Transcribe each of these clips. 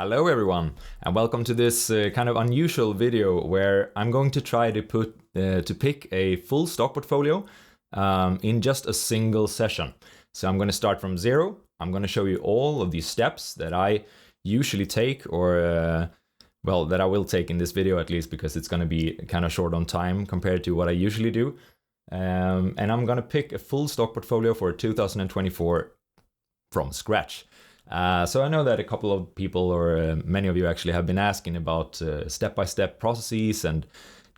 Hello everyone, and welcome to this kind of unusual video where I'm going to try to pick a full stock portfolio in just a single session. So I'm going to start from zero. I'm going to show you all of these steps that I usually take, or well, that I will take in this video at least, because it's going to be kind of short on time compared to what I usually do. And I'm going to pick a full stock portfolio for 2024 from scratch. So I know that a couple of people, or many of you actually, have been asking about step-by-step processes and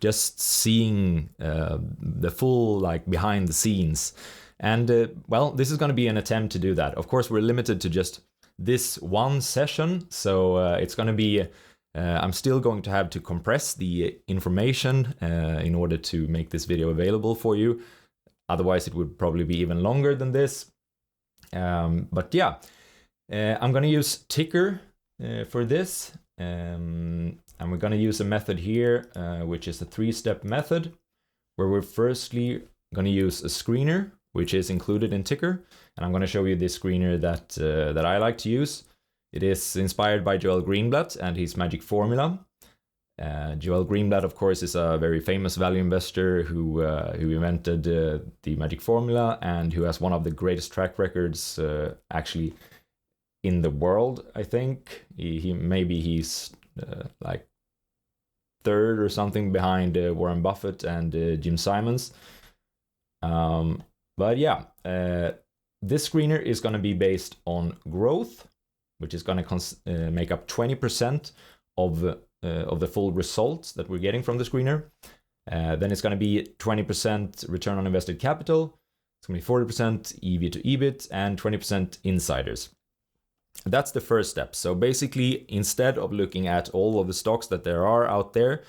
just seeing the full, like, behind the scenes. And well, this is going to be an attempt to do that. Of course, we're limited to just this one session, so it's going to be I'm still going to have to compress the information in order to make this video available for you. Otherwise, it would probably be even longer than this. But yeah. I'm going to use TIKR for this, and we're going to use a method here, which is a three-step method, where we're firstly going to use a screener, which is included in TIKR, and I'm going to show you this screener that I like to use. It is inspired by Joel Greenblatt and his magic formula. Joel Greenblatt, of course, is a very famous value investor who invented the magic formula and who has one of the greatest track records actually in the world. I think he's like third or something behind Warren Buffett and Jim Simons. But yeah, this screener is going to be based on growth, which is going to make up 20% of the full results that we're getting from the screener. Then it's going to be 20% return on invested capital. It's going to be 40% EV to EBIT and 20% insiders. That's the first step. So basically, instead of looking at all of the stocks that there are out there,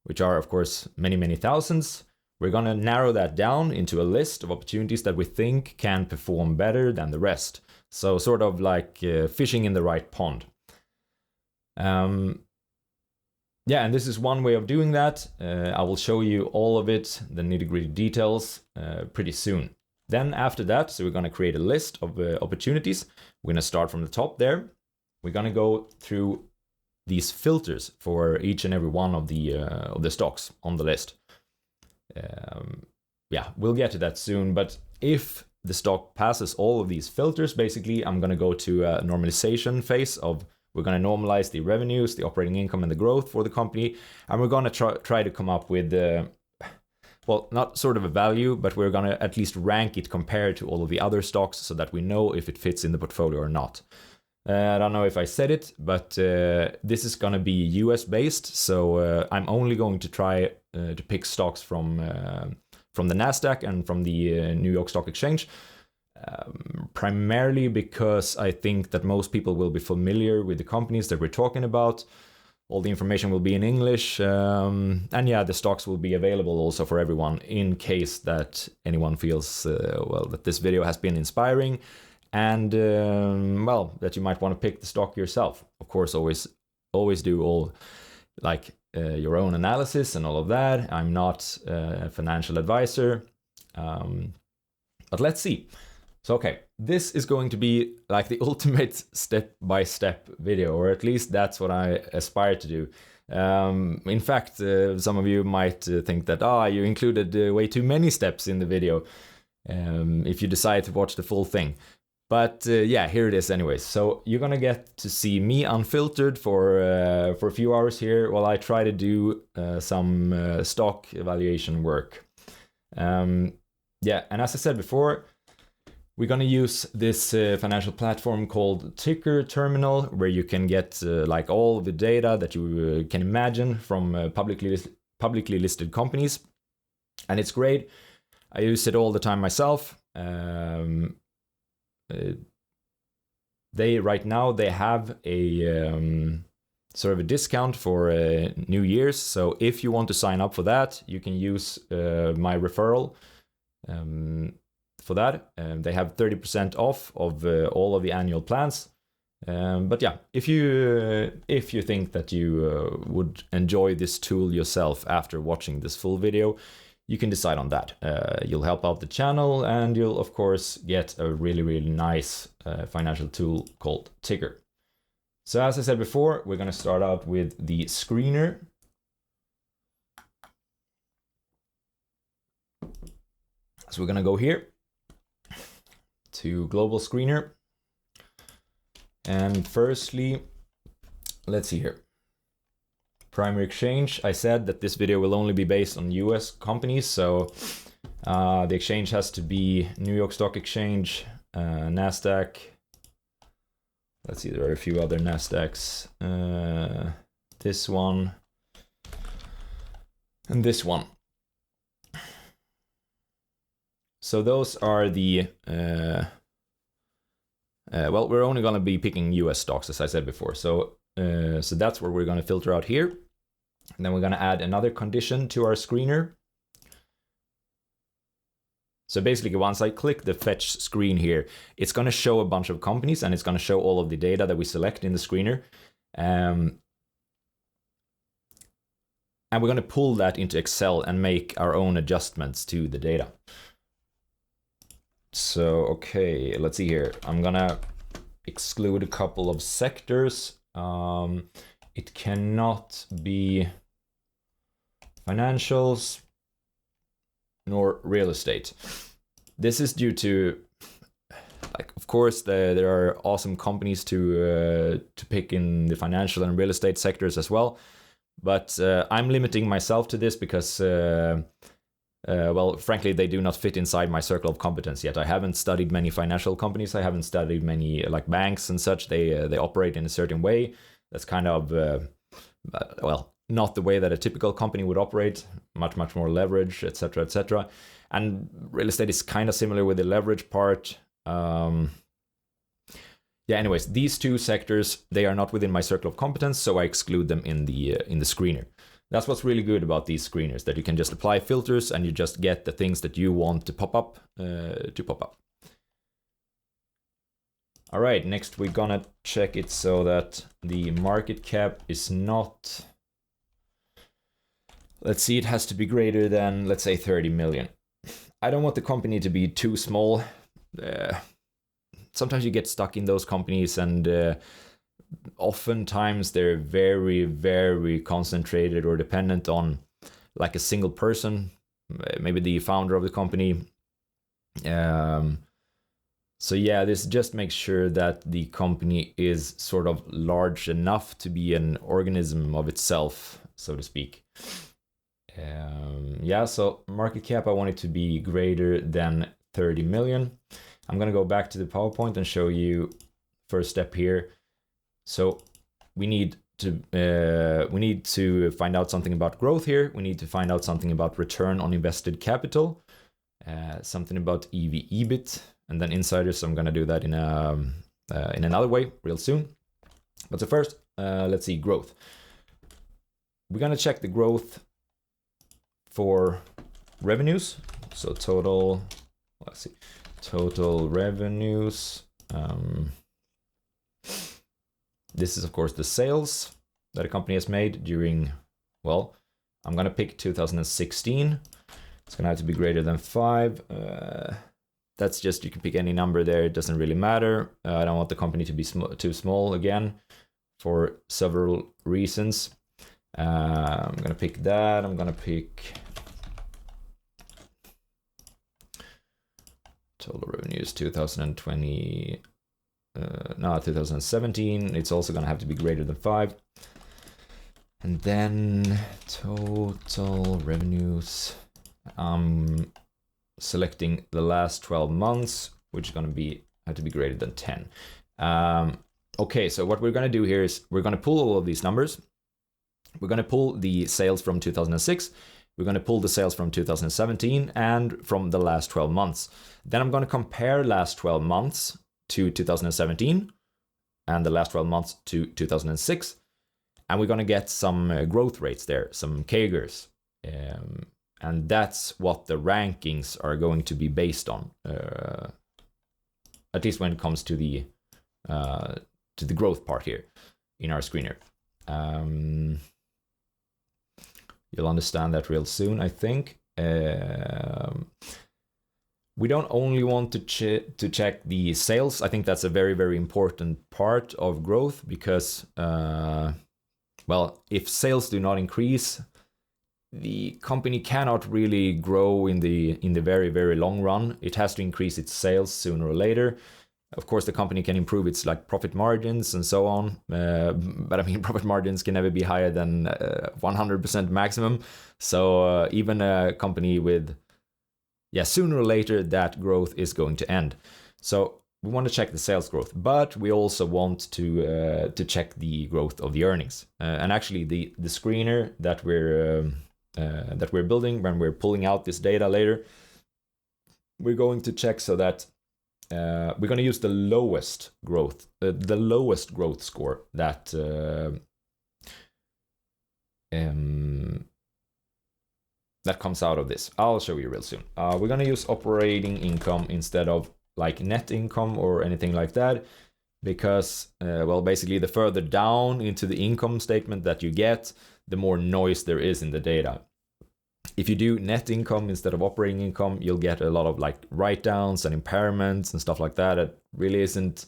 which are of course many, many thousands, we're going to narrow that down into a list of opportunities that we think can perform better than the rest. So sort of like fishing in the right pond. Yeah, and this is one way of doing that. I will show you all of it, the nitty-gritty details, pretty soon. Then after that, so we're going to create a list of opportunities. We're going to start from the top there. We're going to go through these filters for each and every one of the stocks on the list. Yeah, we'll get to that soon. But if the stock passes all of these filters, basically, I'm going to go to a normalization phase of we're going to normalize the revenues, the operating income, and the growth for the company. And we're going to try to come up with well, not sort of a value, but we're going to at least rank it compared to all of the other stocks so that we know if it fits in the portfolio or not. I don't know if I said it, but this is going to be US based. So I'm only going to try to pick stocks from the NASDAQ and from the New York Stock Exchange. Primarily because I think that most people will be familiar with the companies that we're talking about. All the information will be in English, and yeah, the stocks will be available also for everyone in case that anyone feels, well, that this video has been inspiring and, well, that you might want to pick the stock yourself. Of course, always do all, like, your own analysis and all of that. I'm not a financial advisor, but let's see. So, okay, this is going to be like the ultimate step-by-step video, or at least that's what I aspire to do. In fact, some of you might think that, you included way too many steps in the video if you decide to watch the full thing. But yeah, here it is anyways. So you're going to get to see me unfiltered for a few hours here while I try to do some stock evaluation work. Yeah, and as I said before, we're going to use this financial platform called TIKR Terminal, where you can get like all the data that you can imagine from publicly listed companies. And it's great. I use it all the time myself. Right now they have a sort of a discount for New Year's. So if you want to sign up for that, you can use my referral. For that, they have 30% off of all of the annual plans. But yeah, if you think that you would enjoy this tool yourself after watching this full video, you can decide on that. You'll help out the channel, and you'll of course get a really, really nice financial tool called TIKR. So as I said before, we're going to start out with the screener. So we're going to go here to global screener. And firstly, let's see here. Primary exchange. I said that this video will only be based on US companies. So the exchange has to be New York Stock Exchange, NASDAQ. Let's see, there are a few other NASDAQs. This one and this one. So those are the, well, we're only going to be picking US stocks, as I said before. So that's what we're going to filter out here. And then we're going to add another condition to our screener. So basically, once I click the fetch screen here, it's going to show a bunch of companies and it's going to show all of the data that we select in the screener. And we're going to pull that into Excel and make our own adjustments to the data. So, okay, let's see here. I'm going to exclude a couple of sectors. It cannot be financials nor real estate. This is due to, like, of course, there are awesome companies to pick in the financial and real estate sectors as well, but I'm limiting myself to this because, well, frankly, they do not fit inside my circle of competence yet. I haven't studied many financial companies. I haven't studied many like banks and such. They operate in a certain way. That's kind of, well, not the way that a typical company would operate, much more leverage, etc., etc. And real estate is kind of similar with the leverage part. Yeah, anyways, these two sectors, they are not within my circle of competence, so I exclude them in the screener. That's what's really good about these screeners, that you can just apply filters and you just get the things that you want to pop up. All right, next we're gonna check it so that the market cap is not, let's see, it has to be greater than, let's say, 30 million. I don't want the company to be too small. Sometimes you get stuck in those companies and oftentimes they're very concentrated or dependent on like a single person, maybe the founder of the company. So yeah, this just makes sure that the company is sort of large enough to be an organism of itself, so to speak. Yeah, so market cap, I want it to be greater than 30 million. I'm going to go back to the PowerPoint and show you first step here. So we need to find out something about growth here. We need to find out something about return on invested capital, something about EV/EBIT, and then insiders. I'm going to do that in another way real soon. But so first, let's see growth. We're going to check the growth for revenues. So total, let's see, total revenues. This is, of course, the sales that a company has made during, well, I'm going to pick 2016. It's going to have to be greater than 5. That's just, you can pick any number there. It doesn't really matter. I don't want the company to be too small again for several reasons. I'm going to pick that. I'm going to pick total revenues 2020. 2017. It's also going to have to be greater than 5. And then total revenues. I'm selecting the last 12 months, which is going to have to be greater than 10. Okay, so what we're going to do here is we're going to pull all of these numbers. We're going to pull the sales from 2006. We're going to pull the sales from 2017 and from the last 12 months. Then I'm going to compare last 12 months to 2017 and the last 12 months to 2006. And we're going to get some growth rates there, some CAGRs. And that's what the rankings are going to be based on, at least when it comes to the growth part here in our screener. You'll understand that real soon, I think. we don't only want to check the sales. I think that's a very, very important part of growth because, well, if sales do not increase, the company cannot really grow in the very, very long run. It has to increase its sales sooner or later. Of course, the company can improve its like profit margins and so on. But I mean, profit margins can never be higher than 100% maximum. So even a company with, sooner or later, that growth is going to end. So we want to check the sales growth, but we also want to check the growth of the earnings. And actually, the screener that we're building, when we're pulling out this data later, we're going to check so that we're going to use the lowest growth score that that comes out of this. I'll show you real soon. We're going to use operating income instead of like net income or anything like that, because well, basically the further down into the income statement that you get, the more noise there is in the data. If you do net income instead of operating income, you'll get a lot of like write-downs and impairments and stuff like that. It really isn't,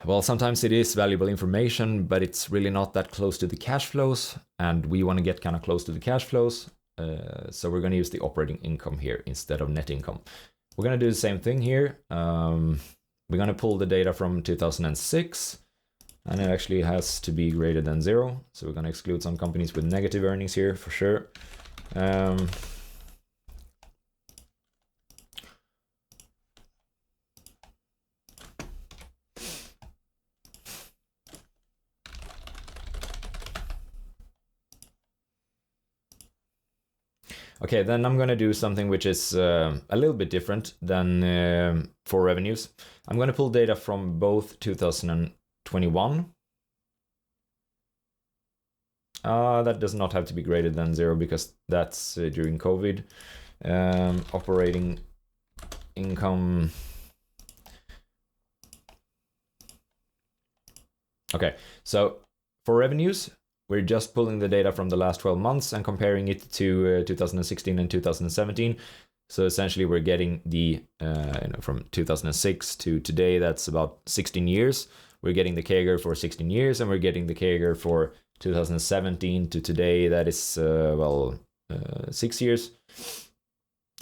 well, sometimes it is valuable information, but it's really not that close to the cash flows, and we want to get kind of close to the cash flows. So we're going to use the operating income here instead of net income. We're going to do the same thing here. We're going to pull the data from 2006, and it actually has to be greater than 0. So we're going to exclude some companies with negative earnings here for sure. Okay, then I'm going to do something which is a little bit different than for revenues. I'm going to pull data from both 2021. That does not have to be greater than 0 because that's during COVID. Operating income. Okay, so for revenues, we're just pulling the data from the last 12 months and comparing it to 2016 and 2017. So essentially we're getting the, from 2006 to today, that's about 16 years. We're getting the CAGR for 16 years, and we're getting the CAGR for 2017 to today, that is, 6 years,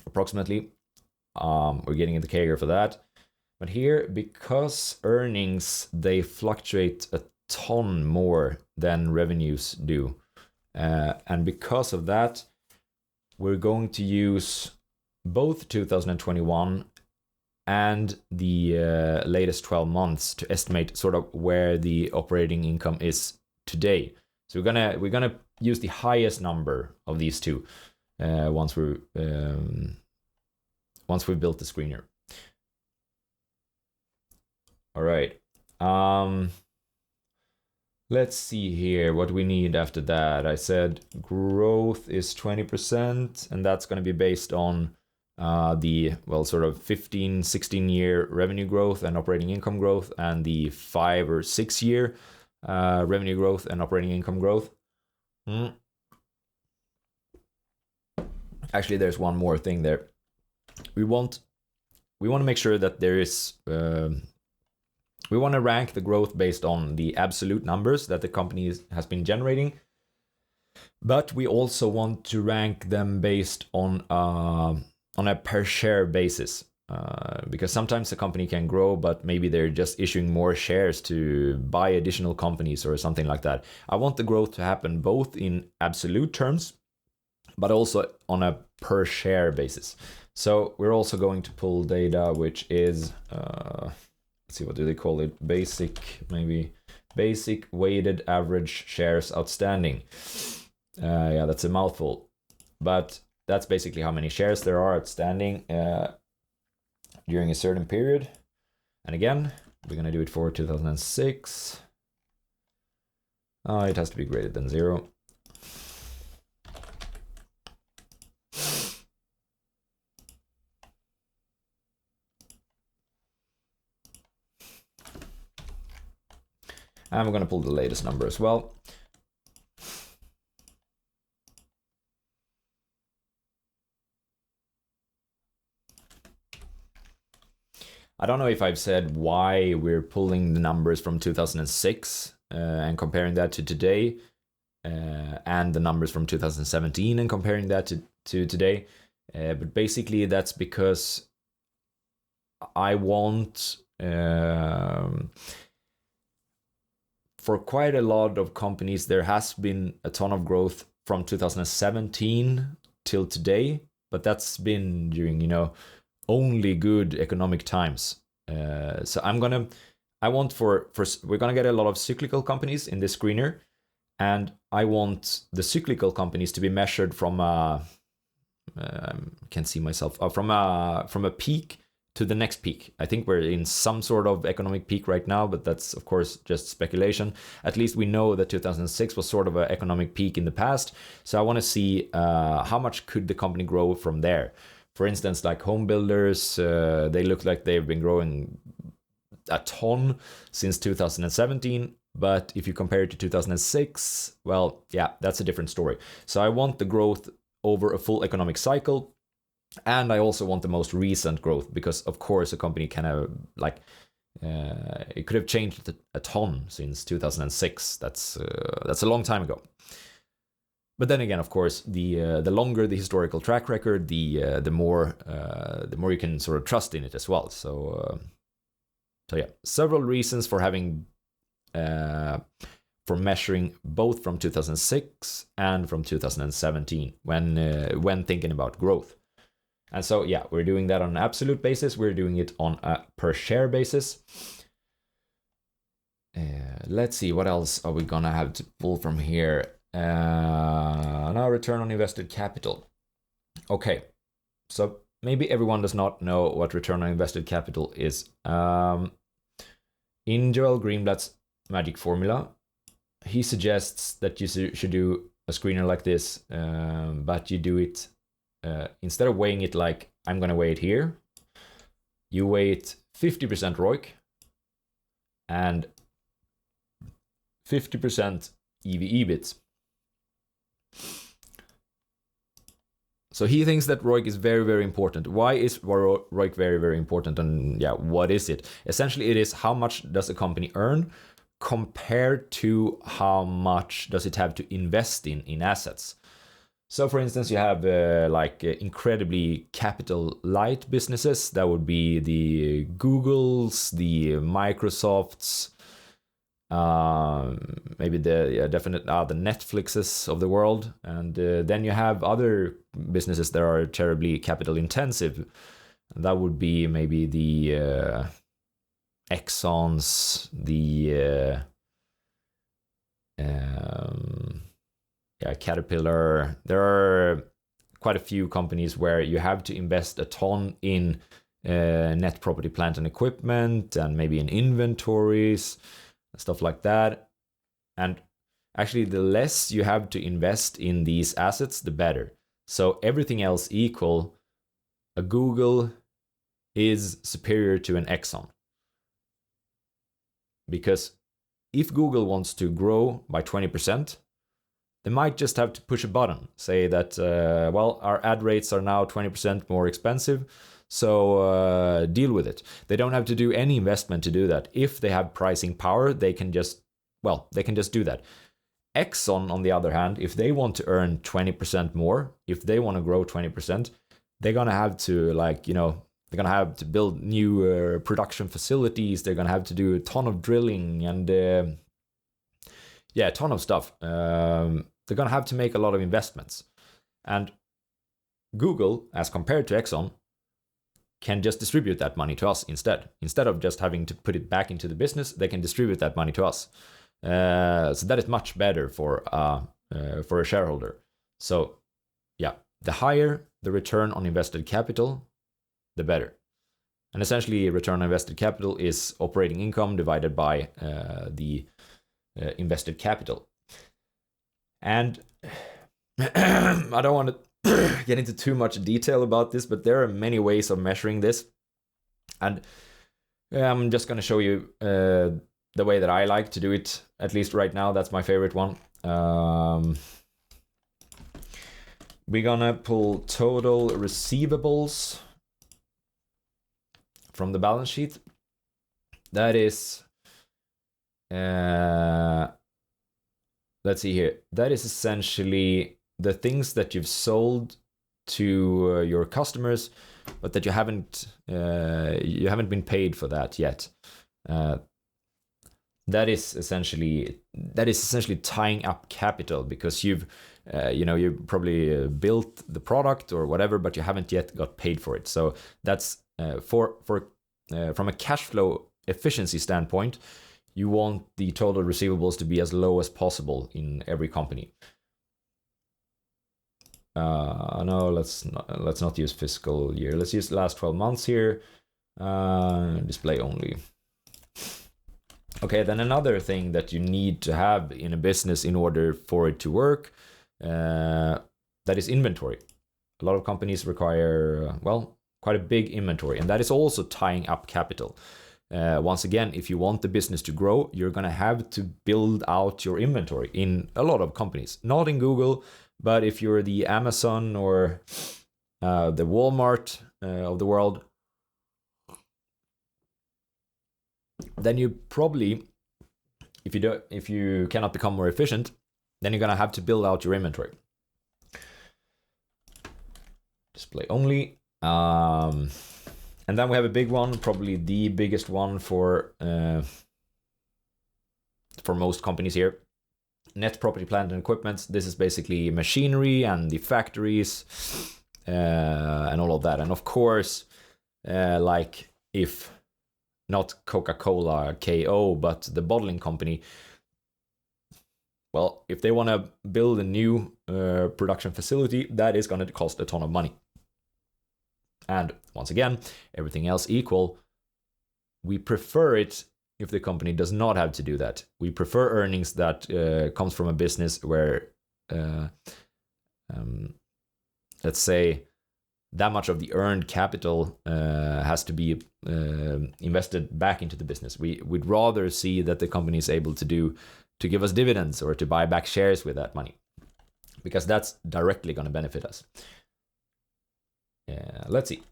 approximately. We're getting the CAGR for that. But here, because earnings, they fluctuate a ton more than revenues do. And because of that, we're going to use both 2021 and the latest 12 months to estimate sort of where the operating income is today. So we're gonna use the highest number of these two once we've built the screener. All right. Let's see here what we need after that. I said growth is 20%, and that's going to be based on the, well, sort of 15, 16-year revenue growth and operating income growth, and the 5 or 6 year revenue growth and operating income growth. Actually, there's one more thing there. We want to make sure that there is... we want to rank the growth based on the absolute numbers that the company has been generating, but we also want to rank them based on a per share basis, because sometimes a company can grow, but maybe they're just issuing more shares to buy additional companies or something like that. I want the growth to happen both in absolute terms, but also on a per share basis. So we're also going to pull data which is... let's see, what do they call it? Basic weighted average shares outstanding. Yeah, that's a mouthful, but that's basically how many shares there are outstanding during a certain period. And again, we're gonna do it for 2006. It has to be greater than 0. And we're going to pull the latest number as well. I don't know if I've said why we're pulling the numbers from 2006 and comparing that to today, and the numbers from 2017 and comparing that to today. But basically that's because I want, for quite a lot of companies, there has been a ton of growth from 2017 till today, but that's been during, only good economic times. So we're gonna get a lot of cyclical companies in this screener, and I want the cyclical companies to be measured from can't see myself from a peak to the next peak. I think we're in some sort of economic peak right now, but that's of course just speculation. At least we know that 2006 was sort of an economic peak in the past. So I want to see how much could the company grow from there. For instance, like home builders, they look like they've been growing a ton since 2017. But if you compare it to 2006, well, yeah, that's a different story. So I want the growth over a full economic cycle. And I also want the most recent growth, because of course a company kind of it could have changed a ton since 2006. That's a long time ago. But then again, of course, the longer the historical track record, the more you can sort of trust in it as well. So yeah, several reasons for having for measuring both from 2006 and from 2017 when thinking about growth. And so yeah, we're doing that on an absolute basis. We're doing it on a per share basis. Let's see, what else are we gonna have to pull from here? Now return on invested capital. Okay, so maybe everyone does not know what return on invested capital is. In Joel Greenblatt's magic formula, he suggests that you should do a screener like this, but you do it instead of weighing it like I'm gonna weigh it here, you weigh it 50% ROIC and 50% EV/EBIT. So he thinks that ROIC is very, very important. Why is ROIC very, very important? And yeah, what is it? Essentially, it is how much does a company earn compared to how much does it have to invest in assets. So for instance, you have incredibly capital light businesses. That would be the Googles, the Microsofts, maybe the Netflixes of the world. And then you have other businesses that are terribly capital intensive. That would be maybe the Exxons, the Caterpillar. There are quite a few companies where you have to invest a ton in net property, plant and equipment, and maybe in inventories, stuff like that. And actually, the less you have to invest in these assets, the better. So everything else equal, a Google is superior to an Exxon. Because if Google wants to grow by 20%, they might just have to push a button, say that, our ad rates are now 20% more expensive, so deal with it. They don't have to do any investment to do that. If they have pricing power, they can just do that. Exxon, on the other hand, if they want to earn 20% more, if they want to grow 20%, they're going to have to they're going to have to build new production facilities. They're going to have to do a ton of drilling and a ton of stuff. They're going to have to make a lot of investments. And Google, as compared to Exxon, can just distribute that money to us instead. Instead of just having to put it back into the business, they can distribute that money to us. So that is much better for a shareholder. So yeah, the higher the return on invested capital, the better. And essentially, return on invested capital is operating income divided by the invested capital. And I don't want to get into too much detail about this, but there are many ways of measuring this. And I'm just going to show you the way that I like to do it, at least right now. That's my favorite one. We're going to pull total receivables from the balance sheet, that is, let's see here. That is essentially the things that you've sold to your customers, but that you haven't been paid for that yet. That is essentially tying up capital, because you've probably built the product or whatever, but you haven't yet got paid for it. So that's from a cash flow efficiency standpoint, you want the total receivables to be as low as possible in every company. No, let's not use fiscal year. Let's use the last 12 months here. Display only. Okay, then another thing that you need to have in a business in order for it to work, that is inventory. A lot of companies require, quite a big inventory, and that is also tying up capital. Once again, if you want the business to grow, you're going to have to build out your inventory in a lot of companies. Not in Google, but if you're the Amazon or the Walmart of the world, then you probably, if you cannot become more efficient, then you're going to have to build out your inventory. Display only. And then we have a big one, probably the biggest one for most companies here. Net property, plant, and equipment. This is basically machinery and the factories and all of that. And of course, like if not Coca-Cola, KO, but the bottling company, well, if they want to build a new production facility, that is going to cost a ton of money. And once again, everything else equal, we prefer it if the company does not have to do that. We prefer earnings that comes from a business where, let's say, that much of the earned capital has to be invested back into the business. We'd rather see that the company is able to give us dividends or to buy back shares with that money, because that's directly going to benefit us. Let's see.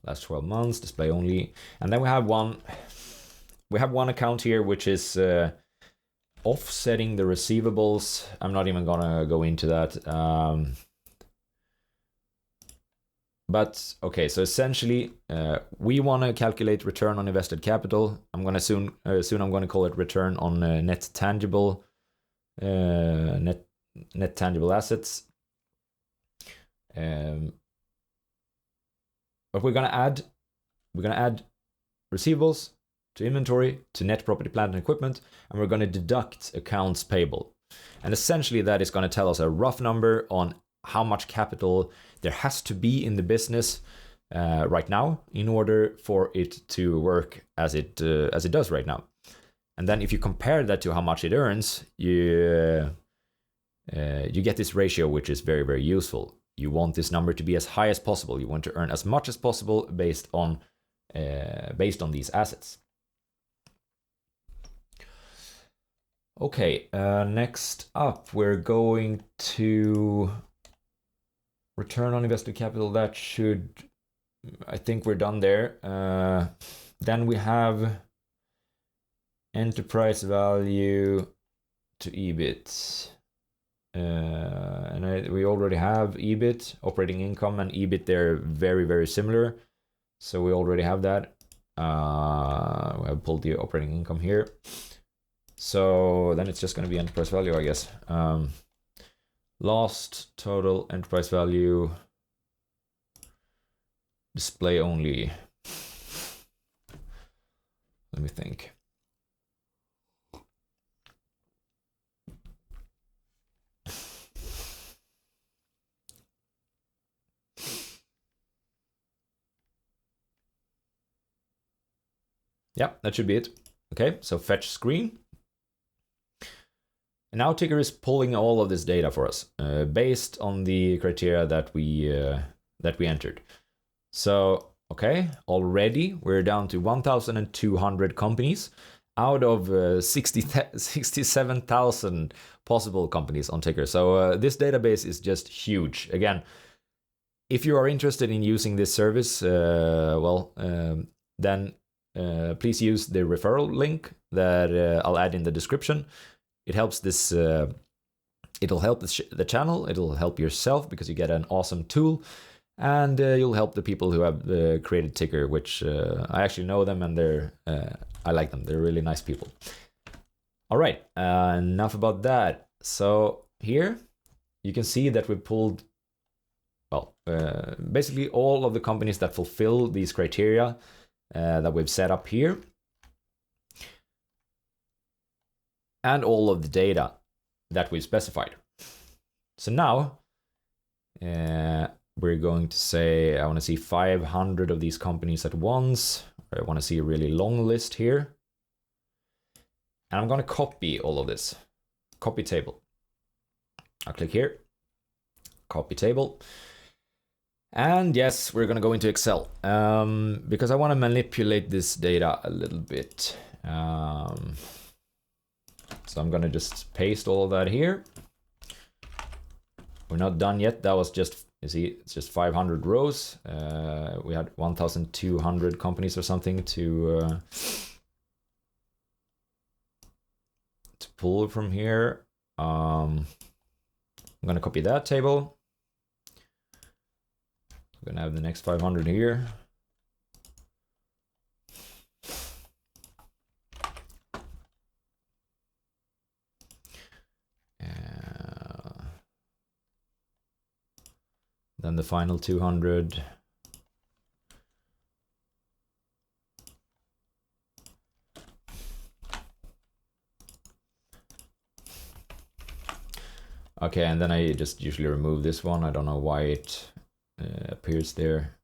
Last 12 months, display only. And then we have one account here which is offsetting the receivables. I'm not even gonna go into that. But okay, so essentially we want to calculate return on invested capital. I'm gonna soon I'm going to call it return on net tangible assets. But we're gonna add receivables to inventory, to net property, plant, and equipment, and we're going to deduct accounts payable. And essentially that is going to tell us a rough number on how much capital there has to be in the business right now in order for it to work as it does right now. And then if you compare that to how much it earns, you get this ratio, which is very, very useful. You want this number to be as high as possible. You want to earn as much as possible based on these assets. Okay, next up, we're going to return on invested capital. I think we're done there. Then we have enterprise value to EBIT. And we already have EBIT, operating income, and EBIT. They're very, very similar. So we already have that. We have pulled the operating income here. So then it's just going to be enterprise value, I guess. Last total enterprise value, display only. Let me think. Yeah, that should be it. Okay, so fetch screen. And now TIKR is pulling all of this data for us based on the criteria that we entered. So, okay, already we're down to 1,200 companies out of 67,000 possible companies on TIKR. So this database is just huge. Again, if you are interested in using this service, then please use the referral link that I'll add in the description. It helps this. It'll help the channel. It'll help yourself because you get an awesome tool, and you'll help the people who have created TIKR, which I actually know them, and I like them. They're really nice people. All right, enough about that. So here you can see that we pulled, well, basically all of the companies that fulfill these criteria that we've set up here, and all of the data that we've specified. So now we're going to say, I want to see 500 of these companies at once. I want to see a really long list here. And I'm going to copy all of this. Copy table. I'll click here. Copy table. And yes, we're going to go into Excel because I want to manipulate this data a little bit. So I'm going to just paste all of that here. We're not done yet. That was just, you see, it's just 500 rows. We had 1,200 companies or something to pull from here. I'm going to copy that table. I'm going to have the next 500 here. Then the final 200. Okay, and then I just usually remove this one. I don't know why it appears there.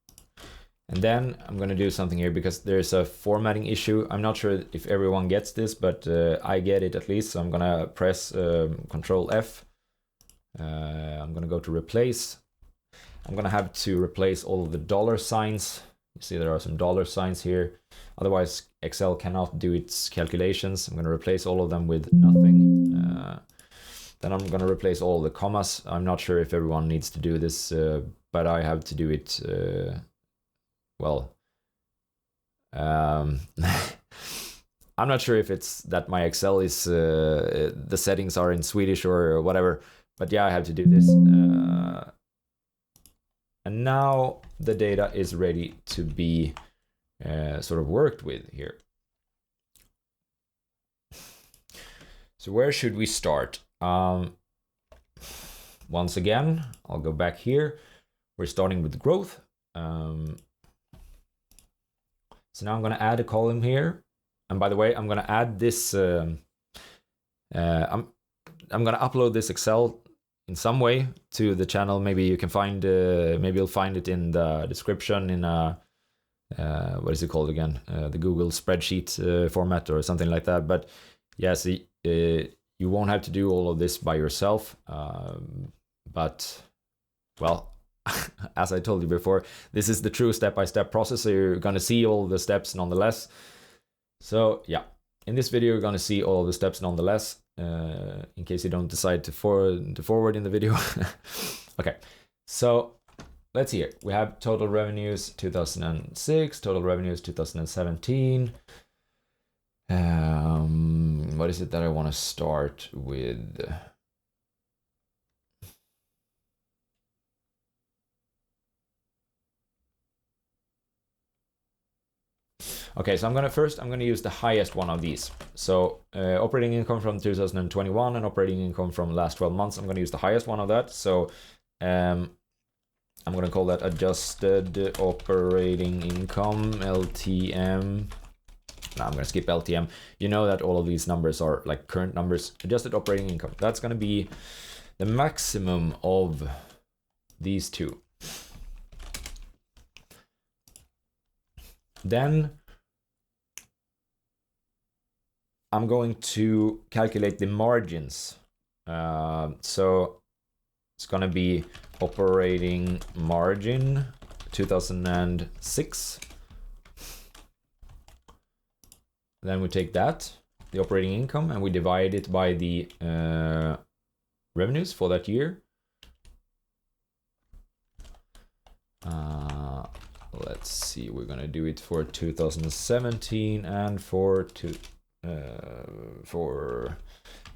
And then I'm going to do something here because there's a formatting issue. I'm not sure if everyone gets this, but I get it at least. So I'm going to press Control F. I'm going to go to replace. I'm going to have to replace all of the dollar signs. You see there are some dollar signs here. Otherwise, Excel cannot do its calculations. I'm going to replace all of them with nothing. Then I'm going to replace all the commas. I'm not sure if everyone needs to do this, but I have to do it, well, I'm not sure if it's that my Excel is, the settings are in Swedish or whatever, but yeah, I have to do this. And now the data is ready to be sort of worked with here. So where should we start? Once again, I'll go back here. We're starting with growth. So now I'm going to add a column here. And by the way, I'm going to add this. I'm going to upload this Excel in some way to the channel. Maybe you can find, maybe you'll find it in the description in a, what is it called again? The Google spreadsheet format or something like that. But yeah, see, you won't have to do all of this by yourself. But well, as I told you before, this is the true step-by-step process. So you're going to see all the steps nonetheless. So yeah, in this video, you're going to see all the steps nonetheless. In case you don't decide to forward in the video. Okay, so let's see here. We have total revenues 2006, total revenues 2017. What is it that I want to start with? Okay, so I'm going to use the highest one of these. So operating income from 2021 and operating income from last 12 months. I'm going to use the highest one of that. So I'm going to call that adjusted operating income, LTM. No, I'm going to skip LTM. You know that all of these numbers are like current numbers. Adjusted operating income. That's going to be the maximum of these two. Then I'm going to calculate the margins. So it's going to be operating margin 2006. Then we take that, the operating income, and we divide it by the revenues for that year. let's see, we're gonna do it for 2017 and for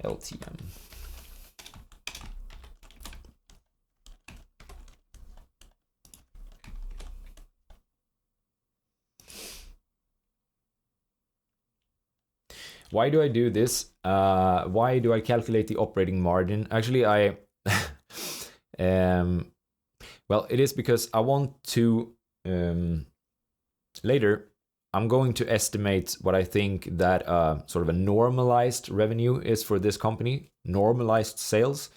LTM. Why do I do this? Why do I calculate the operating margin? Actually, well, it is because I want to, later, I'm going to estimate what I think that sort of a normalized revenue is for this company, normalized sales.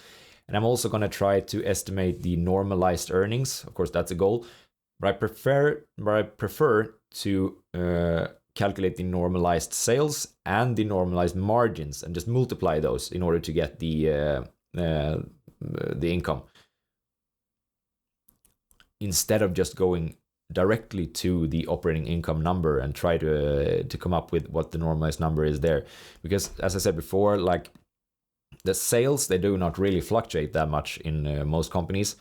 And I'm also going to try to estimate the normalized earnings. Of course, that's a goal. But I prefer to calculate the normalized sales and the normalized margins and just multiply those in order to get the income, instead of just going directly to the operating income number and try to come up with what the normalized number is there. Because as I said before, like the sales, they do not really fluctuate that much in most companies,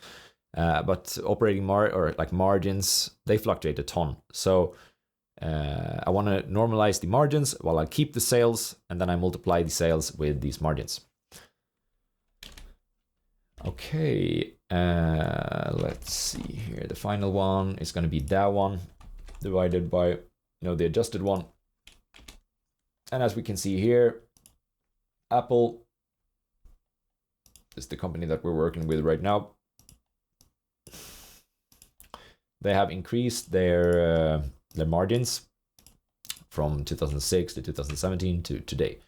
but operating margins, they fluctuate a ton. So I want to normalize the margins while I keep the sales, and then I multiply the sales with these margins. Okay, let's see here. The final one is going to be that one divided by, the adjusted one. And as we can see here, Apple is the company that we're working with right now. They have increased their margins from 2006 to 2017 to today.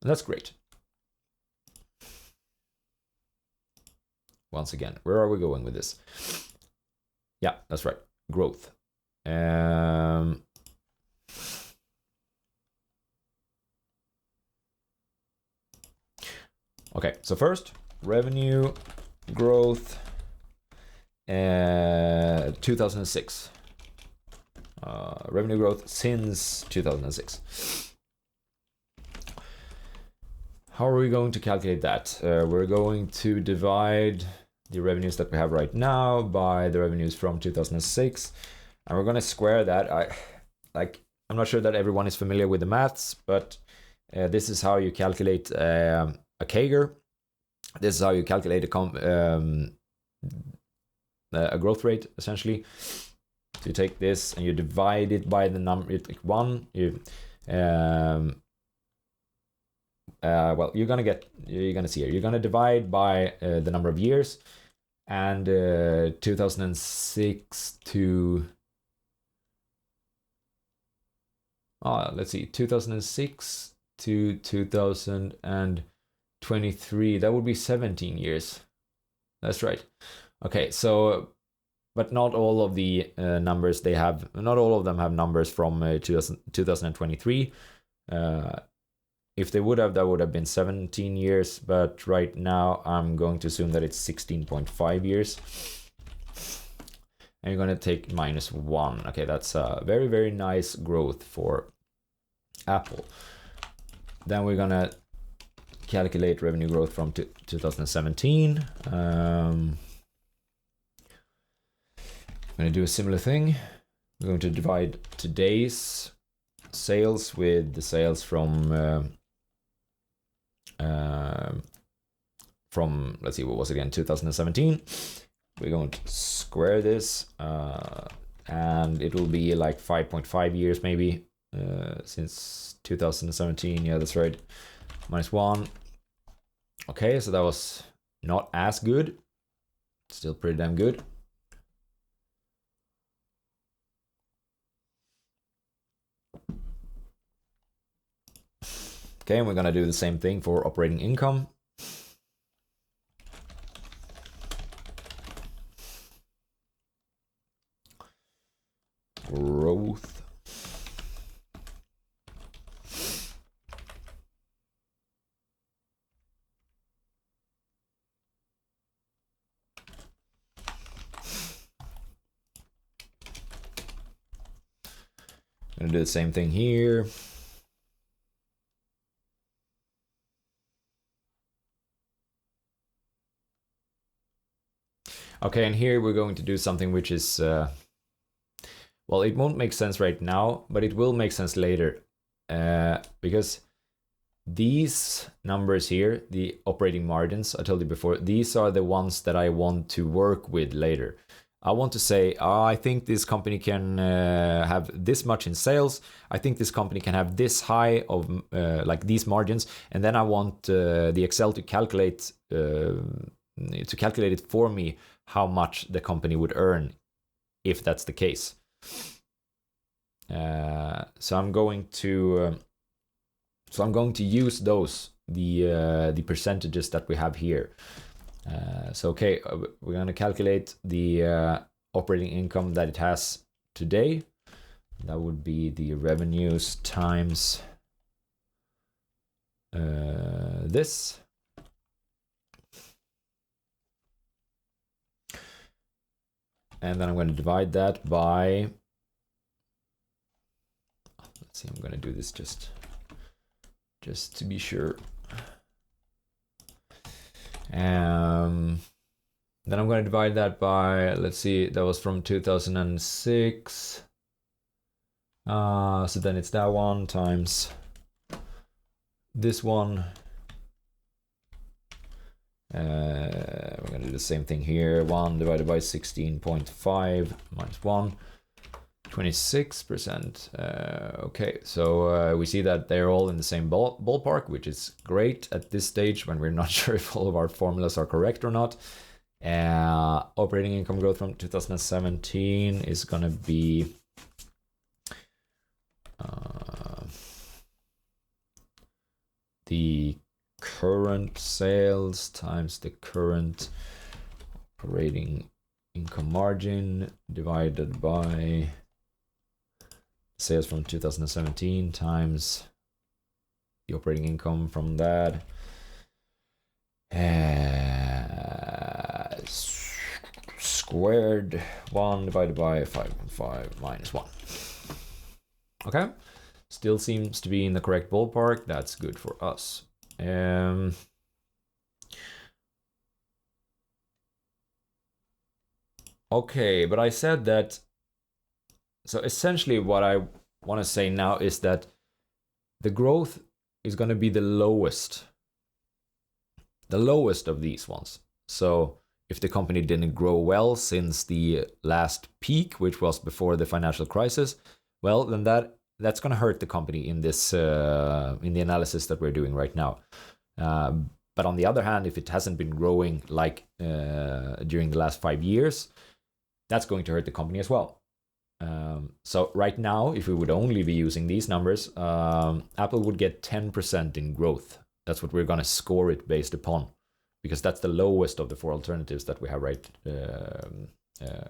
And that's great. Once again, where are we going with this? Yeah, that's right. Growth. Okay, so first, revenue growth 2006. Revenue growth since 2006. How are we going to calculate that? We're going to divide the revenues that we have right now by the revenues from 2006, and we're going to square that. I'm not sure that everyone is familiar with the maths, but this is how you calculate a CAGR. This is how you calculate a growth rate, essentially. So you take this and you divide it by the number. You take one. Well, you're gonna see here. You're gonna divide by the number of years, and 2006 to let's see, 2006 to 2023. That would be 17 years. That's right. Okay, so but not all of the numbers they have. Not all of them have numbers from 2023. If they would have, that would have been 17 years, but right now I'm going to assume that it's 16.5 years. And you're going to take -1. Okay, that's a very, very nice growth for Apple. Then we're going to calculate revenue growth from 2017. I'm going to do a similar thing. We're going to divide today's sales with the sales from let's see, what was it again, 2017. We're going to square this, and it will be like 5.5 years maybe, since 2017. Yeah, that's right. -1. Okay, so that was not as good. Still pretty damn good. Okay, and we're gonna do the same thing for operating income. Growth. Gonna do the same thing here. Okay, and here we're going to do something which is Well, it won't make sense right now, but it will make sense later, because these numbers here, the operating margins, I told you before, these are the ones that I want to work with later. I want to say, I think this company can have this much in sales. I think this company can have this high of like these margins, and then I want the Excel to calculate it for me how much the company would earn if that's the case. So I'm going to use those, the percentages that we have here. So okay, we're going to calculate the operating income that it has today. That would be the revenues times this. And then I'm going to divide that by, let's see, I'm going to do this just to be sure. Then I'm going to divide that by, let's see, that was from 2006. So then it's that one times this one. We're going to do the same thing here. 1 divided by 16.5 minus 1. 26%. Okay, so we see that they're all in the same ballpark, which is great at this stage when we're not sure if all of our formulas are correct or not. Operating income growth from 2017 is going to be the current sales times the current operating income margin divided by sales from 2017 times the operating income from that. Squared 1 divided by 5.5 minus 1. Okay, still seems to be in the correct ballpark. That's good for us. Okay, but I said that, so essentially what I want to say now is that the growth is going to be the lowest of these ones. So if the company didn't grow well since the last peak, which was before the financial crisis, well, then that's going to hurt the company in this in the analysis that we're doing right now. But on the other hand, if it hasn't been growing like during the last 5 years, that's going to hurt the company as well. So right now, if we would only be using these numbers, Apple would get 10% in growth. That's what we're going to score it based upon, because that's the lowest of the 4 alternatives that we have right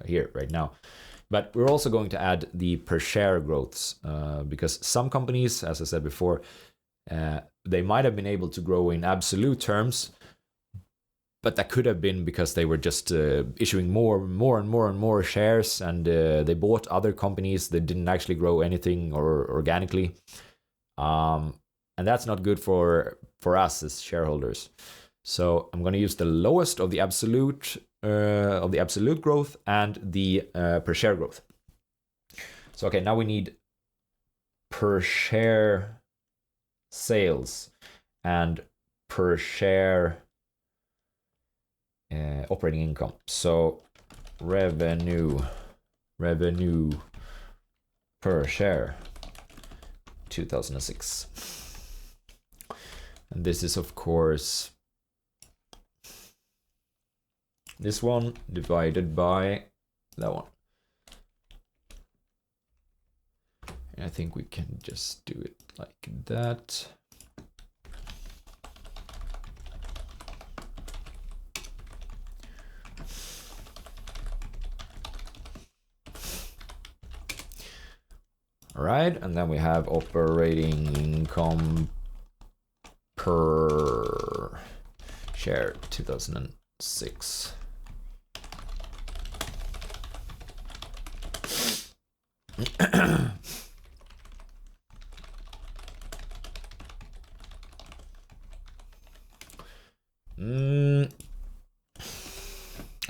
here right now. But we're also going to add the per share growths, because some companies, as I said before, they might have been able to grow in absolute terms, but that could have been because they were just issuing more shares, and they bought other companies that didn't actually grow anything or organically. And that's not good for us as shareholders. So I'm going to use the lowest of the absolute growth and the per share growth. So okay, now we need per share sales and per share operating income. So revenue per share 2006. And this is, of course, this one divided by that one. And I think we can just do it like that. All right, and then we have operating income per share 2006.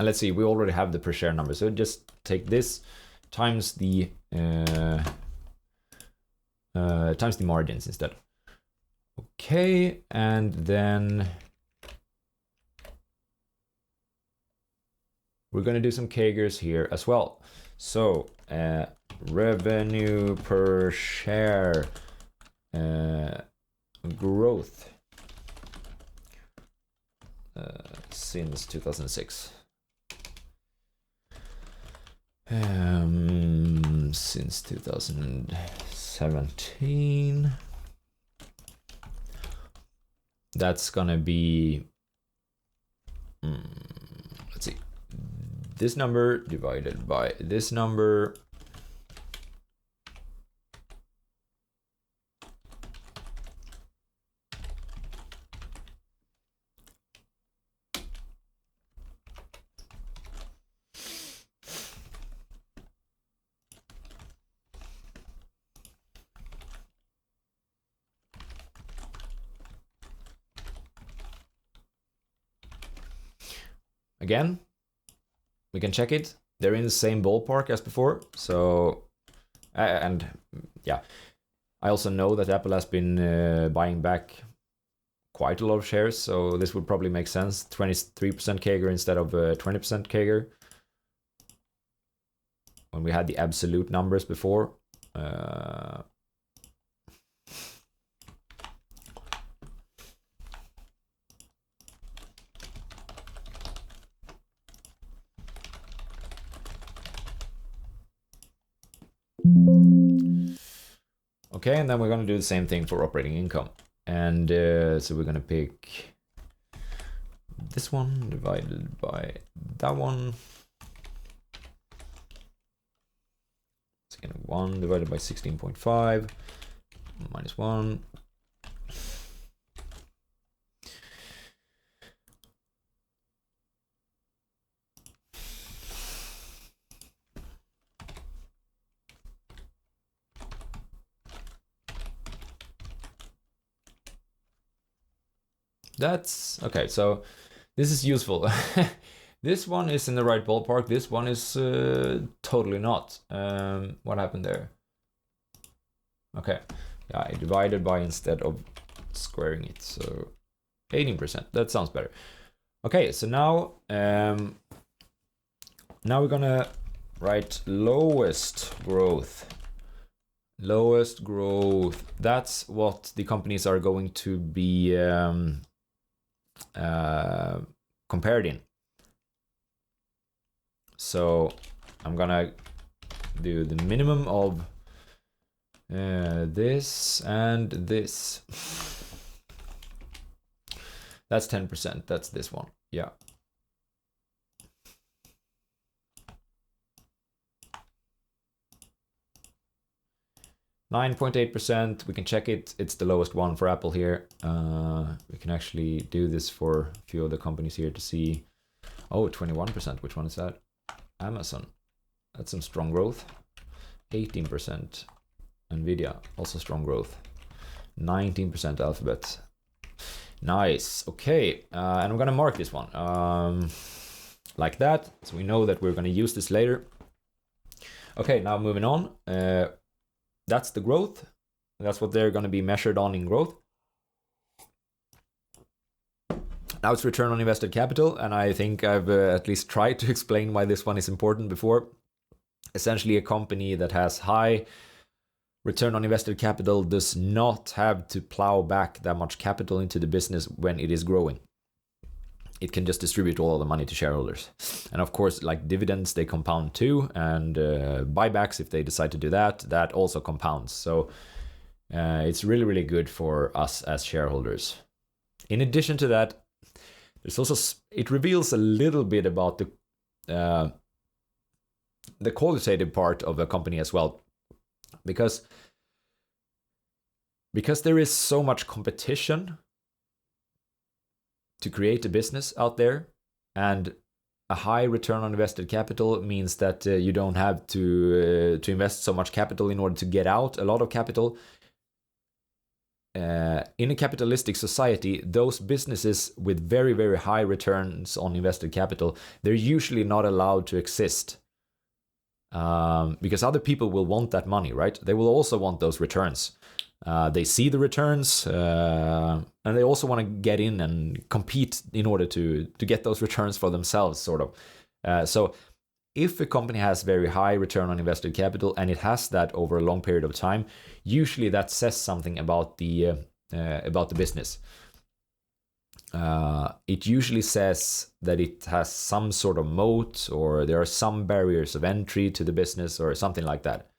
And let's see, we already have the per share number, so just take this times the margins instead. Okay, and then we're going to do some CAGRs here as well. So revenue per share growth since 2006. Since 2017. That's gonna be, let's see, this number divided by this number. Again, we can check it. They're in the same ballpark as before. So, and yeah, I also know that Apple has been buying back quite a lot of shares. So this would probably make sense. 23% CAGR instead of 20% CAGR. When we had the absolute numbers before. Okay, and then we're going to do the same thing for operating income. And so we're going to pick this one divided by that one. Second 1 divided by 16.5 minus 1. That's okay. So this is useful. This one is in the right ballpark. This one is totally not. What happened there? Okay, yeah, I divided by instead of squaring it. So 18%. That sounds better. Okay, so now we're gonna write lowest growth. Lowest growth. That's what the companies are going to be compared in. So I'm gonna do the minimum of this and this. That's 10%. That's this one. Yeah. %9.8%. We can check it. It's the lowest one for Apple here. We can actually do this for a few of the companies here to see. Oh, 21%. Which one is that? Amazon. That's some strong growth. 18%. Nvidia, also strong growth. 19% Alphabet. Nice. Okay, and I'm gonna mark this one like that, so we know that we're gonna use this later. Okay, now moving on. That's the growth. That's what they're gonna be measured on in growth. Now it's return on invested capital, and I think I've at least tried to explain why this one is important before. Essentially, a company that has high return on invested capital does not have to plow back that much capital into the business when it is growing. It can just distribute all of the money to shareholders. And of course, like dividends, they compound too, and buybacks, if they decide to do that, that also compounds. So it's really, really good for us as shareholders. In addition to that, there's also, it reveals a little bit about the qualitative part of a company as well. Because there is so much competition to create a business out there, and a high return on invested capital means that you don't have to invest so much capital in order to get out a lot of capital. In a capitalistic society, those businesses with very, very high returns on invested capital, they're usually not allowed to exist. because other people will want that money, right? They will also want those returns. They see the returns, and they also want to get in and compete in order to get those returns for themselves, sort of. So if a company has very high return on invested capital and it has that over a long period of time, usually that says something about the business. It usually says that it has some sort of moat, or there are some barriers of entry to the business, or something like that.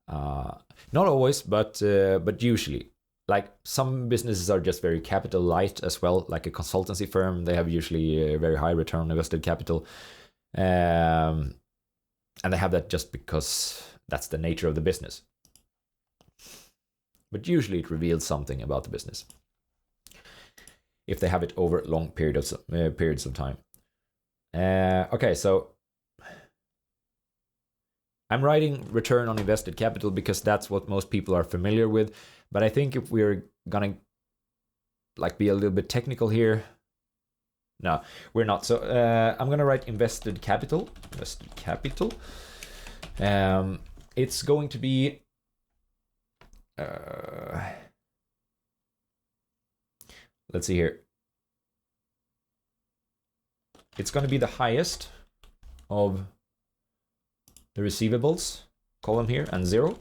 Not always, but usually. Like some businesses are just very capital light as well, like a consultancy firm. They have usually a very high return on invested capital. And they have that just because that's the nature of the business. But usually it reveals something about the business if they have it over long periods of time. Okay, so I'm writing return on invested capital because that's what most people are familiar with. But I think if we're gonna be a little bit technical here, no, we're not. So I'm gonna write invested capital. It's going to be let's see here. It's going to be the highest of the receivables column here and 0.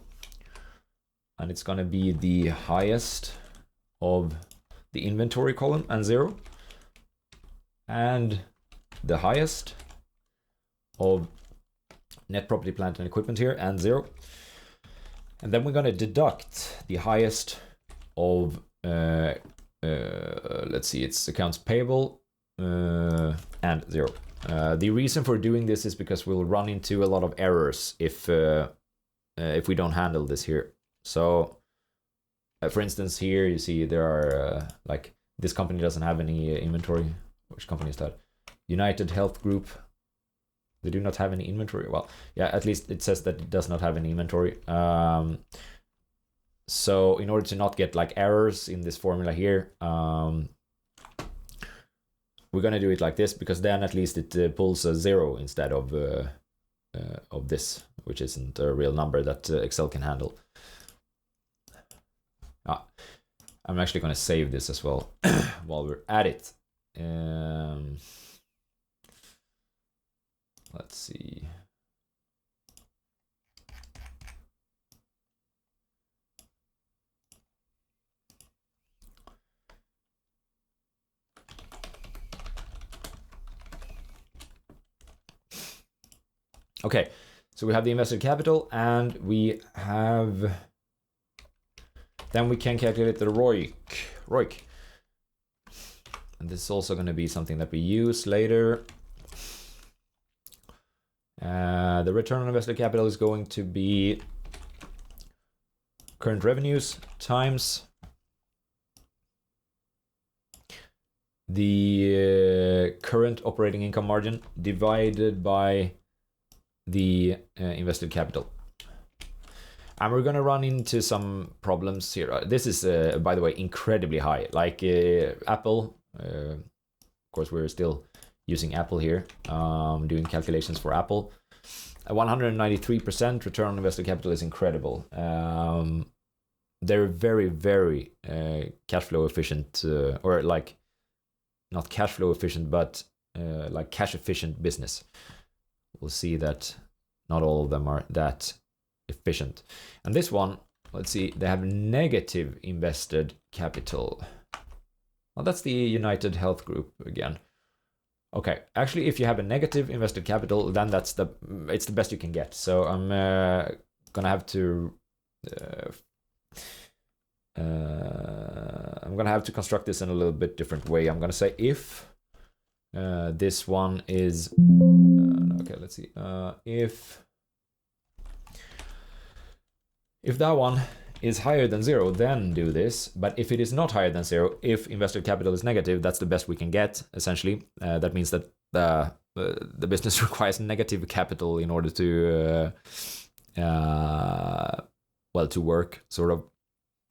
And it's going to be the highest of the inventory column and 0. And the highest of net property, plant and equipment here and 0. And then we're going to deduct the highest of let's see, it's accounts payable and 0. The reason for doing this is because we'll run into a lot of errors if we don't handle this here. So for instance, here you see there are this company doesn't have any inventory. Which company is that? United Health Group. They do not have any inventory. Well, yeah, at least it says that it does not have any inventory. So in order to not get errors in this formula here, we're going to do it like this, because then at least it pulls a 0 instead of this, which isn't a real number that Excel can handle. I'm actually going to save this as well while we're at it. Let's see. Okay, so we have the invested capital, and then we can calculate the ROIC. And this is also going to be something that we use later. The return on invested capital is going to be current revenues times the current operating income margin divided by the invested capital. And we're going to run into some problems here. This is, by the way, incredibly high. Apple, of course, we're still using Apple here, doing calculations for Apple. 193% return on invested capital is incredible. They're very, very cash flow efficient, or not cash flow efficient, but cash efficient business. We'll see that not all of them are that efficient. And this one, let's see, they have negative invested capital. Well, that's the United Health Group again. Okay, actually, if you have a negative invested capital, then it's the best you can get. So I'm gonna have to construct this in a little bit different way. I'm gonna say if this one is okay. Let's see. If that one is higher than 0, then do this. But if it is not higher than 0, if invested capital is negative, that's the best we can get, essentially. That means that the business requires negative capital in order to to work, sort of,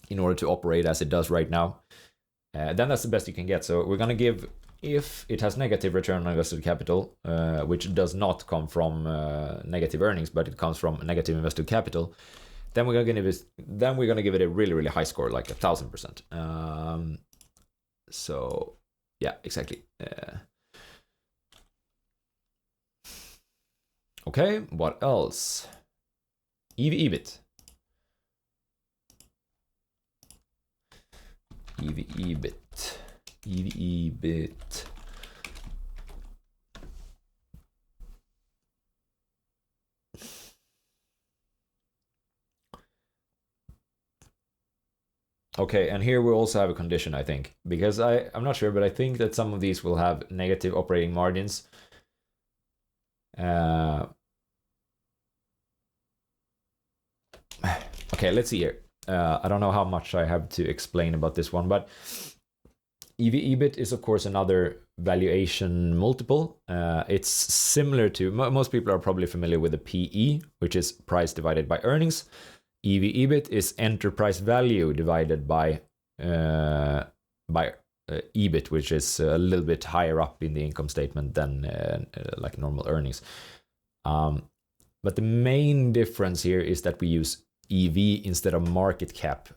in order to operate as it does right now. Then that's the best you can get. So we're going to give if it has negative return on invested capital, which does not come from negative earnings, but it comes from negative invested capital, then we're gonna give it a really, really high score, like 1,000%. So yeah, exactly. Okay, what else? EV/EBIT. EV/EBIT. EV/EBIT. Okay, and here we also have a condition, I think, because I'm not sure, but I think that some of these will have negative operating margins. Okay, let's see here. I don't know how much I have to explain about this one, but EV/EBIT is of course another valuation multiple. It's similar to, most people are probably familiar with the PE, which is price divided by earnings. EV/EBIT is enterprise value divided by EBIT, which is a little bit higher up in the income statement than like normal earnings. But the main difference here is that we use EV instead of market cap.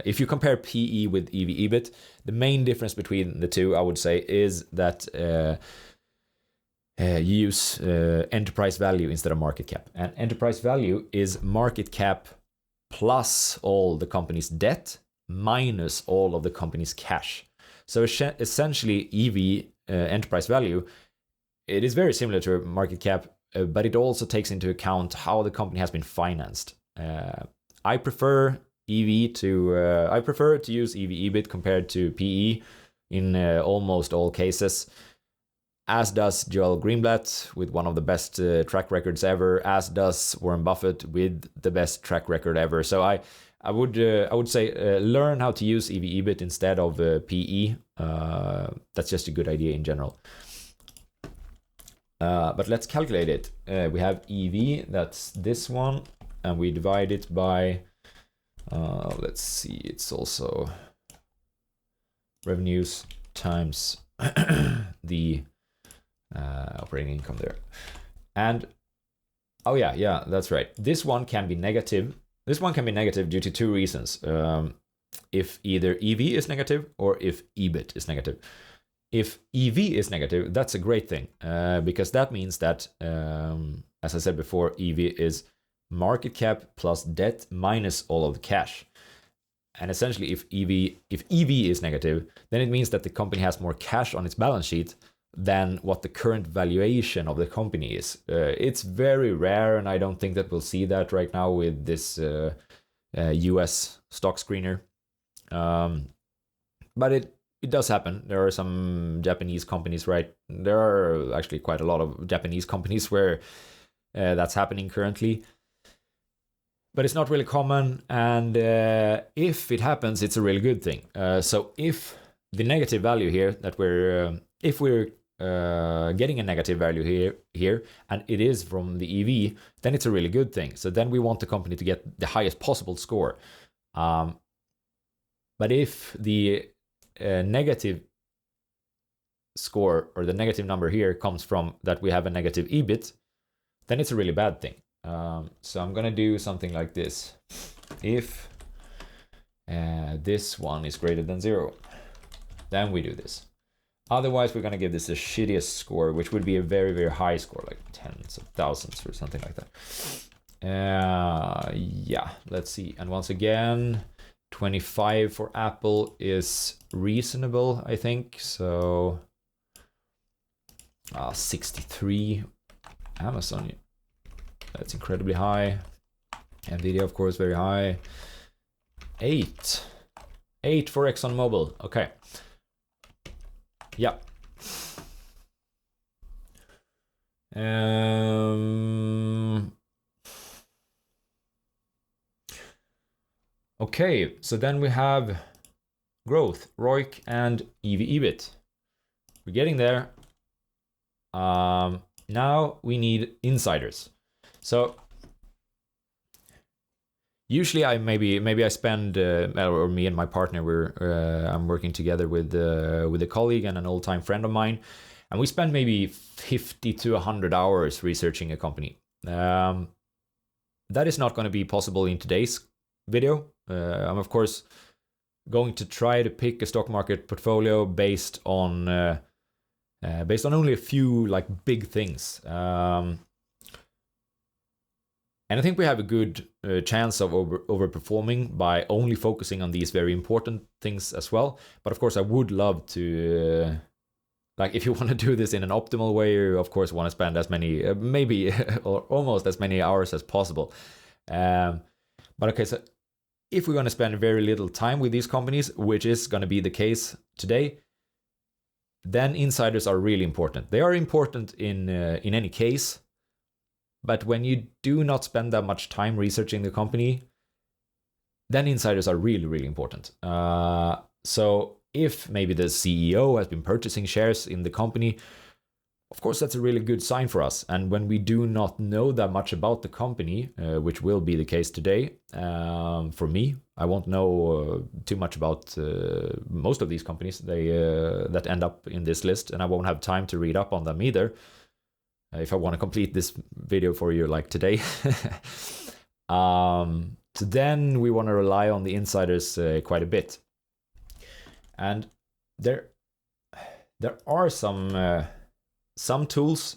If you compare PE with EV/EBIT, the main difference between the two, I would say, is that you use enterprise value instead of market cap. And enterprise value is market cap plus all the company's debt minus all of the company's cash. So essentially, EV, enterprise value, it is very similar to market cap, but it also takes into account how the company has been financed. I prefer to use EV/EBIT compared to PE in almost all cases, as does Joel Greenblatt with one of the best track records ever, as does Warren Buffett with the best track record ever. So I would say learn how to use EV/EBIT instead of PE. That's just a good idea in general. But let's calculate it. We have EV, that's this one, and we divide it by, let's see, it's also revenues times the operating income there. And, oh yeah, that's right. This one can be negative. This one can be negative due to two reasons. If either EV is negative or if EBIT is negative. If EV is negative, that's a great thing, because that means that, as I said before, EV is market cap plus debt minus all of the cash. And essentially, if EV is negative, then it means that the company has more cash on its balance sheet than what the current valuation of the company is. It's very rare, and I don't think that we'll see that right now with this US stock screener. But it does happen. There are some Japanese companies, right? There are actually quite a lot of Japanese companies where that's happening currently. But it's not really common, and if it happens, it's a really good thing. So if the negative value here that if we're getting a negative value here, and it is from the EV, then it's a really good thing. So then we want the company to get the highest possible score. But if the negative score or the negative number here comes from that we have a negative EBIT, then it's a really bad thing. So I'm gonna do something like this. If this one is greater than 0, then we do this. Otherwise, we're gonna give this the shittiest score, which would be a very, very high score, like tens of thousands or something like that. Yeah, let's see. And once again, 25 for Apple is reasonable, I think. So 63 Amazon, that's incredibly high. Nvidia, of course, very high. 8 for ExxonMobil. Okay. Yeah. Okay, so then we have growth, ROIC, and EV/EBIT. We're getting there. Now we need insiders. So Usually maybe I spend or me and my partner, I'm working together with a colleague and an old time friend of mine, and we spend maybe 50 to 100 hours researching a company. That is not going to be possible in today's video. I'm of course going to try to pick a stock market portfolio based on only a few like big things. And I think we have a good chance of overperforming by only focusing on these very important things as well. But of course, I would love to, like, if you want to do this in an optimal way, you of course want to spend as many, maybe or almost as many hours as possible. But okay, so if we're going to spend very little time with these companies, which is going to be the case today, then insiders are really important. They are important in any case. But when you do not spend that much time researching the company, then insiders are really, really important. So if maybe the CEO has been purchasing shares in the company, of course, that's a really good sign for us. And when we do not know that much about the company, which will be the case today, for me, I won't know too much about most of these companies that end up in this list, and I won't have time to read up on them either. If I want to complete this video for you like today. So then we want to rely on the insiders quite a bit. And there are some tools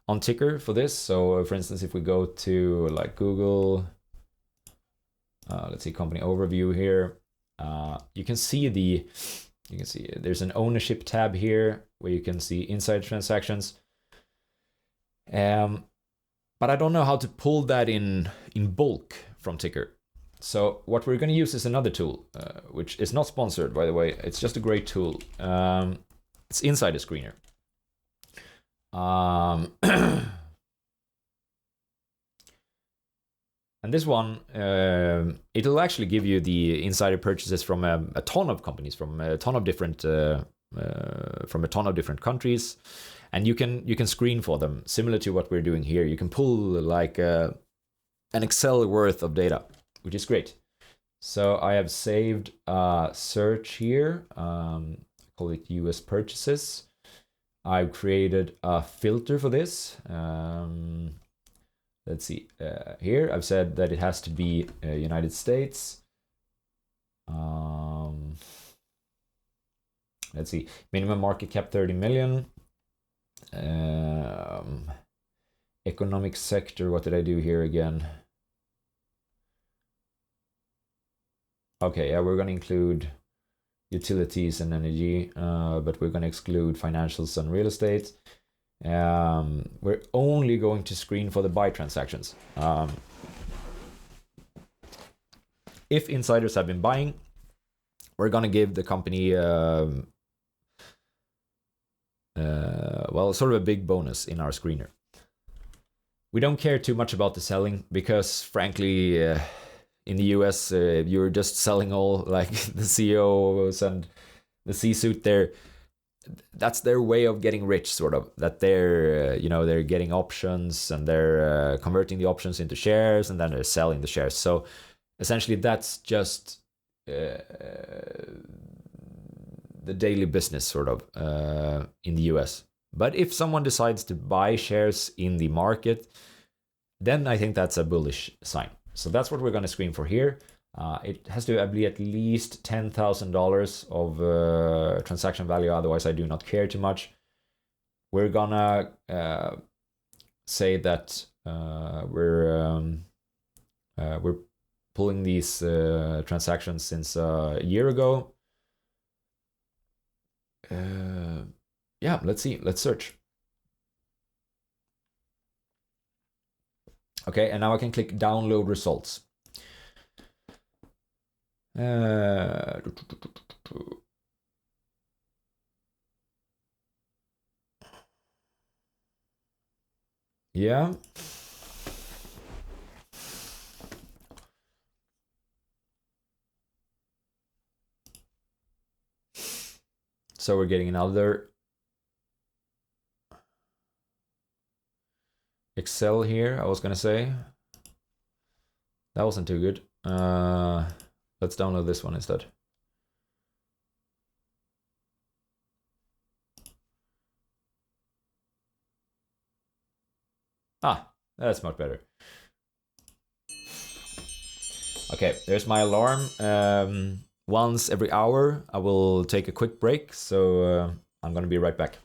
on TIKR for this. So for instance, if we go to like Google, let's see, company overview here, you can see there's an ownership tab here where you can see inside transactions. But I don't know how to pull that in bulk from TIKR. So what we're going to use is another tool, which is not sponsored, by the way. It's just a great tool. It's Insiderscreener. And this one, it'll actually give you the insider purchases from a ton of companies, from a ton of different countries. And you can screen for them, similar to what we're doing here. You can pull like an Excel worth of data, which is great. So I have saved a search here. Call it US purchases. I've created a filter for this. Let's see. Here I've said that it has to be United States. Let's see. Minimum market cap 30 million. Economic sector, what did I do here again? Okay, yeah, we're going to include utilities and energy, but we're going to exclude financials and real estate. We're only going to screen for the buy transactions. If insiders have been buying, we're going to give the company well, sort of a big bonus in our screener. We don't care too much about the selling because, frankly, in the US, you're just selling all like the CEOs and the C-suite there. That's their way of getting rich, sort of. That they're, they're getting options and they're converting the options into shares and then they're selling the shares. So essentially, that's just the daily business, sort of, in the US. But if someone decides to buy shares in the market, then I think that's a bullish sign. So that's what we're going to screen for here. It has to be at least $10,000 of transaction value. Otherwise, I do not care too much. We're gonna say that we're pulling these transactions since a year ago. Yeah, let's see. Let's search. Okay, and now I can click download results. Yeah. So we're getting another Excel here, I was gonna say. That wasn't too good. Let's download this one instead. Ah, that's much better. Okay, there's my alarm. Once every hour, I will take a quick break, so I'm gonna be right back.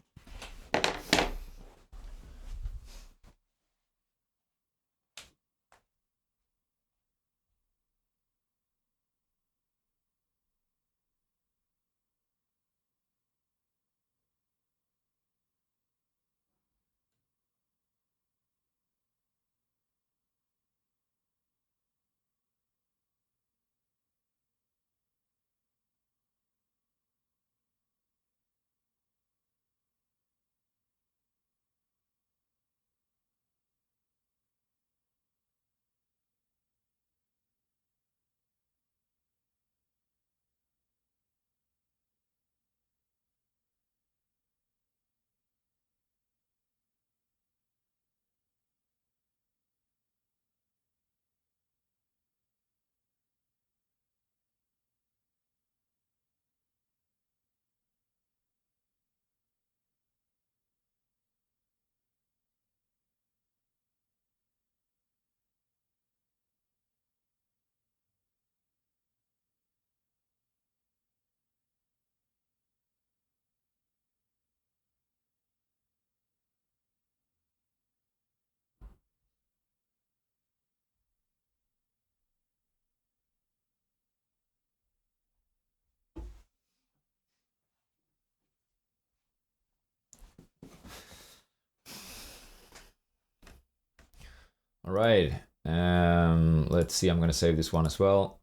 All right, let's see, I'm gonna save this one as well.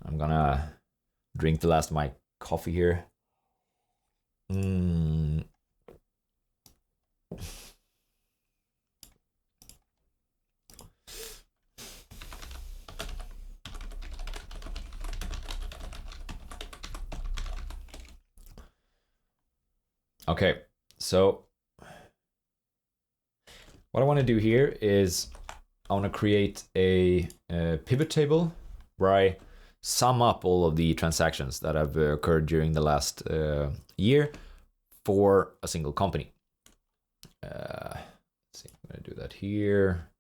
I'm gonna drink the last of my coffee here. Okay, so what I want to do here is I want to create a pivot table where I sum up all of the transactions that have occurred during the last year for a single company. Let's see, I'm going to do that here.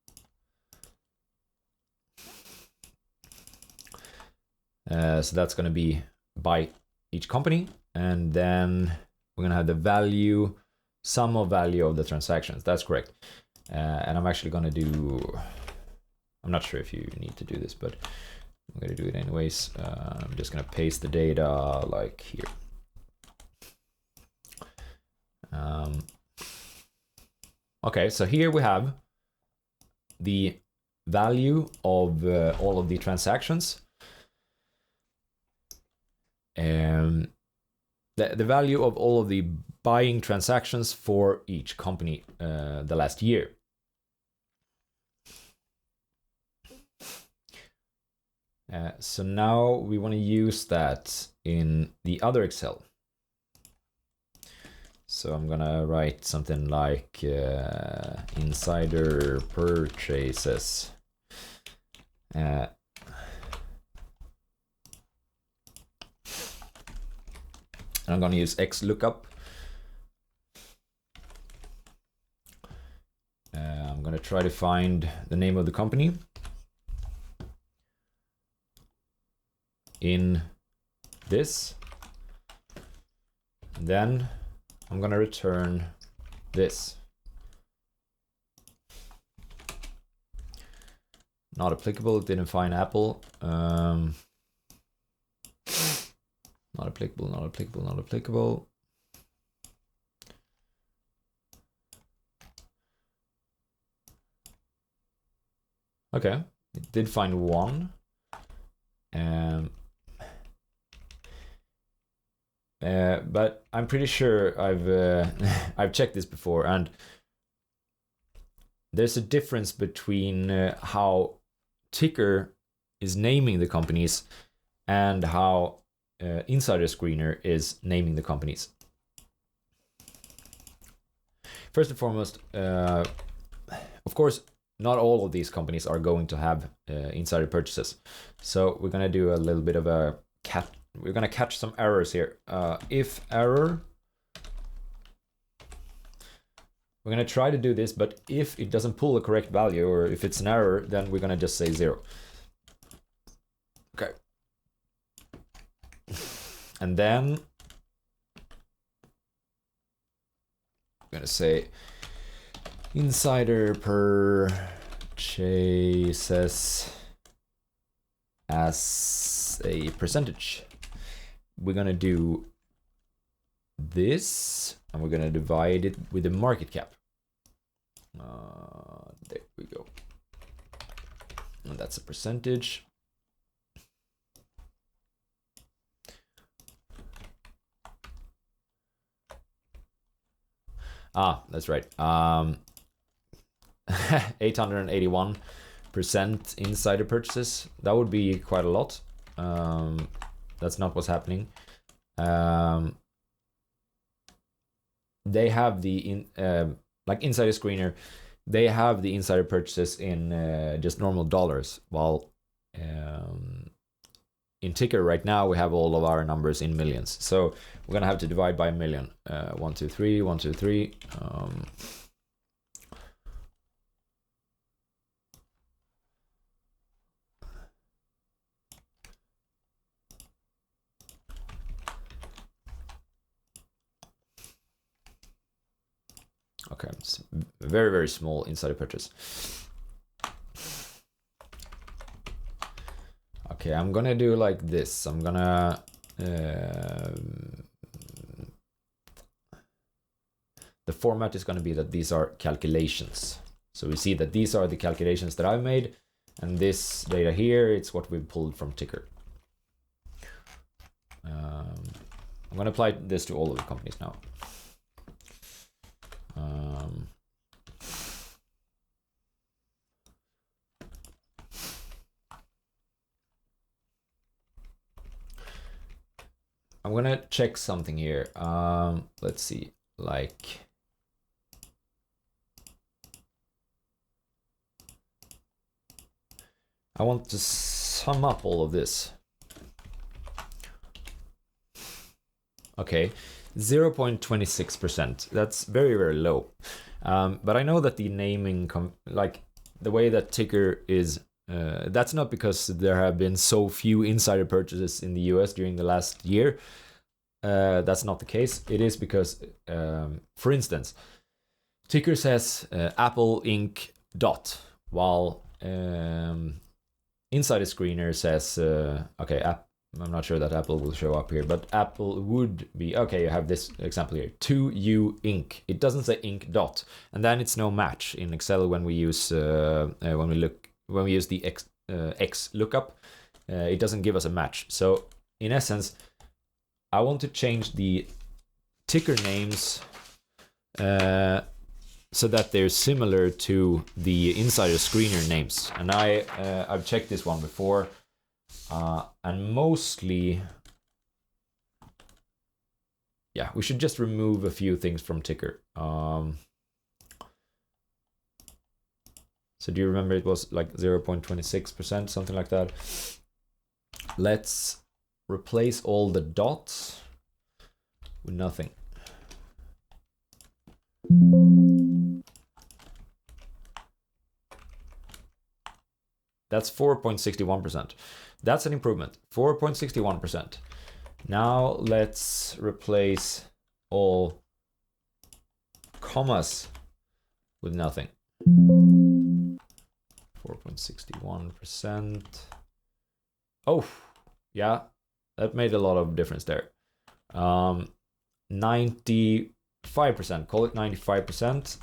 So that's going to be by each company, and then we're going to have the value, sum of value of the transactions. That's correct. And I'm actually going to do, I'm not sure if you need to do this, but I'm going to do it anyways. I'm just going to paste the data like here. Okay, so here we have the value of all of the transactions. The value of all of the buying transactions for each company the last year. So now we want to use that in the other Excel. So I'm gonna write something like insider purchases. And I'm gonna use XLOOKUP. I'm gonna try to find the name of the company in this. Then I'm gonna return this. Not applicable, didn't find Apple. Not applicable, not applicable, not applicable. Okay, it did find one. But I'm pretty sure I've checked this before, and there's a difference between how TIKR is naming the companies and how Insiderscreener is naming the companies. First and foremost, of course, not all of these companies are going to have insider purchases. So we're gonna do a little bit of a we're gonna catch some errors here. If error, we're gonna try to do this, but if it doesn't pull the correct value, or if it's an error, then we're gonna just say 0. Okay. And then I'm gonna say insider purchases as a percentage. We're gonna do this, and we're gonna divide it with the market cap. There we go. And that's a percentage. That's right. 881% insider purchases. That would be quite a lot. That's not what's happening. They have the like Insiderscreener, they have the insider purchases in just normal dollars, while in TIKR right now we have all of our numbers in millions. So we're gonna have to divide by a million. 1, 2, 3, 1, 2, 3. Okay, it's a very, very small insider purchase. Okay, I'm gonna do like this. I'm gonna the format is gonna be that these are calculations. So we see that these are the calculations that I've made, and this data here, it's what we pulled from TIKR. I'm gonna apply this to all of the companies now. I'm gonna check something here. Let's see, like I want to sum up all of this. Okay, 0.26%. That's very, very low. But I know that the naming, like the way that TIKR is, that's not because there have been so few insider purchases in the US during the last year. That's not the case. It is because, for instance, TIKR says Apple Inc. dot, while Insiderscreener says, okay, I'm not sure that Apple will show up here, but Apple would be, okay, you have this example here, 2U Inc. It doesn't say Inc. dot, and then it's no match in Excel when we use when we use the X lookup. It doesn't give us a match. So in essence, I want to change the TIKR names so that they're similar to the Insiderscreener names. And I've checked this one before, and mostly, yeah, we should just remove a few things from TIKR. So do you remember it was like 0.26%, something like that? Let's replace all the dots with nothing. That's 4.61%. That's an improvement. 4.61%. Now let's replace all commas with nothing. 4.61%. Oh, yeah, that made a lot of difference there. 95%, call it 95%.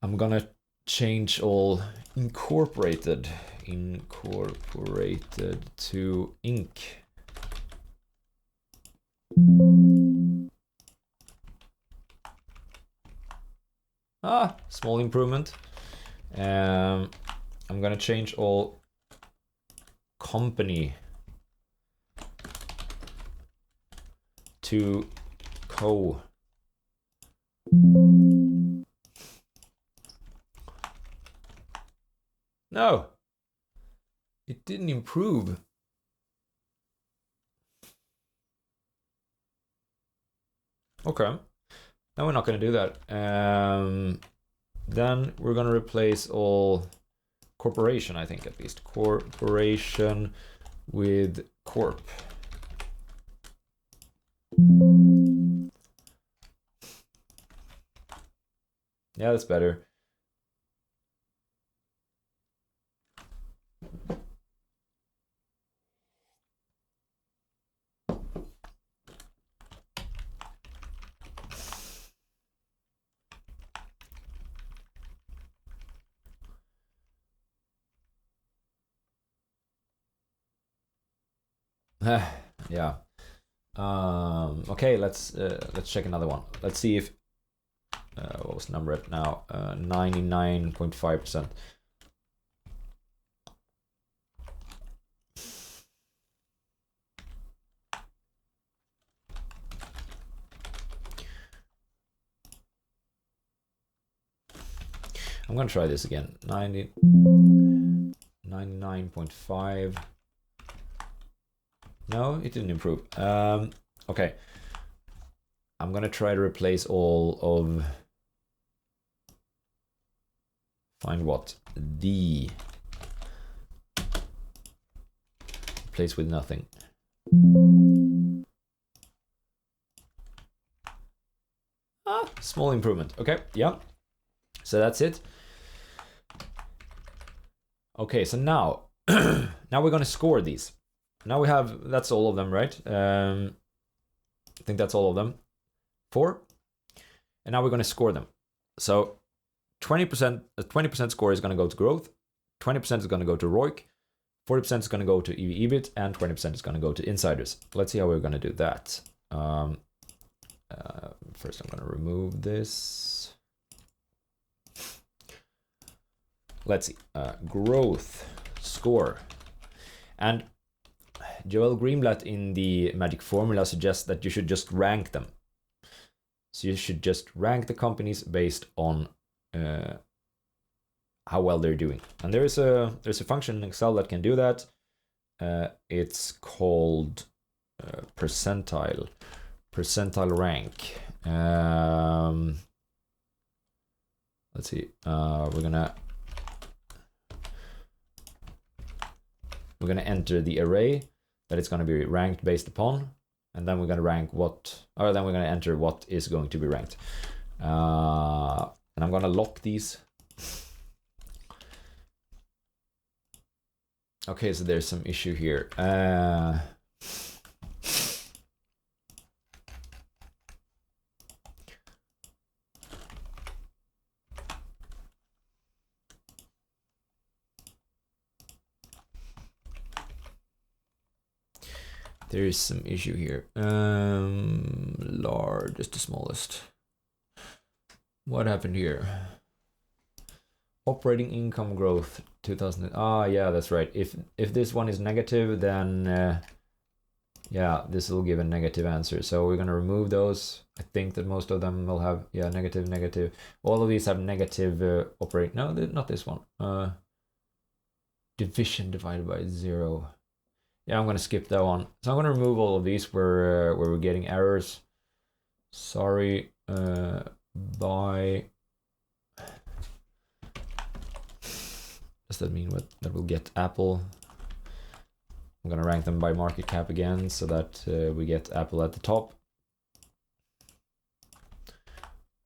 I'm gonna change all incorporated to Inc. Small improvement. I'm gonna change all company to co. No, it didn't improve. Okay, now we're not going to do that. Then we're going to replace all corporation, I think, at least. Corporation with corp. Yeah, that's better. Yeah. Okay, let's check another one. Let's see if what was the number at now? 99.5%. I'm gonna try this again. 99.5. No, it didn't improve. Okay. I'm gonna try to replace all of, find what? The replace with nothing. Small improvement. Okay, yeah. So that's it. Okay, so now now we're gonna score these. Now we have, that's all of them, right? I think that's all of them. 4. And now we're gonna score them. So 20% score is gonna go to growth, 20% is gonna go to ROIC, 40% is gonna go to EV/EBIT, and 20% is gonna go to insiders. Let's see how we're gonna do that. First I'm gonna remove this. Let's see, growth score. And Joel Greenblatt in the Magic Formula suggests that you should just rank them. So you should just rank the companies based on how well they're doing. And there's a function in Excel that can do that. It's called percentile rank. Let's see. We're gonna enter the array that it's gonna be ranked based upon, and then we're gonna rank what, or then we're gonna enter what is going to be ranked. And I'm gonna lock these. Okay, so there's some issue here. There is some issue here. Largest to smallest. What happened here? Operating income growth 2000. Yeah, that's right. If this one is negative, then yeah, this will give a negative answer. So we're gonna remove those. I think that most of them will have, yeah, negative. All of these have negative operating. No, not this one. Division divided by 0. Yeah, I'm gonna skip that one. So I'm gonna remove all of these where we're getting errors. Sorry. By. Does that mean that we'll get Apple? I'm gonna rank them by market cap again so that we get Apple at the top.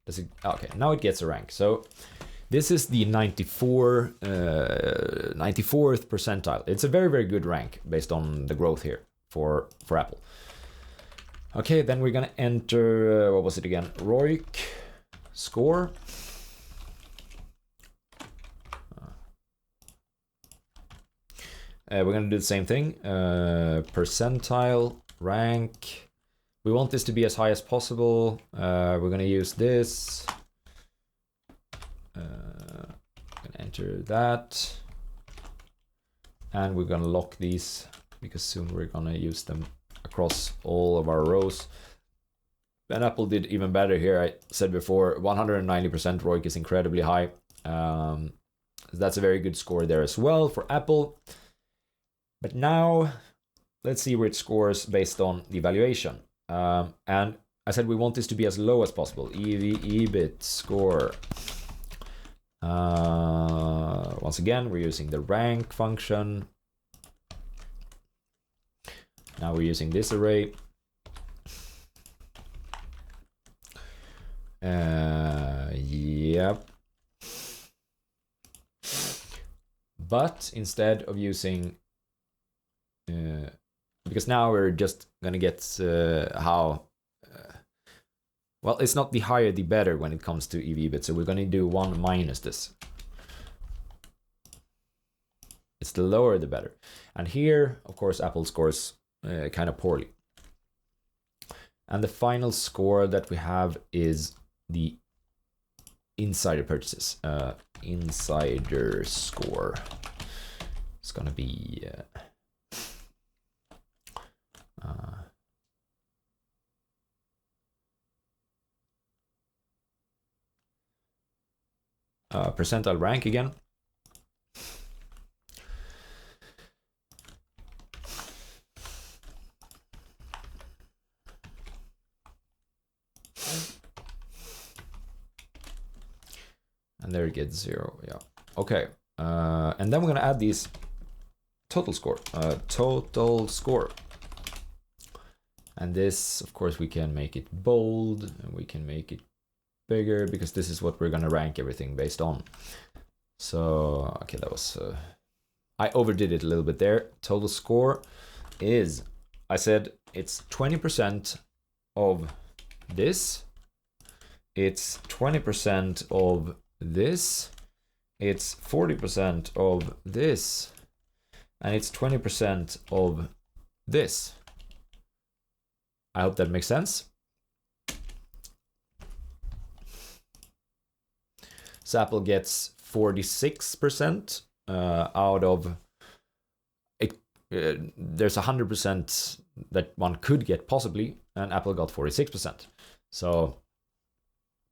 Does it? Okay, now it gets a rank. So this is the 94th percentile. It's a very, very good rank based on the growth here for Apple. Okay, then we're gonna enter, what was it again? ROIC score. We're gonna do the same thing. Percentile, rank. We want this to be as high as possible. We're gonna use this. Gonna enter that, and we're gonna lock these because soon we're gonna use them across all of our rows. And Apple did even better here. I said before, 190% ROIC is incredibly high. That's a very good score there as well for Apple. But now let's see where it scores based on the valuation. And I said we want this to be as low as possible. EV/EBIT score. Once again, we're using the rank function. Now we're using this array. Yep. But instead of using, because now we're just gonna get how, well, it's not the higher the better when it comes to EV/EBIT, so we're gonna do 1 minus this. It's the lower the better. And here, of course, Apple scores kind of poorly. And the final score that we have is the insider purchases. Insider score. It's gonna be percentile rank again. And there it gets 0, yeah. Okay, and then we're gonna add these total score. Total score. And this, of course, we can make it bold, and we can make it bigger, because this is what we're gonna rank everything based on. So, okay, that was, I overdid it a little bit there. Total score is, I said, it's 20% of this, it's 20% of this, it's 40% of this, and it's 20% of this. I hope that makes sense. So Apple gets 46% out of it. There's 100% that one could get possibly, and Apple got 46%. So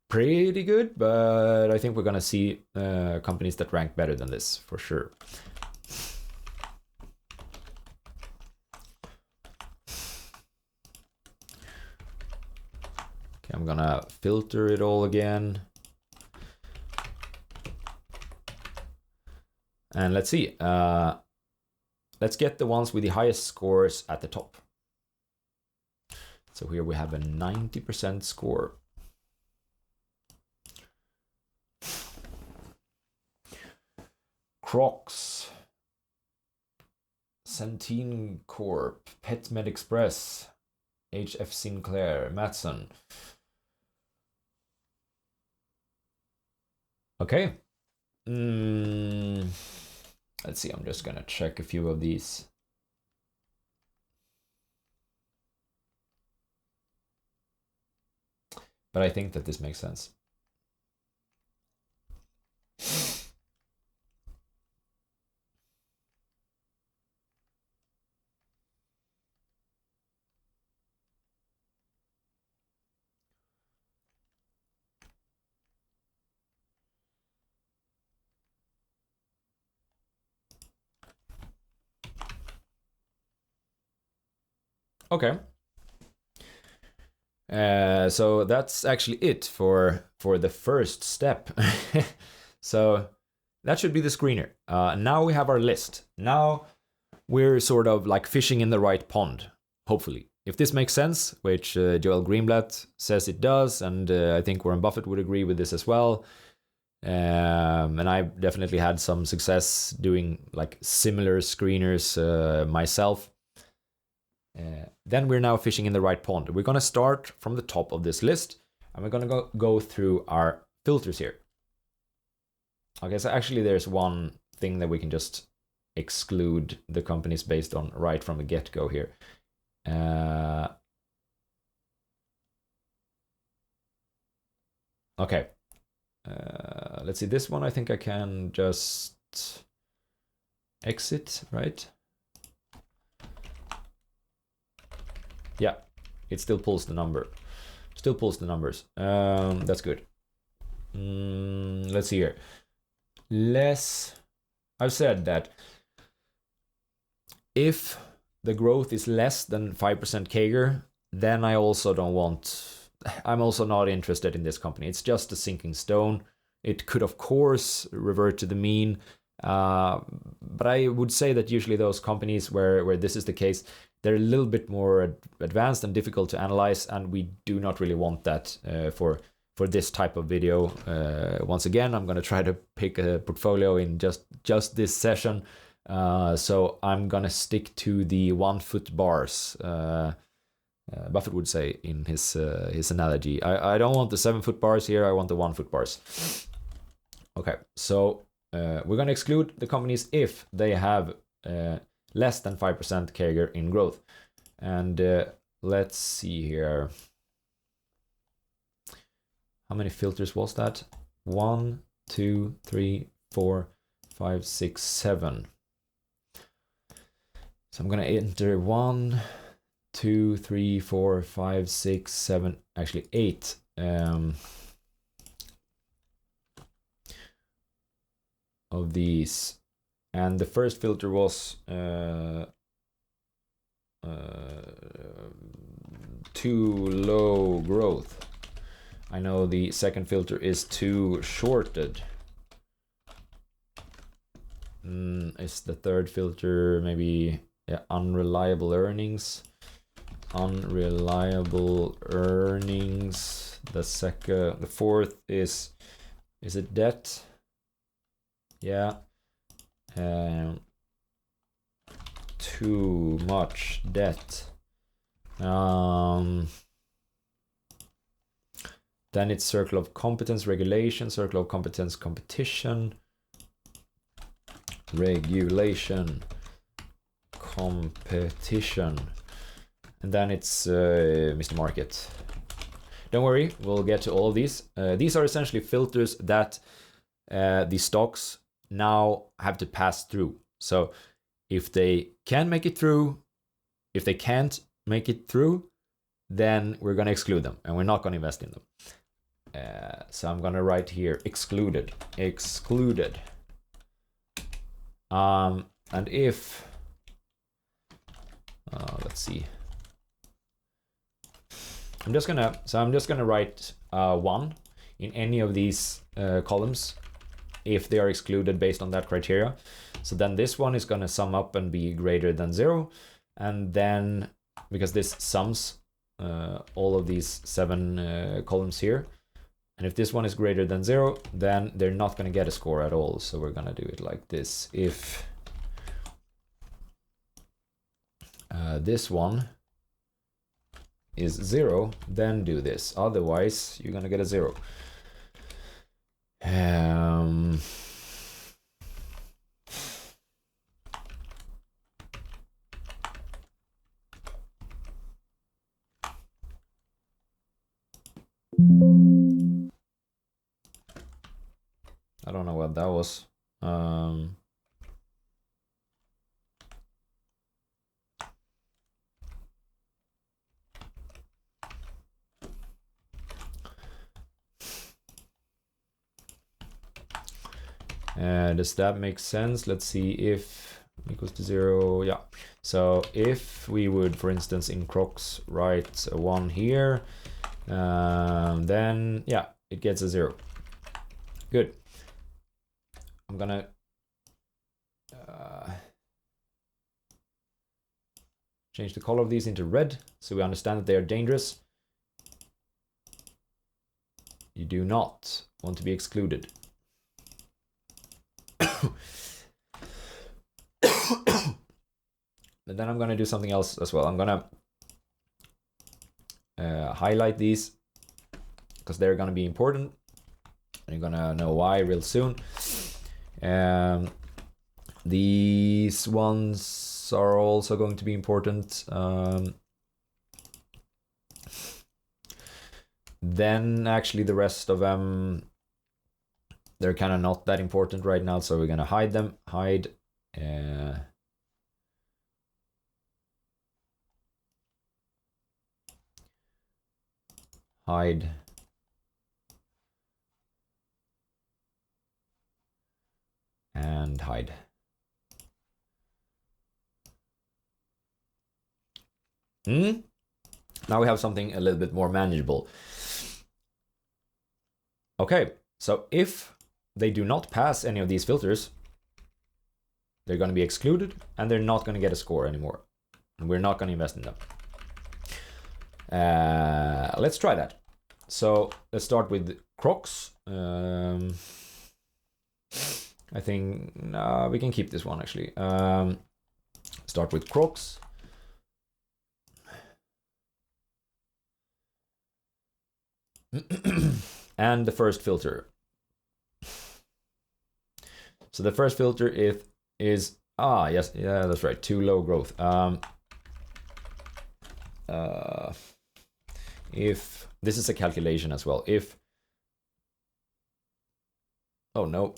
pretty good, but I think we're gonna see companies that rank better than this for sure. Okay, I'm gonna filter it all again. And let's see. Let's get the ones with the highest scores at the top. So here we have a 90% score. Crocs, Centene Corp, PetMed Express, HF Sinclair, Matson. Okay. Let's see, I'm just gonna check a few of these. But I think that this makes sense. Okay. So that's actually it for the first step. So that should be the screener. Now we have our list. Now we're sort of like fishing in the right pond, hopefully. If this makes sense, which Joel Greenblatt says it does, and I think Warren Buffett would agree with this as well. And I definitely had some success doing like similar screeners myself. Then we're now fishing in the right pond. We're going to start from the top of this list, and we're going to go through our filters here. Okay, so actually there's one thing that we can just exclude the companies based on right from the get-go here. Okay, let's see, this one I think I can just exit, right? Yeah, it still pulls the number. Still pulls the numbers. That's good. Let's see here. less, I've said that if the growth is less than 5% CAGR, then I'm also not interested in this company. It's just a sinking stone. It could, of course, revert to the mean, but I would say that usually those companies where this is the case, they're a little bit more advanced and difficult to analyze, and we do not really want that for this type of video. Once again, I'm going to try to pick a portfolio in just this session. So I'm going to stick to the 1 foot bars. Buffett would say in his analogy. I don't want the 7 foot bars here. I want the 1 foot bars. Okay, so we're going to exclude the companies if they have less than 5% CAGR in growth. And let's see here. How many filters was that? 1, 2, 3, 4, 5, 6, 7. So I'm going to enter 1, 2, 3, 4, 5, 6, 7, actually 8. Of these, and the first filter was too low growth. I know the second filter is too shorted. Is the third filter maybe unreliable earnings? Unreliable earnings. The fourth is it debt? Yeah. Too much debt. Then it's circle of competence regulation, circle of competence competition, regulation, competition, and then it's Mr. Market. Don't worry, we'll get to all of these. These are essentially filters that the stocks now have to pass through. So if they can make it through, if they can't make it through, then we're going to exclude them and we're not going to invest in them. So I'm going to write here excluded. And if let's see, I'm just gonna write 1 in any of these columns if they are excluded based on that criteria. So then this one is going to sum up and be greater than 0, and then because this sums all of these 7 columns here, and if this one is greater than 0, then they're not going to get a score at all. So we're going to do it like this. If this one is 0, then do this. Otherwise, you're going to get a 0. I don't know what that was. Does that make sense? Let's see. If equals to 0, yeah. So if we would, for instance, in Crocs write a 1 here, then yeah, it gets a 0. Good. I'm gonna change the color of these into red so we understand that they are dangerous. You do not want to be excluded. But then I'm going to do something else as well. I'm going to highlight these because they're going to be important. And you're going to know why real soon. These ones are also going to be important. Then actually the rest of them, they're kind of not that important right now, so we're going to hide them. Hide. Hide. and hide. Now we have something a little bit more manageable. Okay, so if they do not pass any of these filters, they're going to be excluded and they're not going to get a score anymore. And we're not going to invest in them. Let's try that. So let's start with Crocs. I think we can keep this one actually. Start with Crocs. And the first filter. So the first filter is yes, yeah, that's right, too low growth. If this is a calculation as well, if, oh no,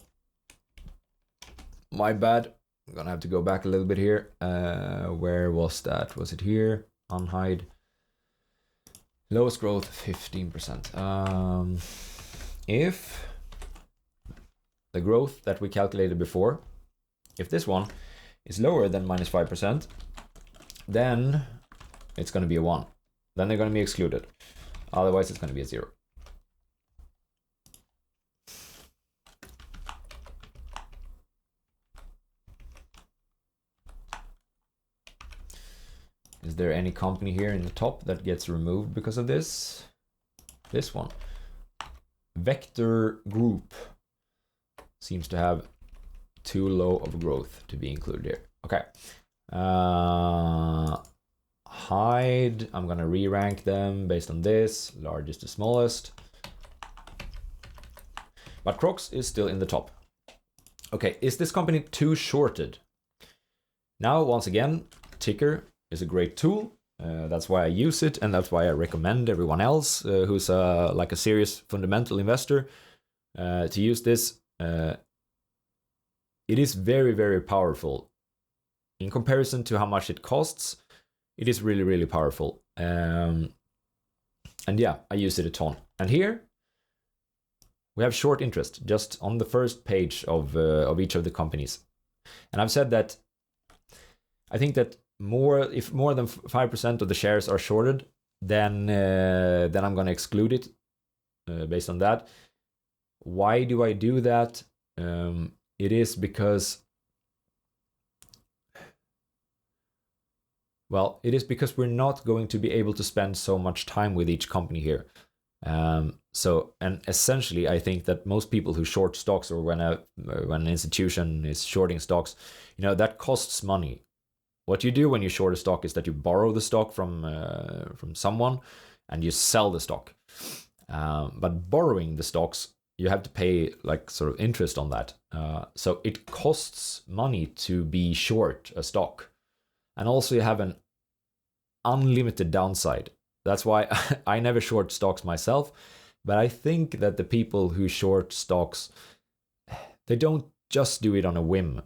my bad, I'm gonna have to go back a little bit here. Where was that? Was it here? Unhide. Lowest growth 15%. If the growth that we calculated before, if this one is lower than -5%, then it's going to be a 1. Then they're going to be excluded. Otherwise, it's going to be a 0. Is there any company here in the top that gets removed because of this? This one. Vector Group seems to have too low of growth to be included here. Okay. Hide. I'm going to re-rank them based on this. Largest to smallest. But Crocs is still in the top. Okay. Is this company too shorted? Now, once again, TIKR is a great tool. That's why I use it, and that's why I recommend everyone else who's like a serious fundamental investor to use this. It is very, very powerful. In comparison to how much it costs, it is really, really powerful. And yeah, I use it a ton. And here we have short interest just on the first page of each of the companies. And I've said that I think that if more than 5% of the shares are shorted, then I'm going to exclude it based on that. Why do I do that? It is because, well, it is because we're not going to be able to spend so much time with each company here. And essentially, I think that most people who short stocks, or when an institution is shorting stocks, that costs money. What you do when you short a stock is that you borrow the stock from someone and you sell the stock. But borrowing the stocks, you have to pay like sort of interest on that. So it costs money to be short a stock. And also you have an unlimited downside. That's why I never short stocks myself. But I think that the people who short stocks, they don't just do it on a whim.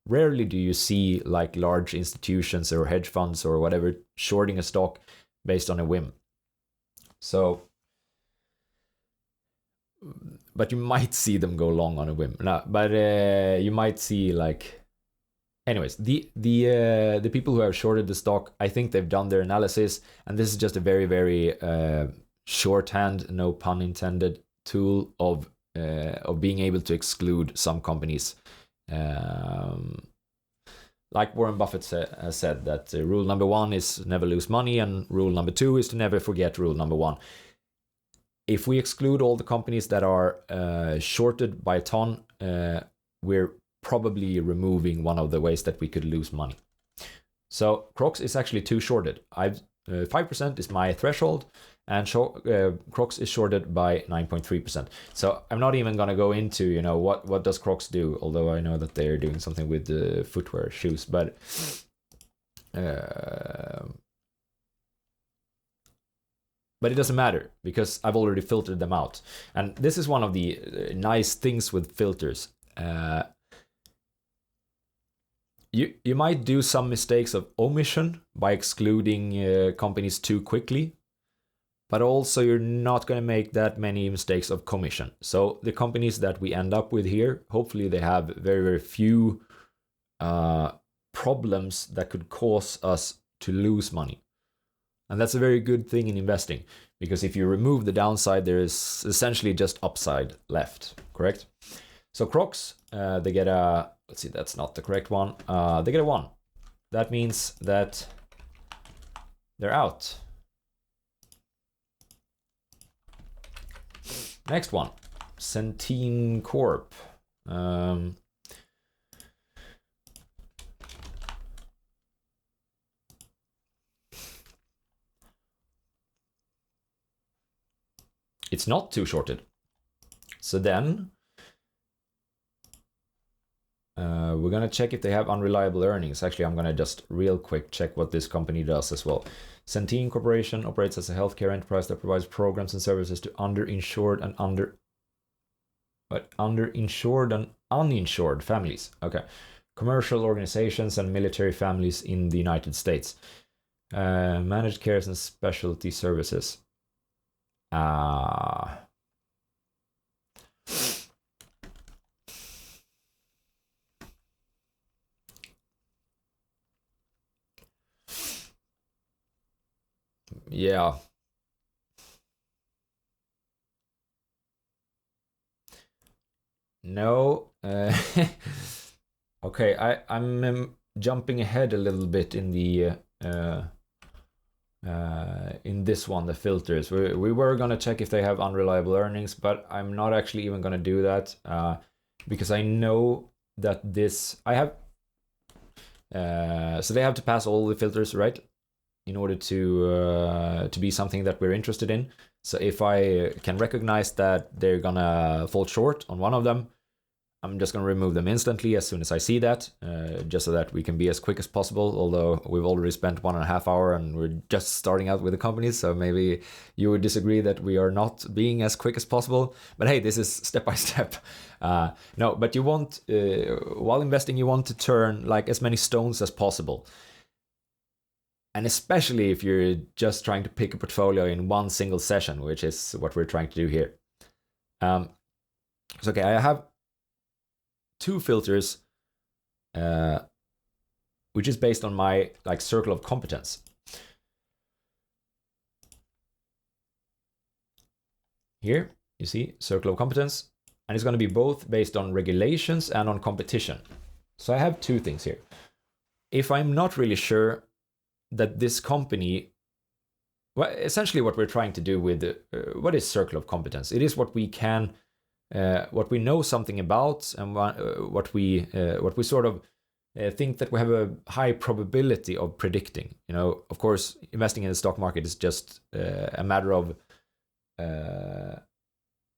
Rarely do you see like large institutions or hedge funds or whatever shorting a stock based on a whim. So, but you might see them go long on a whim. No, but you might see like, anyways, the people who have shorted the stock, I think they've done their analysis, and this is just a very, very shorthand, no pun intended, tool of being able to exclude some companies. Like Warren Buffett has said that rule number 1 is never lose money, and rule number 2 is to never forget rule number 1. If we exclude all the companies that are shorted by a ton, we're probably removing one of the ways that we could lose money. So Crocs is actually too shorted. 5% is my threshold, and Crocs is shorted by 9.3%. So I'm not even going to go into, what does Crocs do, although I know that they're doing something with the footwear, shoes, but it doesn't matter because I've already filtered them out. And this is one of the nice things with filters. You might do some mistakes of omission by excluding companies too quickly. but also you're not going to make that many mistakes of commission. So the companies that we end up with here, hopefully they have very, very few problems that could cause us to lose money. And that's a very good thing in investing, because if you remove the downside, there is essentially just upside left, correct? So Crocs, they get a, let's see, that's not the correct one. They get a 1. That means that they're out. Next one, Centene Corp. It's not too shorted. So then we're gonna check if they have unreliable earnings. Actually, I'm gonna just real quick check what this company does as well. Centene Corporation operates as a healthcare enterprise that provides programs and services to underinsured and uninsured families. Okay, commercial organizations and military families in the United States. Managed cares and specialty services. Yeah. No. Okay, I'm jumping ahead a little bit in the in this one, the filters. We were gonna check if they have unreliable earnings, but I'm not actually even gonna do that because I know that I have so they have to pass all the filters, right, in order to be something that we're interested in. So if I can recognize that they're gonna fall short on one of them, I'm just going to remove them instantly as soon as I see that, just so that we can be as quick as possible, although we've already spent 1.5 hours and we're just starting out with the company, so maybe you would disagree that we are not being as quick as possible. But hey, this is step by step. No, but you want, while investing, you want to turn like as many stones as possible. And especially if you're just trying to pick a portfolio in one single session, which is what we're trying to do here. So okay, I have 2 filters, which is based on my like circle of competence. Here you see circle of competence, and it's going to be both based on regulations and on competition. So I have 2 things here. If I'm not really sure that this company, well, essentially what we're trying to do with what is circle of competence? It is what we can. What we know something about, and what we sort of think that we have a high probability of predicting. You know, of course, investing in the stock market is just a matter of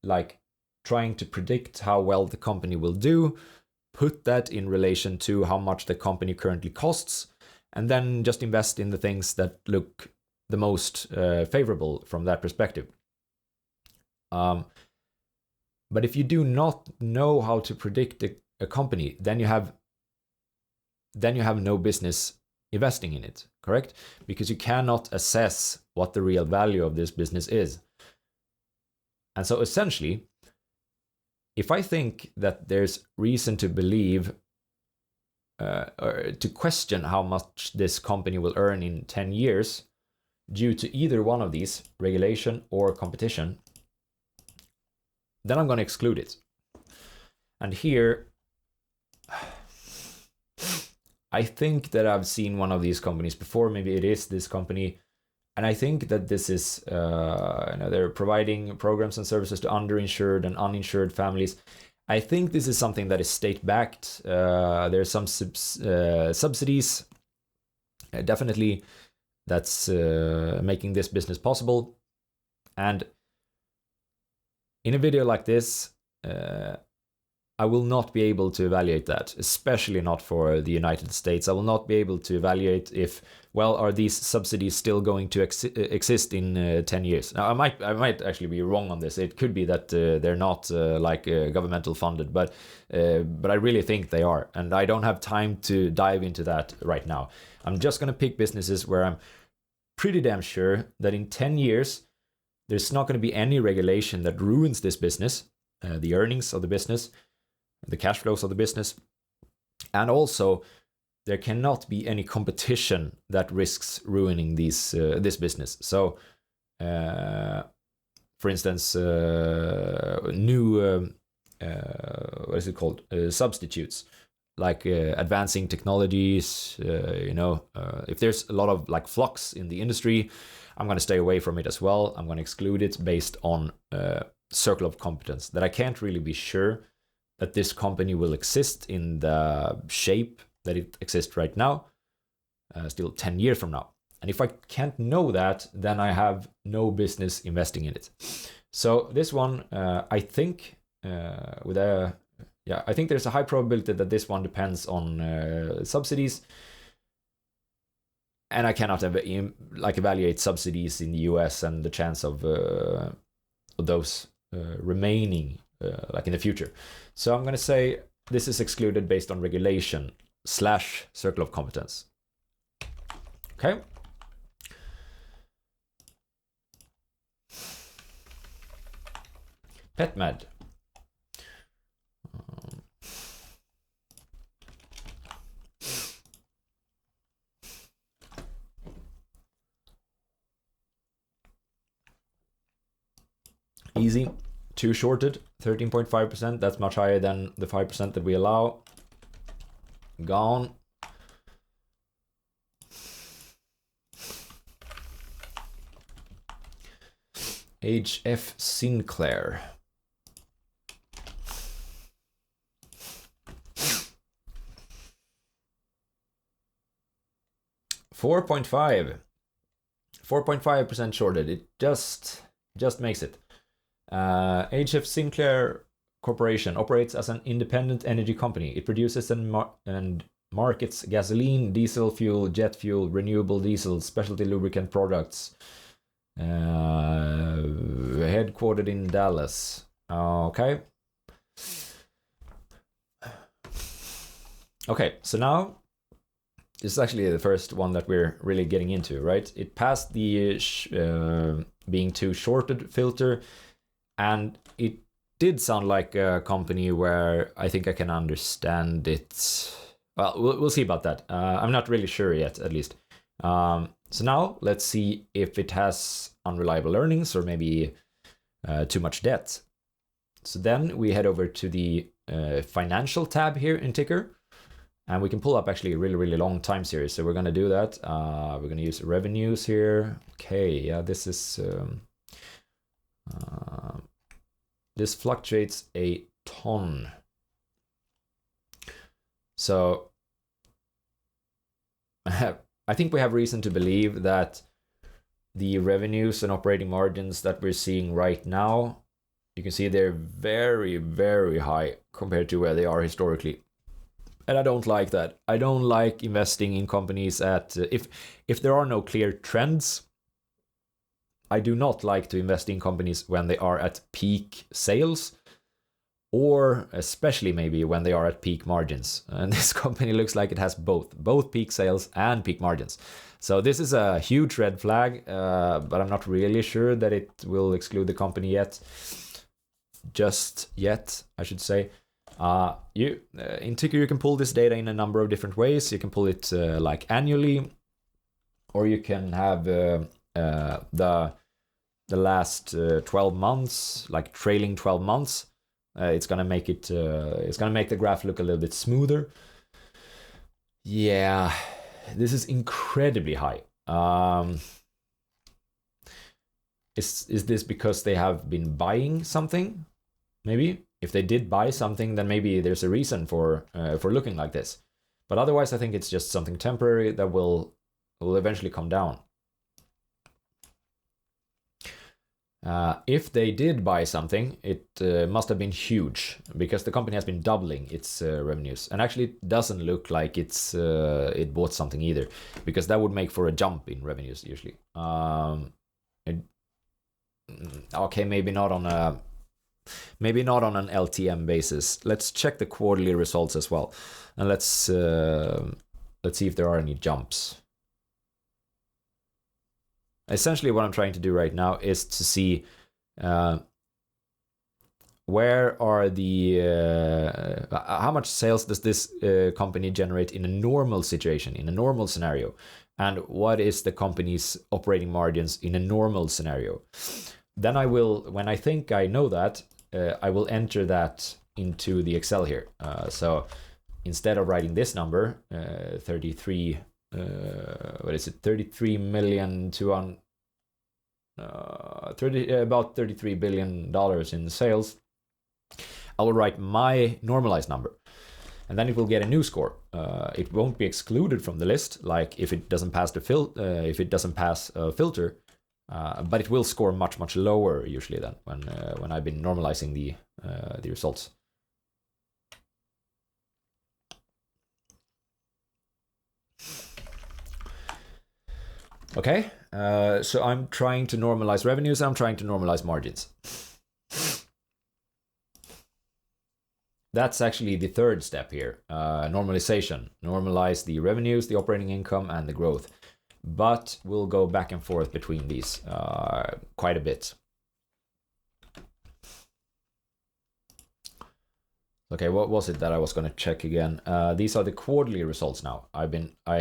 like trying to predict how well the company will do, put that in relation to how much the company currently costs, and then just invest in the things that look the most favorable from that perspective. But if you do not know how to predict a company, then you have no business investing in it, correct? Because you cannot assess what the real value of this business is. And so essentially, if I think that there's reason to believe or to question how much this company will earn in 10 years due to either one of these, regulation or competition, then I'm going to exclude it. And here, I think that I've seen one of these companies before. Maybe it is this company. And I think that this is, they're providing programs and services to underinsured and uninsured families. I think this is something that is state-backed. There's some subsidies, definitely, that's making this business possible. And in a video like this, I will not be able to evaluate that, especially not for the United States. I will not be able to evaluate if, well, are these subsidies still going to exist in 10 years? Now, I might actually be wrong on this. It could be that they're not governmental funded, but I really think they are. And I don't have time to dive into that right now. I'm just going to pick businesses where I'm pretty damn sure that in 10 years, there's not going to be any regulation that ruins this business, the earnings of the business, the cash flows of the business, and also there cannot be any competition that risks ruining this business. So, for instance, new what is it called? Substitutes, like advancing technologies. If there's a lot of like flux in the industry, I'm going to stay away from it as well. I'm going to exclude it based on circle of competence, that I can't really be sure that this company will exist in the shape that it exists right now, still 10 years from now. And if I can't know that, then I have no business investing in it. So this one, I think I think there's a high probability that this one depends on subsidies, and I cannot evaluate subsidies in the US and the chance of those remaining in the future. So I'm going to say this is excluded based on regulation / circle of competence. Okay. PetMed. Easy, 2 shorted, 13.5%. That's much higher than the 5% that we allow. Gone. HF Sinclair. $4.5% shorted. It just makes it. HF Sinclair Corporation operates as an independent energy company. It produces and markets gasoline, diesel fuel, jet fuel, renewable diesel, specialty lubricant products. Headquartered in Dallas. Okay. Okay, so now this is actually the first one that we're really getting into, right? It passed the being too shorted filter, and it did sound like a company where I think I can understand it. Well, we'll see about that. I'm not really sure yet, at least. So now let's see if it has unreliable earnings or maybe too much debt. So then we head over to the financial tab here in TIKR, and we can pull up actually a really, really long time series. So we're going to do that. We're going to use revenues here. Okay, yeah, this is this fluctuates a ton. So I think we have reason to believe that the revenues and operating margins that we're seeing right now, you can see they're very, very high compared to where they are historically. And I don't like that. I don't like investing in companies at, if there are no clear trends, I do not like to invest in companies when they are at peak sales, or especially maybe when they are at peak margins. And this company looks like it has both peak sales and peak margins. So this is a huge red flag, but I'm not really sure that it will exclude the company yet. Just yet, I should say. In TIKR, you can pull this data in a number of different ways. You can pull it like annually, or you can have the last 12 months, like trailing 12 months. It's gonna make it. It's gonna make the graph look a little bit smoother. Yeah, this is incredibly high. Is this because they have been buying something? Maybe if they did buy something, then maybe there's a reason for looking like this. But otherwise, I think it's just something temporary that will eventually come down. If they did buy something, it must have been huge, because the company has been doubling its revenues. And actually, it doesn't look like it bought something either, because that would make for a jump in revenues usually. Okay, maybe not on an LTM basis. Let's check the quarterly results as well, and let's see if there are any jumps. essentially what I'm trying to do right now is to see where are the how much sales does this company generate in a normal situation, in a normal scenario, and what is the company's operating margins in a normal scenario. Then I will, when I think I know that, I will enter that into the Excel here. So instead of writing this number, 33 million to about $33 billion in sales, I will write my normalized number, and then it will get a new score. It won't be excluded from the list, like if it doesn't pass a filter, but it will score much lower usually than when I've been normalizing the results. Okay, so I'm trying to normalize revenues. I'm trying to normalize margins. That's actually the third step here, normalization. Normalize the revenues, the operating income, and the growth. But we'll go back and forth between these quite a bit. Okay, what was it that I was going to check again? These are the quarterly results now. I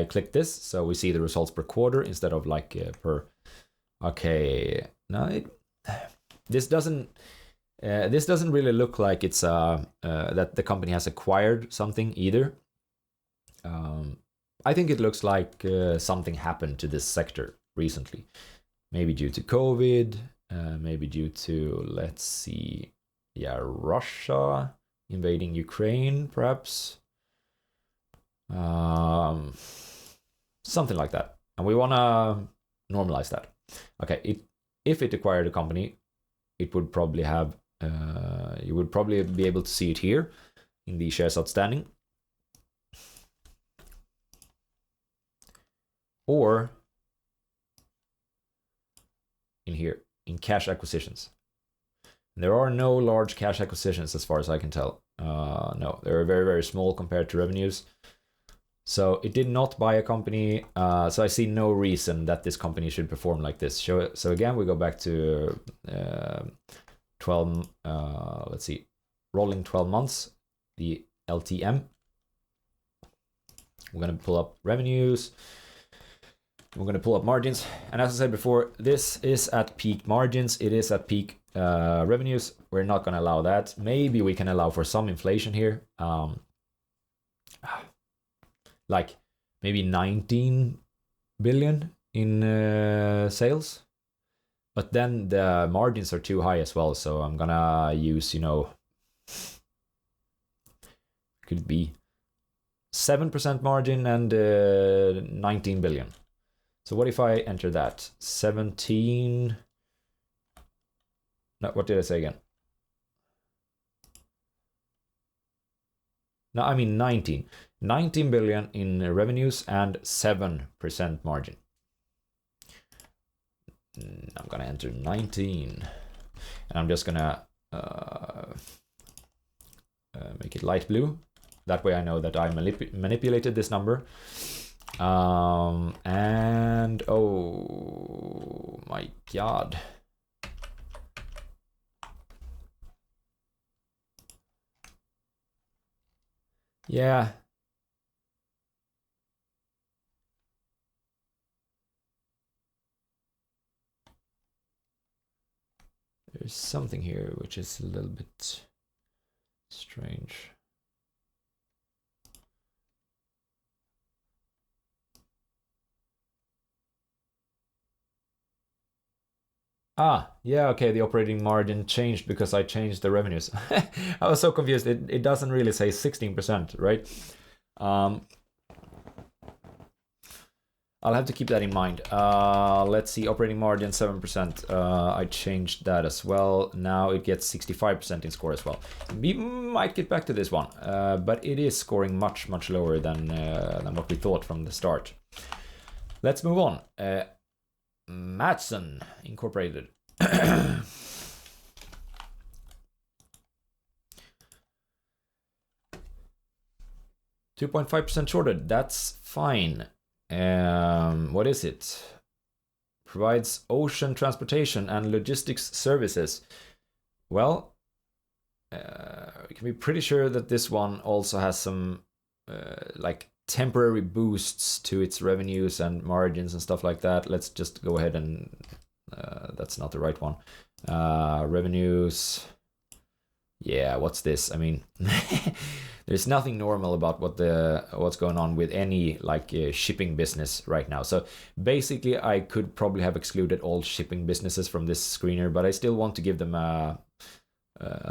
clicked this, so we see the results per quarter instead of like per. Okay, no, this doesn't really look like it's that the company has acquired something either. I think it looks like something happened to this sector recently, maybe due to COVID, maybe due to, let's see, Russia invading Ukraine, perhaps, something like that, and we want to normalize that. Okay, if it acquired a company, it would probably have you would probably be able to see it here in the shares outstanding, or in here in cash acquisitions. There are no large cash acquisitions as far as I can tell. No, they're very small compared to revenues. So it did not buy a company, so I see no reason that this company should perform like this. So again, we go back to 12, let's see, rolling 12 months, the LTM. We're going to pull up revenues. We're going to pull up margins. And as I said before, this is at peak margins. It is at peak revenues. We're not going to allow that. Maybe we can allow for some inflation here. Like maybe 19 billion in sales. But then the margins are too high as well. So I'm going to use, could it be 7% margin and 19 billion. So what if I enter that? 17. No, what did I say again? No, I mean 19. 19 billion in revenues and 7% margin. I'm gonna enter 19. And I'm just gonna make it light blue. That way I know that I manipulated this number. And oh my god. Yeah. There's something here which is a little bit strange. Yeah, okay, the operating margin changed because I changed the revenues. I was so confused. It doesn't really say 16%, right? I'll have to keep that in mind. Let's see, operating margin 7%. I changed that as well. Now it gets 65% in score as well. We might get back to this one, but it is scoring much lower than what we thought from the start. Let's move on. Matson Incorporated. 2.5% shorted. That's fine. What is it? provides ocean transportation and logistics services. Well, we can be pretty sure that this one also has some like temporary boosts to its revenues and margins and stuff like that. Let's just go ahead and that's not the right one. Revenues. Yeah, what's this? I mean, there's nothing normal about what's going on with any like shipping business right now. So basically, I could probably have excluded all shipping businesses from this screener, but I still want to give them a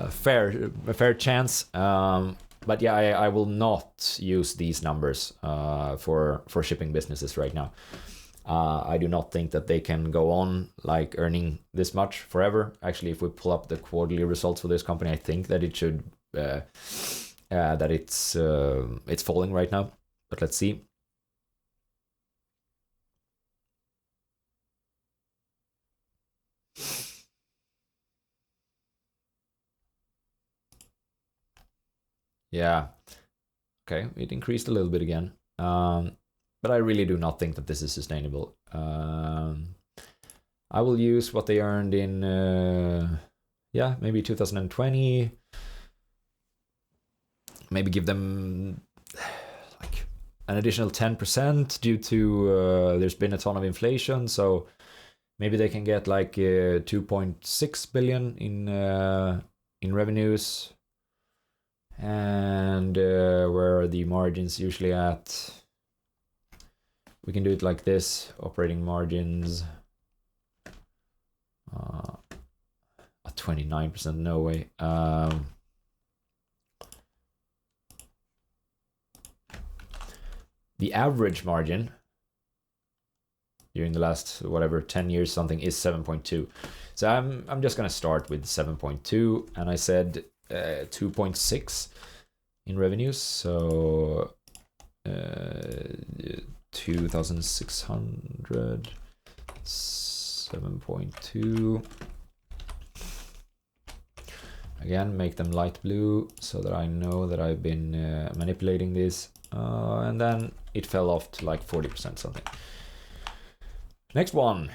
fair chance. But yeah, I will not use these numbers for shipping businesses right now. I do not think that they can go on like earning this much forever. Actually, if we pull up the quarterly results for this company, I think that it should that it's falling right now. But let's see. Yeah, okay, it increased a little bit again. But I really do not think that this is sustainable. I will use what they earned in, yeah, maybe 2020. Maybe give them like an additional 10% due to there's been a ton of inflation. So maybe they can get like 2.6 billion in revenues. And where are the margins usually at? We can do it like this, operating margins. 29%, no way. The average margin during the last, whatever, 10 years something is 7.2. So I'm just gonna start with 7.2, and I said 2.6 in revenues, so 2,600, 7.2. Again, make them light blue so that I know that I've been manipulating this. And then it fell off to like 40% something. Next one.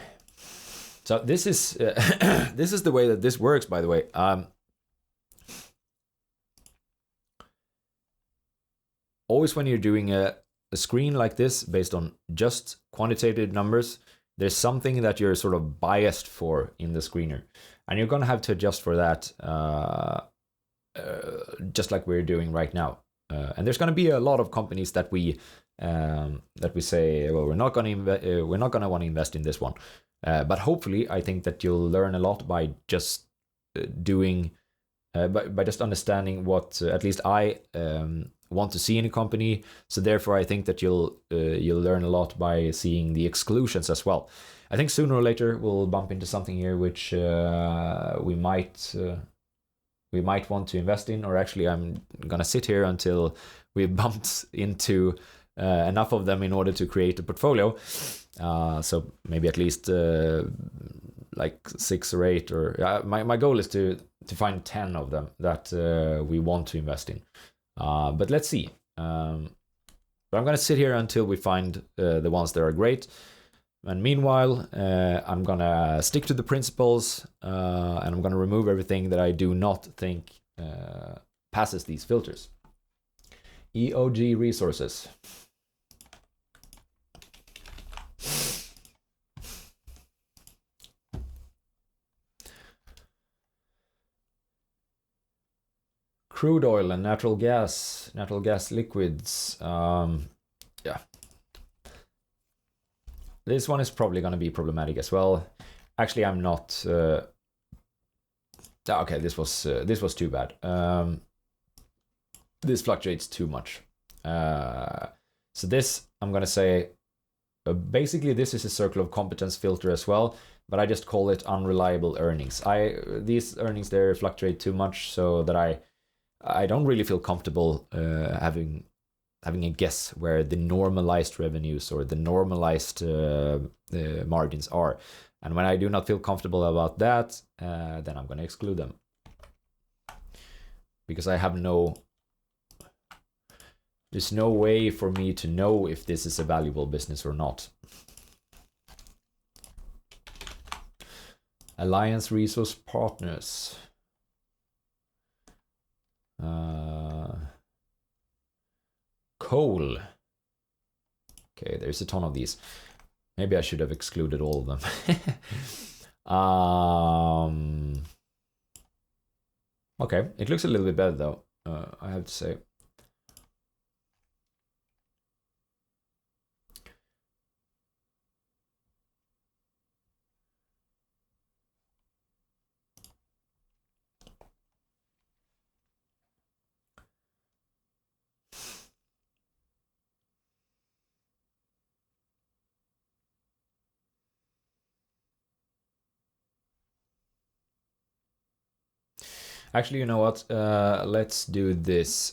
So this is this is the way that this works, by the way. Always when you're doing a screen like this based on just quantitative numbers, there's something that you're sort of biased for in the screener, and you're gonna have to adjust for that, just like we're doing right now. And there's gonna be a lot of companies that we say, well, we're not gonna want to invest in this one. But hopefully, I think that you'll learn a lot by just doing, by just understanding what at least I want to see in a company. So therefore, I think that you'll learn a lot by seeing the exclusions as well. I think sooner or later we'll bump into something here which we might want to invest in, or actually I'm gonna sit here until we bumped into enough of them in order to create a portfolio. So maybe at least like 6 or 8, or my goal is to find 10 of them that we want to invest in. But let's see. But I'm gonna sit here until we find the ones that are great. And meanwhile, I'm gonna stick to the principles, and I'm gonna remove everything that I do not think passes these filters. EOG Resources. Crude oil and natural gas liquids. Yeah. This one is probably going to be problematic as well. Actually, I'm not. Okay, this was too bad. This fluctuates too much. So this, I'm going to say, basically this is a circle of competence filter as well, but I just call it unreliable earnings. These earnings there fluctuate too much, so that I don't really feel comfortable having a guess where the normalized revenues or the normalized margins are. And when I do not feel comfortable about that, then I'm going to exclude them. Because I have there's no way for me to know if this is a valuable business or not. Alliance Resource Partners. Coal. Okay, there's a ton of these. Maybe I should have excluded all of them. Okay, it looks a little bit better though, I have to say. Actually, you know what? Let's do this.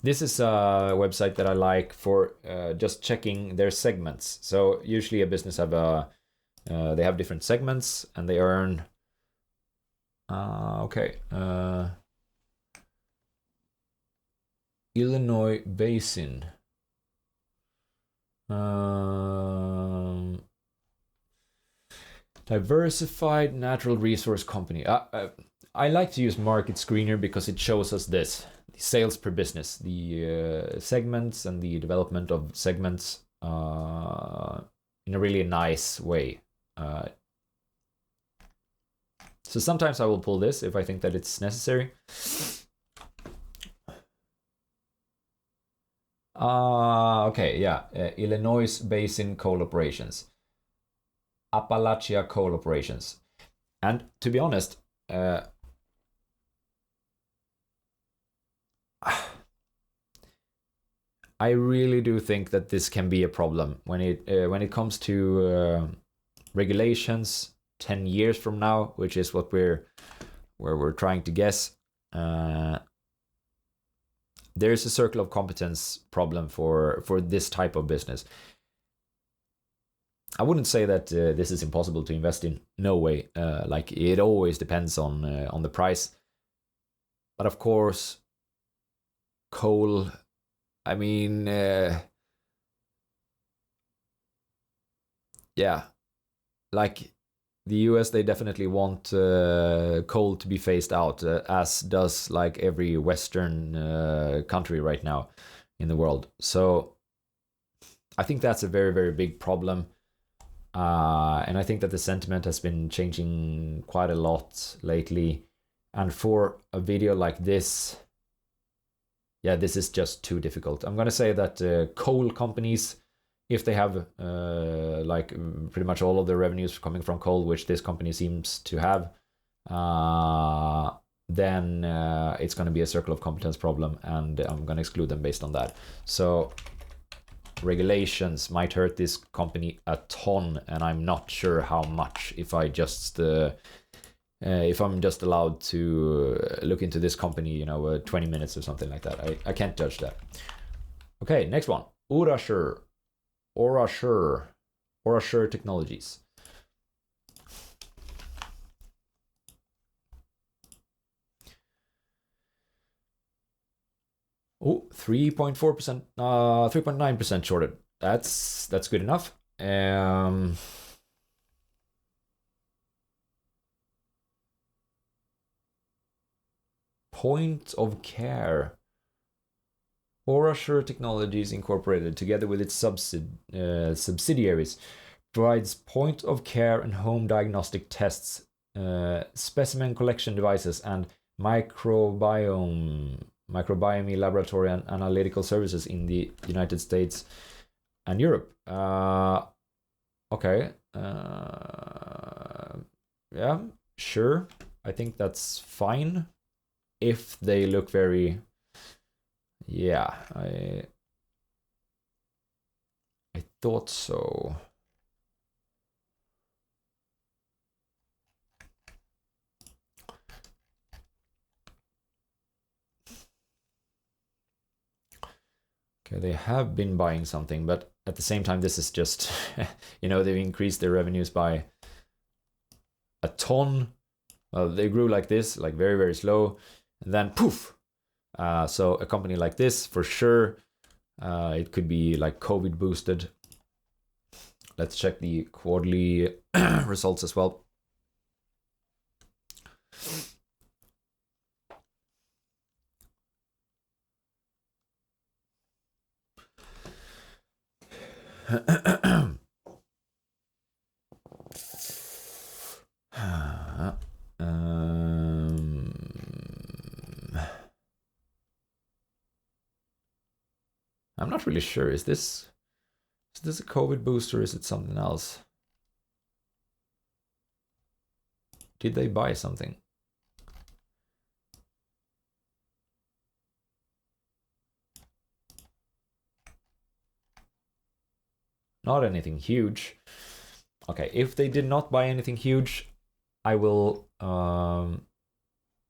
This is a website that I like for just checking their segments. So usually a business have they have different segments and they earn. Okay. Illinois Basin. Diversified natural resource company. I like to use Market Screener because it shows us this: the sales per business, the segments, and the development of segments in a really nice way. So sometimes I will pull this if I think that it's necessary. Okay, yeah. Illinois Basin Coal Operations. Appalachia Coal Operations. And to be honest, I really do think that this can be a problem when it comes to regulations 10 years from now, which is what we're trying to guess. There's a circle of competence problem for this type of business. I wouldn't say that this is impossible to invest in. No way. Like it always depends on the price. But of course, coal. I mean, yeah, like the US, they definitely want coal to be phased out, as does like every Western country right now in the world. So I think that's a very, very big problem. And I think that the sentiment has been changing quite a lot lately. And for a video like this, yeah, this is just too difficult. I'm going to say that coal companies, if they have like pretty much all of their revenues coming from coal, which this company seems to have, then it's going to be a circle of competence problem, and I'm going to exclude them based on that. So regulations might hurt this company a ton, and I'm not sure how much if I'm just allowed to look into this company, 20 minutes or something like that. I can't judge that. Okay, next one. Urasure Technologies. Oh, 3.4%, 3.9% shorted. That's good enough. Point of care. Urasure Technologies Incorporated, together with its subsidiaries, provides point of care and home diagnostic tests, specimen collection devices, and microbiome laboratory and analytical services in the United States and Europe. Okay. Yeah, sure. I think that's fine. If they look very... Yeah, I thought so. Okay, they have been buying something, but at the same time, this is just, they've increased their revenues by a ton. Well, they grew like this, like very, very slow, and then poof. So a company like this, for sure, It could be like COVID boosted. Let's check the quarterly results as well. I'm not really sure. Is this a COVID boost or is it something else? Did they buy something? Not anything huge. Okay, if they did not buy anything huge, I will...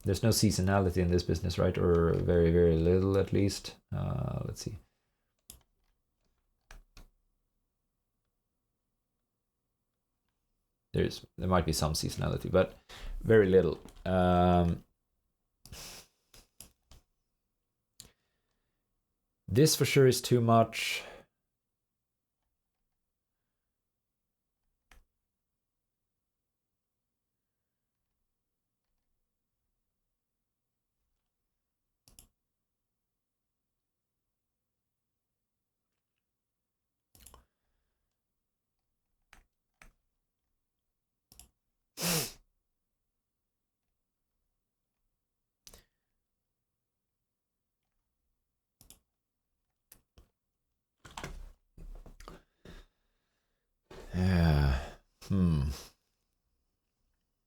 there's no seasonality in this business, right? Or very, very little at least. Let's see. There might be some seasonality, but very little. This for sure is too much.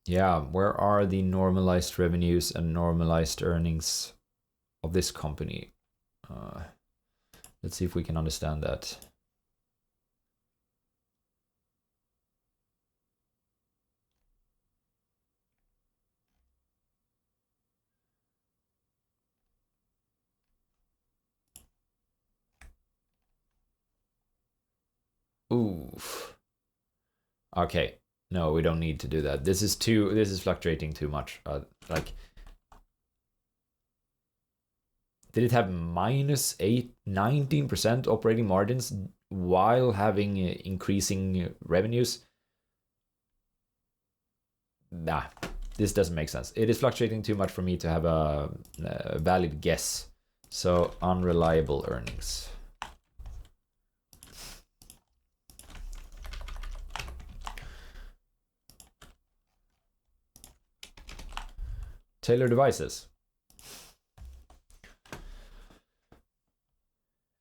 Yeah, where are the normalized revenues and normalized earnings of this company? Let's see if we can understand that. Oof. Okay. No, we don't need to do that. This is fluctuating too much. Like, did it have minus 19% operating margins while having increasing revenues? Nah, this doesn't make sense. It is fluctuating too much for me to have a valid guess. So unreliable earnings. Taylor Devices.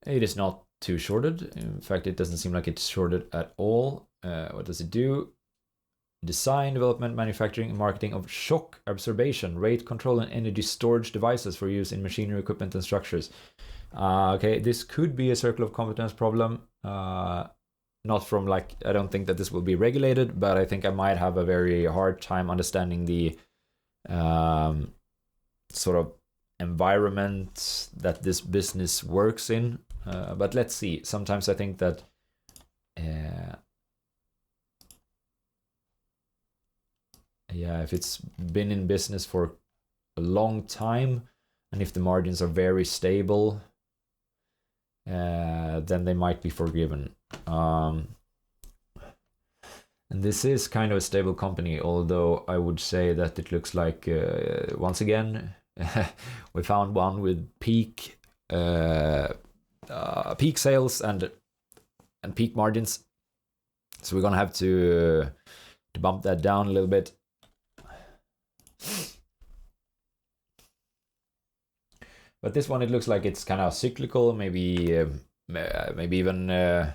It is not too shorted. In fact, it doesn't seem like it's shorted at all. What does it do? Design, development, manufacturing, and marketing of shock absorption, rate control, and energy storage devices for use in machinery, equipment, and structures. Okay, this could be a circle of competence problem. Not from like, I don't think that this will be regulated, but I think I might have a very hard time understanding the sort of environment that this business works in. But let's see. Sometimes I think that yeah, if it's been in business for a long time and if the margins are very stable, then they might be forgiven. And this is kind of a stable company, although I would say that it looks like, once again, we found one with peak sales and peak margins. So we're gonna have to bump that down a little bit. But this one, it looks like it's kind of cyclical, maybe even...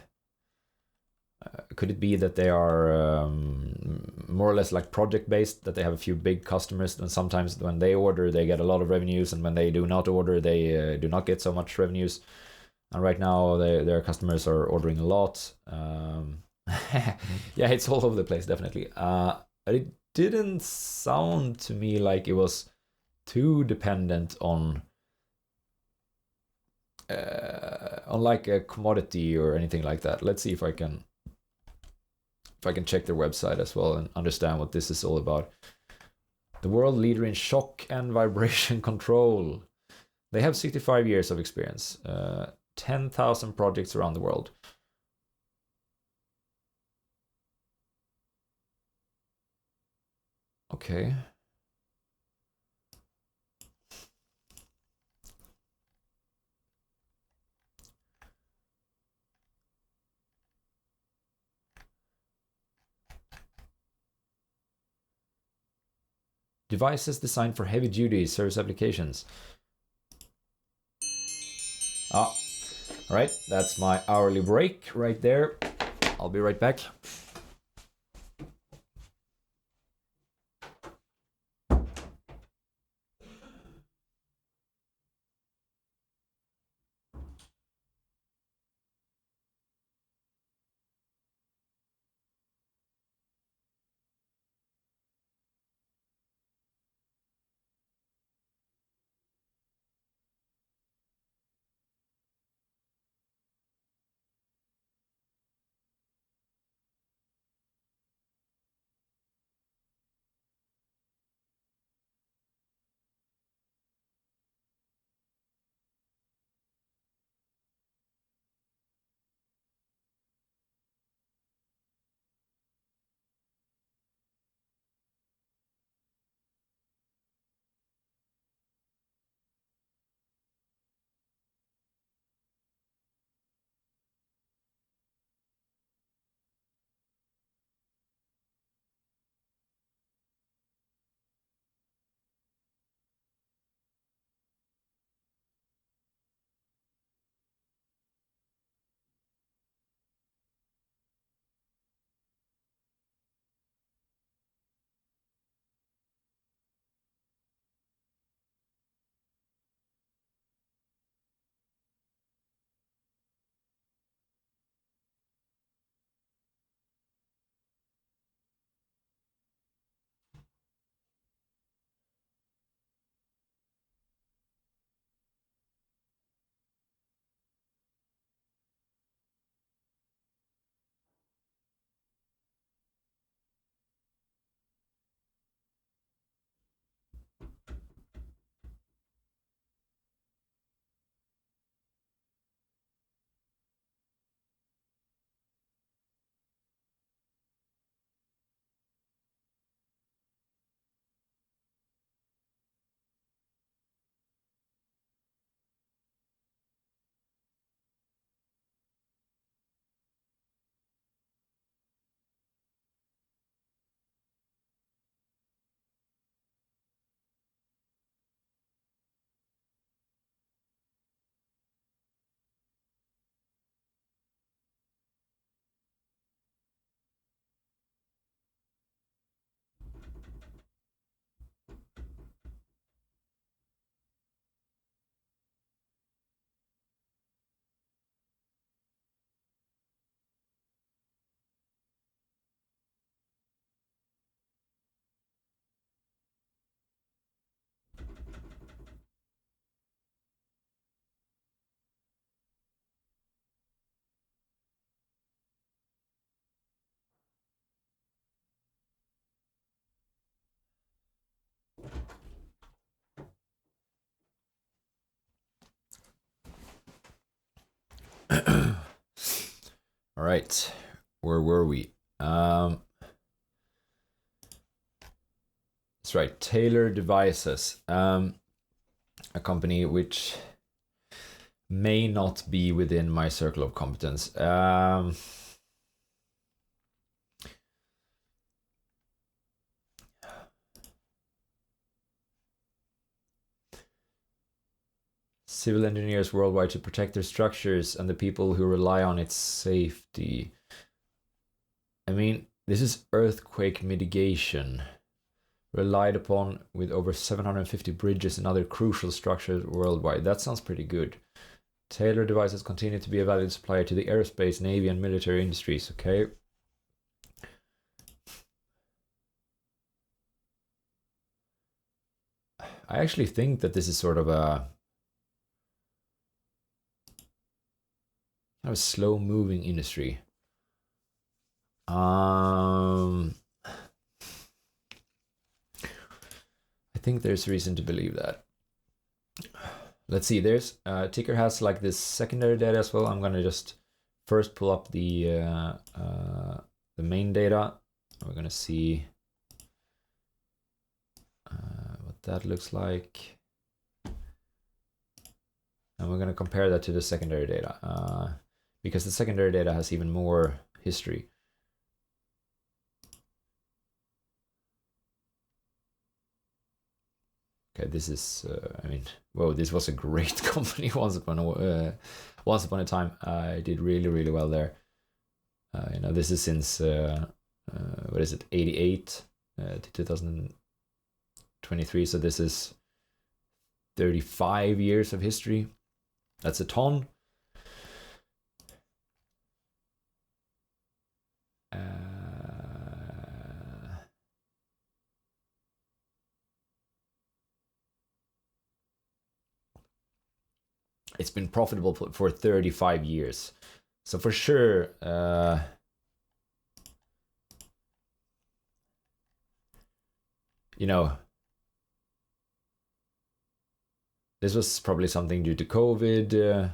could it be that they are more or less like project based, that they have a few big customers, and sometimes when they order they get a lot of revenues, and when they do not order they do not get so much revenues, and right now their customers are ordering a lot. Yeah, it's all over the place, definitely. It didn't sound to me like it was too dependent on like a commodity or anything like that. Let's see if I can check their website as well and understand what this is all about. The world leader in shock and vibration control. They have 65 years of experience. 10,000 projects around the world. Okay. Devices designed for heavy-duty service applications. Ah, all right, that's my hourly break right there. I'll be right back. All right, where were we? That's right, Taylor Devices, a company which may not be within my circle of competence. Civil engineers worldwide to protect their structures and the people who rely on its safety. I mean, this is earthquake mitigation, relied upon with over 750 bridges and other crucial structures worldwide. That sounds pretty good. Taylor Devices continue to be a valued supplier to the aerospace, navy, and military industries. Okay. I actually think that this is sort of a slow-moving industry. I think there's reason to believe that. let's see, there's TIKR has like this secondary data as well. I'm gonna just first pull up the main data. We're gonna see what that looks like, and we're gonna compare that to the secondary data because the secondary data has even more history. Okay, this is, I mean, whoa, this was a great company once upon a time. I did really, really well there. You know, this is since, what is it, 88 to 2023. So this is 35 years of history. That's a ton. It's been profitable for 35 years. So for sure, you know, this was probably something due to COVID.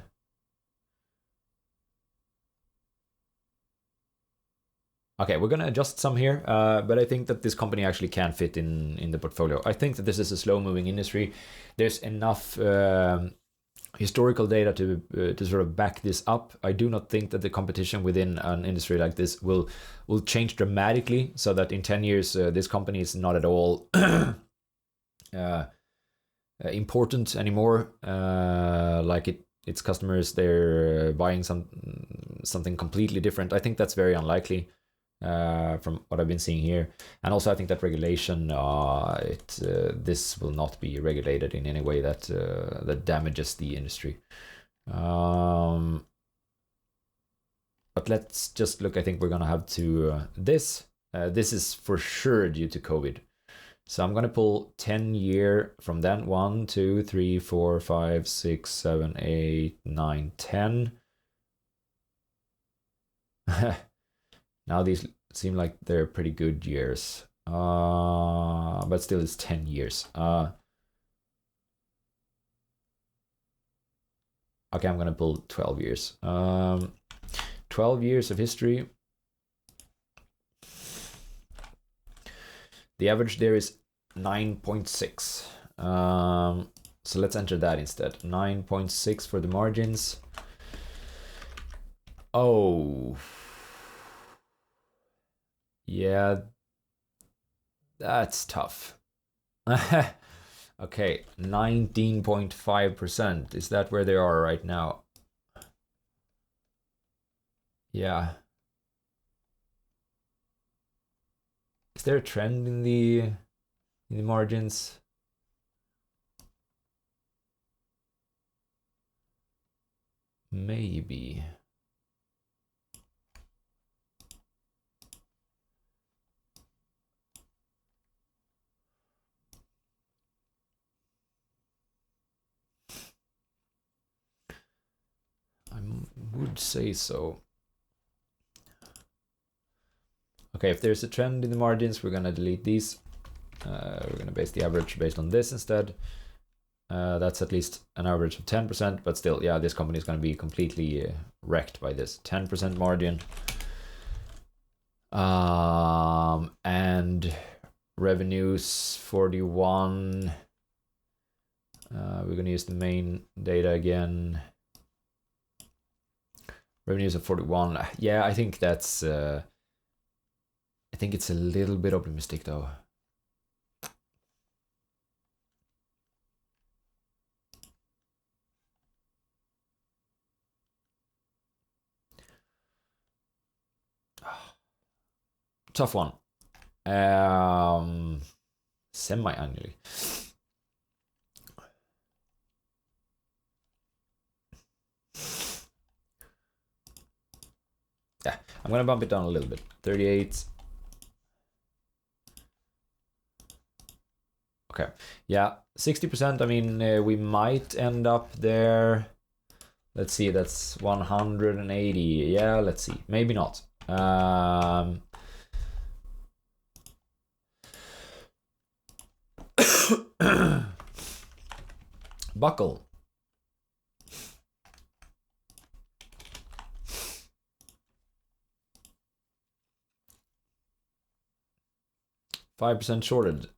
Okay, we're gonna adjust some here, but I think that this company actually can fit in the portfolio. I think that this is a slow-moving industry. There's enough historical data to sort of back this up. I do not think that the competition within an industry like this will change dramatically, so that in 10 years this company is not at all important anymore. Like its customers, they're buying something completely different. I think that's very unlikely from what I've been seeing here. And also I think that regulation, this will not be regulated in any way that damages the industry. But let's just look. I think we're gonna have to this is for sure due to COVID. So I'm gonna pull 10-year from then. 1, 2, 3, 4, 5, 6, 7, 8, 9, 10. Now these seem like they're pretty good years, but still it's 10 years. Okay, I'm gonna pull 12 years. 12 years of history. The average there is 9.6. So let's enter that instead. 9.6 for the margins. Oh. Yeah, that's tough. Okay, 19.5%. Is that where they are right now? Yeah. Is there a trend in the margins? Maybe. I would say so. Okay, if there's a trend in the margins, we're gonna delete these. We're gonna base the average based on this instead. That's at least an average of 10%, but still, yeah, this company is gonna be completely wrecked by this 10% margin. And revenues 41. We're gonna use the main data again. Revenues of 41. Yeah, I think that's I think it's a little bit optimistic though. Tough one. Semi-annually. Yeah, I'm gonna bump it down a little bit. 38. Okay, yeah, 60%. I mean, we might end up there. Let's see, that's 180. Yeah, let's see. Maybe not. Buckle. 5% shorted.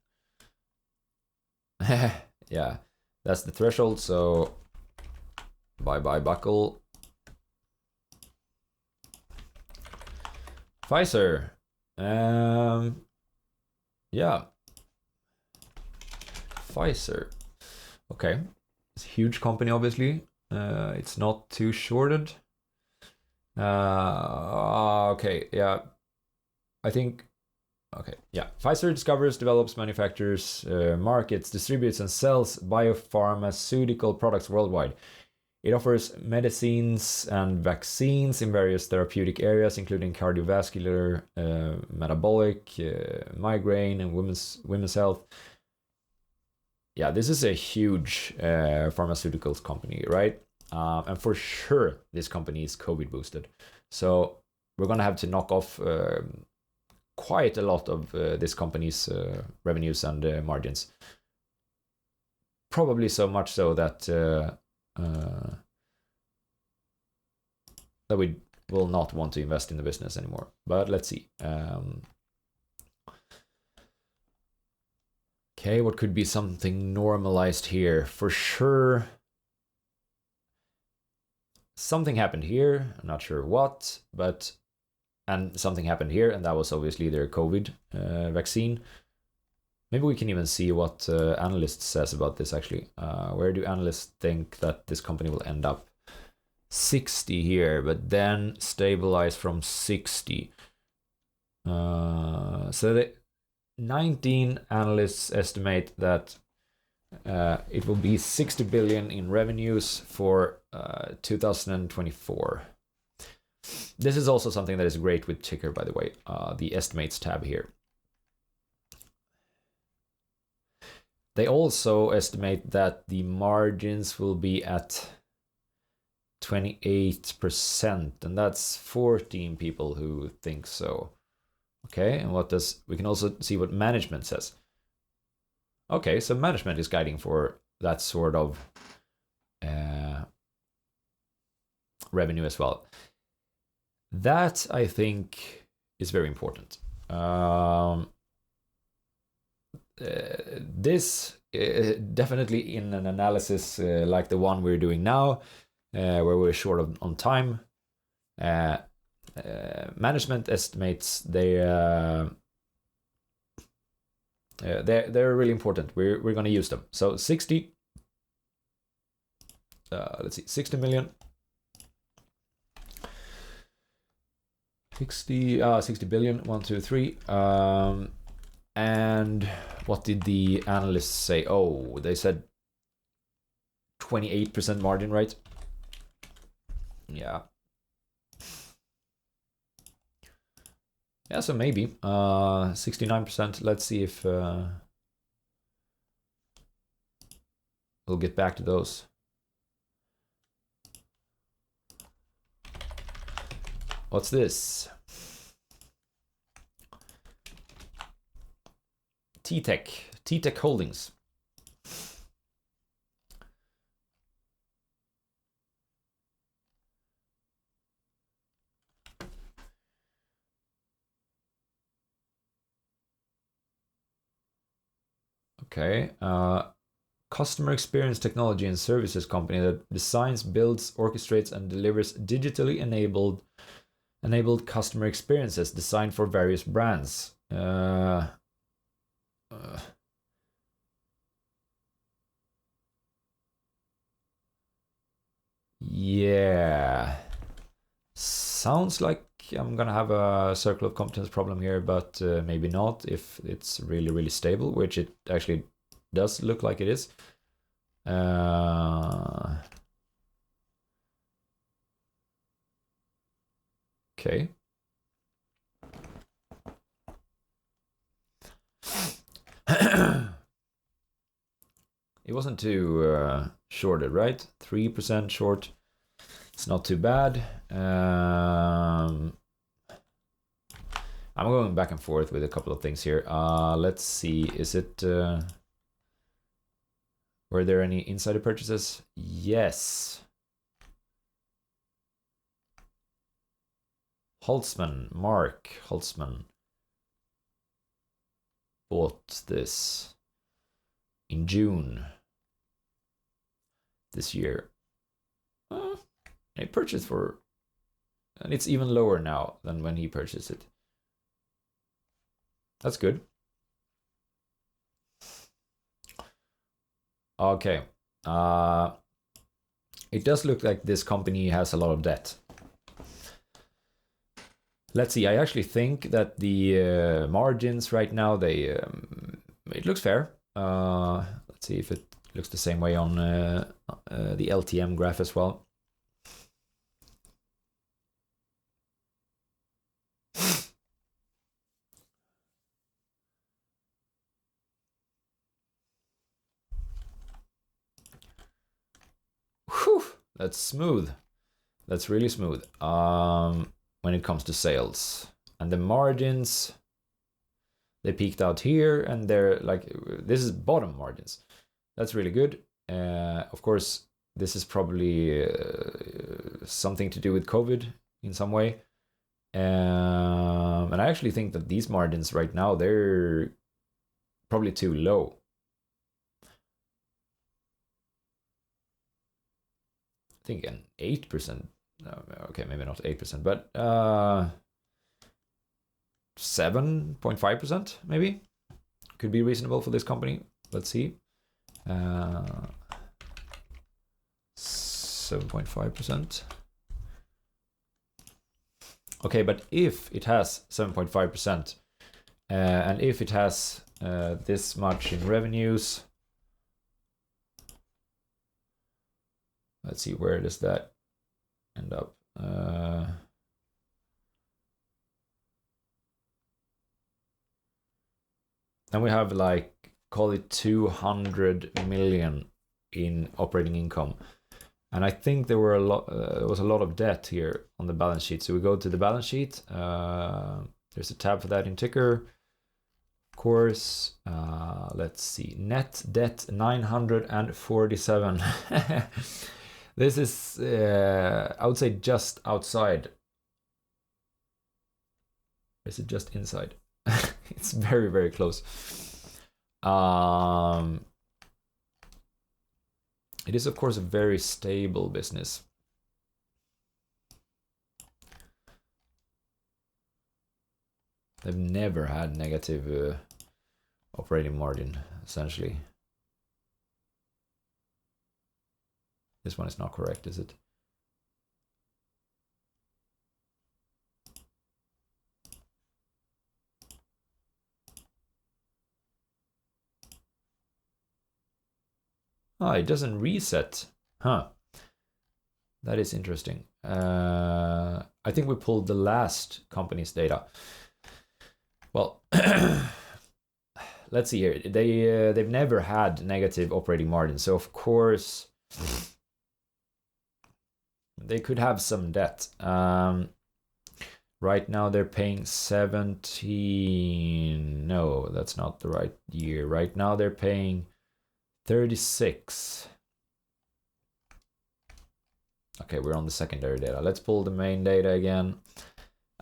Yeah, that's the threshold, so bye-bye buckle. Pfizer. Yeah. Pfizer. Okay. It's a huge company, obviously. It's not too shorted. Okay, yeah. I think, okay, yeah. Pfizer discovers, develops, manufactures, markets, distributes, and sells biopharmaceutical products worldwide. It offers medicines and vaccines in various therapeutic areas, including cardiovascular, metabolic, migraine, and women's health. Yeah, this is a huge pharmaceuticals company, right? And for sure, this company is COVID boosted. So we're going to have to knock off quite a lot of this company's revenues and margins. Probably so much so that that we will not want to invest in the business anymore. But let's see. Okay, what could be something normalized here? For sure, something happened here. I'm not sure what, but and something happened here, and that was obviously their COVID vaccine. Maybe we can even see what analysts says about this actually. Where do analysts think that this company will end up? 60 here, but then stabilize from 60. So the 19 analysts estimate that it will be 60 billion in revenues for 2024. This is also something that is great with TIKR, by the way, the estimates tab here. They also estimate that the margins will be at 28%, and that's 14 people who think so. Okay, and we can also see what management says. Okay, so management is guiding for that sort of revenue as well. That, I think, is very important. This definitely in an analysis like the one we're doing now, where we're short on time, management estimates they're really important. We're going to use them. So 60. Let's see, 60 million. 60 billion. 1, 2, 3. And what did the analysts say? Oh, they said 28% margin, right? Yeah. Yeah, so maybe 69%. Let's see if we'll get back to those. What's this? TTEC Holdings. Okay, customer experience technology and services company that designs, builds, orchestrates, and delivers digitally enabled customer experiences designed for various brands. Yeah, sounds like I'm gonna have a circle of competence problem here, but maybe not if it's really stable, which it actually does look like it is. Okay. It wasn't too shorted, right? 3% short. It's not too bad. I'm going back and forth with a couple of things here. Let's see. Is it... were there any insider purchases? Yes. Holtzman, Mark Holtzman. bought this in June this year. He purchased for, and it's even lower now than when he purchased it. That's good. Okay. It does look like this company has a lot of debt. Let's see. I actually think that the margins right now, they it looks fair. Let's see if it looks the same way on the LTM graph as well. Whew, that's smooth. That's really smooth. When it comes to sales, and the margins, they peaked out here, and they're like, this is bottom margins. That's really good. Of course, this is probably something to do with COVID in some way. And I actually think that these margins right now, they're probably too low. I think an 8%. Okay, maybe not 8%, but 7.5% maybe could be reasonable for this company. Let's see. 7.5%. Okay, but if it has 7.5%, and if it has this much in revenues, let's see, where does that end up? Then we have, like, call it 200 million in operating income, and I think there were was a lot of debt here on the balance sheet. So we go to the balance sheet. There's a tab for that in TIKR, of course. Let's see, net debt 947. This is, I would say, just outside. Is it just inside? It's very, very close. It is, of course, a very stable business. They've never had negative operating margin, essentially. This one is not correct, is it? Ah, it doesn't reset. Huh. That is interesting. I think we pulled the last company's data. Well, let's see here. They've never had negative operating margin, so of course they could have some debt. Right now they're paying 17. No, that's not the right year. Right now they're paying 36. Okay, we're on the secondary data. Let's pull the main data again.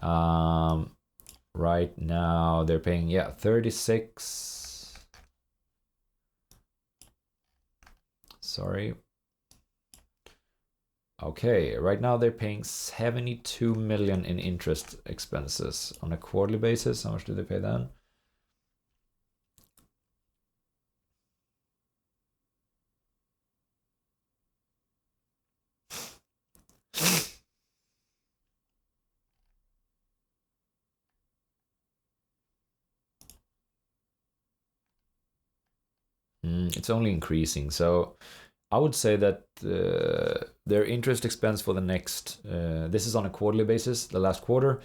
Right now they're paying, yeah, 36. Sorry. Okay, right now they're paying 72 million in interest expenses on a quarterly basis. How much do they pay then? It's only increasing, so I would say that their interest expense for the next, this is on a quarterly basis, the last quarter.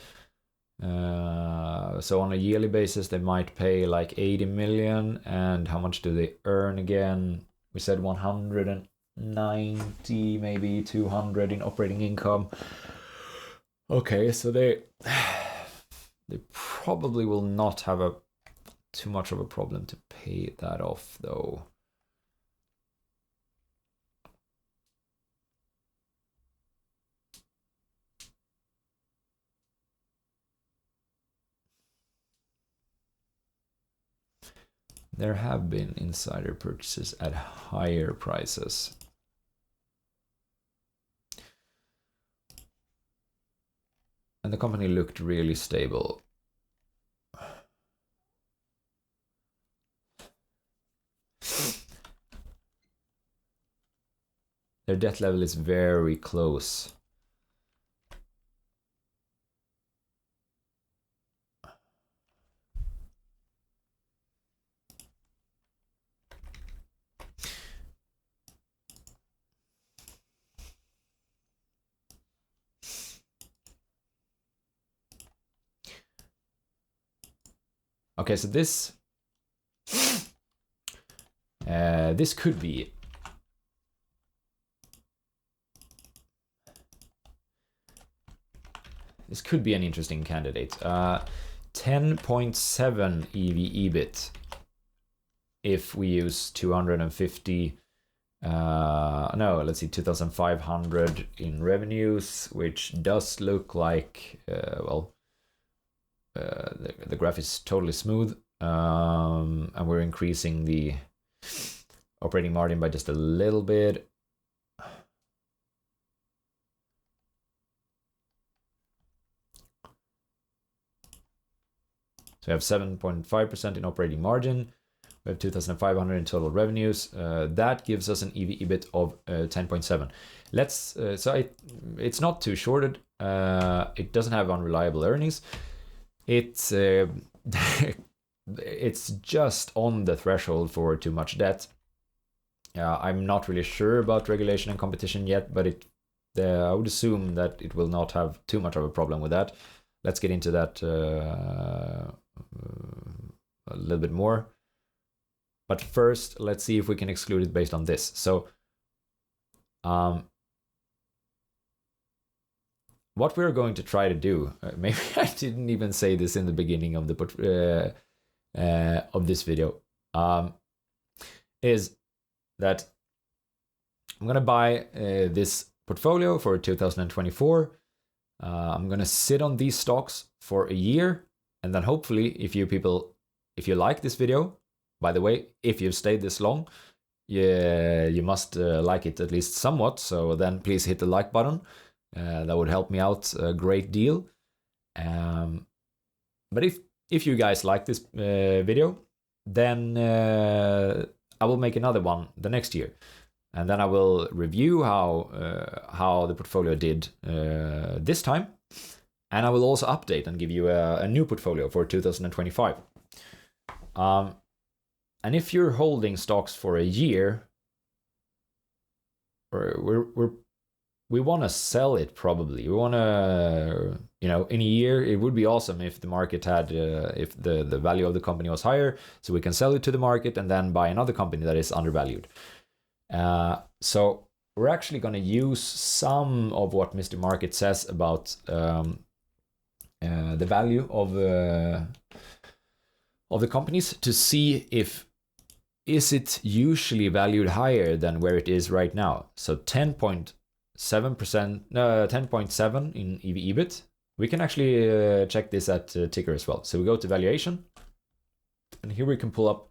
So on a yearly basis, they might pay like 80 million. And how much do they earn again? We said 190, maybe 200 in operating income. Okay, so they probably will not have too much of a problem to pay that off, though. there have been insider purchases at higher prices. And the company looked really stable. Their debt level is very close. Okay, so this could be an interesting candidate. 10.7 EV/EBIT if we use 250. No, let's see, 2,500 in revenues, which does look like the graph is totally smooth, and we're increasing the operating margin by just a little bit. So we have 7.5% in operating margin. We have 2,500 in total revenues. That gives us an EV/EBIT of 10.7. Let's it's not too shorted. It doesn't have unreliable earnings. It's it's just on the threshold for too much debt. I'm not really sure about regulation and competition yet, but I would assume that it will not have too much of a problem with that. Let's get into that a little bit more. But first, let's see if we can exclude it based on this. So what we're going to try to do, maybe I didn't even say this in the beginning of this video, is that I'm going to buy this portfolio for 2024. I'm going to sit on these stocks for a year, and then hopefully, if you like this video, by the way, if you've stayed this long, you must like it at least somewhat. So then please hit the like button. That would help me out a great deal. But if you guys like this video, then I will make another one the next year, and then I will review how the portfolio did this time, and I will also update and give you a new portfolio for 2025. And if you're holding stocks for a year, we want to sell it probably. We want to, in a year, it would be awesome if the market had, if the value of the company was higher, so we can sell it to the market and then buy another company that is undervalued. So we're actually going to use some of what Mr. Market says about the value of the companies to see if is it usually valued higher than where it is right now. So 10.7 in EV/EBIT. We can actually check this at TIKR as well. So we go to valuation, and here we can pull up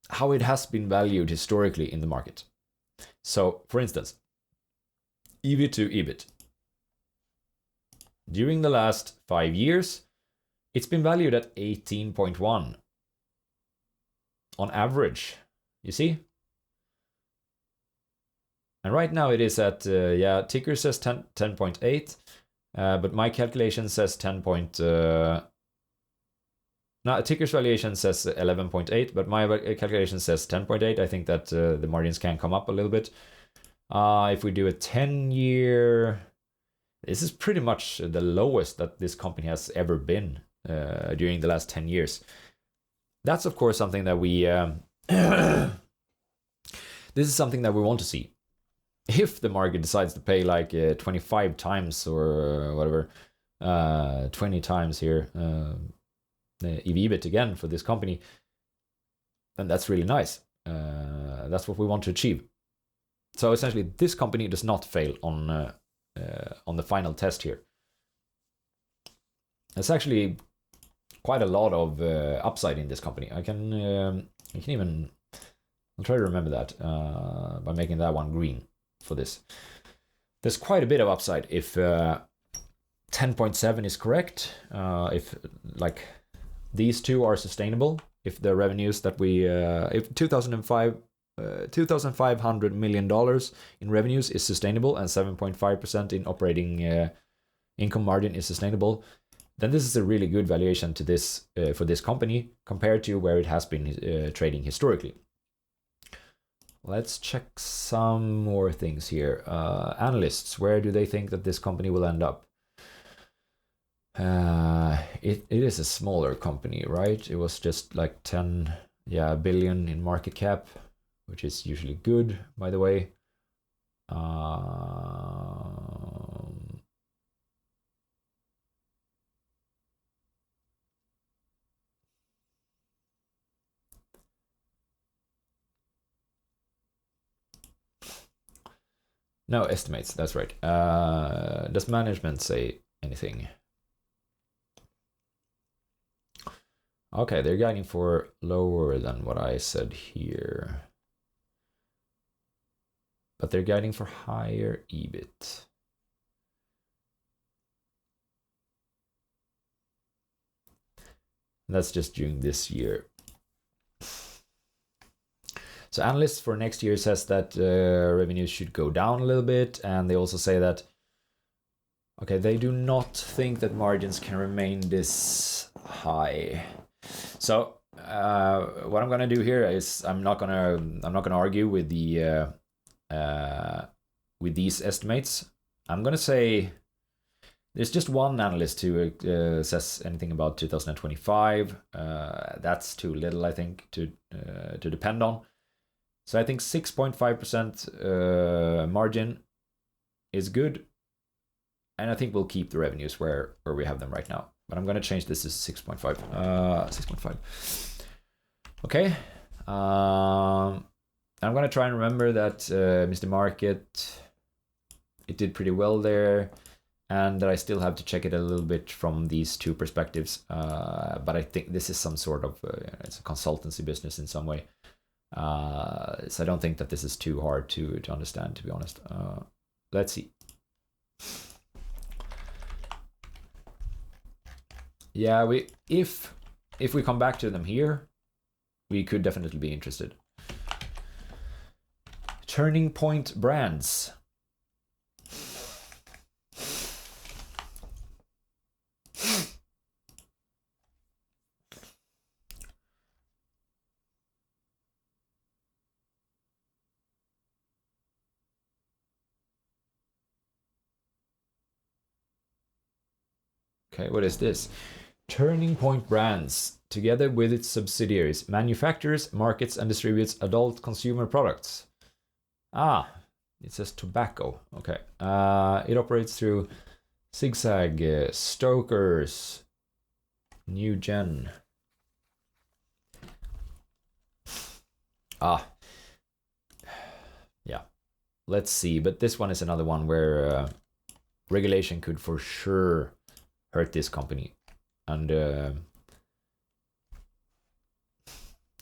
how it has been valued historically in the market. So for instance, EV to EBIT. During the last 5 years, it's been valued at 18.1 on average, you see? And right now it is at, TIKR says 10.8, but my calculation says 10. Now, TIKR's valuation says 11.8, but my calculation says 10.8. I think that the margins can come up a little bit. If we do a 10-year, this is pretty much the lowest that this company has ever been during the last 10 years. That's, of course, something that we... this is something that we want to see. If the market decides to pay like 25 times or whatever, 20 times here, EV/EBIT again for this company, then that's really nice. That's what we want to achieve. So essentially, this company does not fail on the final test here. Let's actually quite a lot of upside in this company. I can even, I'll try to remember that by making that one green for this. There's quite a bit of upside if 10.7 is correct, if like these two are sustainable, if the revenues that we, if $2,500 million in revenues is sustainable and 7.5% in operating income margin is sustainable, then this is a really good valuation to this for this company compared to where it has been trading historically. Let's check some more things here. Analysts, where do they think that this company will end up? It is a smaller company, right? It was just like 10 billion in market cap, which is usually good, by the way. No, estimates, that's right. Does management say anything? Okay, they're guiding for lower than what I said here. But they're guiding for higher EBIT. That's just during this year. So analysts for next year says that revenues should go down a little bit, and they also say that, okay, they do not think that margins can remain this high. So what I'm gonna do here is I'm not gonna argue with the with these estimates. I'm gonna say there's just one analyst who says anything about 2025. That's too little, I think, to depend on. So I think 6.5% margin is good, and I think we'll keep the revenues where we have them right now. But I'm going to change this to 6.5. 6.5. Okay. I'm going to try and remember that Mr. Market, it did pretty well there, and that I still have to check it a little bit from these two perspectives. But I think this is some sort of it's a consultancy business in some way. So I don't think that this is too hard to understand, to be honest. Let's see. Yeah, if we come back to them here, we could definitely be interested. Turning Point Brands. Okay, what is this? Turning Point Brands, together with its subsidiaries, manufactures, markets, and distributes adult consumer products. Ah, it says tobacco. Okay. It operates through ZUMZ, Stokers, New Gen. Ah. Yeah. Let's see. But this one is another one where regulation could for sure hurt this company. And,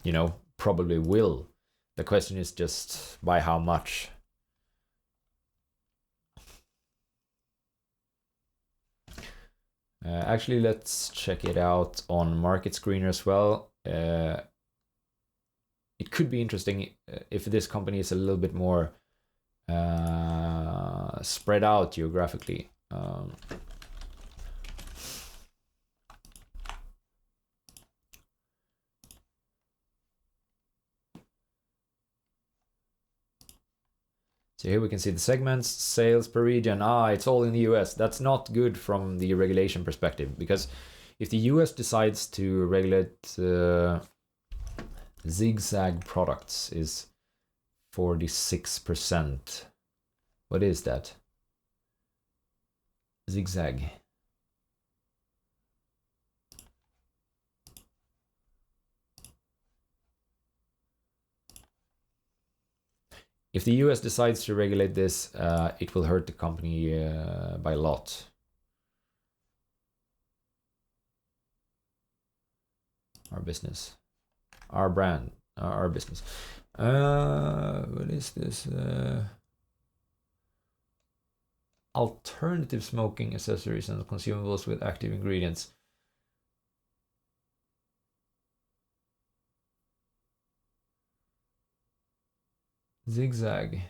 you know, probably will. The question is just by how much. Actually, let's check it out on Market Screener as well. It could be interesting if this company is a little bit more spread out geographically. So here we can see the segments, sales per region. It's all in the US. That's not good from the regulation perspective, because if the US decides to regulate ZUMZ products is 46%. What is that? ZUMZ. If the US decides to regulate this, it will hurt the company by a lot. Our business. Our brand. Our business. What is this? Alternative smoking accessories and consumables with active ingredients. Zigzag.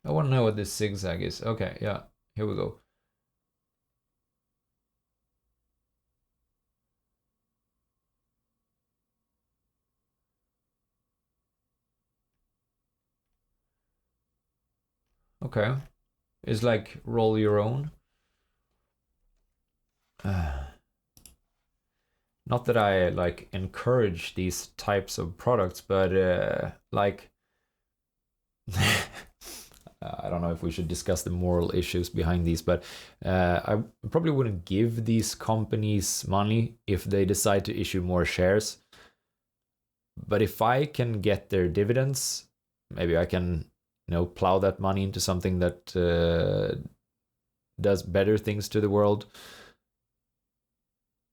I want to know what this zigzag is. Okay, yeah, here we go. Okay, it's like roll your own. Not that I like encourage these types of products, but like I don't know if we should discuss the moral issues behind these, but I probably wouldn't give these companies money if they decide to issue more shares. But if I can get their dividends, maybe I can, plow that money into something that does better things to the world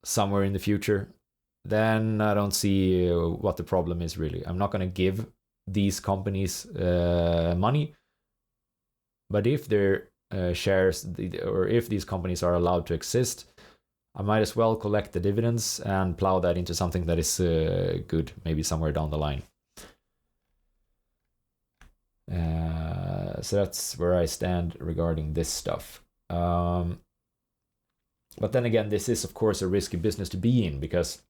somewhere in the future, then I don't see what the problem is really. I'm not going to give these companies money, but if their shares, or if these companies are allowed to exist, I might as well collect the dividends and plow that into something that is good, maybe somewhere down the line. So that's where I stand regarding this stuff. But then again, this is of course a risky business to be in, because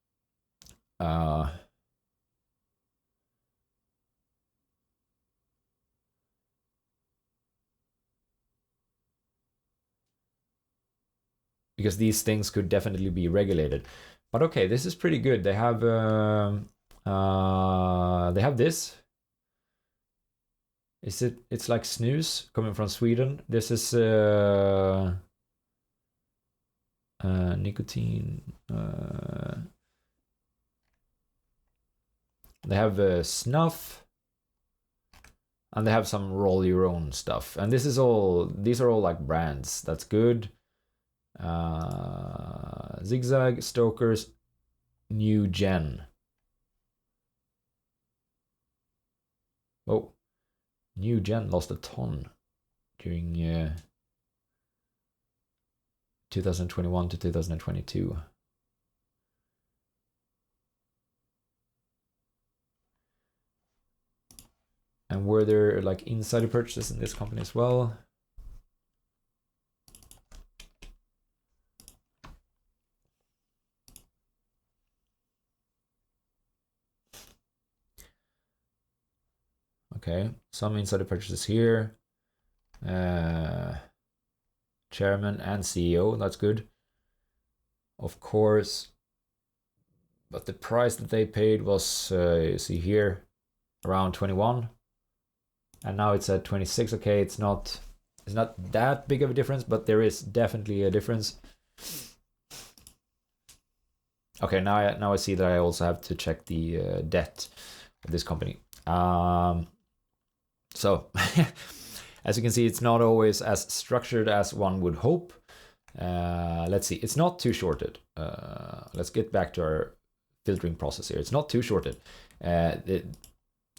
these things could definitely be regulated. But okay, this is pretty good. They have this. It's like snus coming from Sweden. This is nicotine. They have snuff, and they have some roll your own stuff. And these are all like brands. That's good. Zigzag, Stoker's, New Gen. Oh, New Gen lost a ton during 2021 to 2022. And were there like insider purchases in this company as well? Okay, some insider purchases here. Chairman and CEO, that's good. Of course. But the price that they paid was, you see here, around 21. And now it's at 26. Okay, it's not that big of a difference, but there is definitely a difference. Okay, now I see that I also have to check the debt of this company. So, as you can see, it's not always as structured as one would hope. Let's see, it's not too shorted. Let's get back to our filtering process here. It's not too shorted.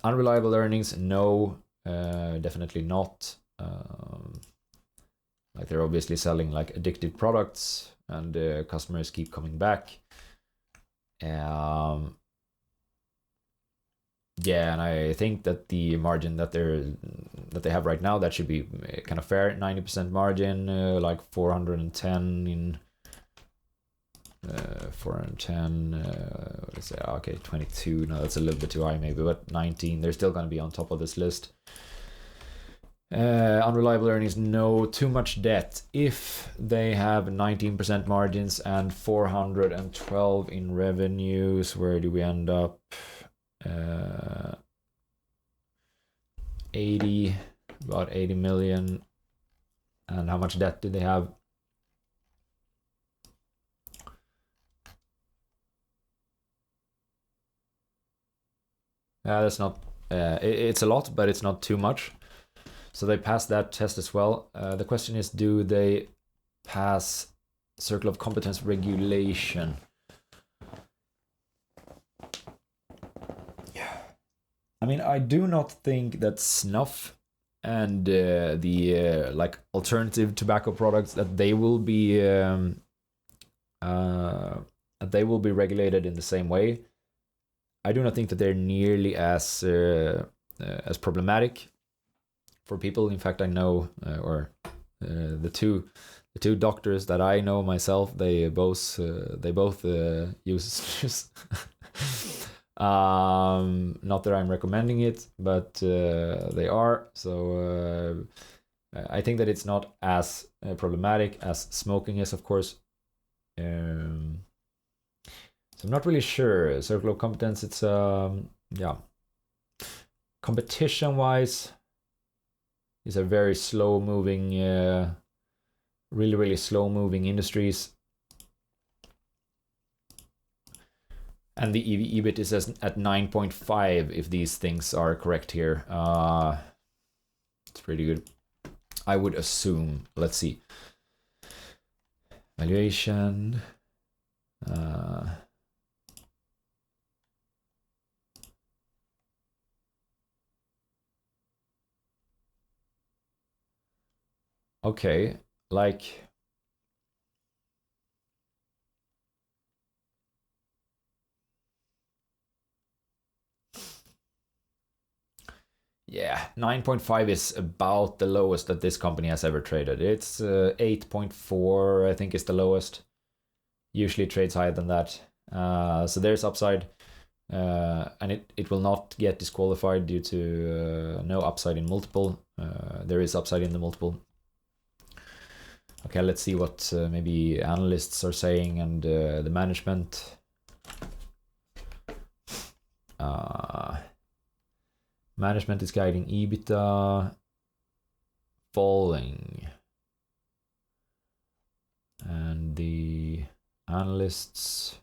Unreliable earnings, no, definitely not. Like they're obviously selling like addictive products, and customers keep coming back. Yeah, and I think that the margin that they have right now, that should be kind of fair. 90% margin, like 410 in 410. Let's say okay, 22. No, that's a little bit too high maybe, but 19. They're still going to be on top of this list. Unreliable earnings, no. Too much debt. If they have 19% margins and 412 in revenues, where do we end up? 80, about 80 million. And how much debt do they have? That's not, it's a lot, but it's not too much. So they passed that test as well. The question is, do they pass Circle of competence regulation. I mean, I do not think that snuff and the like alternative tobacco products that they will be regulated in the same way. I do not think that they're nearly as problematic for people. In fact, I know the two doctors that I know myself, they both use not that I'm recommending it, but they are. So I think that it's not as problematic as smoking is, of course. So I'm not really sure. Circle of competence, it's yeah. Competition wise, these are very slow moving, really slow moving industries. And the EBIT is at 9.5 if these things are correct here. It's pretty good, I would assume. Let's see. Valuation. Okay, like... Yeah, 9.5 is about the lowest that this company has ever traded. It's 8.4, I think, is the lowest. Usually trades higher than that. So there's upside. And it will not get disqualified due to no upside in multiple. There is upside in the multiple. Okay, let's see what maybe analysts are saying and the management. Management is guiding EBITDA falling. And the analysts,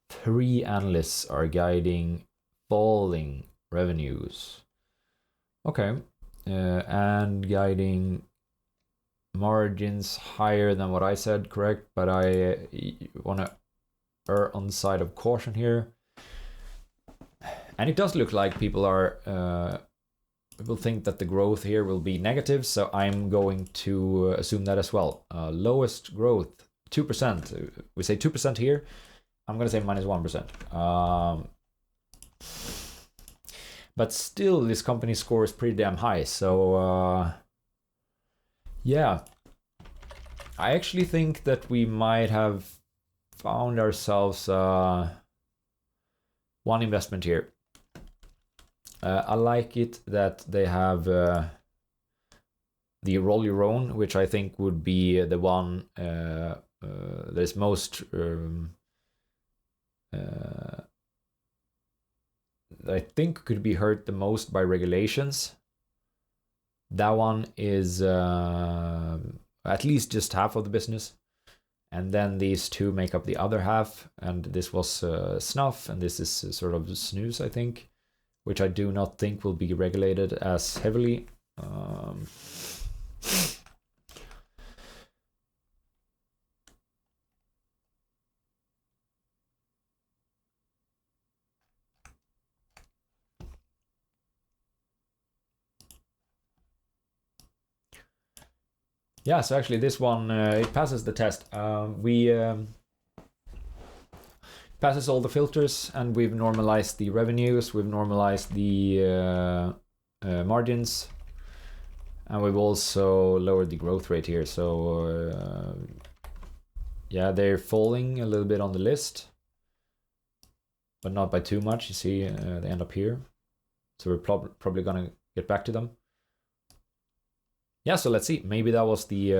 3 analysts are guiding falling revenues. Okay. And guiding margins higher than what I said, correct? But I want to err on the side of caution here. And it does look like people think that the growth here will be negative, so I'm going to assume that as well. Lowest growth, 2%. We say 2% here. I'm going to say minus 1%. But still, this company score is pretty damn high. So, yeah. I actually think that we might have found ourselves one investment here. I like it that they have the roll your own, which I think would be the one that is most I think could be hurt the most by regulations. That one is at least just half of the business, and then these two make up the other half. And this was snuff, and this is sort of snus, I think, which I do not think will be regulated as heavily. Yeah, so actually this one, it passes the test. Passes all the filters, and we've normalized the revenues, we've normalized the margins, and we've also lowered the growth rate here. So yeah, they're falling a little bit on the list, but not by too much. You see, they end up here. So we're probably gonna get back to them. Yeah, so let's see. Maybe that was the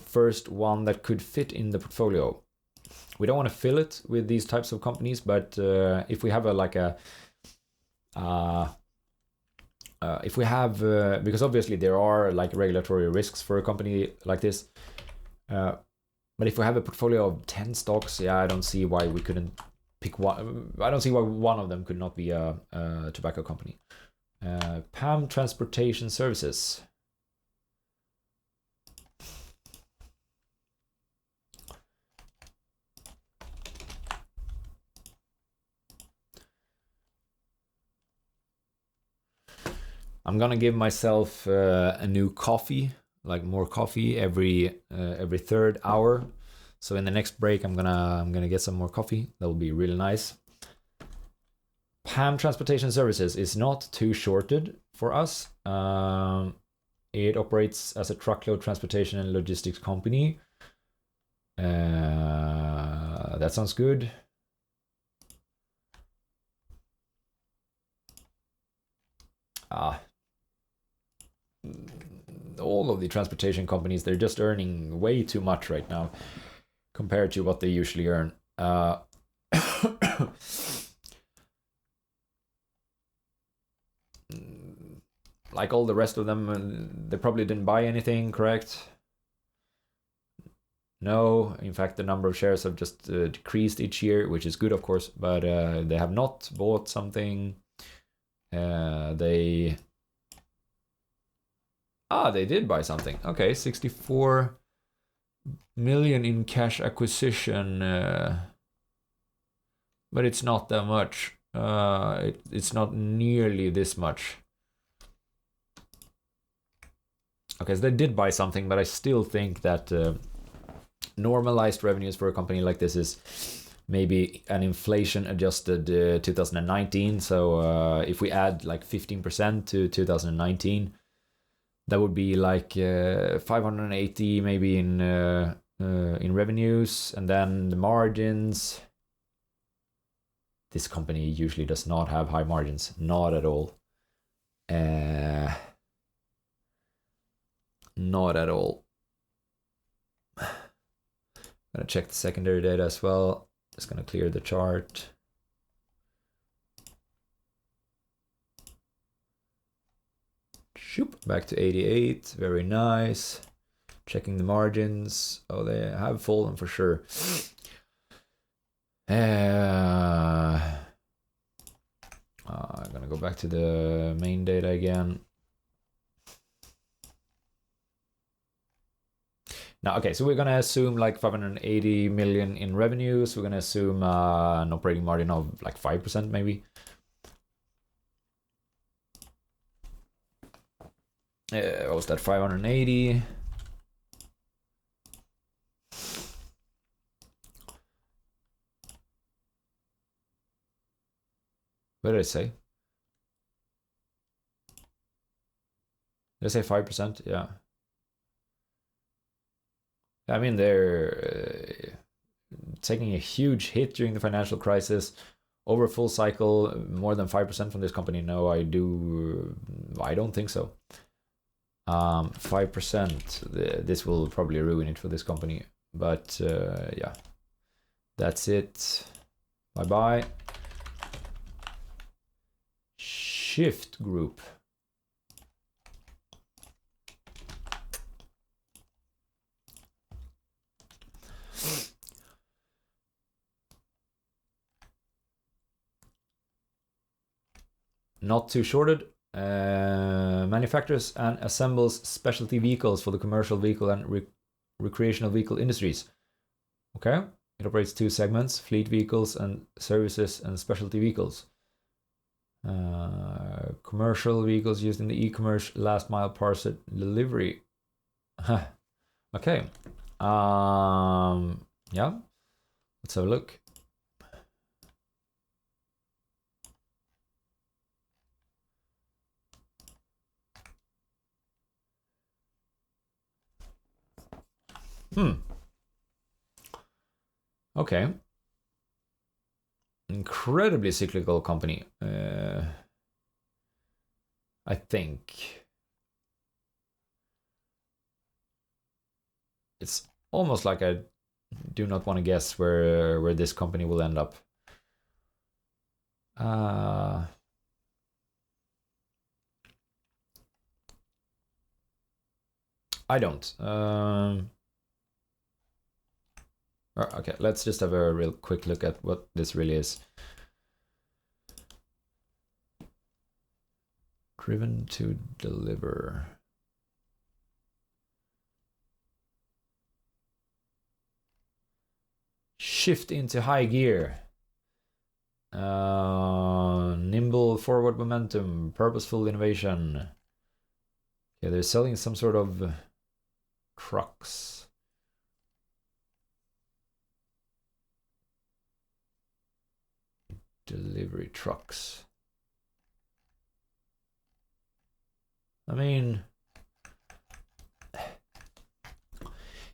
first one that could fit in the portfolio. We don't want to fill it with these types of companies, but if we have if we have, because obviously there are like regulatory risks for a company like this, but if we have a portfolio of 10 stocks, yeah, I don't see why we couldn't pick one. I don't see why one of them could not be a tobacco company. PAM Transportation Services. I'm gonna give myself a new coffee, like more coffee every third hour. So in the next break, I'm gonna get some more coffee. That will be really nice. PAM Transportation Services is not too shorted for us. It operates as a truckload transportation and logistics company. That sounds good. All of the transportation companies, they're just earning way too much right now compared to what they usually earn. Like all the rest of them, they probably didn't buy anything, correct? No, in fact, the number of shares have just decreased each year, which is good, of course, but they have not bought something. They did buy something. Okay, 64 million in cash acquisition, but it's not that much. It's not nearly this much. Okay, so they did buy something, but I still think that normalized revenues for a company like this is maybe an inflation adjusted 2019. So if we add like 15% to 2019, that would be like 580 maybe in revenues, and then the margins. This company usually does not have high margins, not at all. Not at all. Gonna check the secondary data as well. Just gonna clear the chart. Shoop, back to 88. Very nice. Checking the margins. Oh, they have fallen for sure. I'm gonna go back to the main data again. Now, okay, so we're gonna assume like 580 million in revenues. We're gonna assume an operating margin of like 5% maybe. What was that? 580. What did I say? Did I say 5%? Yeah. I mean, they're taking a huge hit during the financial crisis. Over a full cycle, more than 5% from this company? No, I don't think so. 5%, this will probably ruin it for this company. But yeah, that's it. Bye-bye. Shift Group. Not too shorted. Manufactures and assembles specialty vehicles for the commercial vehicle and recreational vehicle industries. Okay, it operates two segments: fleet vehicles and services and specialty vehicles. Commercial vehicles used in the e-commerce last mile parcel delivery. Okay. Yeah, let's have a look. Okay. Incredibly cyclical company. I think it's almost like I do not want to guess where this company will end up. I don't. Okay, let's just have a real quick look at what this really is. Driven to deliver. Shift into high gear. Nimble forward momentum, purposeful innovation. Yeah, they're selling some sort of trucks. Delivery trucks. I mean,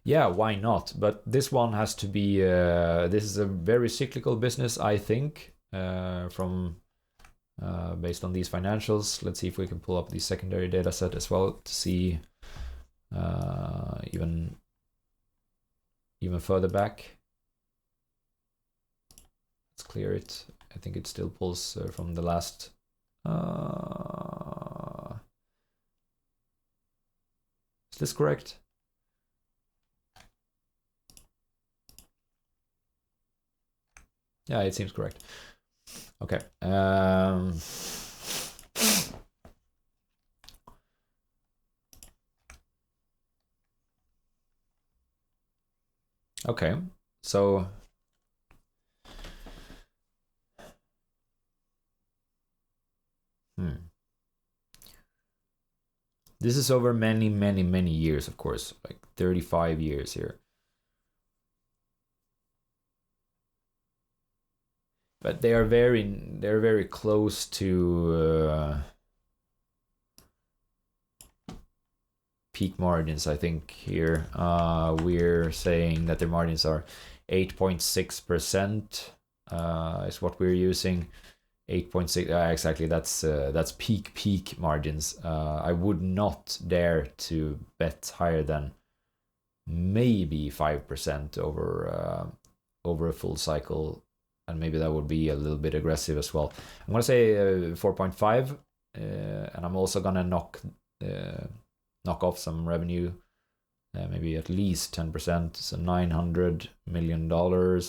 yeah, why not? But this one has to be, this is a very cyclical business, I think, from based on these financials. Let's see if we can pull up the secondary data set as well to see even further back. Let's clear it. I think it still pulls from the last. Is this correct? Yeah, it seems correct. Okay. Okay, so this is over many years, of course, like 35 years here. But they are very close to peak margins, I think. Here we're saying that their margins are 8.6% is what we're using. 8.6 exactly. That's peak margins. I would not dare to bet higher than maybe 5% over a full cycle, and maybe that would be a little bit aggressive as well. I'm gonna say 4.5, and I'm also gonna knock off some revenue, maybe at least 10%. So $900 million in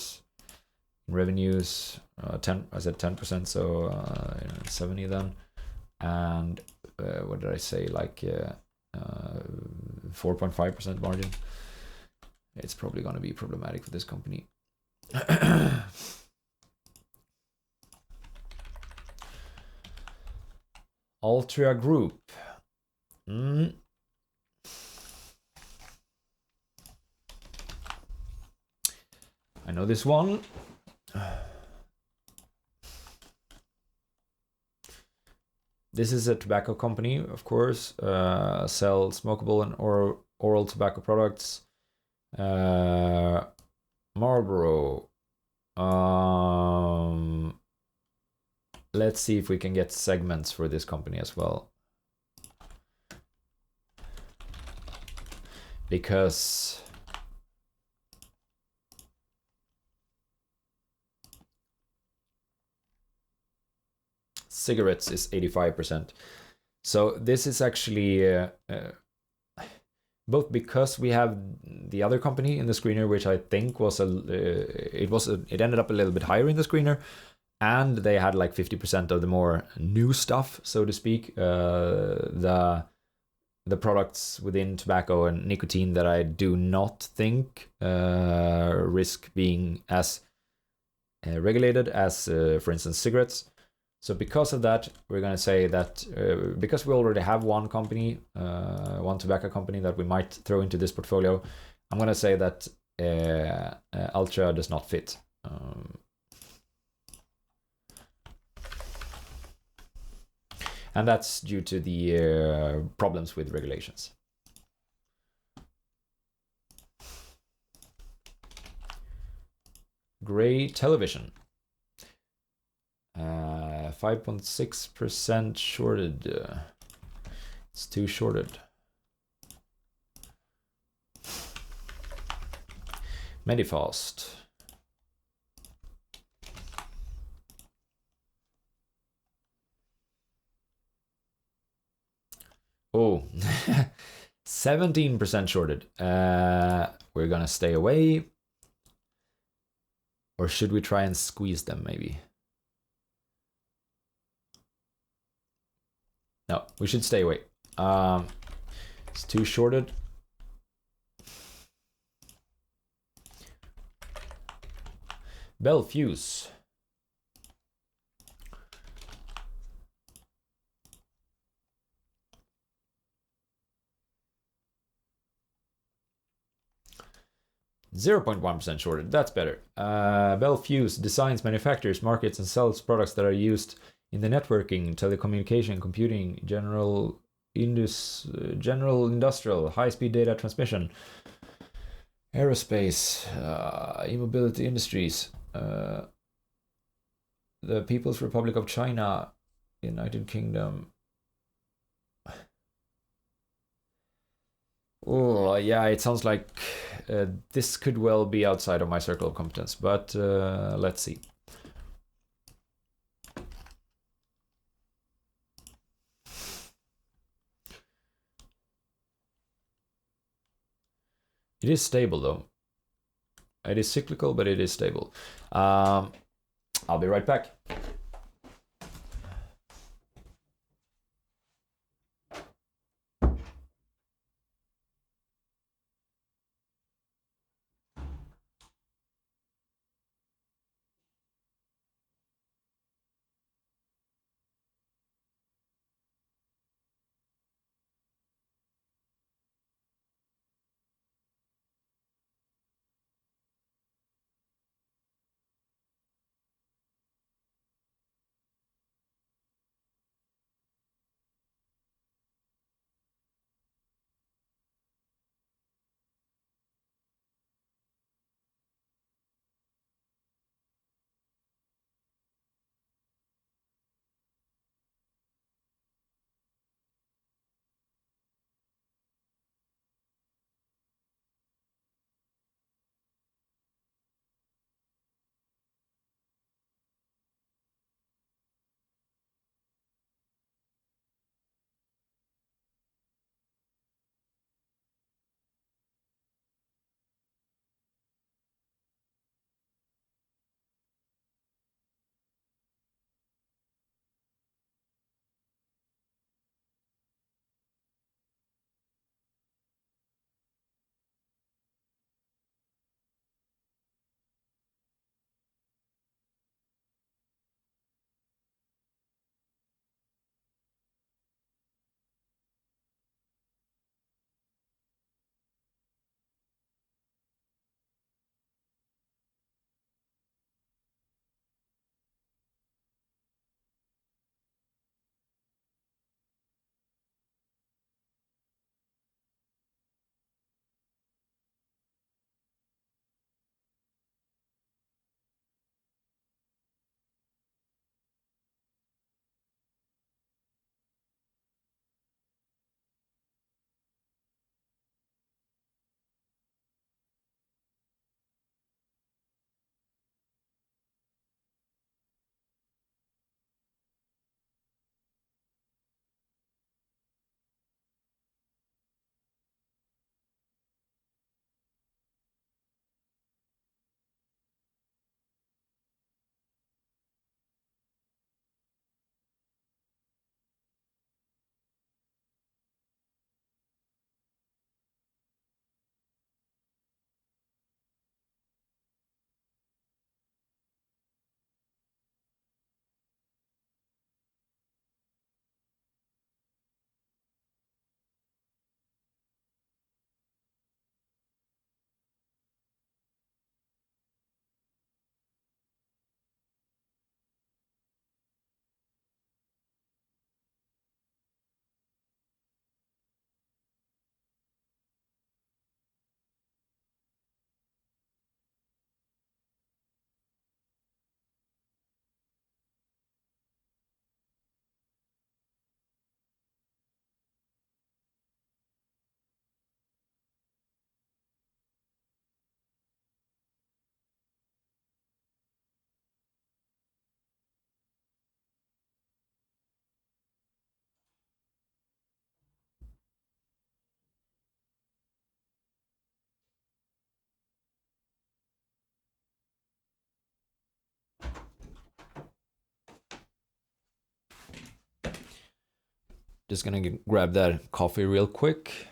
revenues. I said 10%, so 70 then. And what did I say? Like 4.5% margin. It's probably going to be problematic for this company. Altria Group. I know this one. This is a tobacco company, of course. Sell smokable and oral tobacco products. Marlboro. Let's see if we can get segments for this company as well. Because cigarettes is 85%. So this is actually both because we have the other company in the screener, which I think was it ended up a little bit higher in the screener, and they had like 50% of the more new stuff, so to speak, the products within tobacco and nicotine that I do not think risk being as regulated as, for instance, cigarettes. So because of that, we're going to say that because we already have one company, one tobacco company that we might throw into this portfolio, I'm going to say that Altria does not fit. And that's due to the problems with regulations. Gray Television. 5.6% shorted. It's too shorted. Medifast. Oh, 17% shorted. We're gonna stay away. Or should we try and squeeze them maybe? No, we should stay away. It's too shorted. Bell Fuse. 0.1% shorted. That's better. Bell Fuse designs, manufactures, markets, and sells products that are used in the networking, telecommunication, computing, general industrial, high-speed data transmission, aerospace, e-mobility industries, the People's Republic of China, United Kingdom. Oh, yeah, it sounds like this could well be outside of my circle of competence, but let's see. It is stable, though. It is cyclical, but it is stable. I'll be right back. Just gonna grab that coffee real quick.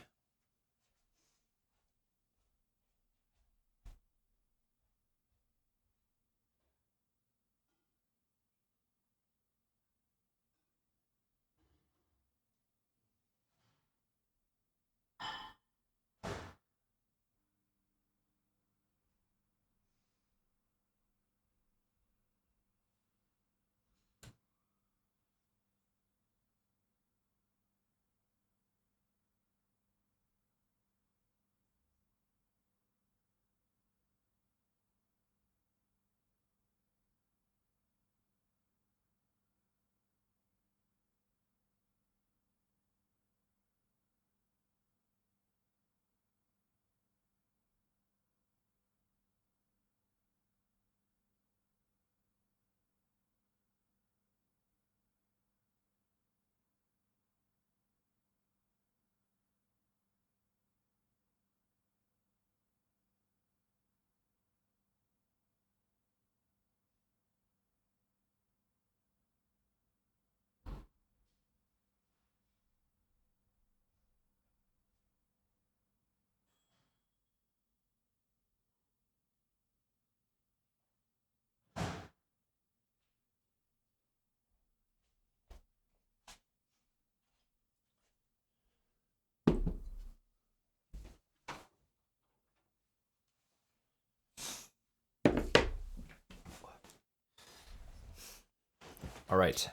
All right,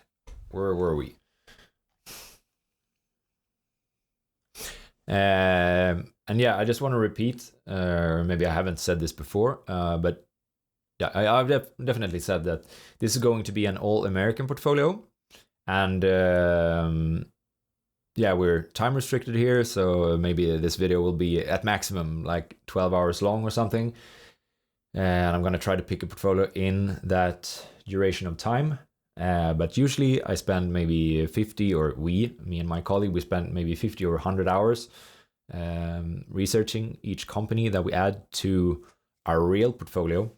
where were we? And yeah, I just want to repeat, maybe I haven't said this before, but yeah, I've definitely said that this is going to be an all-American portfolio. And yeah, we're time restricted here, so maybe this video will be at maximum like 12 hours long or something. And I'm going to try to pick a portfolio in that duration of time. But usually I spend maybe 50, or me and my colleague, we spend maybe 50 or 100 hours researching each company that we add to our real portfolio.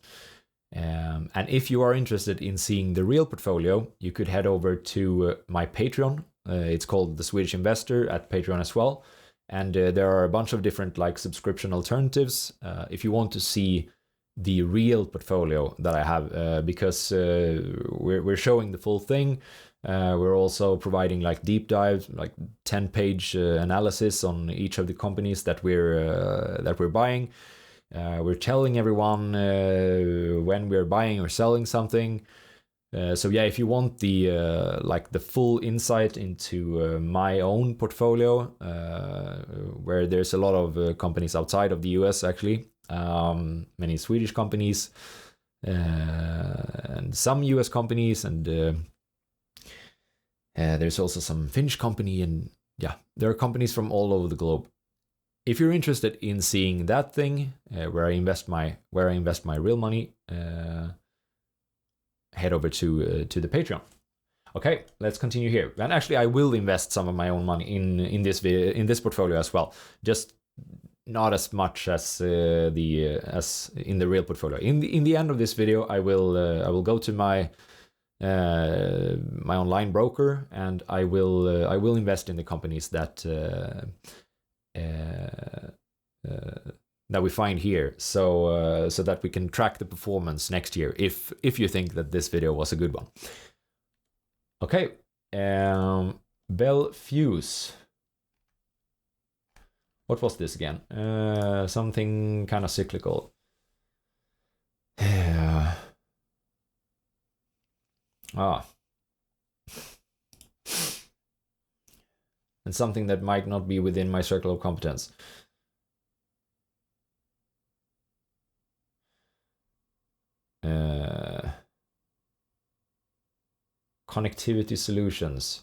And if you are interested in seeing the real portfolio, you could head over to my Patreon. It's called The Swedish Investor at Patreon as well. And there are a bunch of different like subscription alternatives if you want to see the real portfolio that I have, because we're showing the full thing. We're also providing like deep dives, like 10-page analysis on each of the companies that we're buying. We're telling everyone when we're buying or selling something. So yeah, if you want the like the full insight into my own portfolio, where there's a lot of companies outside of the US actually, many Swedish companies, and some US companies, and there's also some Finnish company, and yeah, there are companies from all over the globe. If you're interested in seeing that thing, where I invest my real money, head over to the Patreon. Okay, let's continue here. And actually, I will invest some of my own money in this portfolio as well. Just not as much as as in the real portfolio. In the end of this video, I will go to my online broker, and I will invest in the companies that we find here, so that we can track the performance next year if you think that this video was a good one. Okay, Bell Fuse. What was this again? Something kind of cyclical. And something that might not be within my circle of competence. Connectivity solutions.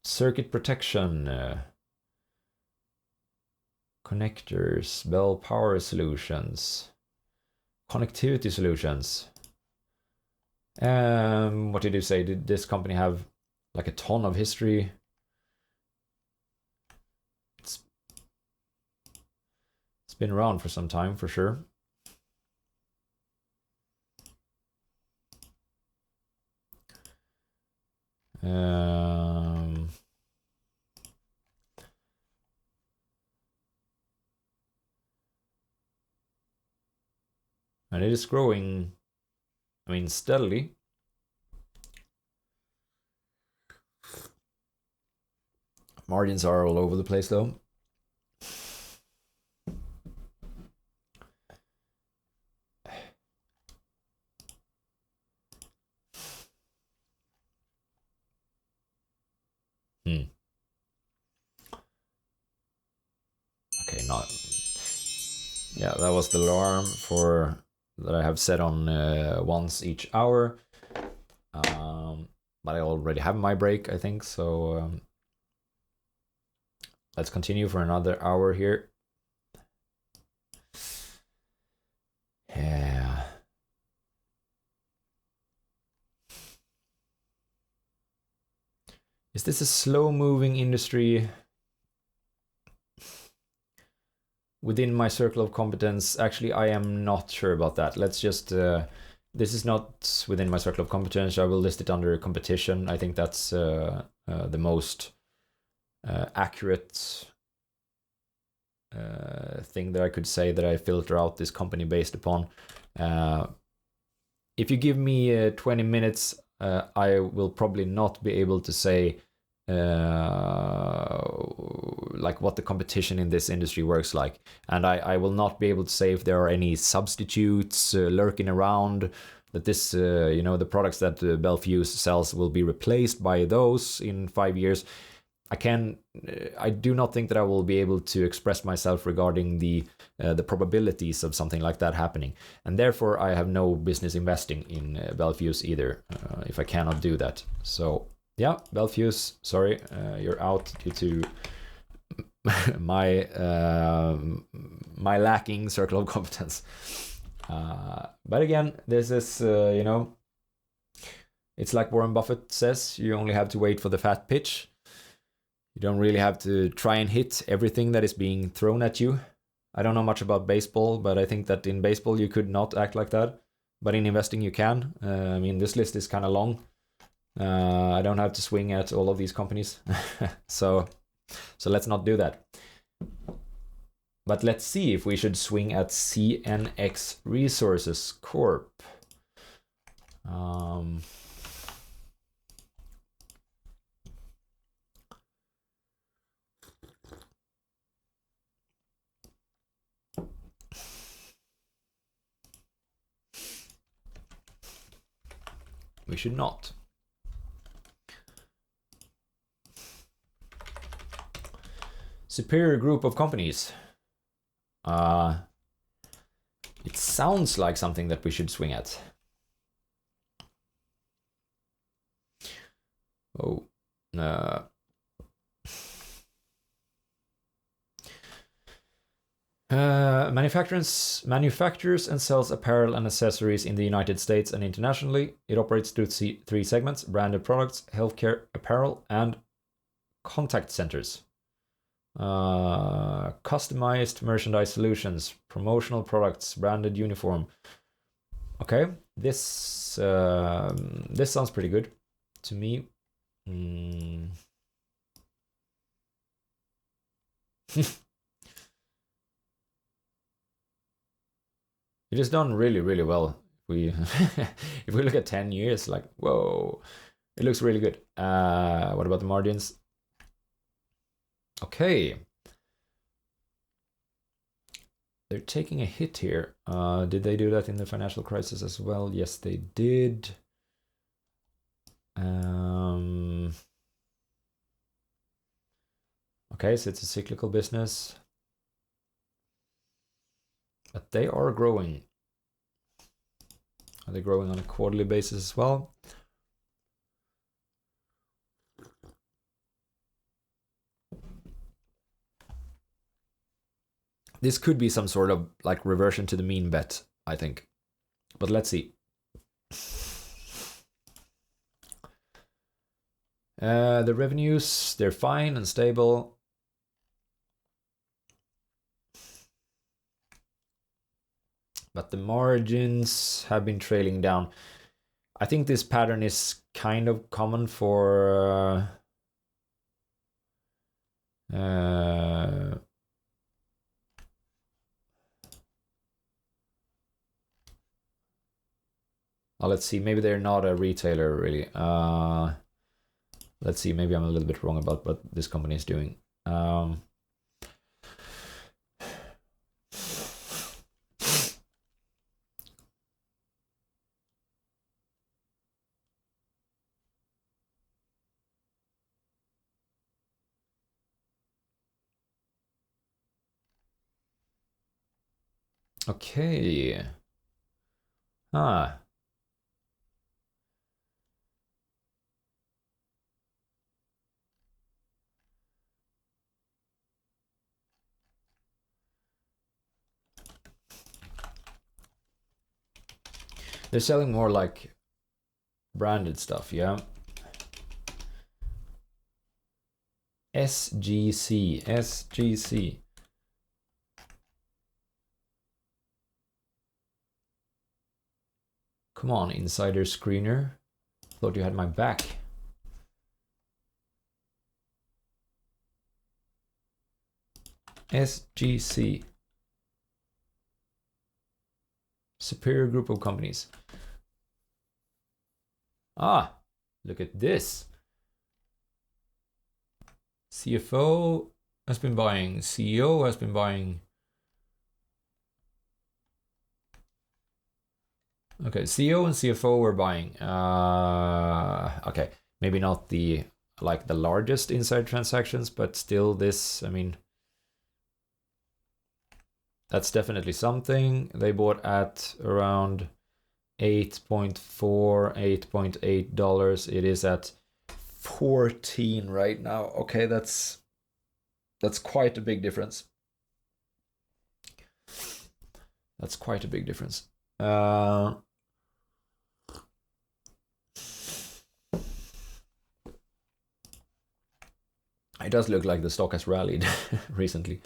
Circuit protection. Connectors. Bell Power Solutions. Connectivity solutions. What did you say? Did this company have like a ton of history? It's been around for some time, for sure. And it is growing, I mean, steadily. Margins are all over the place though. Okay, yeah, that was the alarm that I have set on once each hour. But I already have my break, I think, so let's continue for another hour here. Yeah. Is this a slow-moving industry? Within my circle of competence, actually, I am not sure about that. Let's just, this is not within my circle of competence. I will list it under competition. I think that's the most accurate thing that I could say that I filter out this company based upon. If you give me 20 minutes, I will probably not be able to say like what the competition in this industry works like, and I will not be able to say if there are any substitutes lurking around, that this, the products that Bel Fuse sells will be replaced by those in 5 years. I do not think that I will be able to express myself regarding the probabilities of something like that happening, and therefore I have no business investing in Bel Fuse either, if I cannot do that. So yeah, Bel Fuse, sorry, you're out due to my lacking circle of competence. But again, this is it's like Warren Buffett says, you only have to wait for the fat pitch. You don't really have to try and hit everything that is being thrown at you. I don't know much about baseball, but I think that in baseball you could not act like that. But in investing you can. I mean, this list is kind of long. I don't have to swing at all of these companies. So let's not do that. But let's see if we should swing at CNX Resources Corp. We should not. Superior group of companies. It sounds like something that we should swing at. Oh, manufactures and sells apparel and accessories in the United States and internationally. It operates through three segments: branded products, healthcare apparel, and contact centers. Customized merchandise solutions, promotional products, branded uniform. Okay, this sounds pretty good to me. It has done really, really well. If we look at 10 years, like, whoa, it looks really good. What about the margins? Okay. They're taking a hit here. Did they do that in the financial crisis as well? Yes, they did. Okay, so it's a cyclical business. But they are growing. Are they growing on a quarterly basis as well? This could be some sort of like reversion to the mean bet, I think. But let's see. The revenues, they're fine and stable. But the margins have been trailing down. I think this pattern is kind of common for let's see, maybe they're not a retailer really. Let's see, maybe I'm a little bit wrong about what this company is doing. Okay. They're selling more like branded stuff, yeah. SGC. Come on, Insiderscreener. Thought you had my back. SGC. Superior group of companies. Look at this. CFO has been buying, CEO has been buying. Okay, CEO and CFO were buying. Okay, maybe not the largest inside transactions, but still this, I mean, that's definitely something. They bought at around $8.4, $8.8. It is at 14 right now. Okay, that's quite a big difference. That's quite a big difference. It does look like the stock has rallied recently.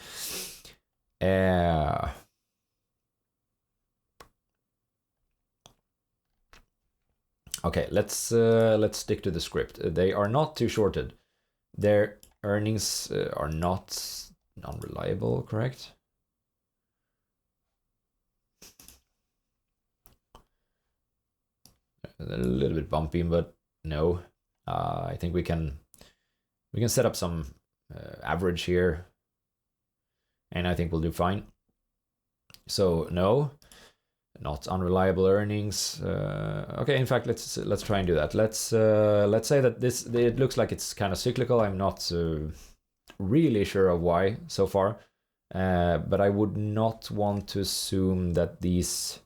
Okay, let's stick to the script. They are not too shorted. Their earnings are not unreliable, correct? A little bit bumpy, but no. I think we can set up some average here, and I think we'll do fine. So no, not unreliable earnings. Okay, in fact, let's try and do that. Let's say that it looks like it's kind of cyclical. I'm not really sure of why so far, but I would not want to assume that these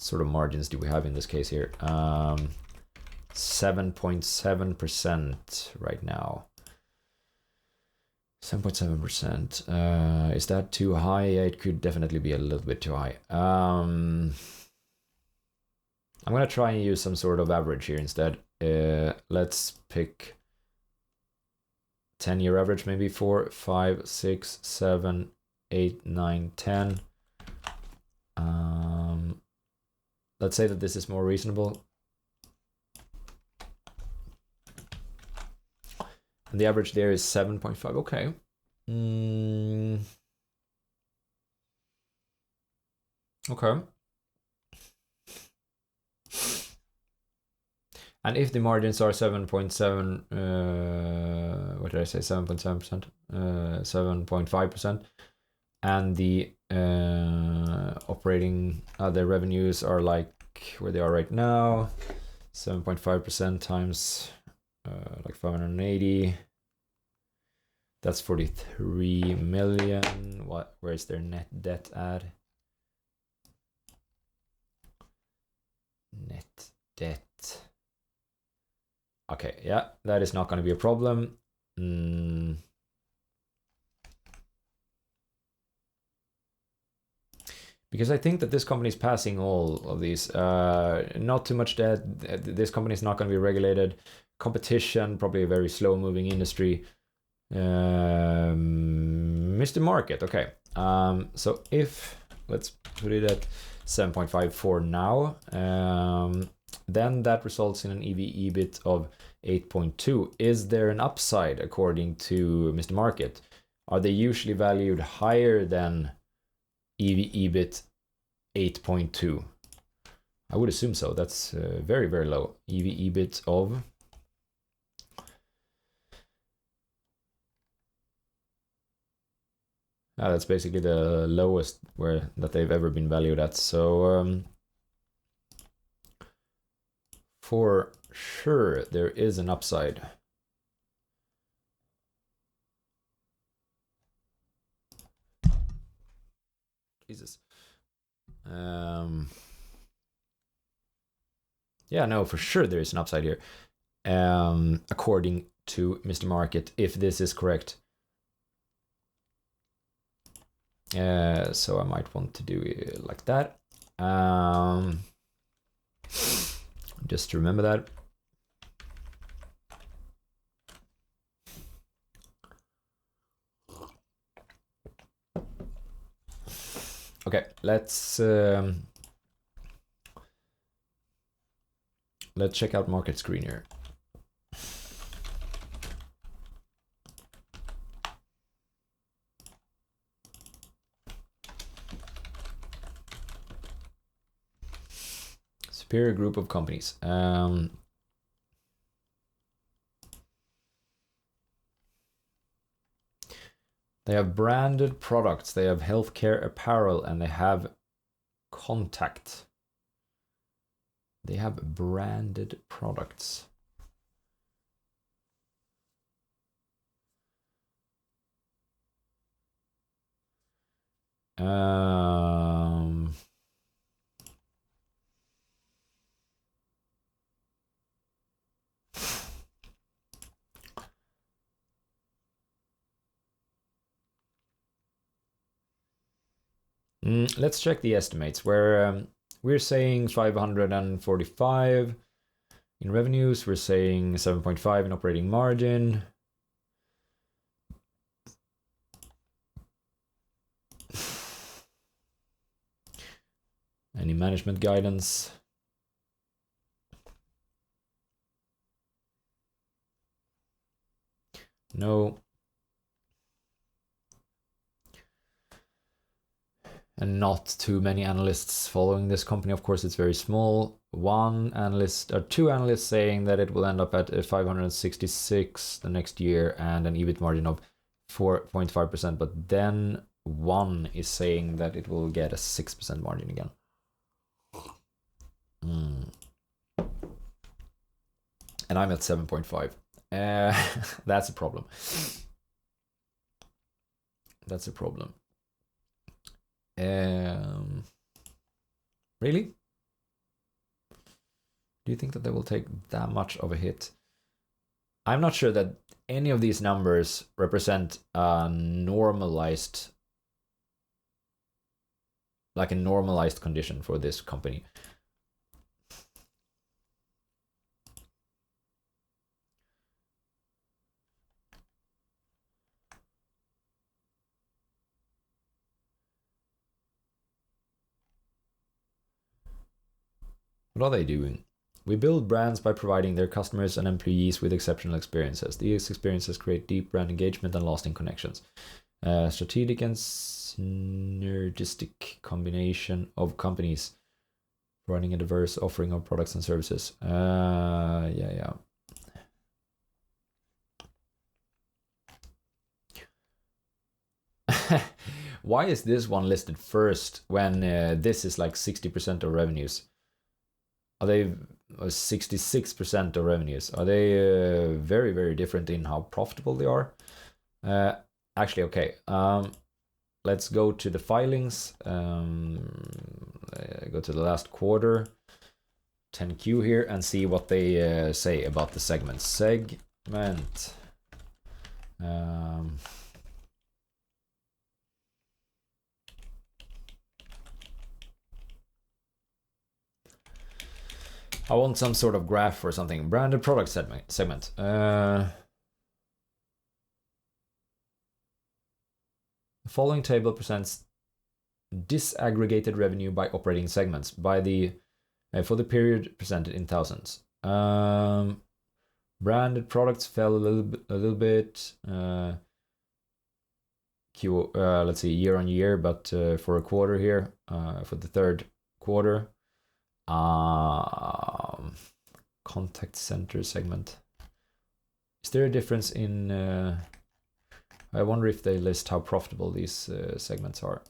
sort of margins do we have in this case here. 7.7% right now. 7.7%. Is that too high? It could definitely be a little bit too high. I'm gonna try and use some sort of average here instead. Let's pick 10-year average, maybe 4, 5, 6, 7, 8, 9, 10. Let's say that this is more reasonable. And the average there is 7.5. Okay. Okay. And if the margins are 7.7, what did I say? 7.7%, 7.5%, and the operating the revenues are like where they are right now, 7.5% times like 580. That's 43 million. Where is their net debt at? Net debt. Okay, yeah, that is not going to be a problem. Because I think that this company is passing all of these. Not too much debt. This company is not going to be regulated. Competition, probably a very slow-moving industry. Mr. Market, okay. So if, let's put it at 7.5 for now, then that results in an EV/EBIT of 8.2. Is there an upside according to Mr. Market? Are they usually valued higher than EV/EBIT 8.2? I would assume so. That's very, very low. EV/EBIT of that's basically the lowest that they've ever been valued at. So for sure there is an upside. Jesus. Yeah, no, for sure there is an upside here. According to Mr. Market, if this is correct. So I might want to do it like that. Just to remember that. Okay, let's check out Market Screener. Superior group of companies. They have branded products, they have healthcare apparel, and they have contact. They have branded products. Let's check the estimates. Where we're saying 545 in revenues, we're saying 7.5 in operating margin. Any management guidance? No. And not too many analysts following this company. Of course, it's very small. One analyst or two analysts saying that it will end up at 566 the next year and an EBIT margin of 4.5%. But then one is saying that it will get a 6% margin again. And I'm at 7.5. That's a problem. That's a problem. Really? Do you think that they will take that much of a hit? I'm not sure that any of these numbers represent a normalized, like a normalized condition for this company. What are they doing? We build brands by providing their customers and employees with exceptional experiences. These experiences create deep brand engagement and lasting connections. Strategic and synergistic combination of companies providing a diverse offering of products and services. Yeah. Why is this one listed first when this is like 60% of revenues? Are they 66% of revenues? Are they very, very different in how profitable they are? Actually, okay. Let's go to the filings. Go to the last quarter, 10Q here, and see what they say about the segment. Segment. I want some sort of graph or something. Branded product segment. The following table presents disaggregated revenue by operating segments by the for the period presented in thousands. Branded products fell a little bit. Let's see, year on year, but for a quarter here, for the third quarter. Contact center segment. Is there a difference in I wonder if they list how profitable these segments are.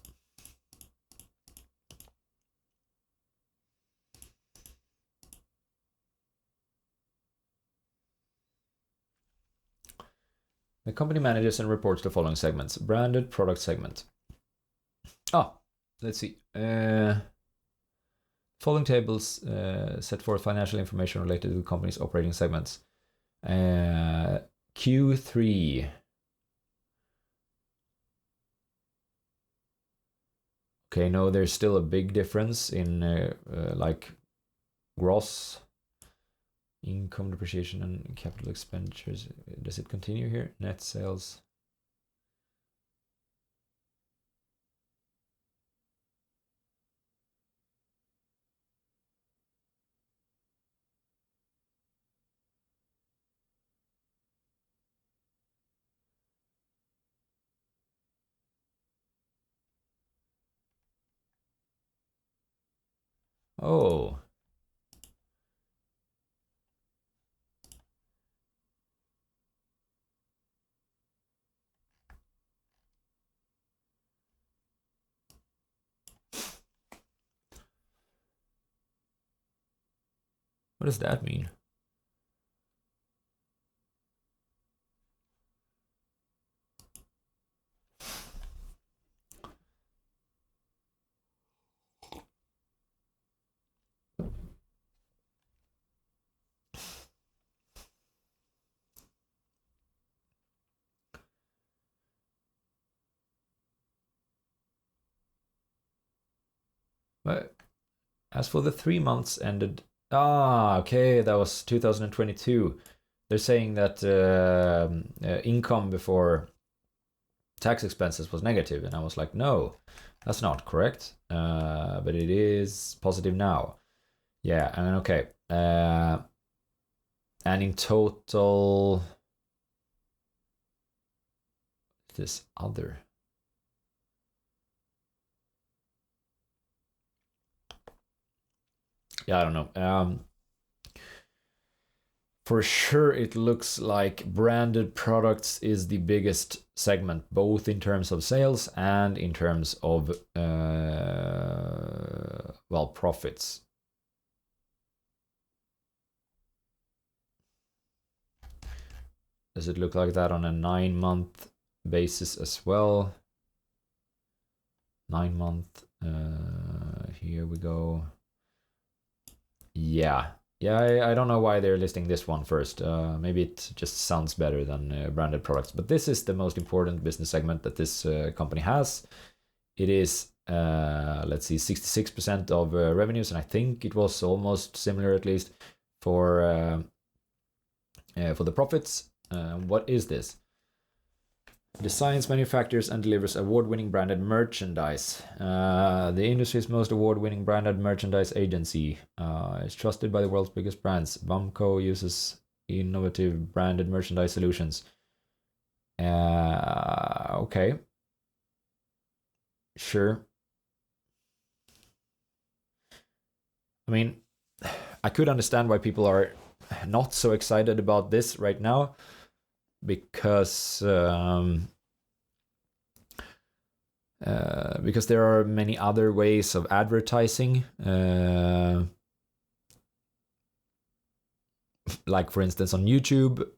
The company manages and reports the following segments. Branded product segment. Let's see. Following tables set forth financial information related to the company's operating segments. Q3. Okay, no, there's still a big difference in like gross income, depreciation, and capital expenditures. Does it continue here? Net sales. Oh. What does that mean? But as for the 3 months ended, okay, that was 2022. They're saying that income before tax expenses was negative, and I was like, no, that's not correct. But it is positive now. Yeah, and okay. And in total, this other. Yeah, I don't know. For sure, it looks like branded products is the biggest segment, both in terms of sales and in terms of, profits. Does it look like that on a 9-month basis as well? 9-month, here we go. Yeah, I don't know why they're listing this one first. Maybe it just sounds better than branded products. But this is the most important business segment that this company has. It is, let's see, 66% of revenues, and I think it was almost similar, at least, for the profits. What is this? Designs, manufactures, and delivers award-winning branded merchandise. The industry's most award-winning branded merchandise agency. Is trusted by the world's biggest brands. Bumco uses innovative branded merchandise solutions. Okay. Sure. I mean, I could understand why people are not so excited about this right now, because there are many other ways of advertising, like for instance on YouTube,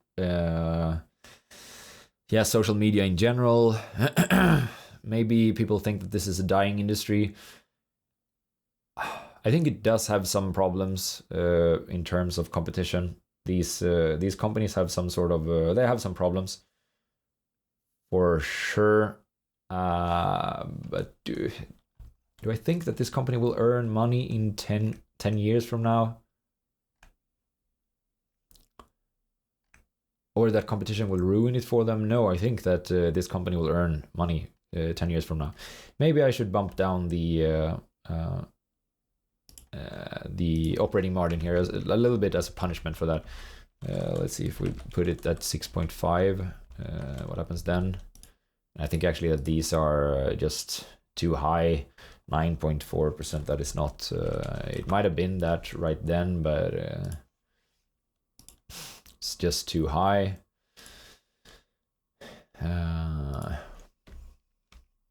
social media in general. Maybe people think that this is a dying industry. I think it does have some problems in terms of competition. These companies have some sort of they have some problems for sure. But do I think that this company will earn money in 10 years from now? Or that competition will ruin it for them? No, I think that this company will earn money 10 years from now. Maybe I should bump down the operating margin here a little bit as a punishment for that. Let's see if we put it at 6.5. What happens then? I think actually that these are just too high. 9.4%. That is not. It might have been that right then, but it's just too high.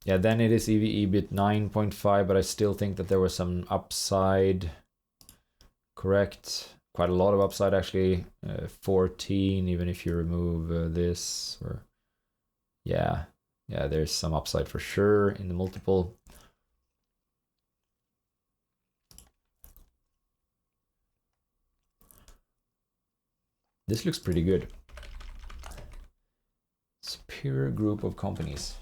Yeah, then it is EBIT 9.5, but I still think that there was some upside. Correct. Quite a lot of upside, actually. 14, even if you remove this. Or yeah, there's some upside for sure in the multiple. This looks pretty good. Superior group of companies.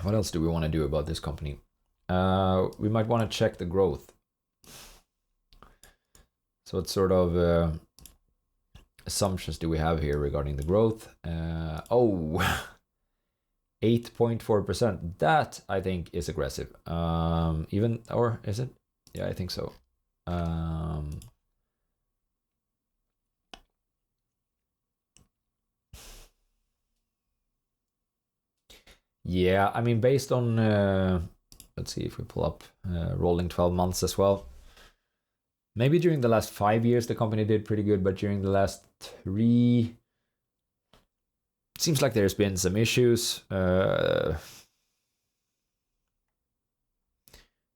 What else do we want to do about this company? We might want to check the growth. So what sort of assumptions do we have here regarding the growth? 8.4%. That I think is aggressive. Or is it? Yeah, I think so. Yeah, I mean, based on, let's see if we pull up rolling 12 months as well. Maybe during the last 5 years, the company did pretty good, but during the last 3, it seems like there's been some issues.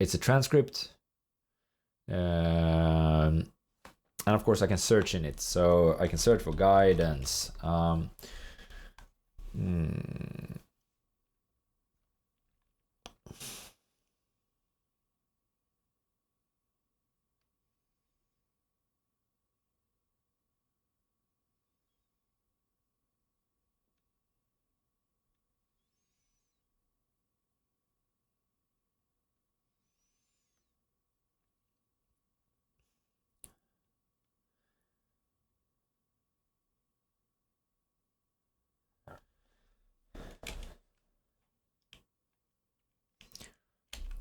it's a transcript. And of course I can search in it. So I can search for guidance.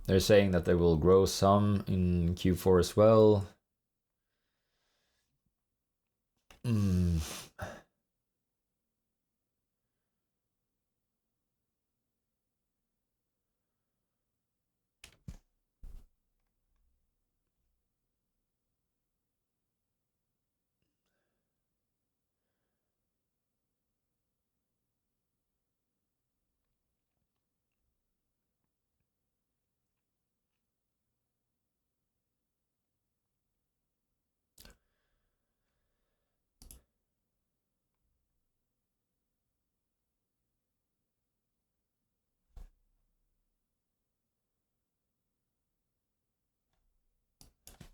They're saying that they will grow some in Q4 as well.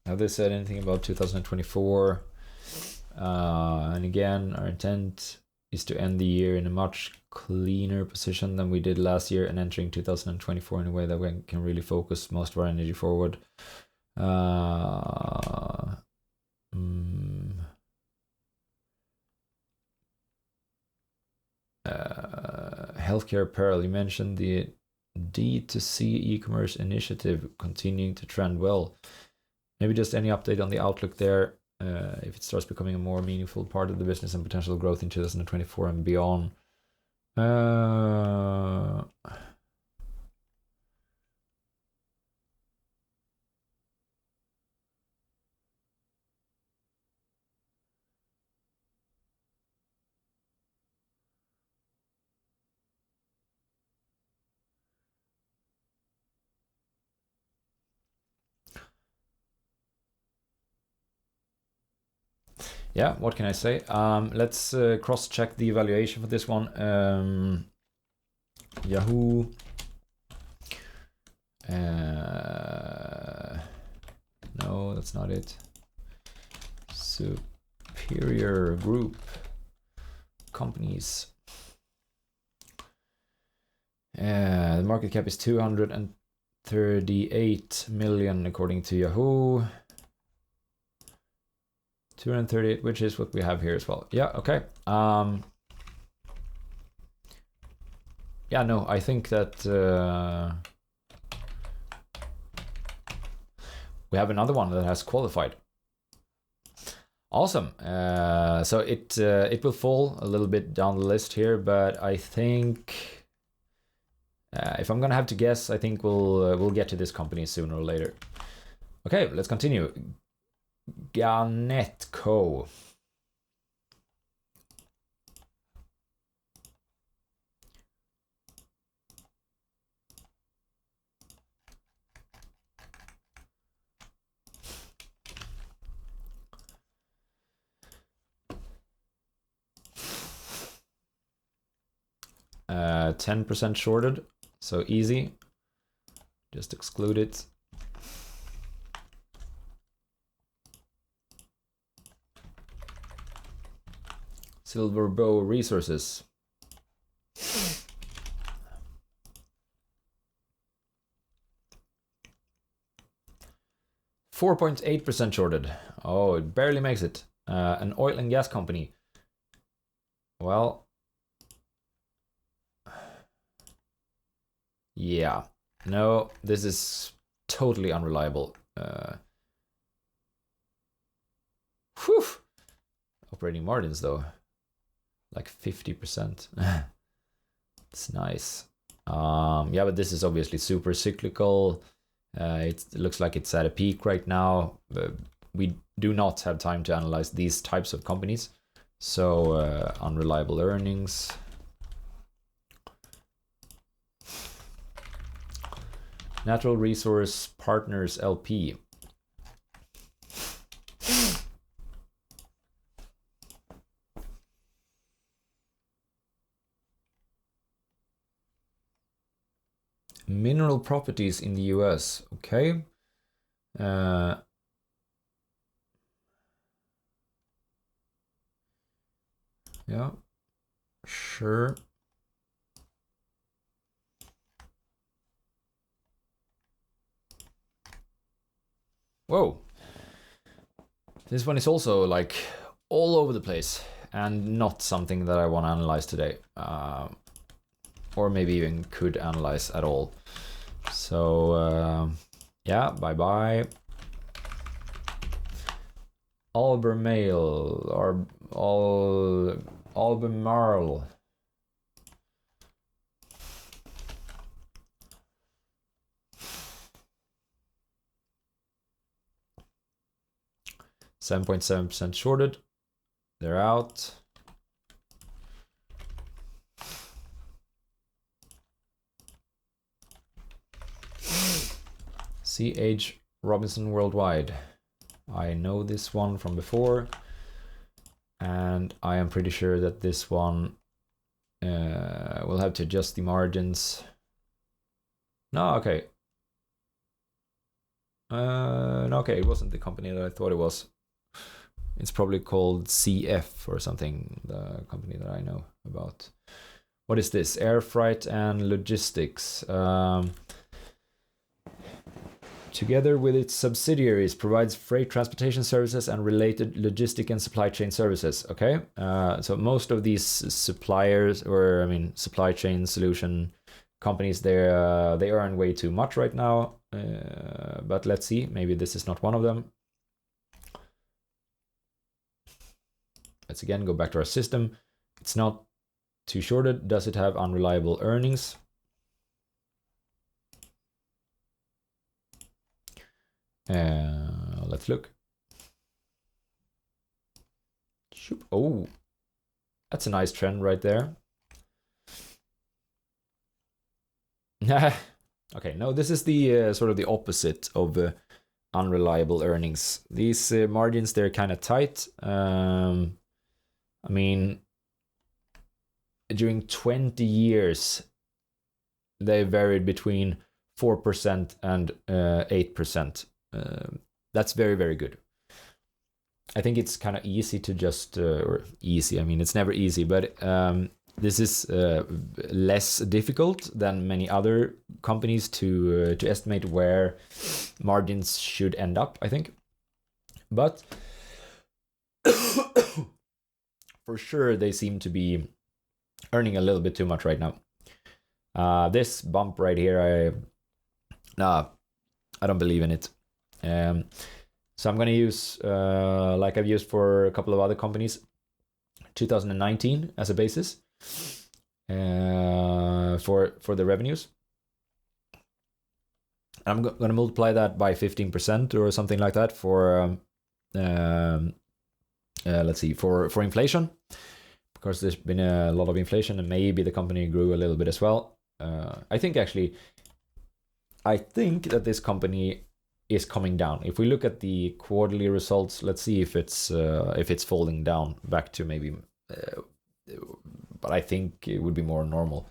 Have they said anything about 2024? And again, our intent is to end the year in a much cleaner position than we did last year and entering 2024 in a way that we can really focus most of our energy forward. Healthcare apparel, you mentioned the D2C e-commerce initiative continuing to trend well. Maybe just any update on the outlook there, if it starts becoming a more meaningful part of the business and potential growth in 2024 and beyond. Yeah, what can I say? Let's cross-check the evaluation for this one. Yahoo. No, that's not it. Superior Group companies. The market cap is 238 million according to Yahoo. 238, which is what we have here as well. Yeah, okay. Yeah, no, I think that we have another one that has qualified. Awesome. So it will fall a little bit down the list here, but I think if I'm gonna have to guess, I think we'll get to this company sooner or later. Okay, let's continue. Gannett Co. Uh, 10% shorted, so easy. Just exclude it. Silver Bow Resources. 4.8% shorted. Oh, it barely makes it. An oil and gas company. Well, yeah. No, this is totally unreliable. Whew. Operating margins though, like 50%. It's nice. Yeah, but this is obviously super cyclical. It looks like it's at a peak right now. We do not have time to analyze these types of companies. So unreliable earnings. Natural Resource Partners LP. Mineral properties in the US. Okay. Yeah, sure. Whoa. This one is also like all over the place and not something that I want to analyze today. Or maybe even could analyze at all. So yeah, bye-bye. Albemarle or Albemarle. $7.7% shorted. They're out. C.H. Robinson Worldwide. I know this one from before, and I am pretty sure that this one will have to adjust the margins. No, okay. No, okay, it wasn't the company that I thought it was. It's probably called CF or something, the company that I know about. What is this? Air freight and logistics. Together with its subsidiaries, provides freight transportation services and related logistic and supply chain services. Okay, so most of these suppliers, or I mean supply chain solution companies, they earn way too much right now. But let's see, maybe this is not one of them. Let's again go back to our system. It's not too shorted. Does it have unreliable earnings? Let's look. Oh, that's a nice trend right there. Okay, no, this is the sort of the opposite of unreliable earnings. These margins, they're kind of tight. I mean, during 20 years, they varied between 4% and 8%. That's very, very good. I think it's kind of easy to just, or easy, I mean, it's never easy, but this is less difficult than many other companies to estimate where margins should end up, I think. But for sure, they seem to be earning a little bit too much right now. This bump right here, I don't believe in it. So I'm going to use, like I've used for a couple of other companies, 2019 as a basis for the revenues. I'm going to multiply that by 15% or something like that for, let's see, for inflation, because there's been a lot of inflation and maybe the company grew a little bit as well. I think that this company is coming down. If we look at the quarterly results, let's see if it's falling down back to maybe, but I think it would be more normal.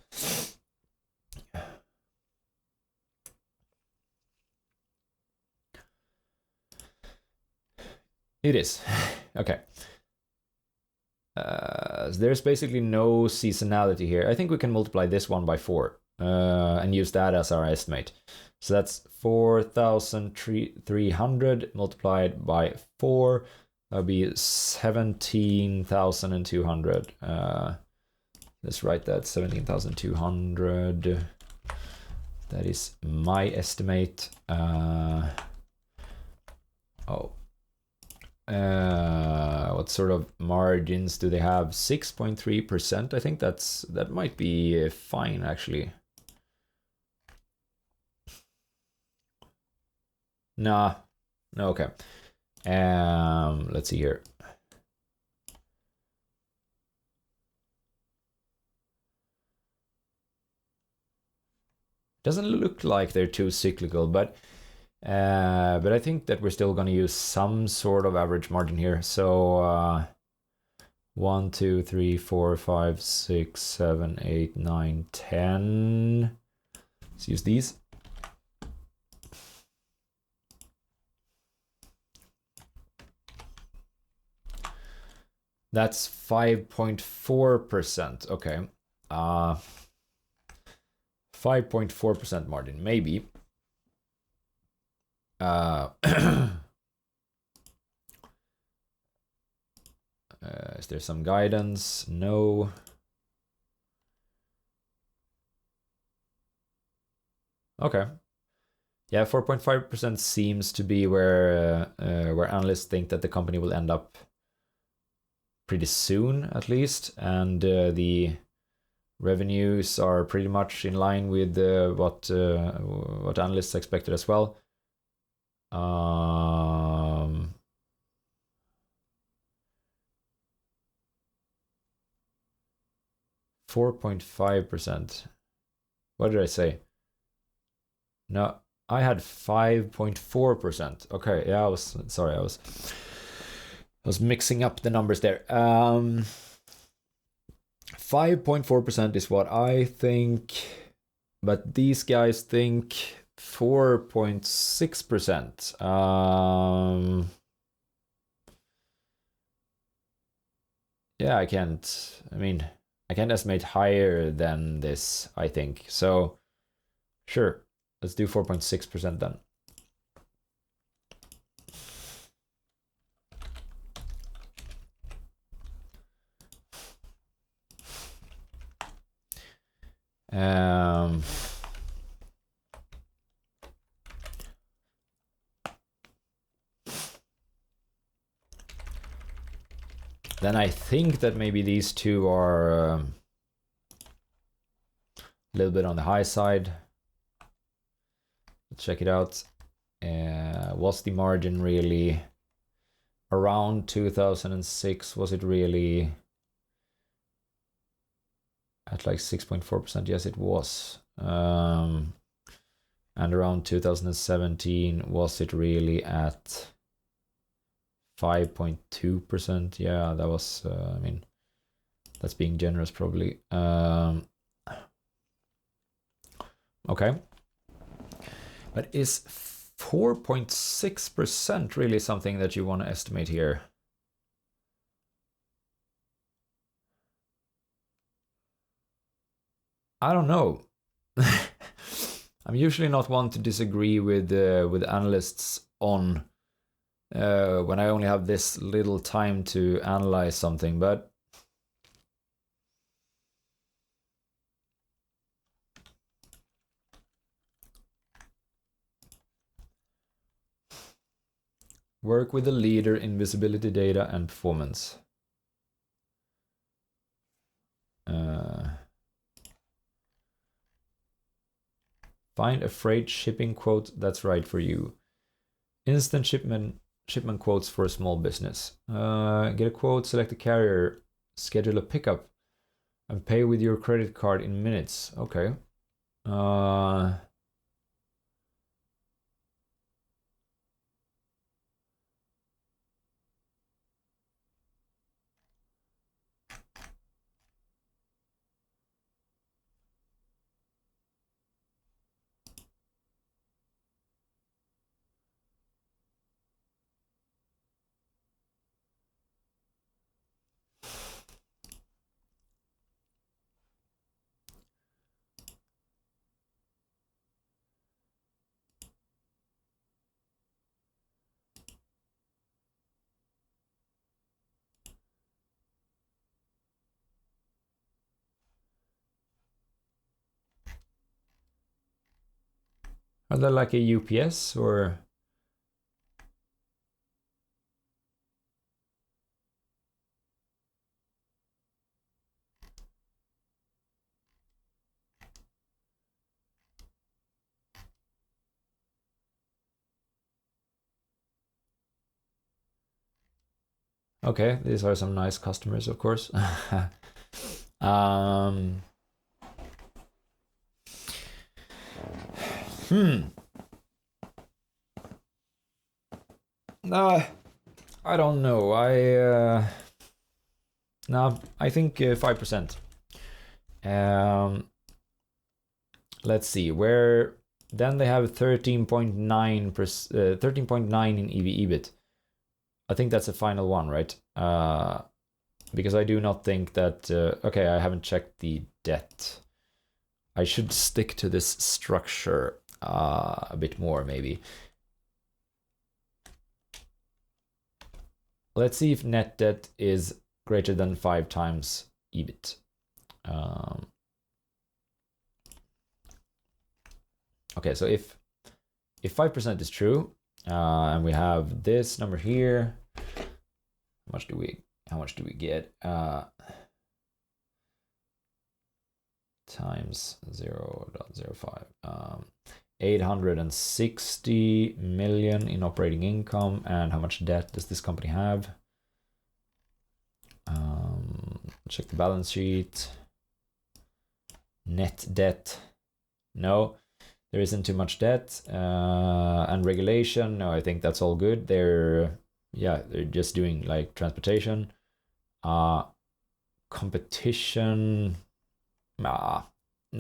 It is. Okay. There's basically no seasonality here. I think we can multiply this one by 4 and use that as our estimate. So that's 4,300 multiplied by 4. That would be 17,200. Let's write that, 17,200. That is my estimate. What sort of margins do they have? 6.3%. I think that might be fine actually. Nah, no, okay. Let's see here. Doesn't look like they're too cyclical, but I think that we're still going to use some sort of average margin here. So 1, 2, 3, 4, 5, 6, 7, 8, 9, 10. Let's use these. That's 5.4%. Okay. 5.4% margin, maybe. Is there some guidance? No. Okay. Yeah, 4.5% seems to be where analysts think that the company will end up pretty soon, at least, and the revenues are pretty much in line with what analysts expected as well. 4.5%. What did I say? No, I had 5.4%. Okay, yeah, I was mixing up the numbers there. 5.4% is what I think, but these guys think 4.6%. Yeah, I can't estimate higher than this, I think. So sure, let's do 4.6% then. Then I think that maybe these two are a little bit on the high side. Let's check it out. Was the margin really around 2006? Was it really at like 6.4%? Yes, it was. And around 2017, was it really at 5.2%? Yeah, that was, that's being generous probably. Okay. But is 4.6% really something that you want to estimate here? I don't know. I'm usually not one to disagree with analysts on when I only have this little time to analyze something, but work with the leader in visibility data and performance. Find a freight shipping quote that's right for you. Instant shipment quotes for a small business. Get a quote, select a carrier, schedule a pickup, and pay with your credit card in minutes. Okay. Are they like a UPS or? Okay, these are some nice customers, of course. I don't know. I think 5%. Let's see where. Then they have 13.9 in EV/EBIT. I think that's the final one, right? Because I do not think that. Okay, I haven't checked the debt. I should stick to this structure a bit more, maybe. Let's see if net debt is greater than 5 times EBIT. Okay, so if 5% is true, and we have this number here, how much do we get? Times 0.05. 860 million in operating income. And how much debt does this company have? Check the balance sheet. Net debt. No, there isn't too much debt. And regulation, no, I think that's all good. They're just doing like transportation. Competition. No,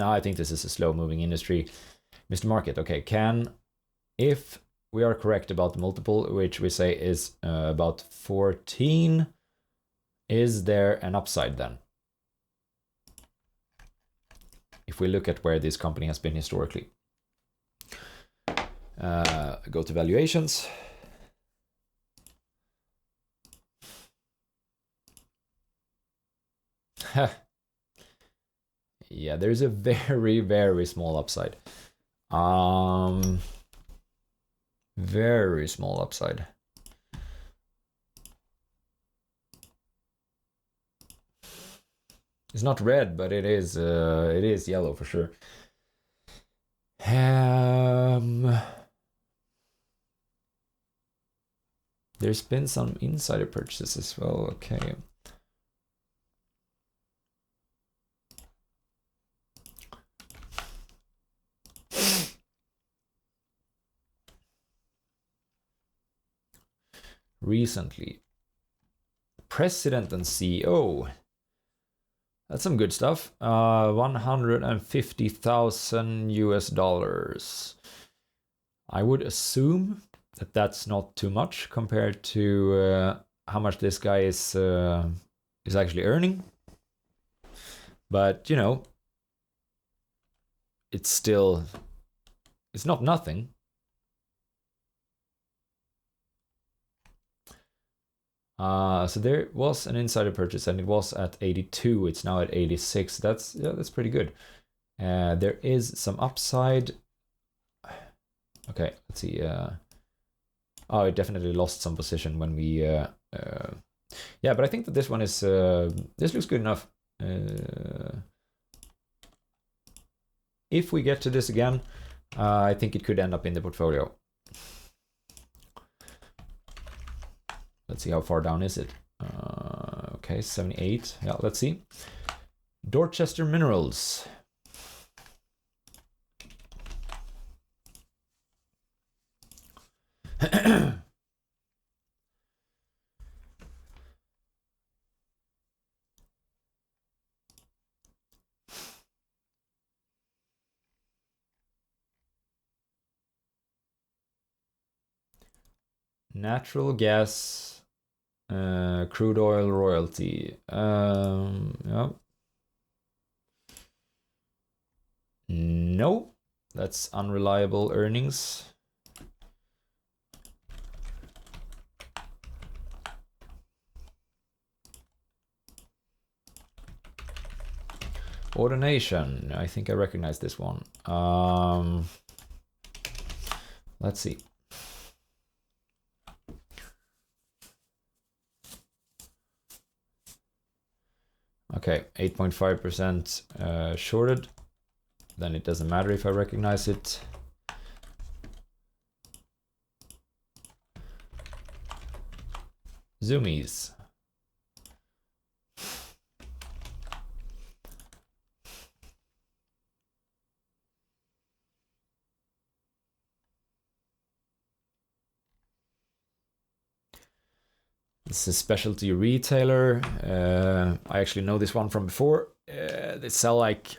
I think this is a slow moving industry. Mr. Market, okay, if we are correct about the multiple, which we say is about 14, is there an upside then? If we look at where this company has been historically. Go to valuations. Yeah, there's a very, very small upside. Very small upside. It's not red, but it is yellow for sure. There's been some insider purchases as well. Okay. Recently, president and CEO. That's some good stuff. $150,000. I would assume that that's not too much compared to how much this guy is actually earning. But you know, it's not nothing. So there was an insider purchase and it was at 82. It's now at 86. That's pretty good. There is some upside. Okay, let's see. Oh, it definitely lost some position when we. Yeah, but I think that this one is. This looks good enough. If we get to this again, I think it could end up in the portfolio. Let's see how far down is it. Okay, 78. Yeah, let's see. Dorchester Minerals. Natural gas, crude oil royalty. Yeah. No, that's unreliable earnings. Ordination. I think I recognize this one. Let's see. Okay, 8.5% shorted. Then it doesn't matter if I recognize it. Zumiez. It's a specialty retailer. I actually know this one from before. They sell like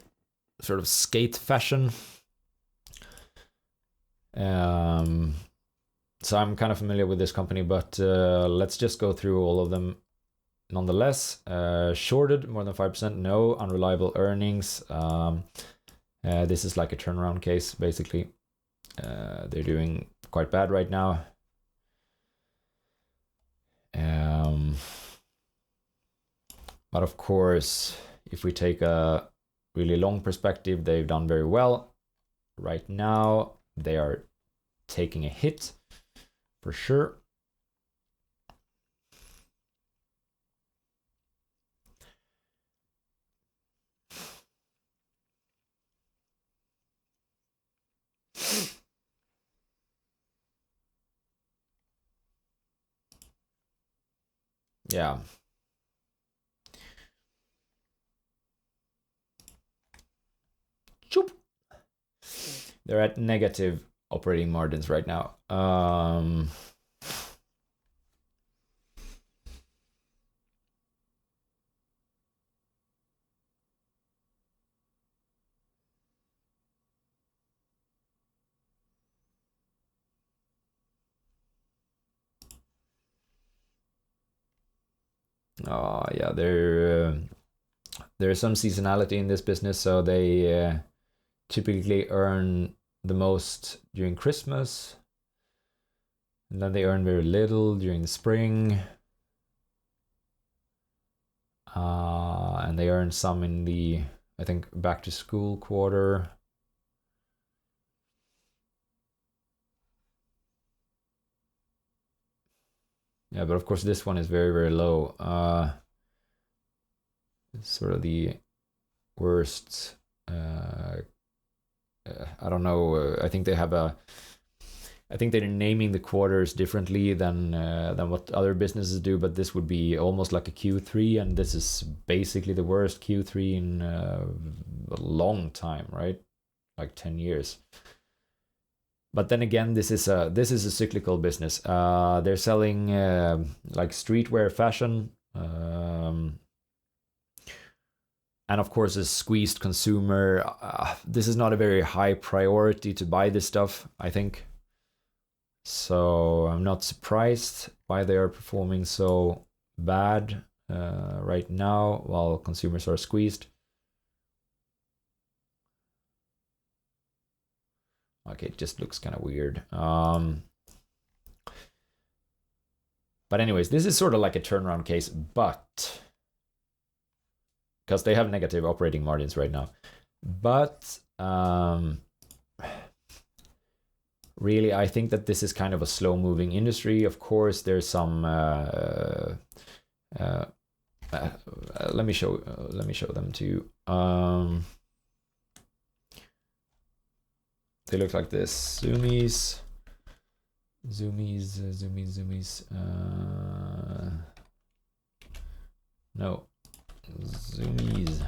sort of skate fashion. So I'm kind of familiar with this company, but let's just go through all of them nonetheless. Shorted more than 5%, no. Unreliable earnings. This is like a turnaround case, basically. They're doing quite bad right now. But of course, if we take a really long perspective, they've done very well. Right now, they are taking a hit for sure. Yeah. Choop. They're at negative operating margins right now. Yeah, there's some seasonality in this business, so they typically earn the most during Christmas, and then they earn very little during the spring, and they earn some in the, I think, back to school quarter. Yeah, but of course this one is very, very low. It's sort of the worst. I don't know. I think they have I think they're naming the quarters differently than what other businesses do, but this would be almost like a Q3, and this is basically the worst Q3 in a long time, right? Like 10 years. But then again, this is a cyclical business. They're selling like streetwear fashion, and of course, a squeezed consumer. This is not a very high priority to buy this stuff, I think. So I'm not surprised why they are performing so bad right now while consumers are squeezed. Okay, it just looks kind of weird. But anyways, this is sort of like a turnaround case, but because they have negative operating margins right now. But really, I think that this is kind of a slow-moving industry. Of course, there's some. Let me show them to you. They look like this. Zumiez. No. Zumiez.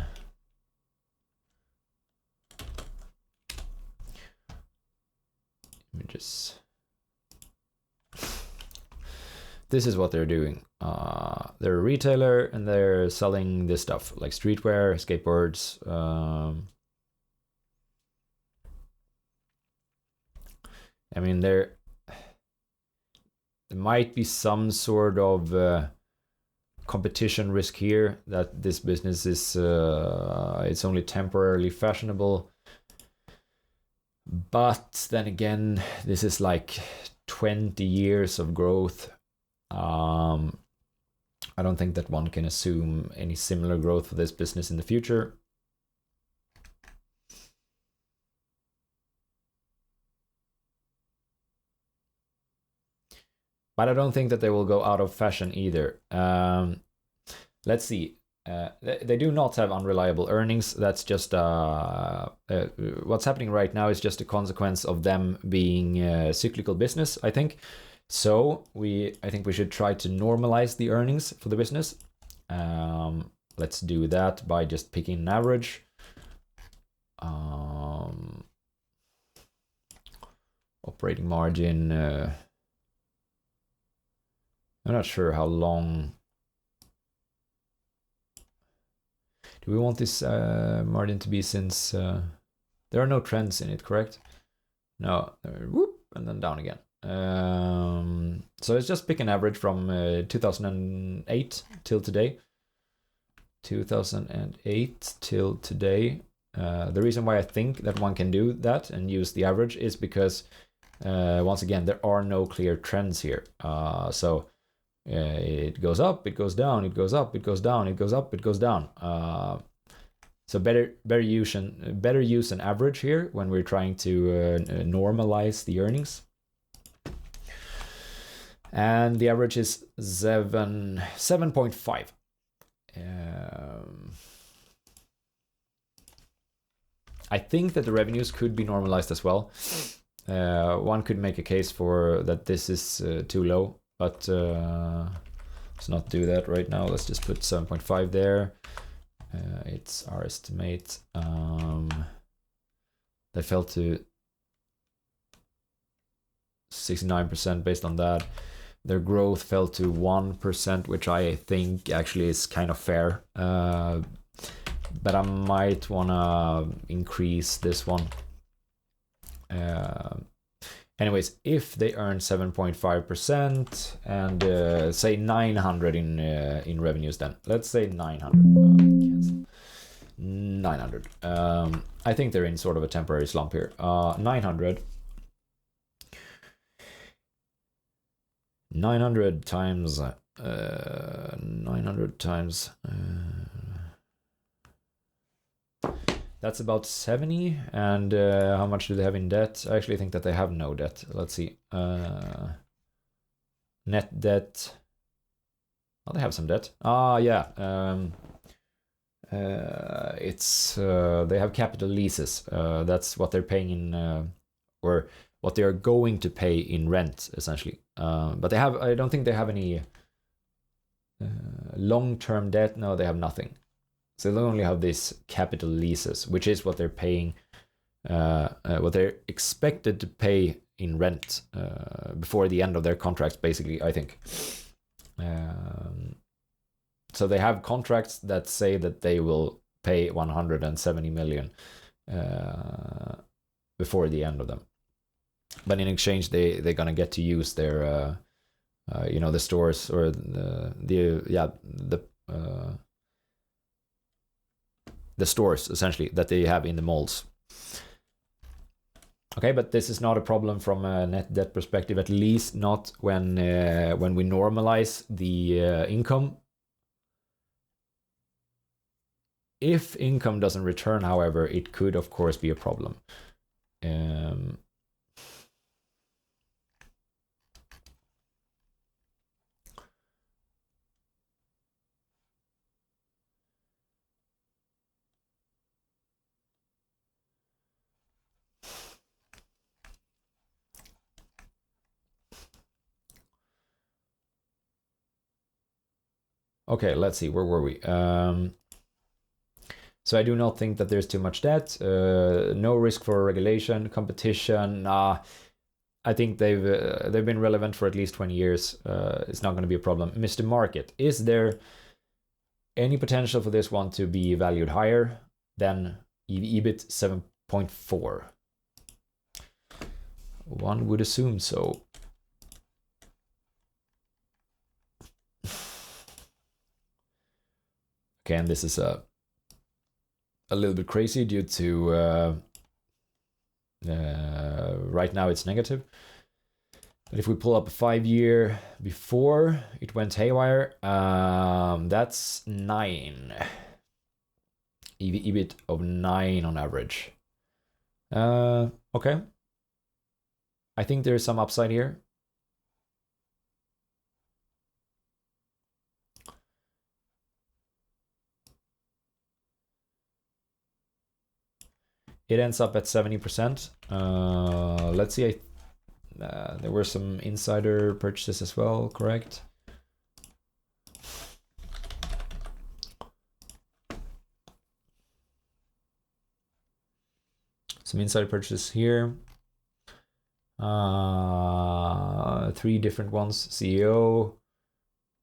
Images. This is what they're doing. They're a retailer and they're selling this stuff like streetwear, skateboards. I mean, there might be some sort of competition risk here, that this business is it's only temporarily fashionable. But then again, this is like 20 years of growth. I don't think that one can assume any similar growth for this business in the future. But I don't think that they will go out of fashion either. Let's see. They do not have unreliable earnings. That's just what's happening right now is just a consequence of them being a cyclical business, I think. So I think we should try to normalize the earnings for the business. Let's do that by just picking an average. Operating margin. I'm not sure how long. Do we want this margin to be since there are no trends in it, correct? No, whoop, and then down again. So let's just pick an average from 2008 till today. 2008 till today. The reason why I think that one can do that and use the average is because once again, there are no clear trends here. So it goes up, it goes down, it goes up, it goes down, it goes up, it goes down. So better use an average here when we're trying to normalize the earnings. And the average is 7.5. I think that the revenues could be normalized as well. One could make a case for that this is too low, but let's not do that right now. Let's just put 7.5 there. It's our estimate. They fell to 69% based on that. Their growth fell to 1%, which I think actually is kind of fair. But I might want to increase this one. Anyways, if they earn 7.5% and say 900 in revenues, then let's say 900. 900. I think they're in sort of a temporary slump here. 900 times 900 times that's about 70. And how much do they have in debt? I actually think that they have no debt. Let's see. Net debt. Oh, they have some debt. Yeah. It's they have capital leases. That's what they're paying in, or what they are going to pay in rent, essentially. But they have. I don't think they have any long-term debt. No, they have nothing. So they only have these capital leases, which is what they're paying, what they're expected to pay in rent before the end of their contracts, basically, I think. So they have contracts that say that they will pay 170 million before the end of them. But in exchange, they're gonna get to use their, the stores or the stores, essentially, that they have in the malls. Okay, but this is not a problem from a net debt perspective, at least not when we normalize the income. If income doesn't return, however, it could, of course, be a problem. Okay, let's see, where were we? So I do not think that there's too much debt, no risk for regulation, competition. I think they've been relevant for at least 20 years. It's not going to be a problem. Mr. Market, is there any potential for this one to be valued higher than EBIT 7.4? One would assume so. Okay, and this is a little bit crazy due to right now it's negative. But if we pull up a 5-year before it went haywire, that's 9. EBIT of 9 on average. Okay. I think there's some upside here. It ends up at 70%. Let's see. There were some insider purchases as well, correct? Some insider purchases here. 3 different ones. CEO,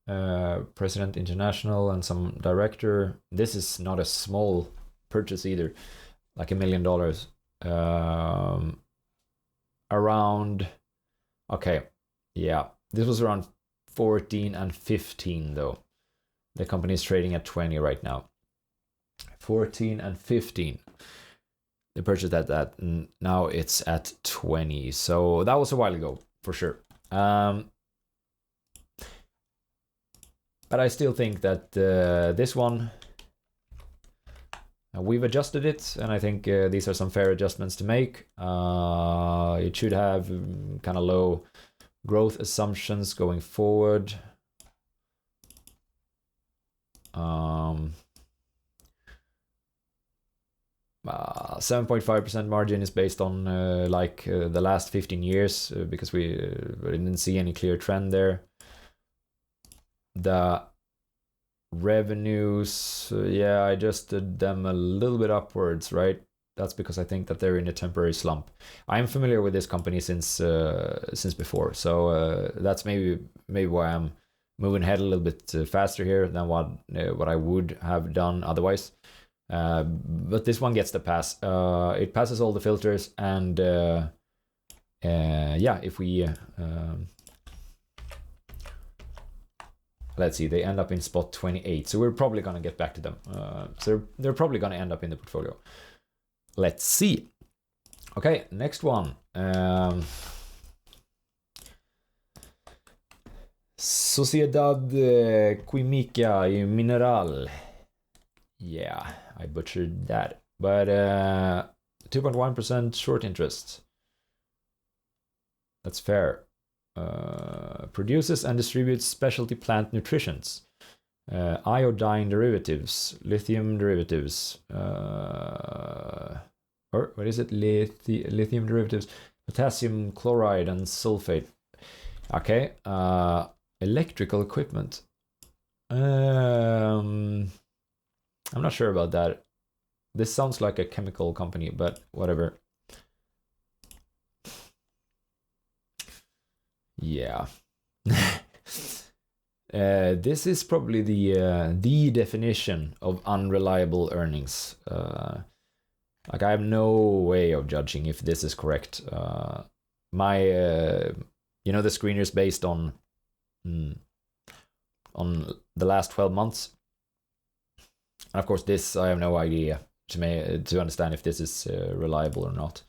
President International and some director. This is not a small purchase either, like $1 million. Around, okay, yeah, this was around 14 and 15 though. The company is trading at 20 right now. 14 and 15. They purchased at that, and now it's at 20. So that was a while ago, for sure. But I still think that this one, we've adjusted it, and I think these are some fair adjustments to make. It should have kind of low growth assumptions going forward. 7.5% margin is based on the last 15 years because we didn't see any clear trend there. The revenues, yeah, I adjusted them a little bit upwards, right? That's because I think that they're in a temporary slump. I'm familiar with this company since before, so that's maybe why I'm moving ahead a little bit faster here than what I would have done otherwise. But this one gets the pass. It passes all the filters, and yeah, if we let's see, they end up in spot 28, so we're probably gonna get back to them. So they're probably gonna end up in the portfolio. Let's see. Okay, next one. Sociedad Química y Mineral. Yeah, I butchered that. But 2.1% short interest. That's fair. Produces and distributes specialty plant nutritions, iodine derivatives, lithium derivatives, or what is it? Lithium derivatives, potassium chloride and sulfate. Okay, electrical equipment. I'm not sure about that. This sounds like a chemical company, but whatever. Yeah. This is probably the definition of unreliable earnings. Like, I have no way of judging if this is correct. My the screener is based on the last 12 months. And of course, this I have no idea to understand if this is reliable or not.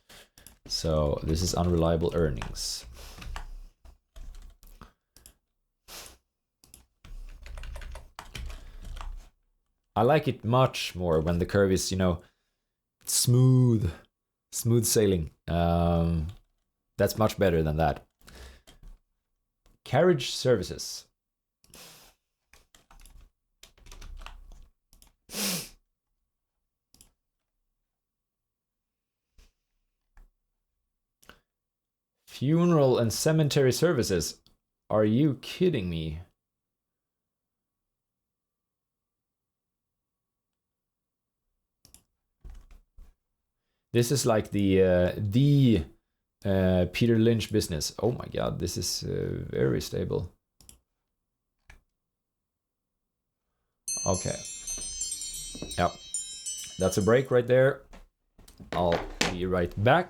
So this is unreliable earnings. I like it much more when the curve is, smooth sailing. That's much better than that. Carriage Services. Funeral and cemetery services. Are you kidding me? This is like the Peter Lynch business. Oh my god, this is very stable. Okay. Yep. That's a break right there. I'll be right back.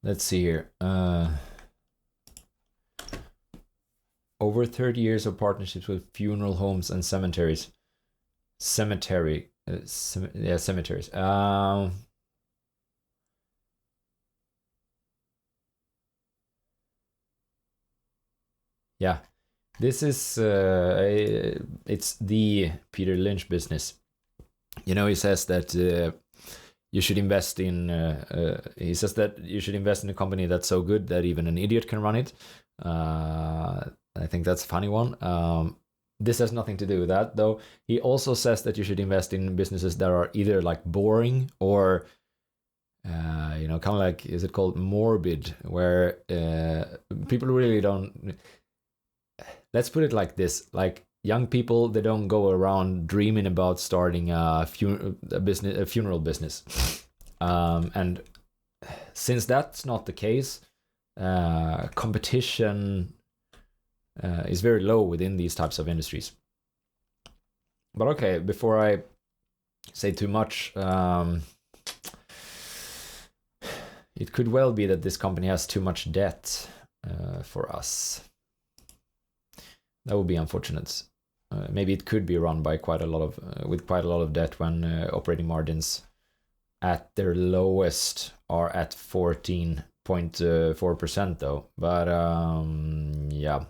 Let's see here. Over 30 years of partnerships with funeral homes and cemeteries. Cemeteries. Yeah, this is it's the Peter Lynch business. You know, he says that you should invest in. He says that you should invest in a company that's so good that even an idiot can run it. I think that's a funny one. This has nothing to do with that, though. He also says that you should invest in businesses that are either like boring or, you know, kind of like, is it called morbid, where people really don't. Let's put it like this: like young people, they don't go around dreaming about starting a funeral business, and since that's not the case, competition is very low within these types of industries. But okay, before I say too much, it could well be that this company has too much debt for us. That would be unfortunate. Maybe it could be run by quite a lot of with quite a lot of debt when operating margins at their lowest are at 14.4% though. But yeah.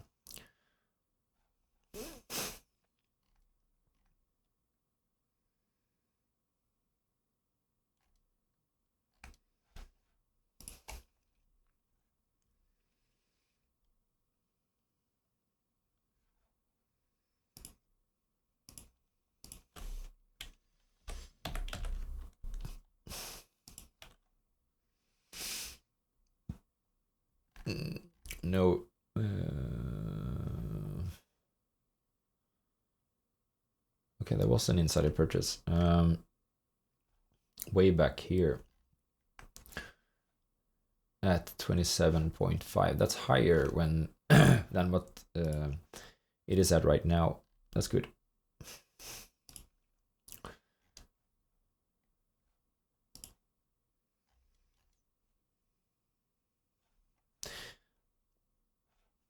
No. Okay, there was an insider purchase way back here at 27.5. That's higher when than what it is at right now. That's good.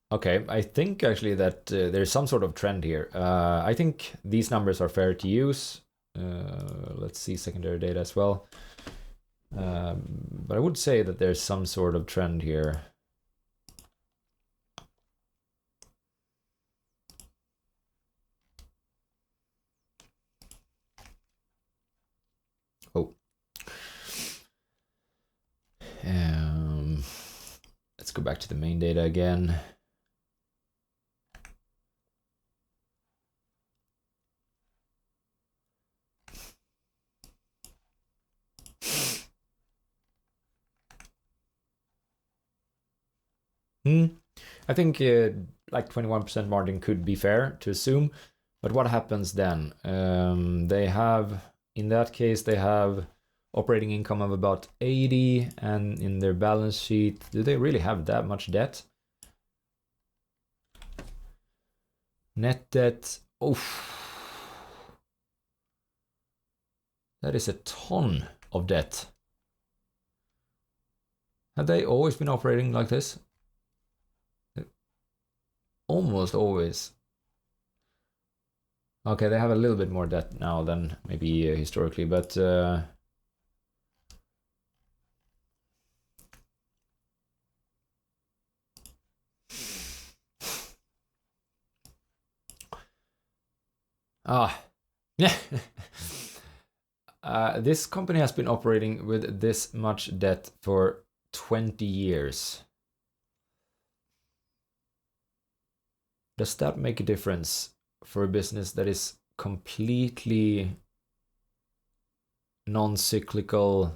Okay, I think actually that there's some sort of trend here. I think these numbers are fair to use. Let's see secondary data as well. But I would say that there's some sort of trend here. Oh. Let's go back to the main data again. I think like 21% margin could be fair to assume, but what happens then? They have, in that case, they have operating income of about 80, and in their balance sheet, do they really have that much debt? Net debt, that is a ton of debt. Have they always been operating like this? Almost always. Okay, they have a little bit more debt now than maybe historically, but yeah. This company has been operating with this much debt for 20 years. Does that make a difference for a business that is completely non-cyclical?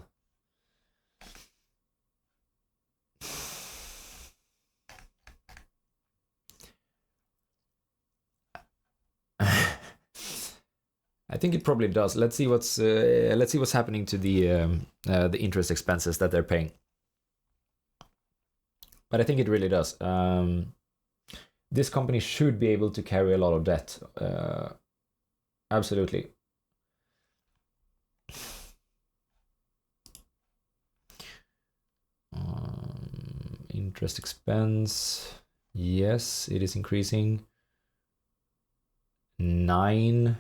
I think it probably does. Let's see what's happening to the interest expenses that they're paying. But I think it really does. This company should be able to carry a lot of debt. Absolutely. Interest expense, yes, it is increasing. 9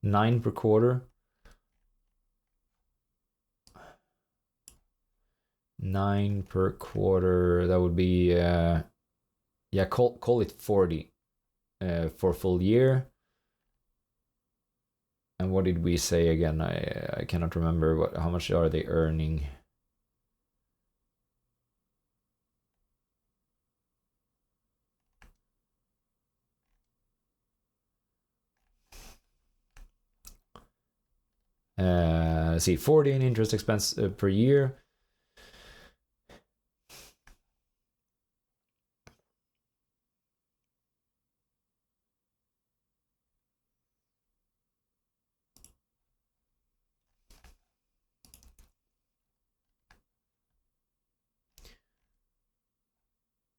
per quarter. 9 per quarter, that would be yeah, call it 40 for full year. And what did we say again? I cannot remember how much are they earning. See, 40 in interest expense per year.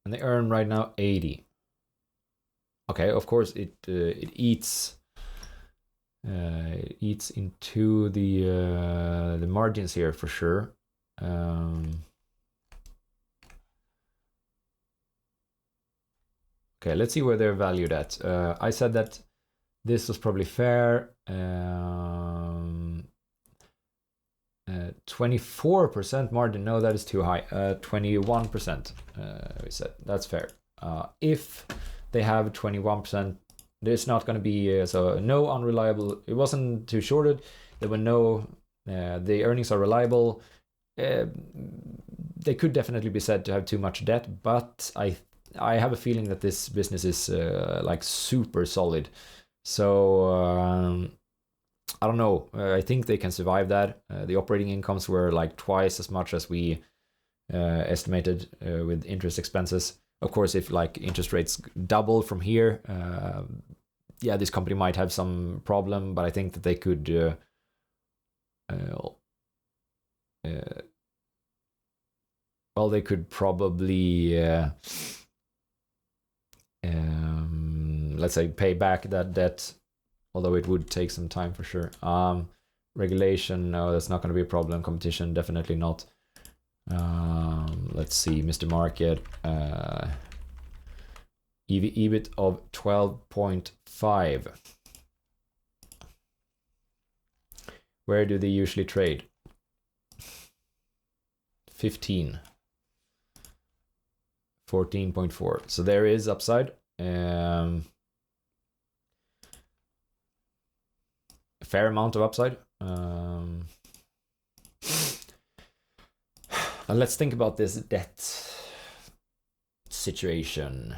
And they earn right now 80. Okay, of course it eats into the margins here for sure. Okay, let's see where they're valued at. I said that this was probably fair. 24% margin. No, that is too high. 21%. We said that's fair. If they have 21%, there's not going to be so no unreliable. It wasn't too shorted. There were no. The earnings are reliable. They could definitely be said to have too much debt, but I have a feeling that this business is like super solid. So I don't know. I think they can survive that. The operating incomes were like twice as much as we estimated with interest expenses. Of course, if like interest rates double from here, yeah, this company might have some problem. But I think that they could. Well, they could probably. Let's say pay back that debt, although it would take some time for sure. Regulation, no, that's not going to be a problem. Competition, definitely not. Let's see, Mr. Market, EBIT of 12.5. Where do they usually trade? 15. 14.4. So there is upside. A fair amount of upside. And let's think about this debt situation.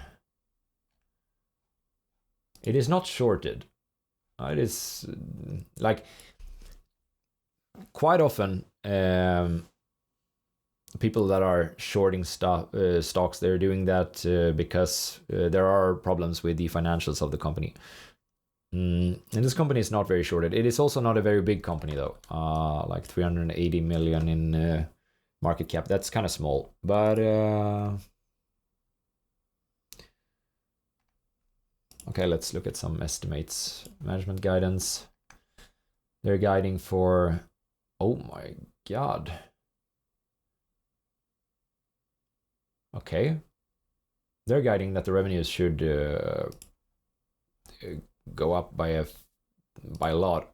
It is not shorted. It is like quite often people that are shorting stocks, they're doing that because there are problems with the financials of the company. And this company is not very shorted. It is also not a very big company though, like 380 million in market cap. That's kind of small, but okay, let's look at some estimates. Management guidance. They're guiding for, oh my god. Okay. They're guiding that the revenues should go up by a lot.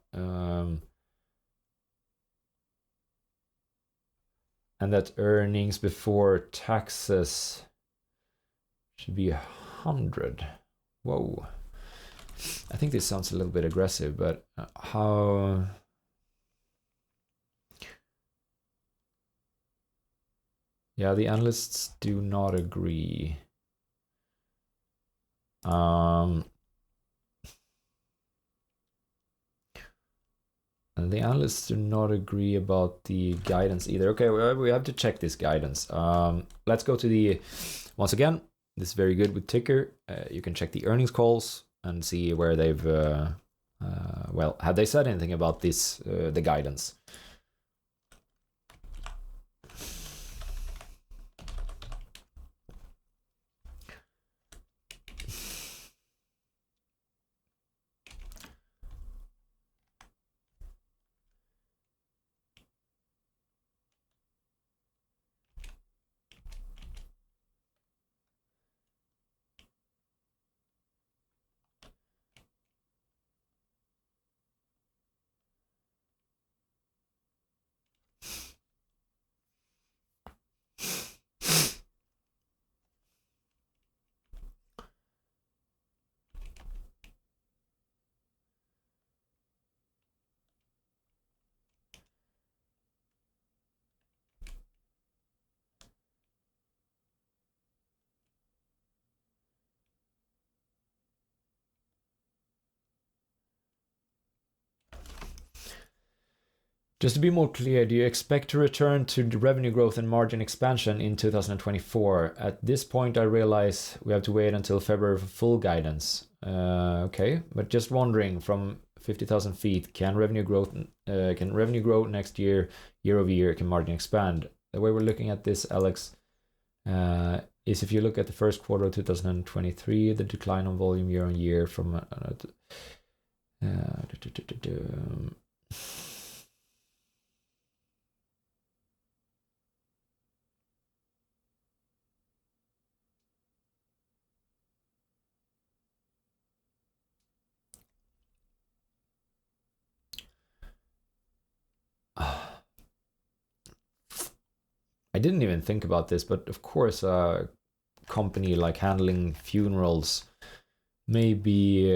And that earnings before taxes should be 100. Whoa. I think this sounds a little bit aggressive, but how... Yeah, the analysts do not agree. And the analysts do not agree about the guidance either. Okay, we have to check this guidance. Let's go to the, once again, this is very good with TIKR. You can check the earnings calls and see where they've, well, have they said anything about this, the guidance? Just to be more clear, do you expect to return to the revenue growth and margin expansion in 2024? At this point, I realize we have to wait until February for full guidance. Okay, but just wondering from 50,000 feet, can revenue grow next year, year over year? Can margin expand? The way we're looking at this, Alex, is if you look at the first quarter of 2023, the decline on volume year on year from I didn't even think about this, but of course a company like handling funerals, maybe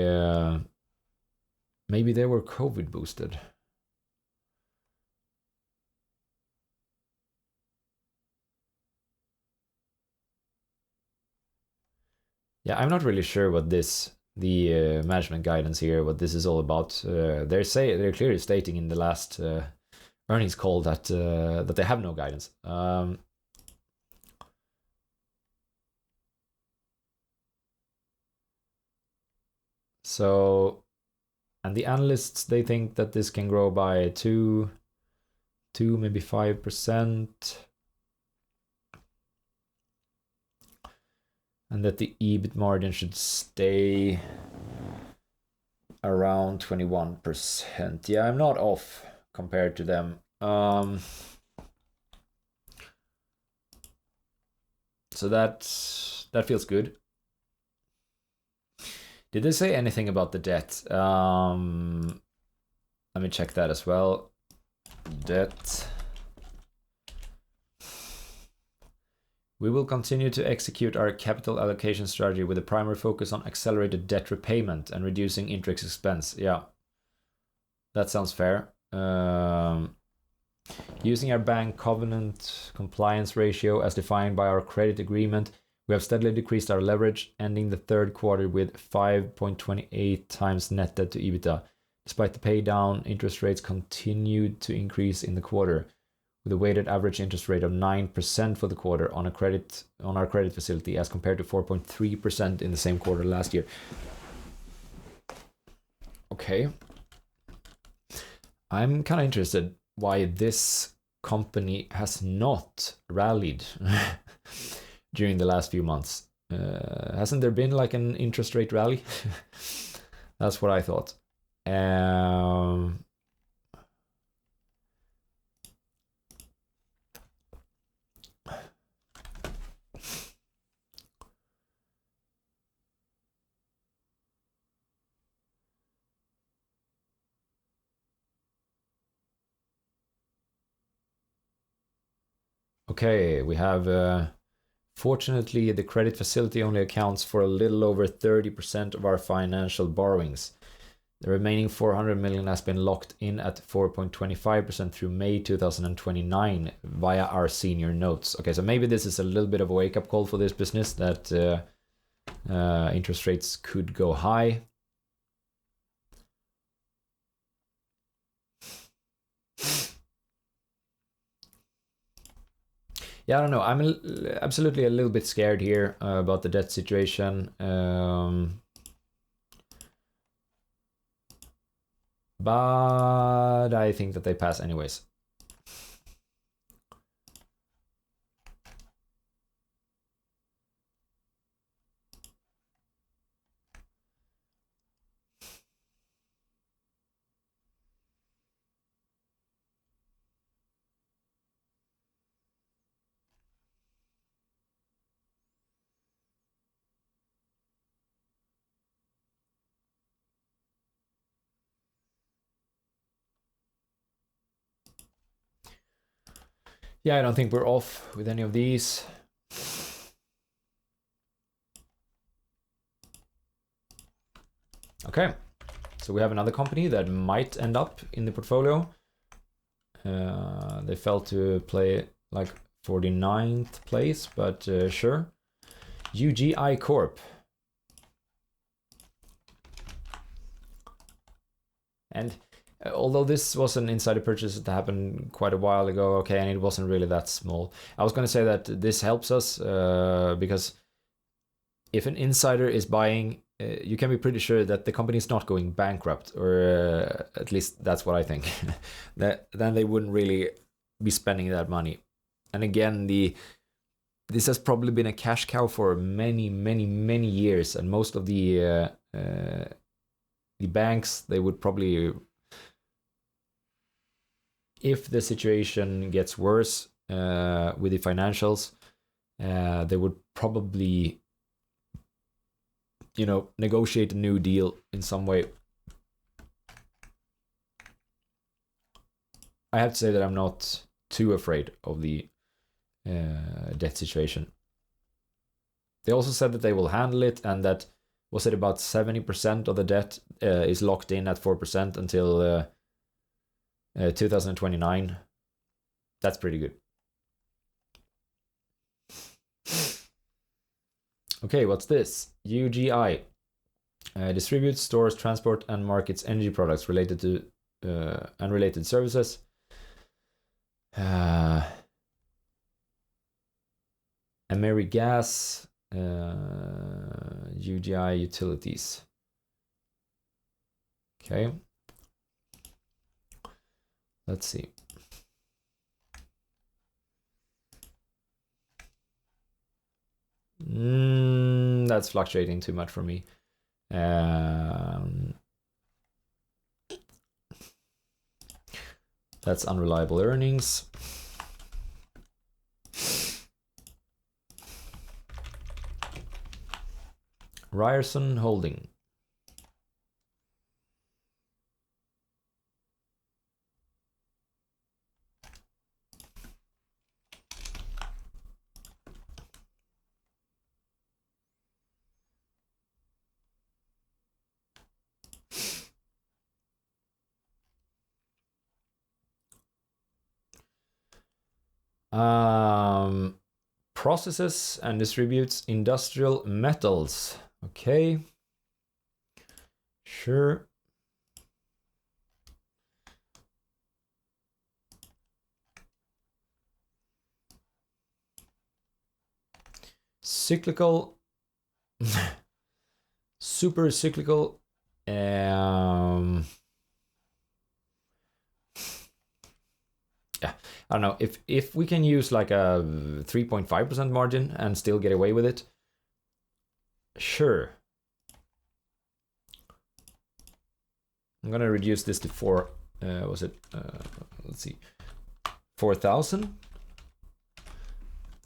they were COVID boosted. Yeah, I'm not really sure what the management guidance here, what this is all about. They're clearly stating in the last earnings call that that they have no guidance. So, and the analysts, they think that this can grow by 2, maybe 5%. And that the EBIT margin should stay around 21%. Yeah, I'm not off compared to them. So that feels good. Did they say anything about the debt? Let me check that as well. Debt. We will continue to execute our capital allocation strategy with a primary focus on accelerated debt repayment and reducing interest expense. Yeah, that sounds fair. Using our bank covenant compliance ratio as defined by our credit agreement, we have steadily decreased our leverage, ending the third quarter with 5.28 times net debt to EBITDA. Despite the pay down, interest rates continued to increase in the quarter, with a weighted average interest rate of 9% for the quarter on our credit facility, as compared to 4.3% in the same quarter last year. Okay. I'm kind of interested why this company has not rallied during the last few months. Hasn't there been like an interest rate rally? That's what I thought. Okay, we have fortunately, the credit facility only accounts for a little over 30% of our financial borrowings. The remaining 400 million has been locked in at 4.25% through May 2029 via our senior notes. Okay, so maybe this is a little bit of a wake-up call for this business, that interest rates could go high. Yeah, I don't know. I'm absolutely a little bit scared here about the debt situation. But I think that they pass anyways. Yeah, I don't think we're off with any of these. Okay, so we have another company that might end up in the portfolio. They fell to play like 49th place, but sure. UGI Corp. And Although this was an insider purchase that happened quite a while ago, okay, and it wasn't really that small. I was going to say that this helps us because if an insider is buying, you can be pretty sure that the company is not going bankrupt, or at least that's what I think. Then they wouldn't really be spending that money. And again, this has probably been a cash cow for many, many, many years, and most of the banks, they would probably, if the situation gets worse with the financials, they would probably, negotiate a new deal in some way. I have to say that I'm not too afraid of the debt situation. They also said that they will handle it, and that, was it about 70% of the debt is locked in at 4% until 2029. That's pretty good. Okay, what's this? UGI distributes, stores, transport, and markets energy products related to unrelated services. AmeriGas, UGI Utilities. Okay. Let's see. That's fluctuating too much for me. That's unreliable earnings. Ryerson Holding. Processes and distributes industrial metals. Okay. Sure. Cyclical. Super cyclical. Yeah, I don't know, if we can use like a 3.5% margin and still get away with it, sure. I'm gonna reduce this to 4, let's see, 4,000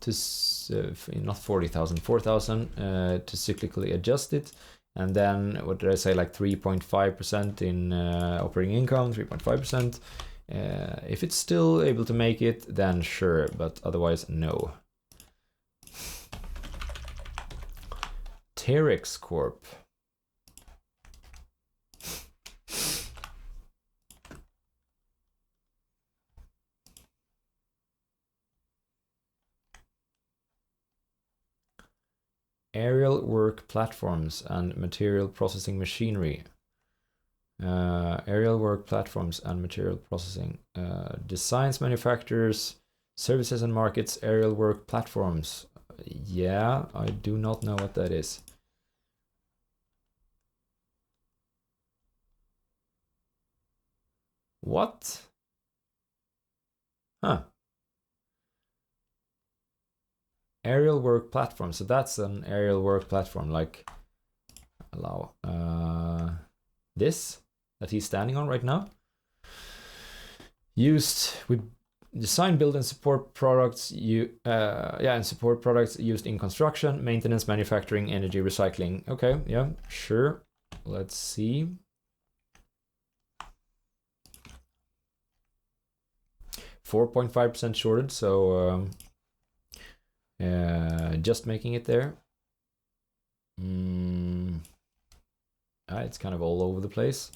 to not 40,000, 4,000 to cyclically adjust it. And then what did I say, like 3.5% in operating income, 3.5%. If it's still able to make it, then sure, but otherwise, no. Terex Corp. Aerial work platforms and material processing machinery. Aerial work platforms and material processing. Designs, manufacturers, services and markets, aerial work platforms. Yeah, I do not know what that is. What? Huh. Aerial work platform. So that's an aerial work platform, like allow this that he's standing on right now. Used with design, build, and support products. And support products used in construction, maintenance, manufacturing, energy, recycling. Okay, yeah, sure. Let's see. .5% shorted, so just making it there. It's kind of all over the place.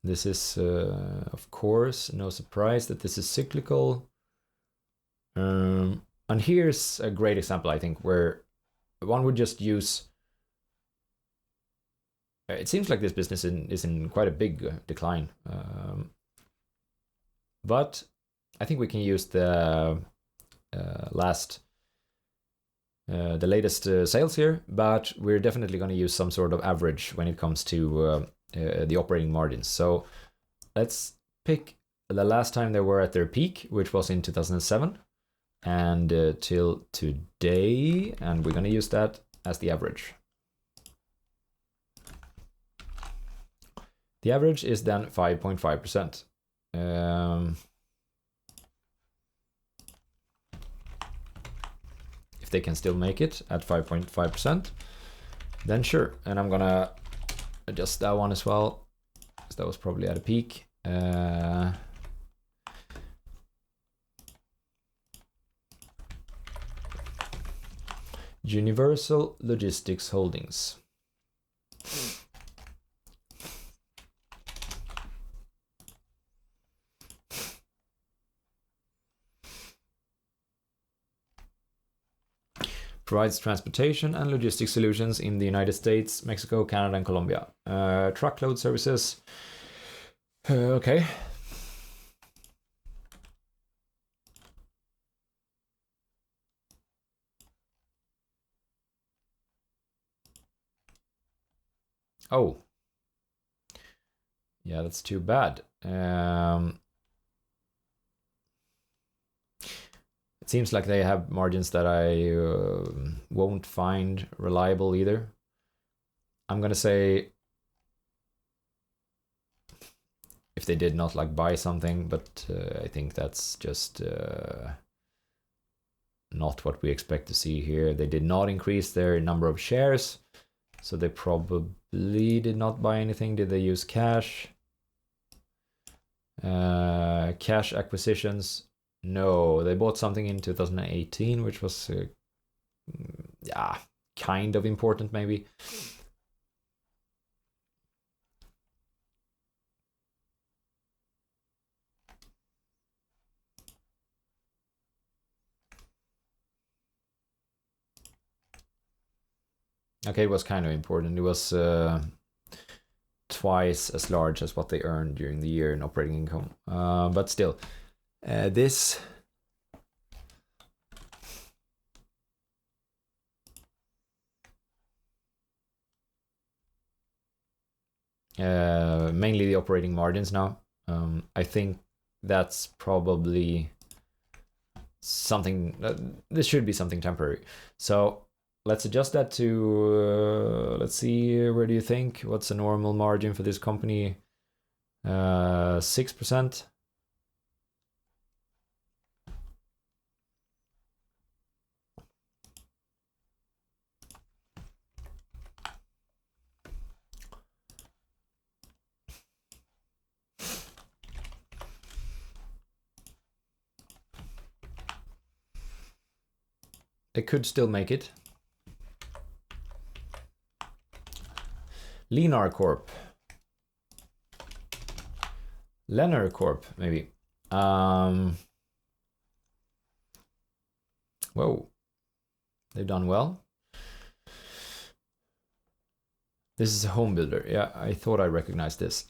This is, of course, no surprise that this is cyclical. And here's a great example, I think, where one would just use it seems like this business is in quite a big decline. But I think we can use the latest sales here, but we're definitely going to use some sort of average when it comes to the operating margins. So let's pick the last time they were at their peak, which was in 2007, and till today, and we're going to use that as the average. The average is then 5.5%. If they can still make it at 5.5%, then sure. And I'm gonna adjust that one as well, because that was probably at a peak. Universal Logistics Holdings. Provides transportation and logistics solutions in the United States, Mexico, Canada, and Colombia. Truckload services. Okay. Oh. Yeah, that's too bad. It seems like they have margins that I won't find reliable either. I'm gonna say if they did not like buy something, but I think that's just not what we expect to see here. They did not increase their number of shares, so they probably did not buy anything. Did they use cash? Cash acquisitions. No, they bought something in 2018, which was, yeah, kind of important maybe. Okay, it was kind of important. It was twice as large as what they earned during the year in operating income. But still. This mainly the operating margins now. I think that's probably something this should be something temporary. So let's adjust that to let's see, where do you think, what's a normal margin for this company? 6%. They could still make it. Lenar Corp. Lenar Corp, maybe. Whoa. They've done well. This is a home builder. Yeah, I thought I recognized this.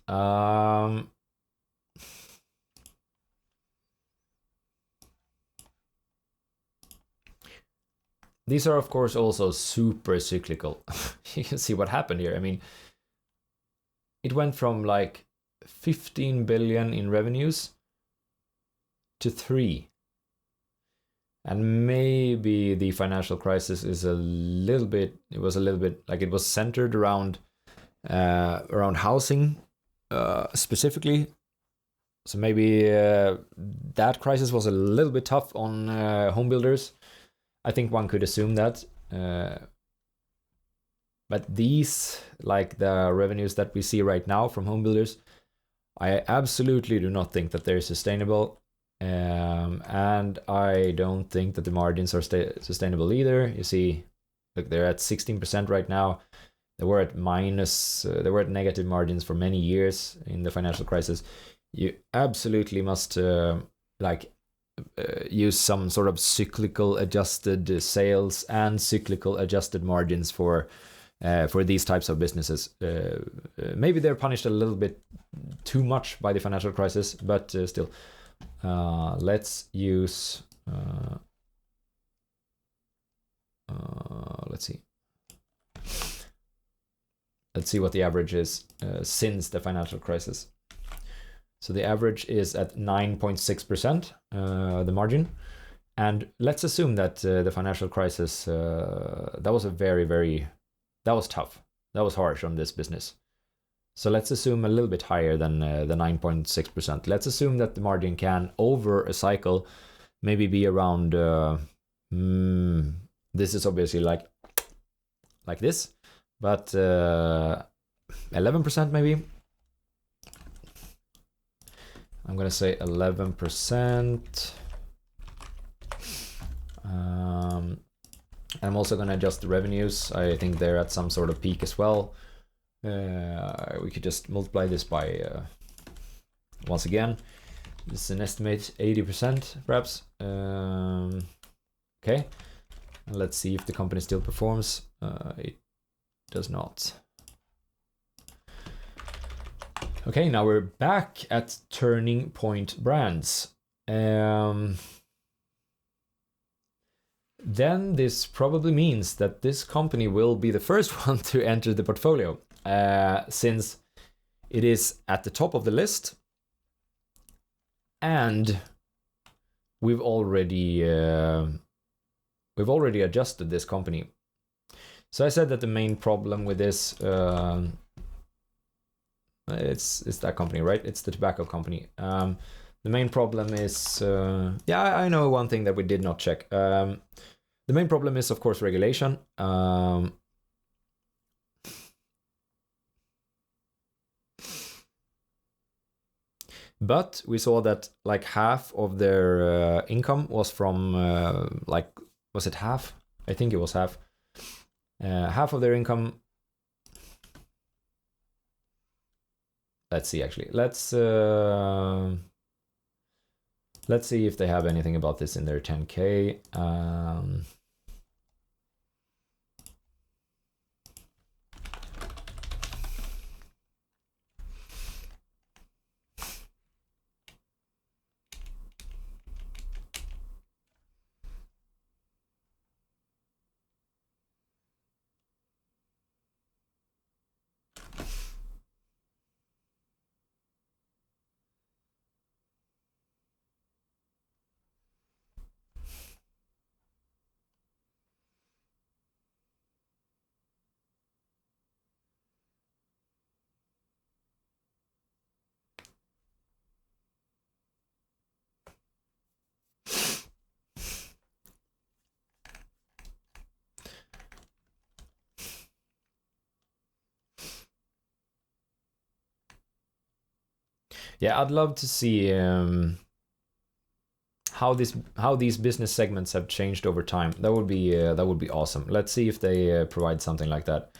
These are, of course, also super cyclical. You can see what happened here. I mean, it went from like 15 billion in revenues to 3. And maybe the financial crisis is it was a little bit like it was centered around housing specifically. So maybe that crisis was a little bit tough on home builders. I think one could assume that. But these, like the revenues that we see right now from home builders, I absolutely do not think that they're sustainable. And I don't think that the margins are sustainable either. You see, look, they're at 16% right now. They were at negative margins for many years in the financial crisis. You absolutely must use some sort of cyclical adjusted sales and cyclical adjusted margins for for these types of businesses. Maybe they're punished a little bit too much by the financial crisis, but still. Let's use... let's see. Let's see what the average is since the financial crisis. So the average is at 9.6%, the margin. And let's assume that the financial crisis, that was that was tough. That was harsh on this business. So let's assume a little bit higher than the 9.6%. Let's assume that the margin can, over a cycle, maybe be around, this is obviously like this, but 11% maybe. I'm gonna say 11%. I'm also gonna adjust the revenues. I think they're at some sort of peak as well. We could just multiply this by, once again, this is an estimate, 80% perhaps. Okay, and let's see if the company still performs. It does not. Okay, now we're back at Turning Point Brands. Then this probably means that this company will be the first one to enter the portfolio, since it is at the top of the list, and we've already adjusted this company. So I said that the main problem with this, it's that company, right? It's the tobacco company. The main problem is, yeah, I know one thing that we did not check. The main problem is, of course, regulation. But we saw that like half of their income was from, was it half? I think it was half. Half of their income. Let's see, actually. Let's see if they have anything about this in their 10K. Yeah, I'd love to see how these business segments have changed over time. That would be awesome. Let's see if they provide something like that.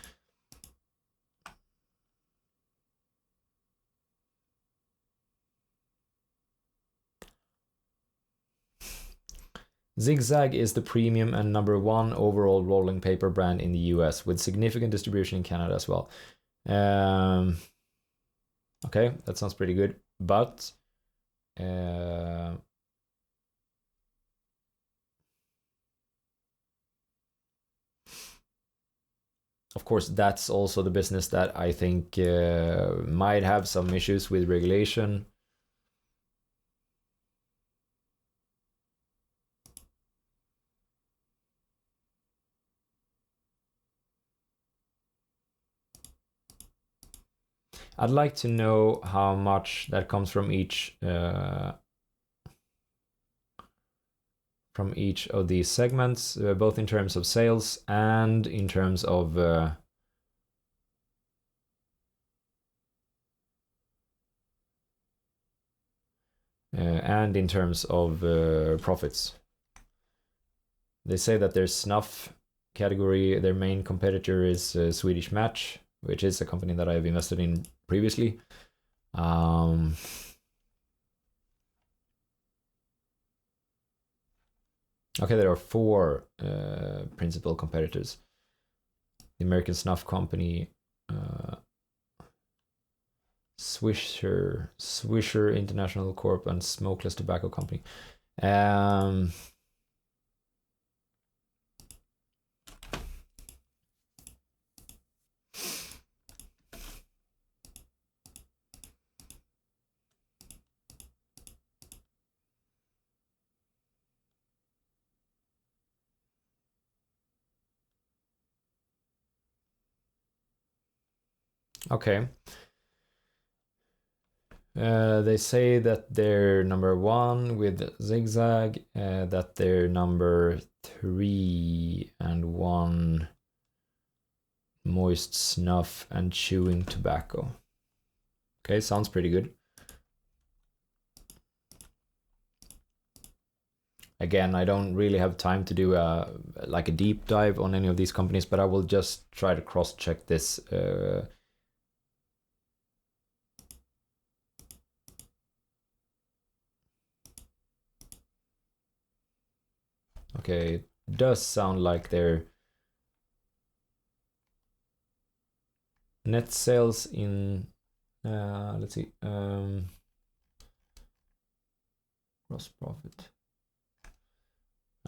ZigZag is the premium and #1 overall rolling paper brand in the US, with significant distribution in Canada as well. Okay, that sounds pretty good, but of course, that's also the business that I think might have some issues with regulation. I'd like to know how much that comes from each of these segments, both in terms of sales and in terms of profits. They say that their snuff category, their main competitor is Swedish Match, which is a company that I've invested in previously. Okay, there are 4 principal competitors. the American Snuff Company, Swisher International Corp, and Smokeless Tobacco Company. Okay. They say that they're number 1 with Zigzag, that they're number 3 and 1 moist snuff and chewing tobacco. Okay, sounds pretty good. Again, I don't really have time to do like a deep dive on any of these companies, but I will just try to cross-check this. Okay, it does sound like their net sales in, let's see, gross profit.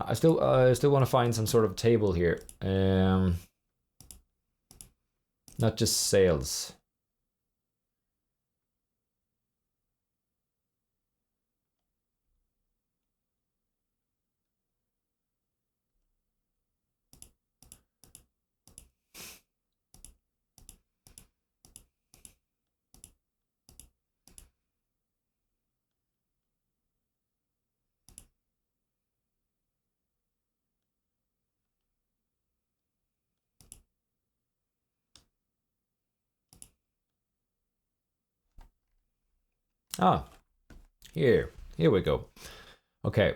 I still want to find some sort of table here, not just sales. Ah, here we go. Okay.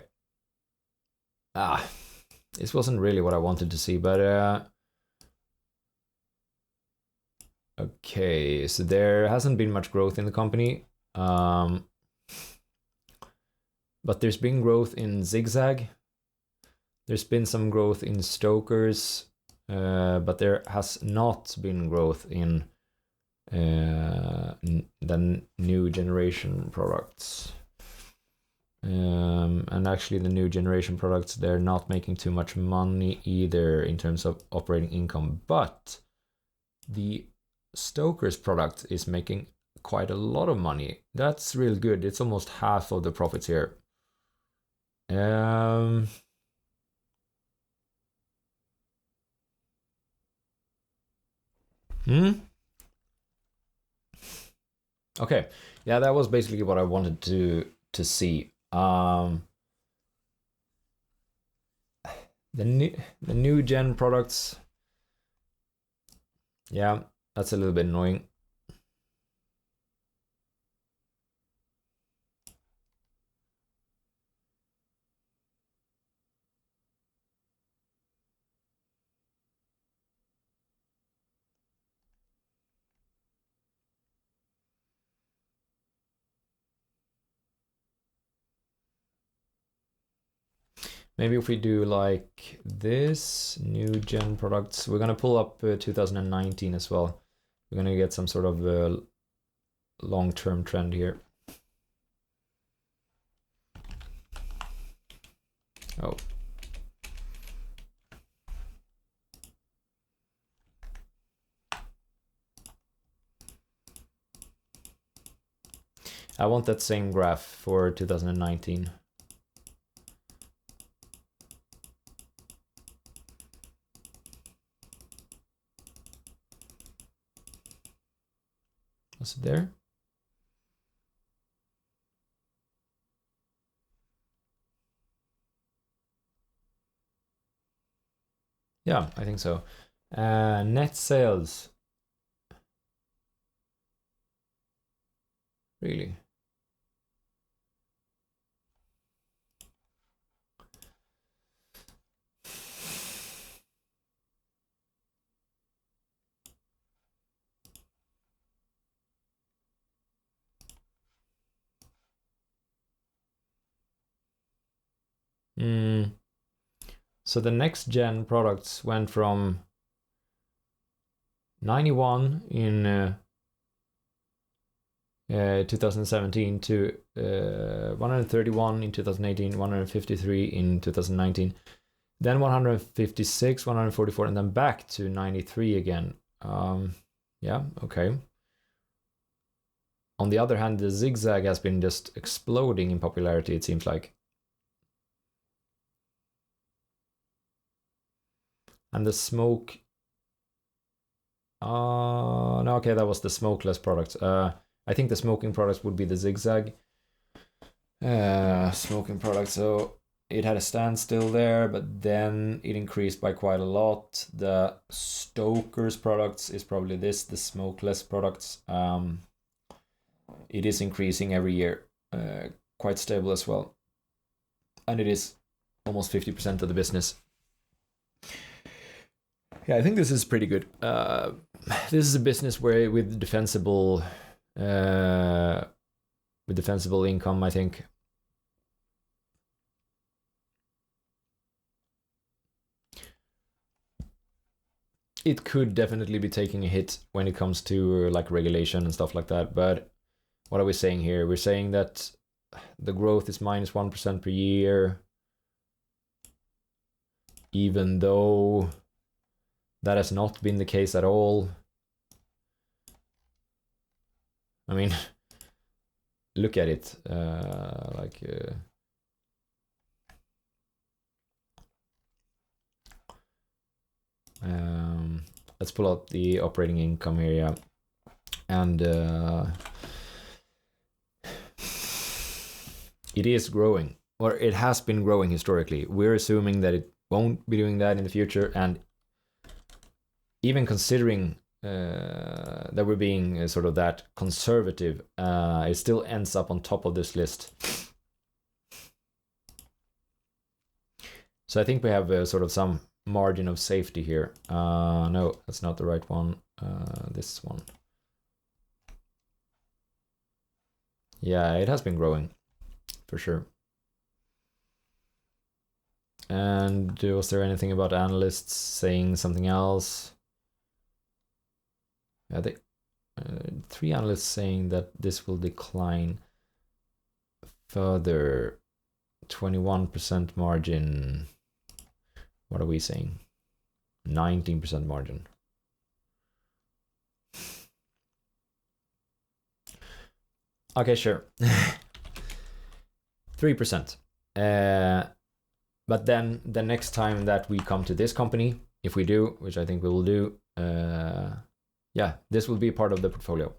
This wasn't really what I wanted to see, but okay, so there hasn't been much growth in the company, but there's been growth in Zigzag. There's been some growth in Stoker's, but there has not been growth in the new generation products. And actually the new generation products, they're not making too much money either in terms of operating income, but the Stoker's product is making quite a lot of money. That's real good. It's almost half of the profits here. Okay, yeah, that was basically what I wanted to see. The new gen products, yeah, that's a little bit annoying. Maybe if we do like this, new gen products, we're gonna pull up 2019 as well. We're gonna get some sort of long-term trend here. Oh. I want that same graph for 2019. Was it there? Yeah, I think so. Net sales. Really? So the next gen products went from 91 in 2017 to 131 in 2018, 153 in 2019, then 156, 144, and then back to 93 again. Yeah, okay. On the other hand, the ZigZag has been just exploding in popularity, it seems like. And the smoke... no, okay, that was the smokeless products. I think the smoking products would be the ZigZag smoking products. So it had a standstill there, but then it increased by quite a lot. The Stoker's products is probably this, the smokeless products. It is increasing every year, quite stable as well. And it is almost 50% of the business. Yeah, I think this is pretty good. This is a business where with defensible income, I think. It could definitely be taking a hit when it comes to like regulation and stuff like that. But what are we saying here? We're saying that the growth is minus 1% per year, even though that has not been the case at all. I mean, look at it. Let's pull out the operating income here, yeah. And it is growing, or it has been growing historically. We're assuming that it won't be doing that in the future, and even considering that we're being sort of that conservative, it still ends up on top of this list. So I think we have sort of some margin of safety here. No, that's not the right one. This one. Yeah, it has been growing for sure. And was there anything about analysts saying something else? Yeah, they 3 analysts saying that this will decline further. 21% margin. What are we saying? 19% margin. Okay, sure. 3%. But then the next time that we come to this company, if we do, which I think we will do, yeah, this will be part of the portfolio.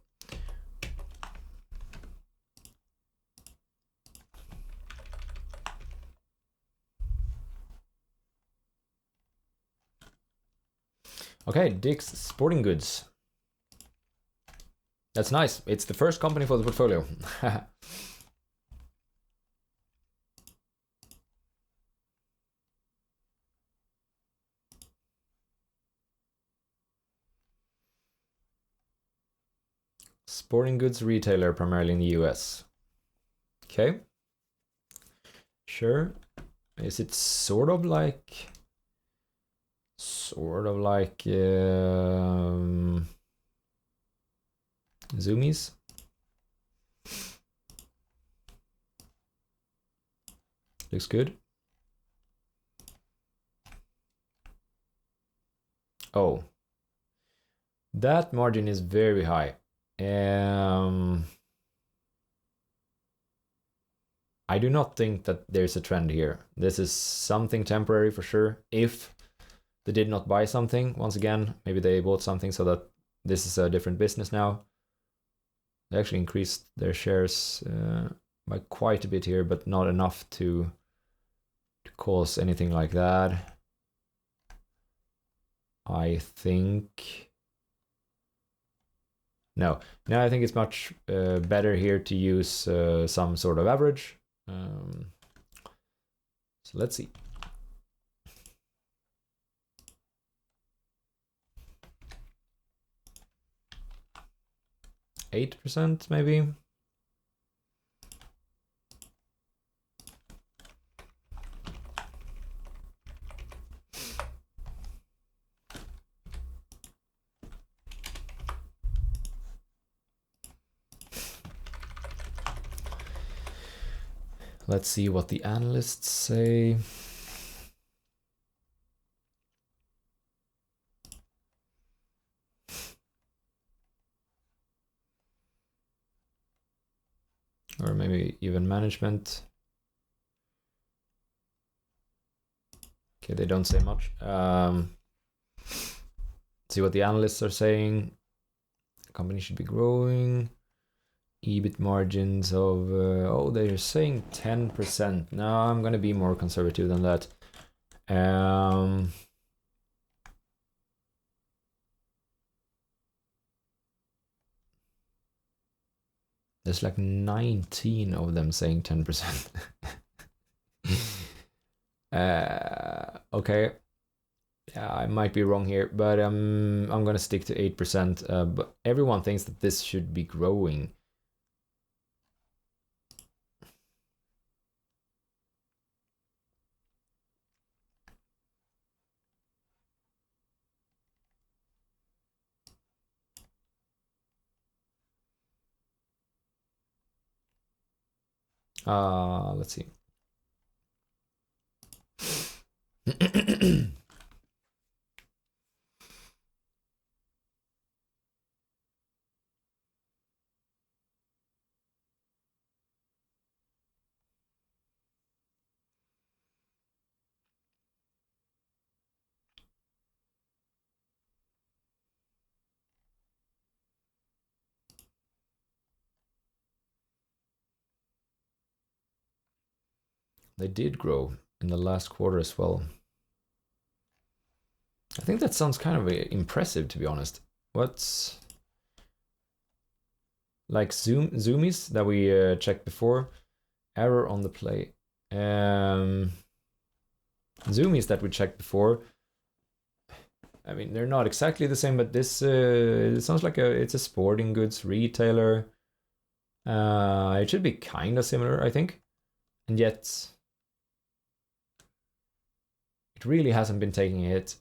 Okay, Dick's Sporting Goods. That's nice. It's the first company for the portfolio. Sporting goods retailer, primarily in the US. Okay. Sure. Is it sort of like Zumiez? Looks good. Oh, that margin is very high. I do not think that there's a trend here. This is something temporary for sure. If they did not buy something, once again, maybe they bought something so that this is a different business now. They actually increased their shares by quite a bit here, but not enough to cause anything like that. I think... No, I think it's much better here to use some sort of average. So let's see. 8% maybe. Let's see what the analysts say. Or maybe even management. Okay, they don't say much. See what the analysts are saying. The company should be growing. EBIT margins of, oh, they're saying 10%. No, I'm going to be more conservative than that. There's like 19 of them saying 10%. Okay. Yeah, I might be wrong here, but I'm going to stick to 8%. But everyone thinks that this should be growing. Let's see. They did grow in the last quarter as well. I think that sounds kind of impressive, to be honest. What's like Zumiez that we checked before? Error on the play. Zumiez that we checked before. I mean, they're not exactly the same, but this it sounds like it's a sporting goods retailer. It should be kind of similar, I think, and yet it really hasn't been taking a hit.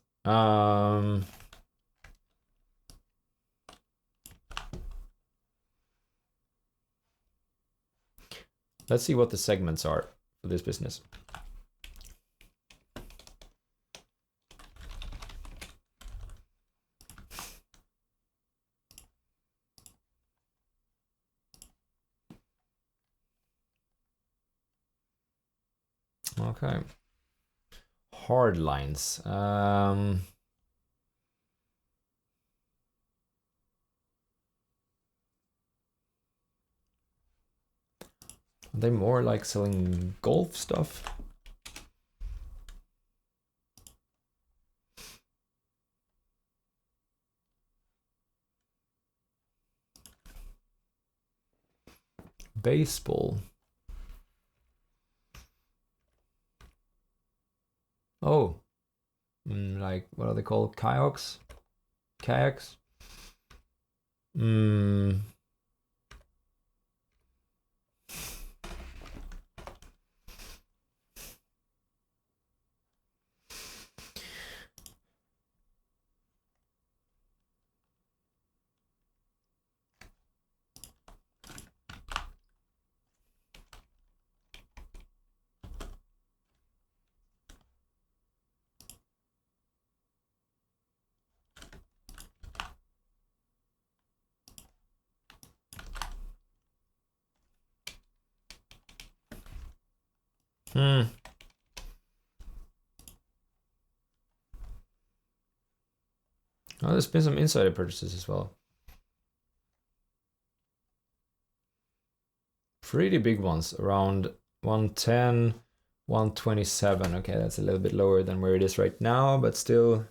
Let's see what the segments are for this business. Okay. Hard lines. Are they more like selling golf stuff? Baseball. Oh, like what are they called? Kayaks? Kayaks? Oh, there's been some insider purchases as well. Pretty big ones, around 110, 127. Okay, that's a little bit lower than where it is right now, but still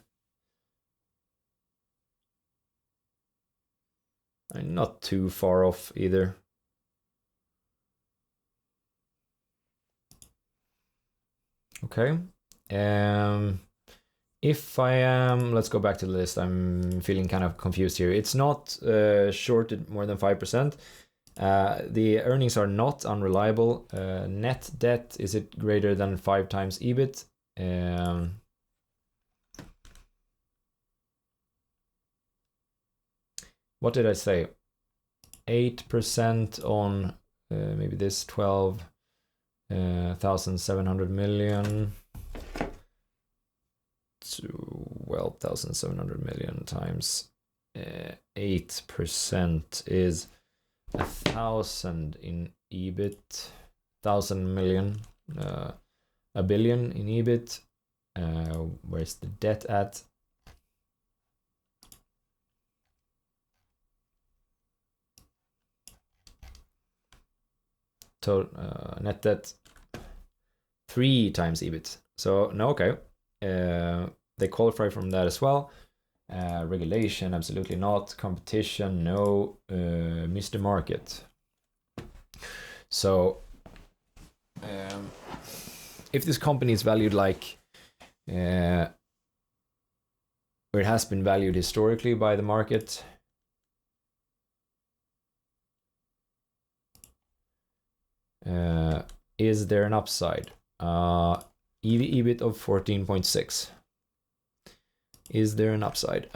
not too far off either. Okay. If I am, let's go back to the list. I'm feeling kind of confused here. It's not shorted more than 5%. The earnings are not unreliable. Net debt, is it greater than 5 times EBIT? What did I say? 8% on maybe this 12. 1,700 million. 12,700 million times 8% is 1,000 in EBIT. 1,000 million, a billion in EBIT. Where's the debt at? Total net debt 3 times EBIT. So no, okay. They qualify from that as well. Regulation, absolutely not. Competition, no. Mr. Market. So if this company is valued like where it has been valued historically by the market, is there an upside? EV/EBIT of 14.6. Is there an upside?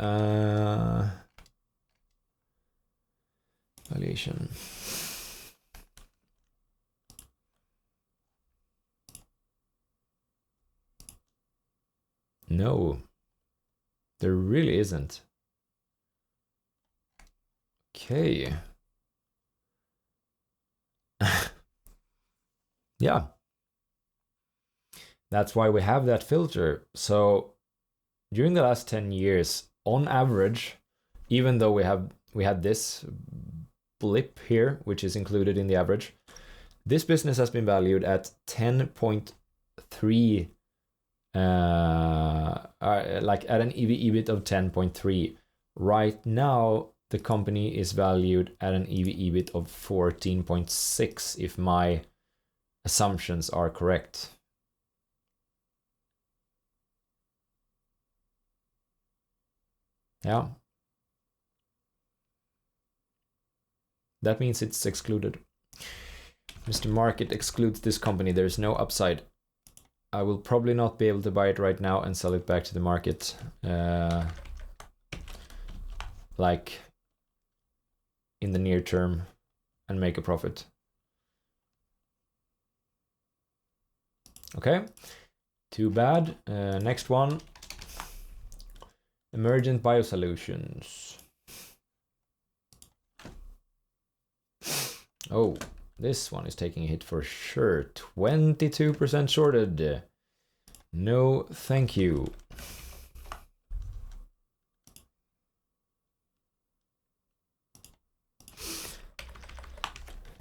Valuation. No, there really isn't. Okay. Yeah. That's why we have that filter. So during the last 10 years, on average, even though we had this blip here, which is included in the average, this business has been valued at 10.3, like at an EV/EBIT of 10.3. Right now, the company is valued at an EV/EBIT of 14.6, if my assumptions are correct. Yeah. That means it's excluded. Mr. Market excludes this company. There's no upside. I will probably not be able to buy it right now and sell it back to the market. Like in the near term and make a profit. Okay, too bad. Next one. Emergent Biosolutions. Oh, this one is taking a hit for sure. 22% shorted. No, thank you.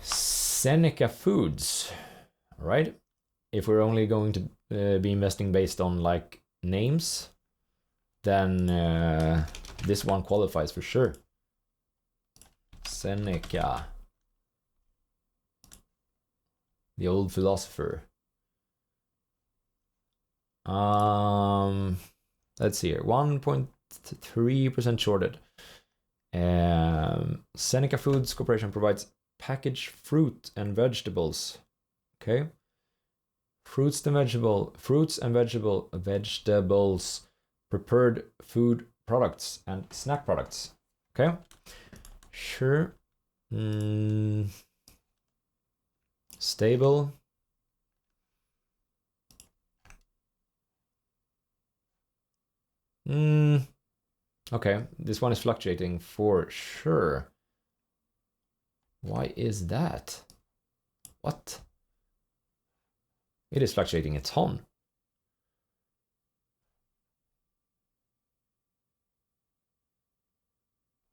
Seneca Foods, right? If we're only going to be investing based on like names, then this one qualifies for sure. Seneca, the old philosopher. Let's see here, 1.3% shorted. Seneca Foods Corporation provides packaged fruit and vegetables. Okay. Fruits and vegetables, prepared food products and snack products. Okay. Sure. Stable. Okay, this one is fluctuating for sure. Why is that? What? It is fluctuating a ton.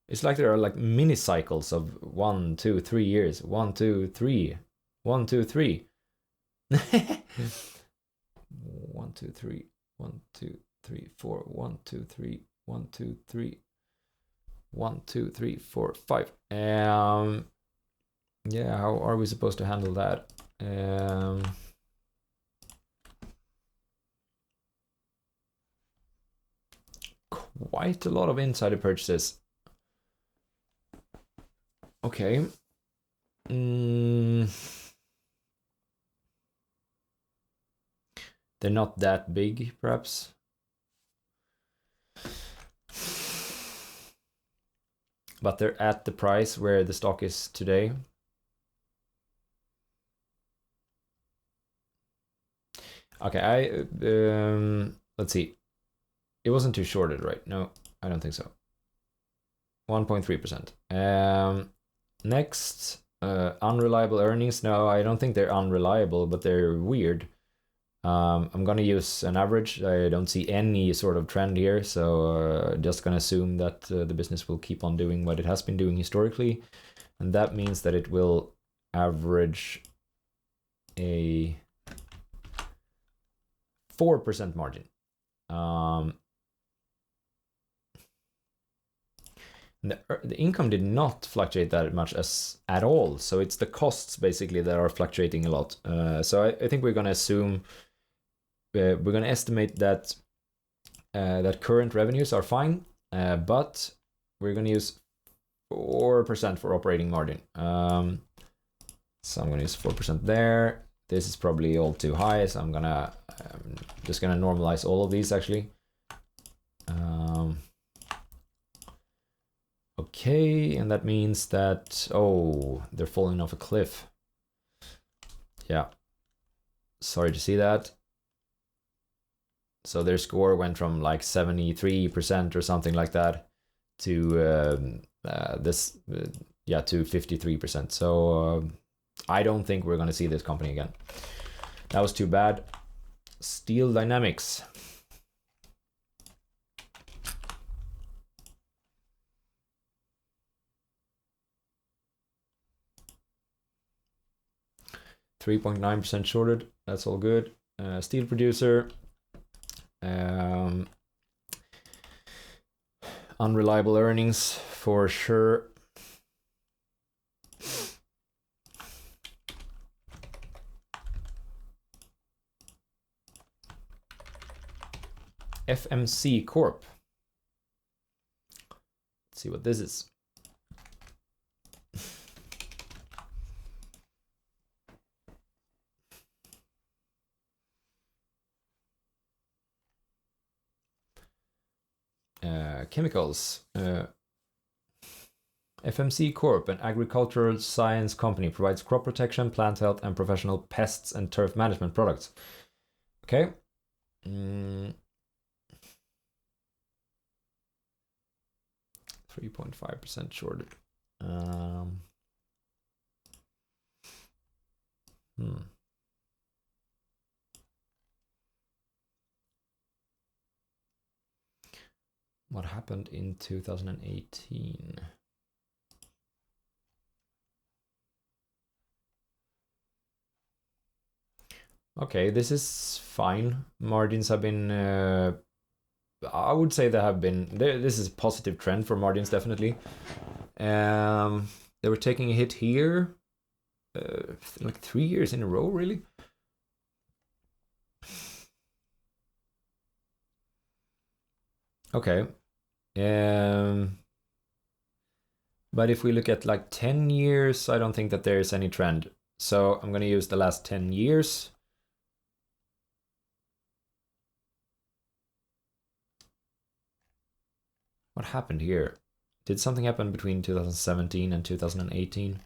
It's like there are like mini cycles of 1, 2, 3 years. 1, 2, 3. 1, 2, 3. 1, 2, 3. 1, 2, 3, 4. 1, 2, 3. 1, 2, 3. 1, 2, 3, 4, 5. Yeah, how are we supposed to handle that? Quite a lot of insider purchases. Okay. They're not that big, perhaps. But they're at the price where the stock is today. Okay, let's see. It wasn't too shorted, right? No, I don't think so. 1.3%. Next, unreliable earnings. No, I don't think they're unreliable, but they're weird. I'm gonna use an average. I don't see any sort of trend here, so just gonna assume that the business will keep on doing what it has been doing historically, and that means that it will average a 4% margin. The income did not fluctuate that much at all, so it's the costs basically that are fluctuating a lot. So I think we're going to assume, we're going to estimate that that current revenues are fine, but we're going to use 4% for operating margin. So I'm going to use 4% there. This is probably all too high, so I'm just gonna normalize all of these actually. Okay, and that means that, oh, they're falling off a cliff. Yeah, sorry to see that. So their score went from like 73% or something like that to to 53%. So I don't think we're gonna see this company again. That was too bad. Steel Dynamics. %3.9% shorted. That's all good. Steel producer. Unreliable earnings for sure. FMC Corp. Let's see what this is. Chemicals. FMC Corp, an agricultural science company, provides crop protection, plant health, and professional pests and turf management products. Okay. 3.5% shorted. What happened in 2018? Okay, this is fine. Margins have been, I would say they have been, this is a positive trend for margins, definitely. They were taking a hit here, like 3 years in a row, really. Okay. But if we look at like 10 years, I don't think that there is any trend. So I'm going to use the last 10 years. What happened here? Did something happen between 2017 and 2018?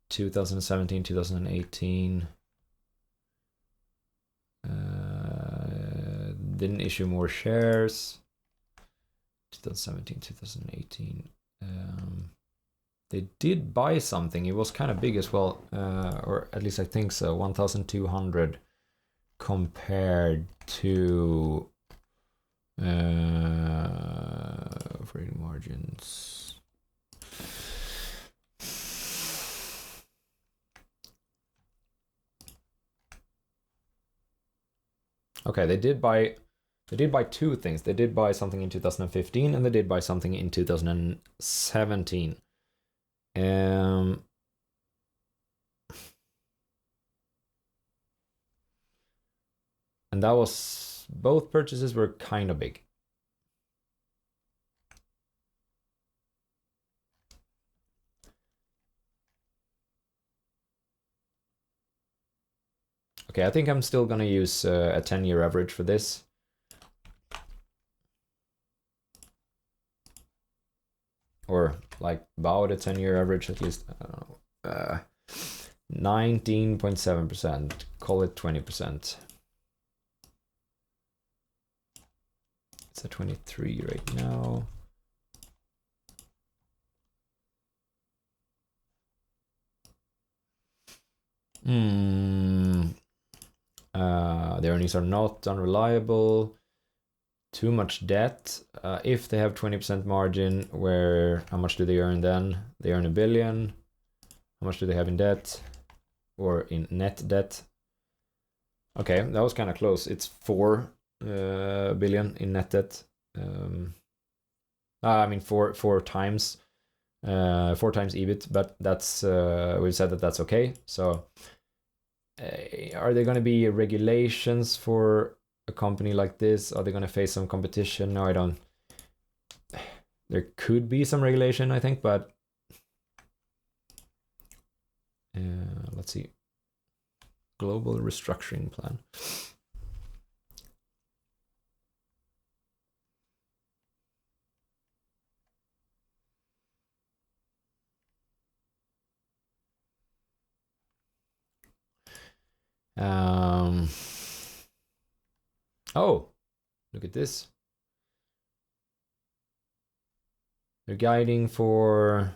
2017, 2018. Didn't issue more shares. 2017, 2018. They did buy something. It was kind of big as well, or at least I think so. 1,200 compared to operating margins. Okay, they did buy two things. They did buy something in 2015 and they did buy something in 2017. And that was, both purchases were kind of big. Okay, I think I'm still gonna use a 10-year average for this. Or like about a 10-year average at least. I don't know. 19.7%. Call it 20%. at 23 right now. The earnings are not unreliable. Too much debt. If they have 20% margin, how much do they earn then? They earn $1 billion. How much do they have in debt? Or in net debt? Okay, that was kind of close. It's 4 billion in net debt. I mean, four times EBIT, but that's we've said that that's okay. So, are there going to be regulations for a company like this? Are they going to face some competition? No, I don't. There could be some regulation, I think, but let's see. Global restructuring plan. Oh, look at this. They're guiding for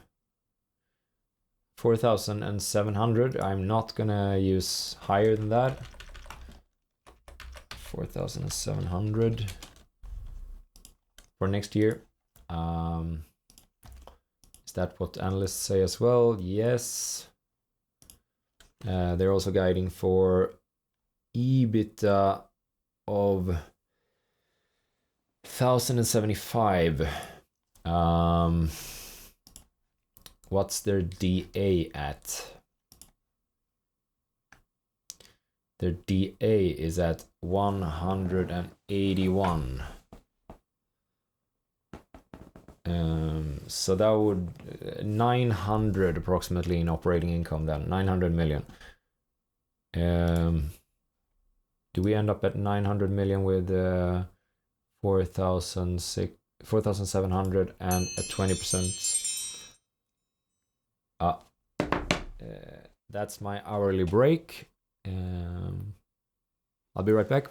4,700. I'm not gonna use higher than that. 4,700 for next year. Is that what analysts say as well? Yes. They're also guiding for EBITDA of 1,075. What's their DA at? Their DA is at 181. So that would 900 approximately in operating income then, 900 million. Do we end up at 900 million with 4,700 and a 20%? That's my hourly break. I'll be right back.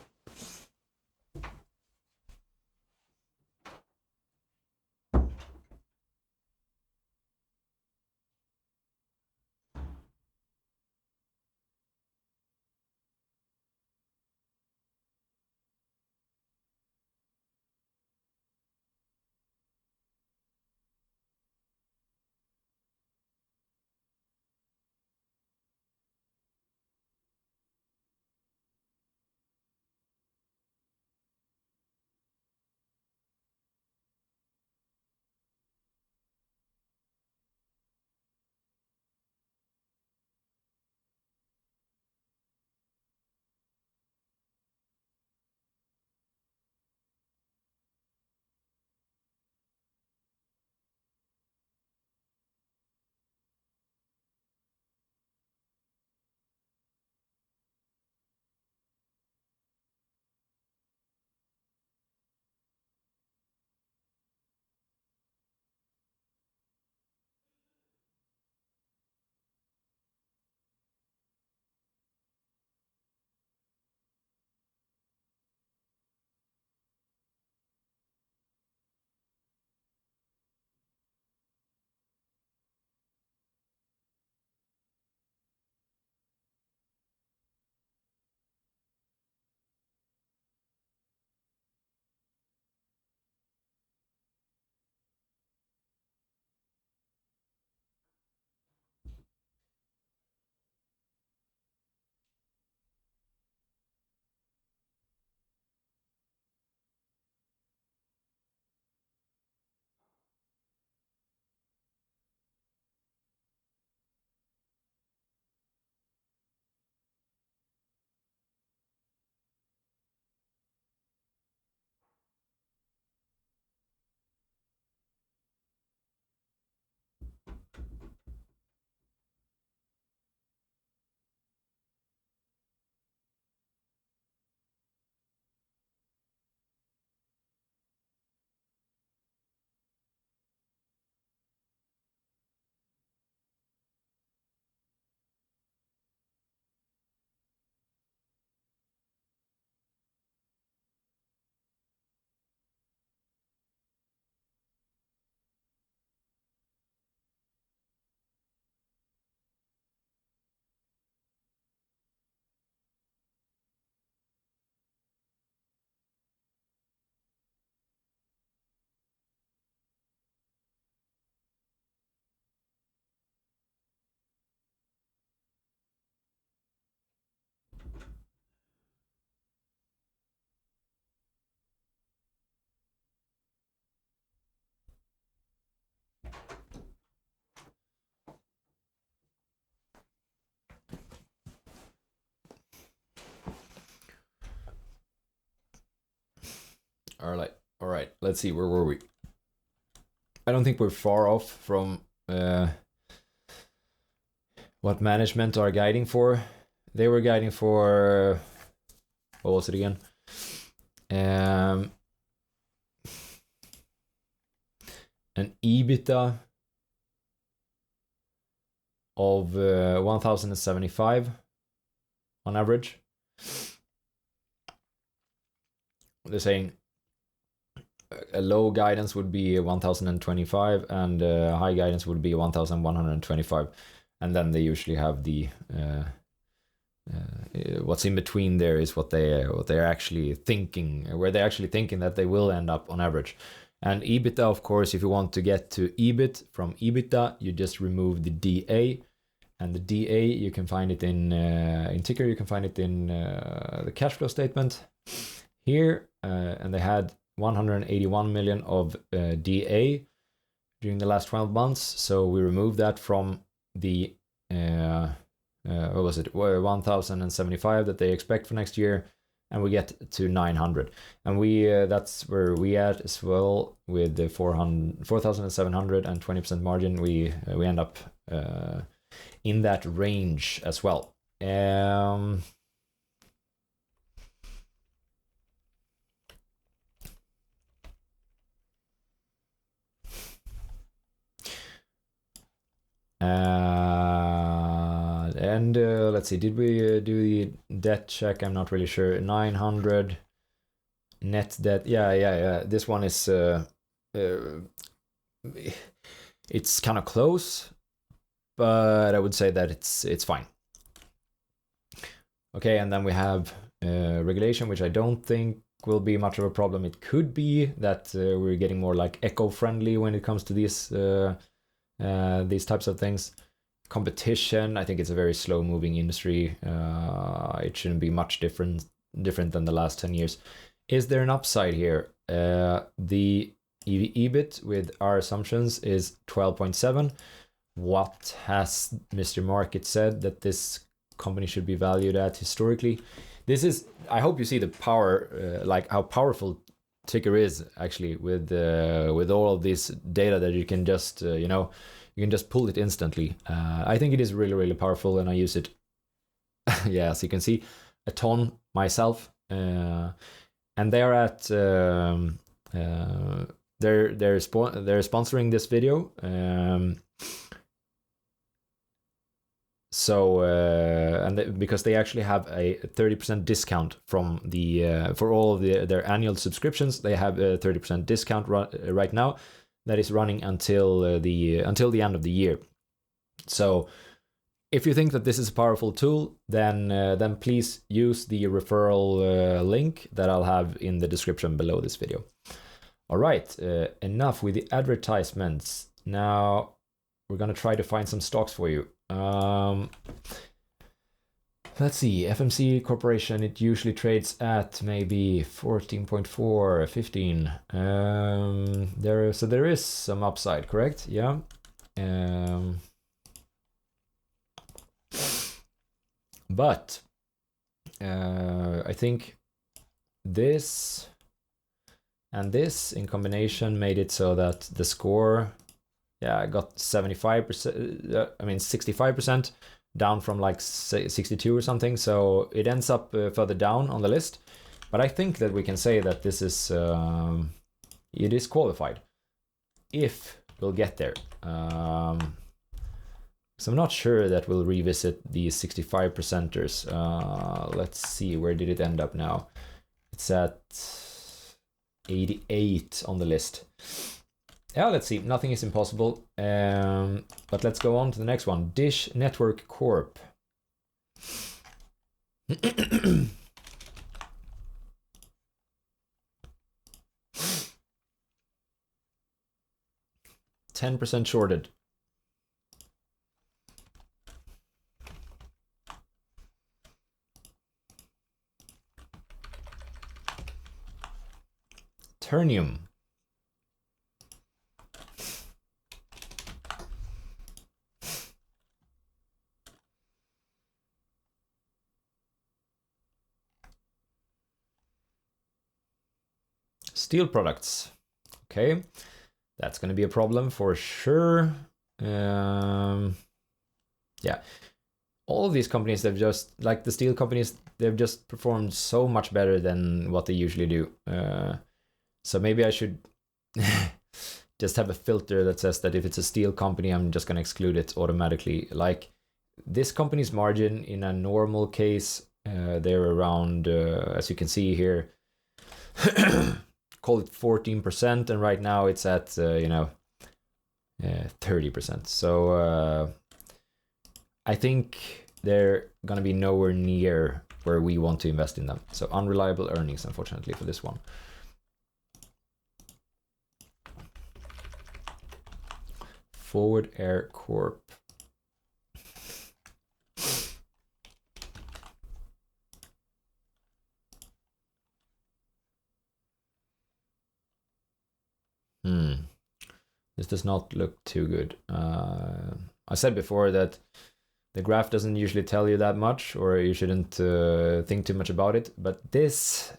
All right, let's see, where were we? I don't think we're far off from what management are guiding for. They were guiding for, what was it again? An EBITDA of 1,075 on average. They're saying a low guidance would be 1,025 and high guidance would be 1,125, and then they usually have the what's in between there is what they're actually thinking, where they're actually thinking that they will end up on average. And EBITDA, of course, if you want to get to EBIT from EBITDA, you just remove the DA, and the DA you can find it in TIKR, you can find it in the cash flow statement here, and they had 181 million of DA during the last 12 months. So we removed that from the what was it, 1,075 that they expect for next year, and we get to 900, and we that's where we at as well with the 4,700 and 20% margin. We end up in that range as well. And let's see, did we do the debt check? I'm not really sure. 900 net debt. Yeah. This one is it's kind of close, but I would say that it's fine. Okay, and then we have regulation, which I don't think will be much of a problem. It could be that we're getting more like eco-friendly when it comes to these types of things. Competition, I think it's a very slow-moving industry. It shouldn't be much different than the last 10 years. Is there an upside here? The EBIT with our assumptions is 12.7. What has Mr. Market said that this company should be valued at historically? This is, I hope you see the power, like how powerful TIKR is actually with all of this data that you can just you can just pull it instantly. I think it is really, really powerful, and I use it, yeah, as you can see, a ton myself. And they're at they're sponsoring this video. Because they actually have a 30% discount from the for all of their annual subscriptions, they have a 30% discount right now that is running until the end of the year. So if you think that this is a powerful tool, then please use the referral link that I'll have in the description below this video. All right, enough with the advertisements. Now we're gonna try to find some stocks for you. Let's see, FMC Corporation, it usually trades at maybe 14.4, 15. So there is some upside, correct? Yeah. But I think this and this in combination made it so that the score, yeah, got 75%, 65%, down from like 62 or something. So it ends up further down on the list. But I think that we can say that this is, it is qualified if we'll get there. So I'm not sure that we'll revisit the 65%ers. Let's see, where did it end up now? It's at 88 on the list. Yeah, let's see. Nothing is impossible. But let's go on to the next one. Dish Network Corp. %10 shorted. Ternium. Steel products. Okay, that's going to be a problem for sure. Yeah, all of these companies, they've just, like the steel companies, they've just performed so much better than what they usually do. So maybe I should just have a filter that says that if it's a steel company, I'm just going to exclude it automatically. Like this company's margin in a normal case, they're around, as you can see here, call it 14%, and right now it's at 30%. So I think they're gonna be nowhere near where we want to invest in them. So unreliable earnings, unfortunately, for this one. Forward Air Corp. This does not look too good. I said before that the graph doesn't usually tell you that much, or you shouldn't think too much about it. But this,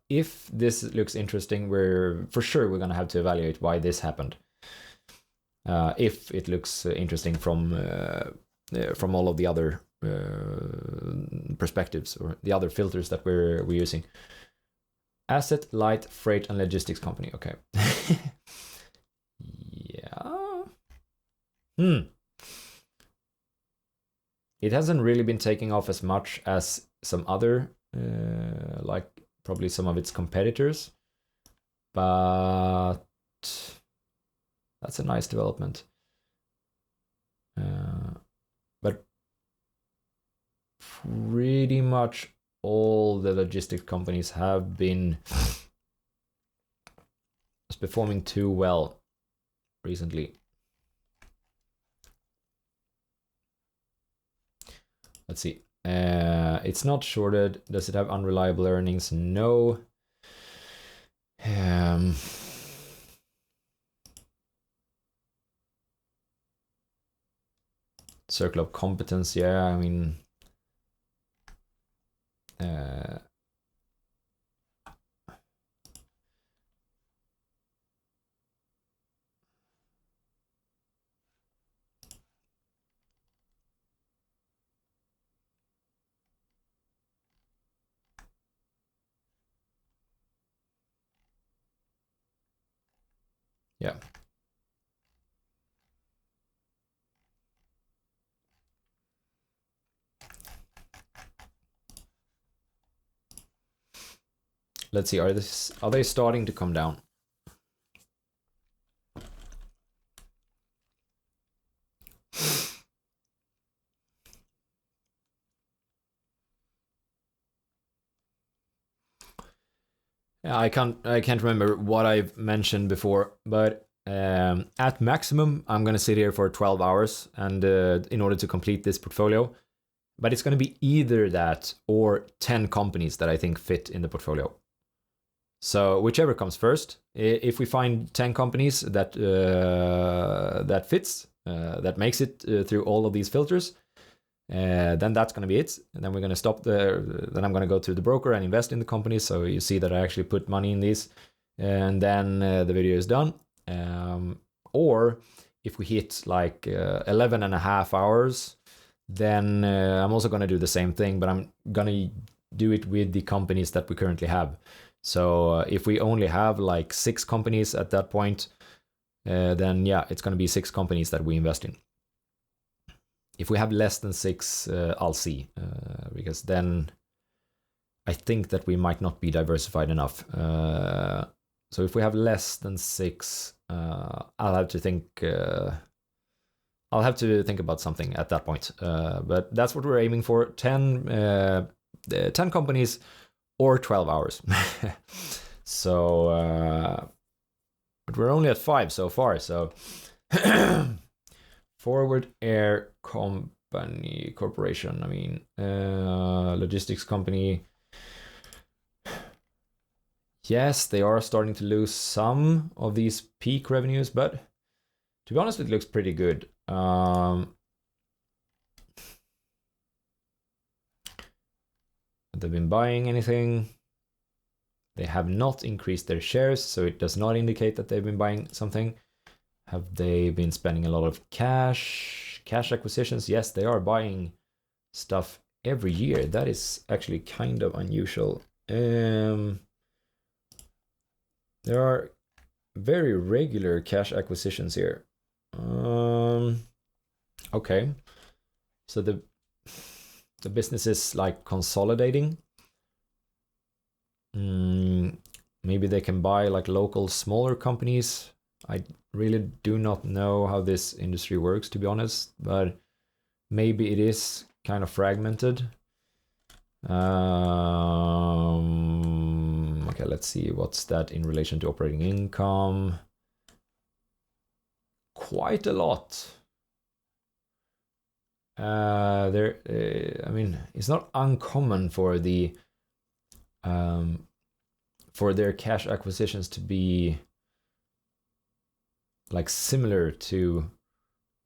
if this looks interesting, we're gonna have to evaluate why this happened. If it looks interesting from all of the other perspectives or the other filters that we're using. Asset light freight and logistics company. Okay. Yeah. It hasn't really been taking off as much as some other, like probably some of its competitors, but that's a nice development. But pretty much all the logistics companies have been performing too well recently. Let's see. It's not shorted. Does it have unreliable earnings? No. Circle of competence. Yeah, I mean, yeah. Let's see. Are they starting to come down? I can't remember what I've mentioned before, but at maximum, I'm gonna sit here for 12 hours and in order to complete this portfolio. But it's gonna be either that or 10 companies that I think fit in the portfolio. So whichever comes first. If we find 10 companies that that fits, that makes it through all of these filters, then that's going to be it. And then we're going to stop there. Then I'm going to go to the broker and invest in the company. So you see that I actually put money in these, and then the video is done. Or if we hit like 11 and a half hours, then I'm also going to do the same thing, but I'm going to do it with the companies that we currently have. So if we only have like 6 companies at that point, then yeah, it's going to be 6 companies that we invest in. If we have less than 6, I'll see, because then I think that we might not be diversified enough. So if we have less than 6, I'll have to think. I'll have to think about something at that point. But that's what we're aiming for: 10 companies or 12 hours. So, but we're only at 5 so far. So. Forward Air Company Corporation. I mean, logistics company. Yes, they are starting to lose some of these peak revenues, but to be honest, it looks pretty good. Have they been buying anything? They have not increased their shares, so it does not indicate that they've been buying something. Have they been spending a lot of cash acquisitions? Yes, they are buying stuff every year. That is actually kind of unusual. There are very regular cash acquisitions here. Okay, so the business is like consolidating. Maybe they can buy like local smaller companies. I really do not know how this industry works, to be honest, but maybe it is kind of fragmented. Okay, let's see, what's that in relation to operating income? Quite a lot. I mean, it's not uncommon for the for their cash acquisitions to be like similar to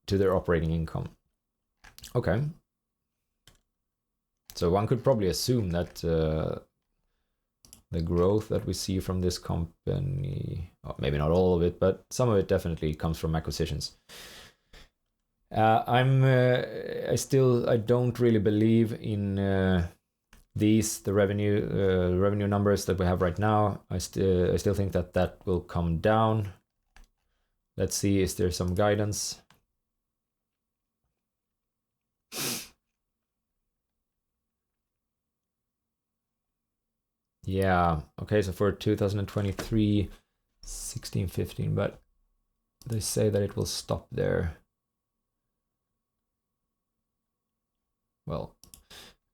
their operating income. Okay, so one could probably assume that the growth that we see from this company, maybe not all of it, but some of it definitely comes from acquisitions. I don't really believe in the revenue numbers that we have right now. I still think that will come down. Let's see, is there some guidance? Yeah, okay, so for 2023, 16-15, but they say that it will stop there. Well,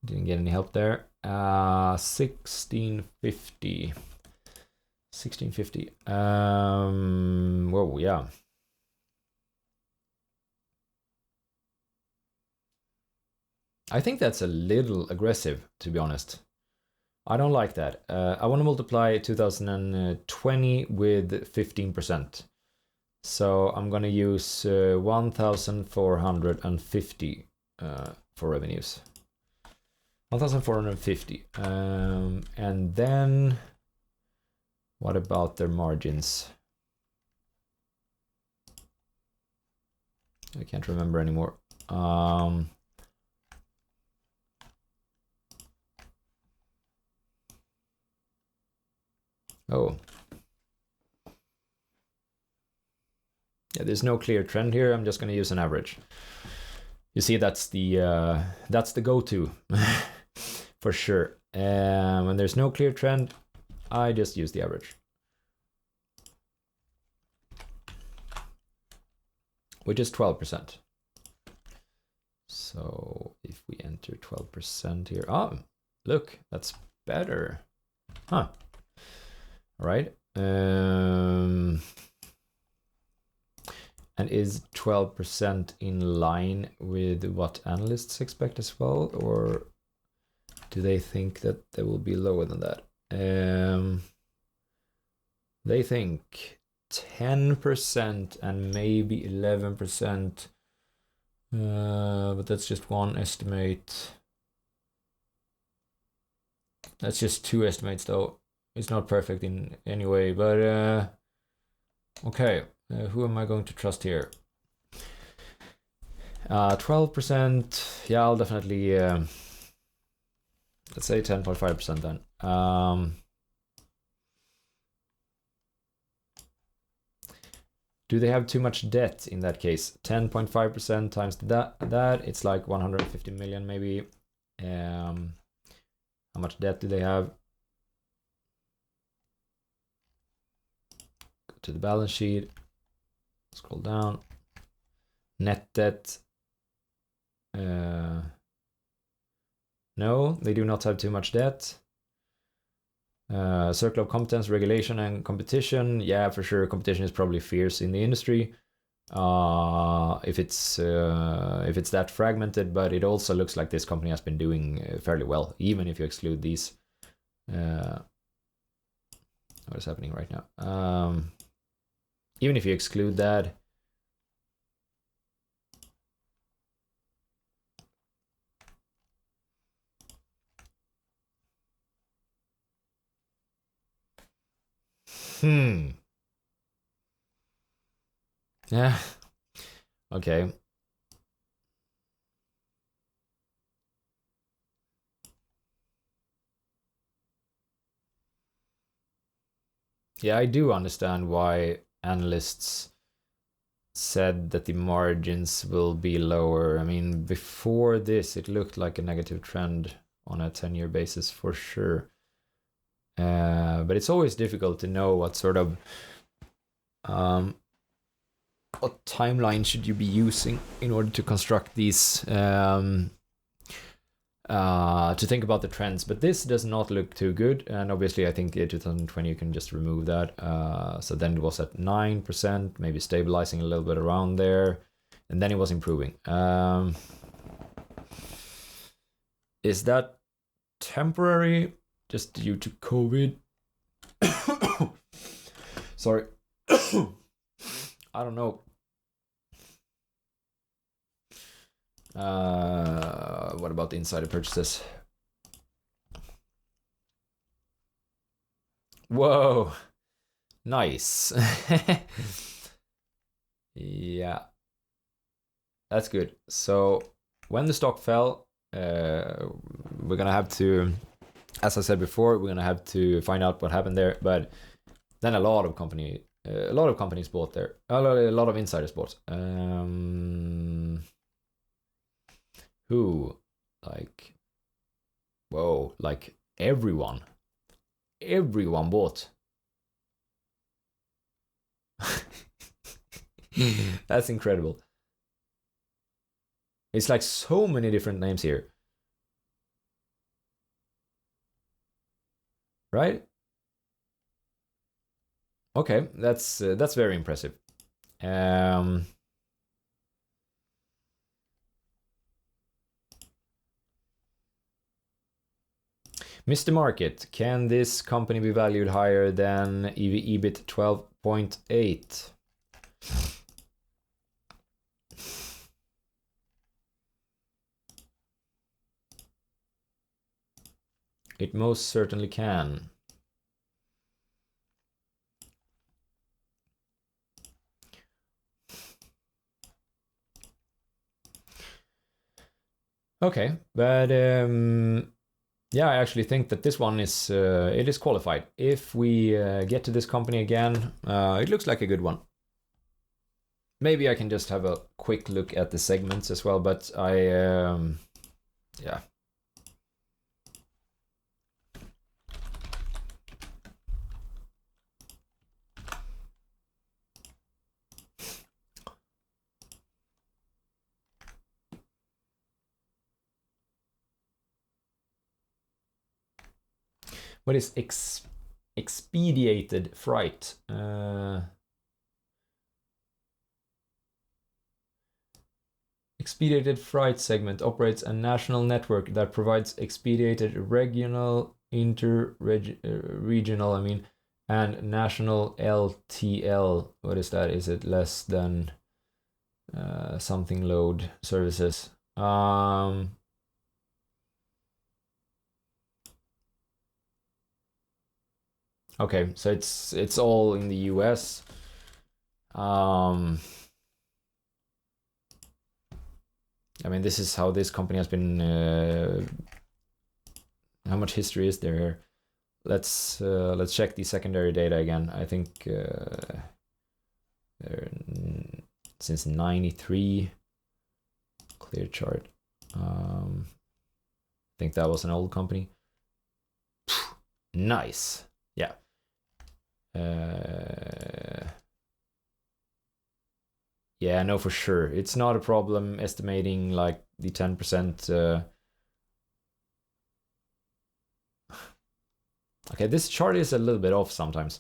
didn't get any help there. 1650. Whoa, yeah. I think that's a little aggressive, to be honest. I don't like that. I want to multiply 2020 with 15%. So I'm going to use 1,450 for revenues. 1,450. And then what about their margins? I can't remember anymore. Oh. Yeah, there's no clear trend here. I'm just going to use an average. You see, that's the go-to for sure. When there's no clear trend, I just use the average, which is 12%. So if we enter 12% here, look, that's better. Huh. All right. And is 12% in line with what analysts expect as well, or do they think that they will be lower than that? They think 10% and maybe 11%, but that's just one estimate. That's just two estimates though. It's not perfect in any way, but okay. Who am I going to trust here? 12%. Yeah, I'll definitely let's say 10.5% then. Do they have too much debt in that case? 10.5% times that it's like 150 million maybe. How much debt do they have? Go to the balance sheet. Scroll down. Net debt. No, they do not have too much debt. Circle of competence, regulation, and competition. Yeah, for sure, competition is probably fierce in the industry. If it's that fragmented, but it also looks like this company has been doing fairly well, even if you exclude these. What is happening right now? Even if you exclude that. Yeah. Okay. Yeah, I do understand why analysts said that the margins will be lower. I mean, before this, it looked like a negative trend on a 10-year basis for sure. But it's always difficult to know what sort of what timeline should you be using in order to construct these to think about the trends. But this does not look too good, and obviously I think 2020 you can just remove that. So then it was at 9%, maybe stabilizing a little bit around there, and then it was improving. Is that temporary, just due to COVID? Sorry. I don't know. What about the insider purchases? Whoa, nice. Yeah, that's good. So when the stock fell, we're gonna have to, as I said before, we're gonna have to find out what happened there. But then a lot of companies bought there. A lot of insiders bought. Who? Like, whoa, like everyone bought. That's incredible. It's like so many different names here, right? Okay, that's very impressive. Mr. Market, can this company be valued higher than EV/EBIT 12.8? It most certainly can. Okay, but yeah, I actually think that this one is it is qualified. If we get to this company again, it looks like a good one. Maybe I can just have a quick look at the segments as well, but yeah. What is expedited freight? Expedited freight segment operates a national network that provides expedited regional, regional, and national LTL. What is that? Is it less than something load services? Okay, so it's all in the US. This is how this company has been. How much history is there here? Let's check the secondary data again. I think since '93, clear chart. I think that was an old company. Nice, yeah. Yeah, no, for sure. It's not a problem estimating like the 10%. Okay, this chart is a little bit off sometimes.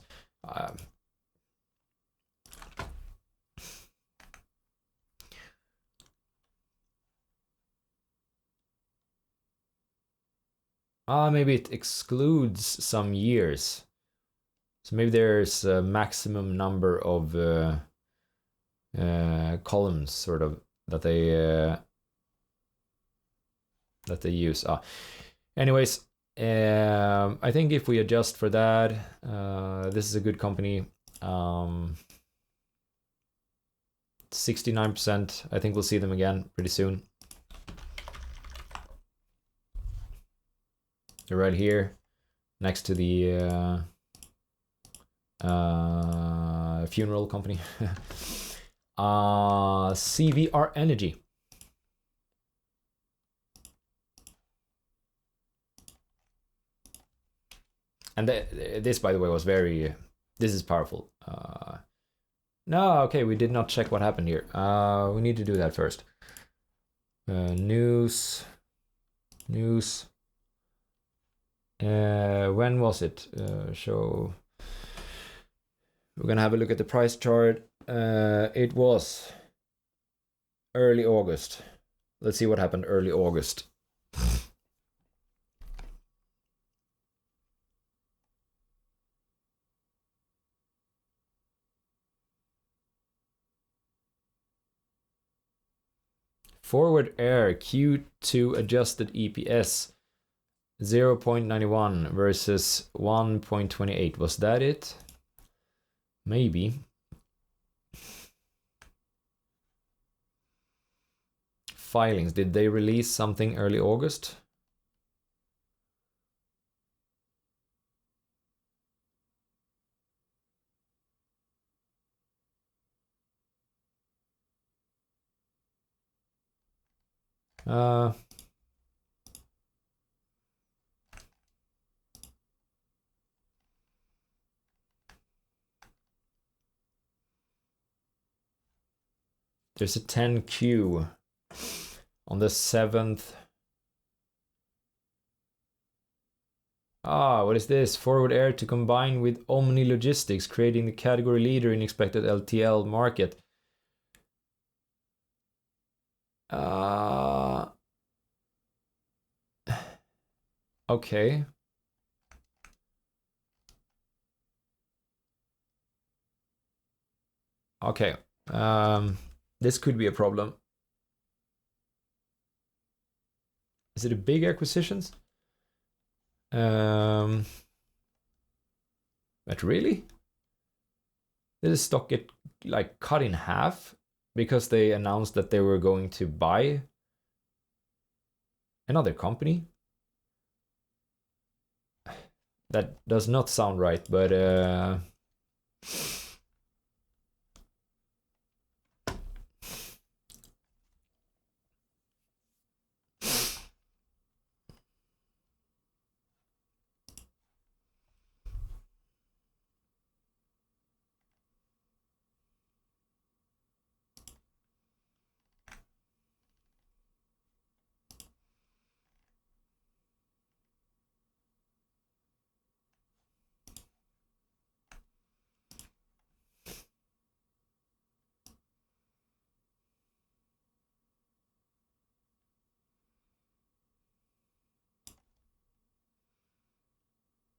Maybe it excludes some years. So maybe there's a maximum number of columns sort of that they use. Anyways, I think if we adjust for that, this is a good company. 69%. I think we'll see them again pretty soon. They're right here next to the funeral company. CVR Energy. And this, by the way, was very... This is powerful. No, okay, we did not check what happened here. We need to do that first. News. When was it? Show. We're gonna have a look at the price chart. It was early August. Let's see what happened early August. Forward Air Q2 adjusted EPS 0.91 versus 1.28. Was that it? Maybe. Filings. Did they release something early August? There's a 10Q on the 7th. What is this? Forward Air to combine with Omni Logistics, creating the category leader in expected LTL market. Okay. Okay. This could be a problem. Is it a big acquisitions? But really? Did the stock get like cut in half because they announced that they were going to buy another company? That does not sound right, but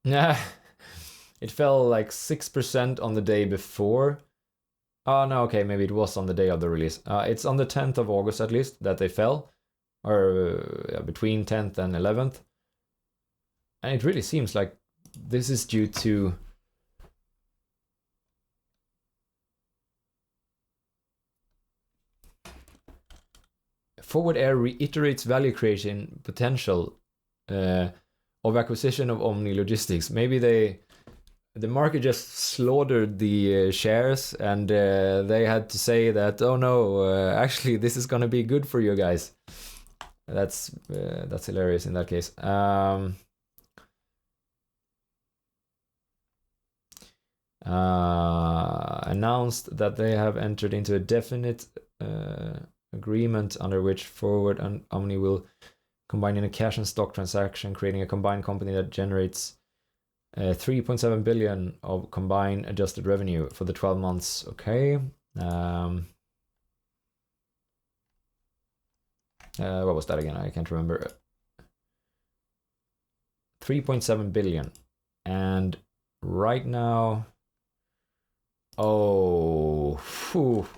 yeah, it fell like 6% on the day before. Oh no, okay, maybe it was on the day of the release. It's on the 10th of August at least that they fell, or between 10th and 11th. And it really seems like this is due to Forward Air reiterates value creation potential of acquisition of Omni Logistics. Maybe the market just slaughtered the shares, and they had to say that, oh no, actually this is gonna be good for you guys. That's hilarious in that case. Announced that they have entered into a definite agreement under which Forward and Omni will combine in a cash and stock transaction, creating a combined company that generates 3.7 billion of combined adjusted revenue for the 12 months. Okay. What was that again? I can't remember. 3.7 billion. And right now,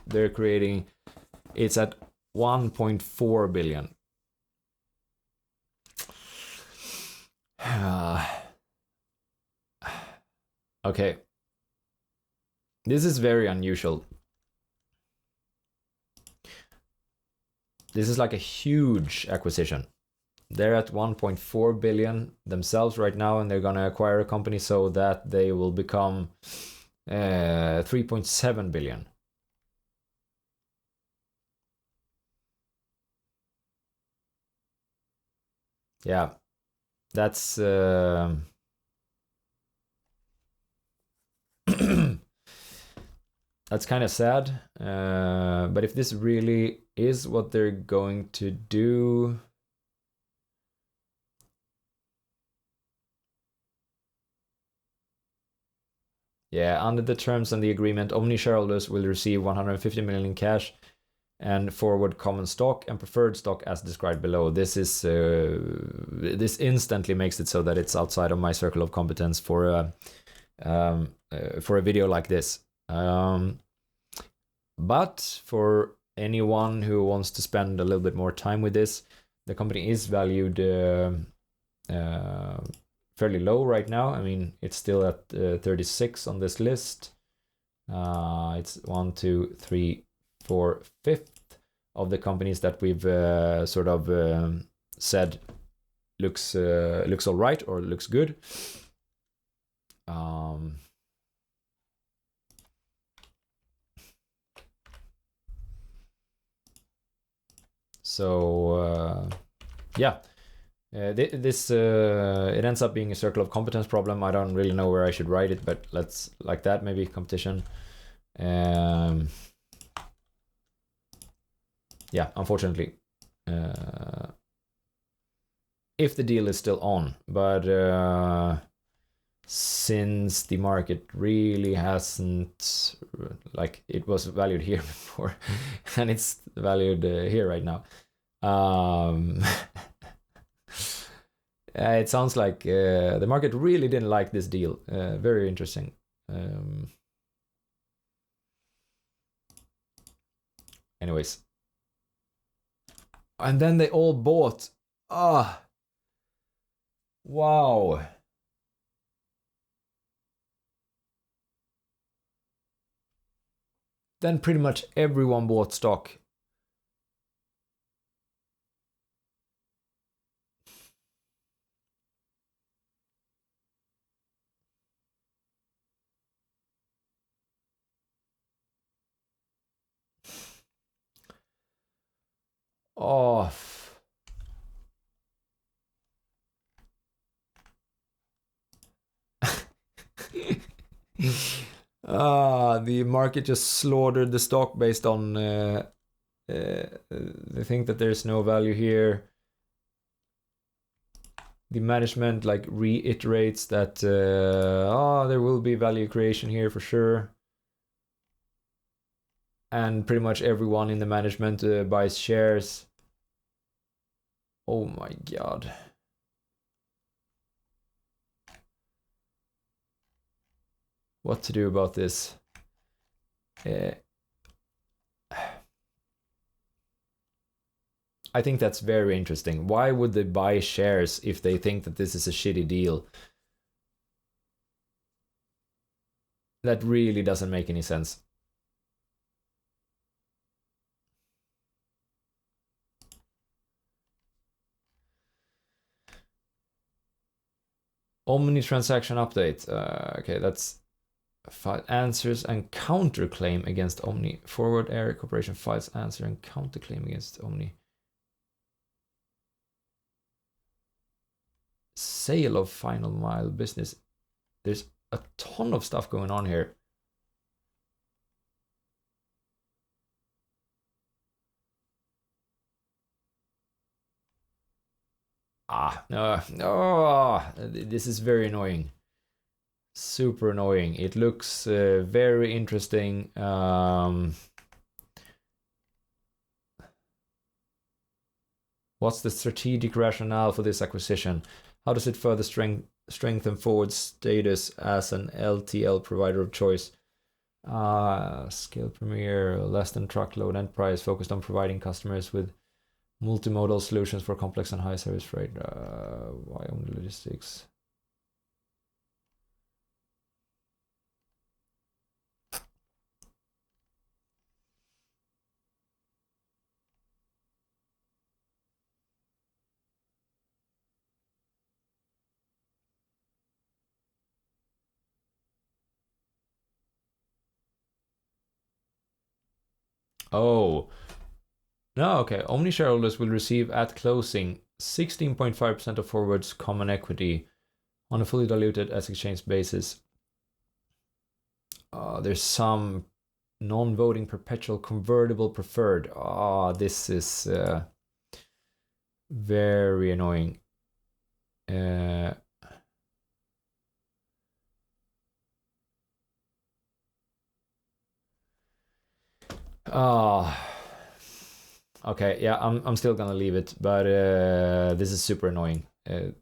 they're creating, it's at 1.4 billion. Okay. This is very unusual. This is like a huge acquisition. They're at 1.4 billion themselves right now, and they're gonna acquire a company so that they will become 3.7 billion. Yeah, that's that's kind of sad. But if this really is what they're going to do, yeah, under the terms and the agreement, Omni shareholders will receive 150 million in cash and forward common stock and preferred stock as described below. This is this instantly makes it so that it's outside of my circle of competence for a video like this. But for anyone who wants to spend a little bit more time with this, the company is valued fairly low right now. I mean, it's still at 36 on this list. It's 1, 2, 3, 4, 5th of the companies that we've sort of said looks all right or looks good. So yeah, this it ends up being a circle of competence problem. I don't really know where I should write it, but let's like that, maybe competition. Yeah, unfortunately, if the deal is still on, but since the market really hasn't, like, it was valued here before and it's valued here right now, it sounds like the market really didn't like this deal. Very interesting. Anyways, and then they all bought. Wow. Then pretty much everyone bought stock. Off. The market just slaughtered the stock based on they think that there's no value here. The management like reiterates that there will be value creation here for sure. And pretty much everyone in the management buys shares. Oh my god. What to do about this? I think that's very interesting. Why would they buy shares if they think that this is a shitty deal? That really doesn't make any sense. Omni transaction update. Okay, that's file answers and counterclaim against Omni. Forward Air Corporation files answer and counterclaim against Omni. Sale of final mile business. There's a ton of stuff going on here. No, this is very annoying. Super annoying. It looks very interesting. What's the strategic rationale for this acquisition? How does it further strengthen Forward's status as an LTL provider of choice? Scale premier, less than truckload enterprise focused on providing customers with multimodal solutions for complex and high service freight. Why only logistics? Oh, no, okay. Omni shareholders will receive at closing 16.5% of Forward's common equity on a fully diluted as exchange basis. There's some non-voting perpetual convertible preferred. This is very annoying. Okay, yeah, I'm still gonna leave it, but this is super annoying.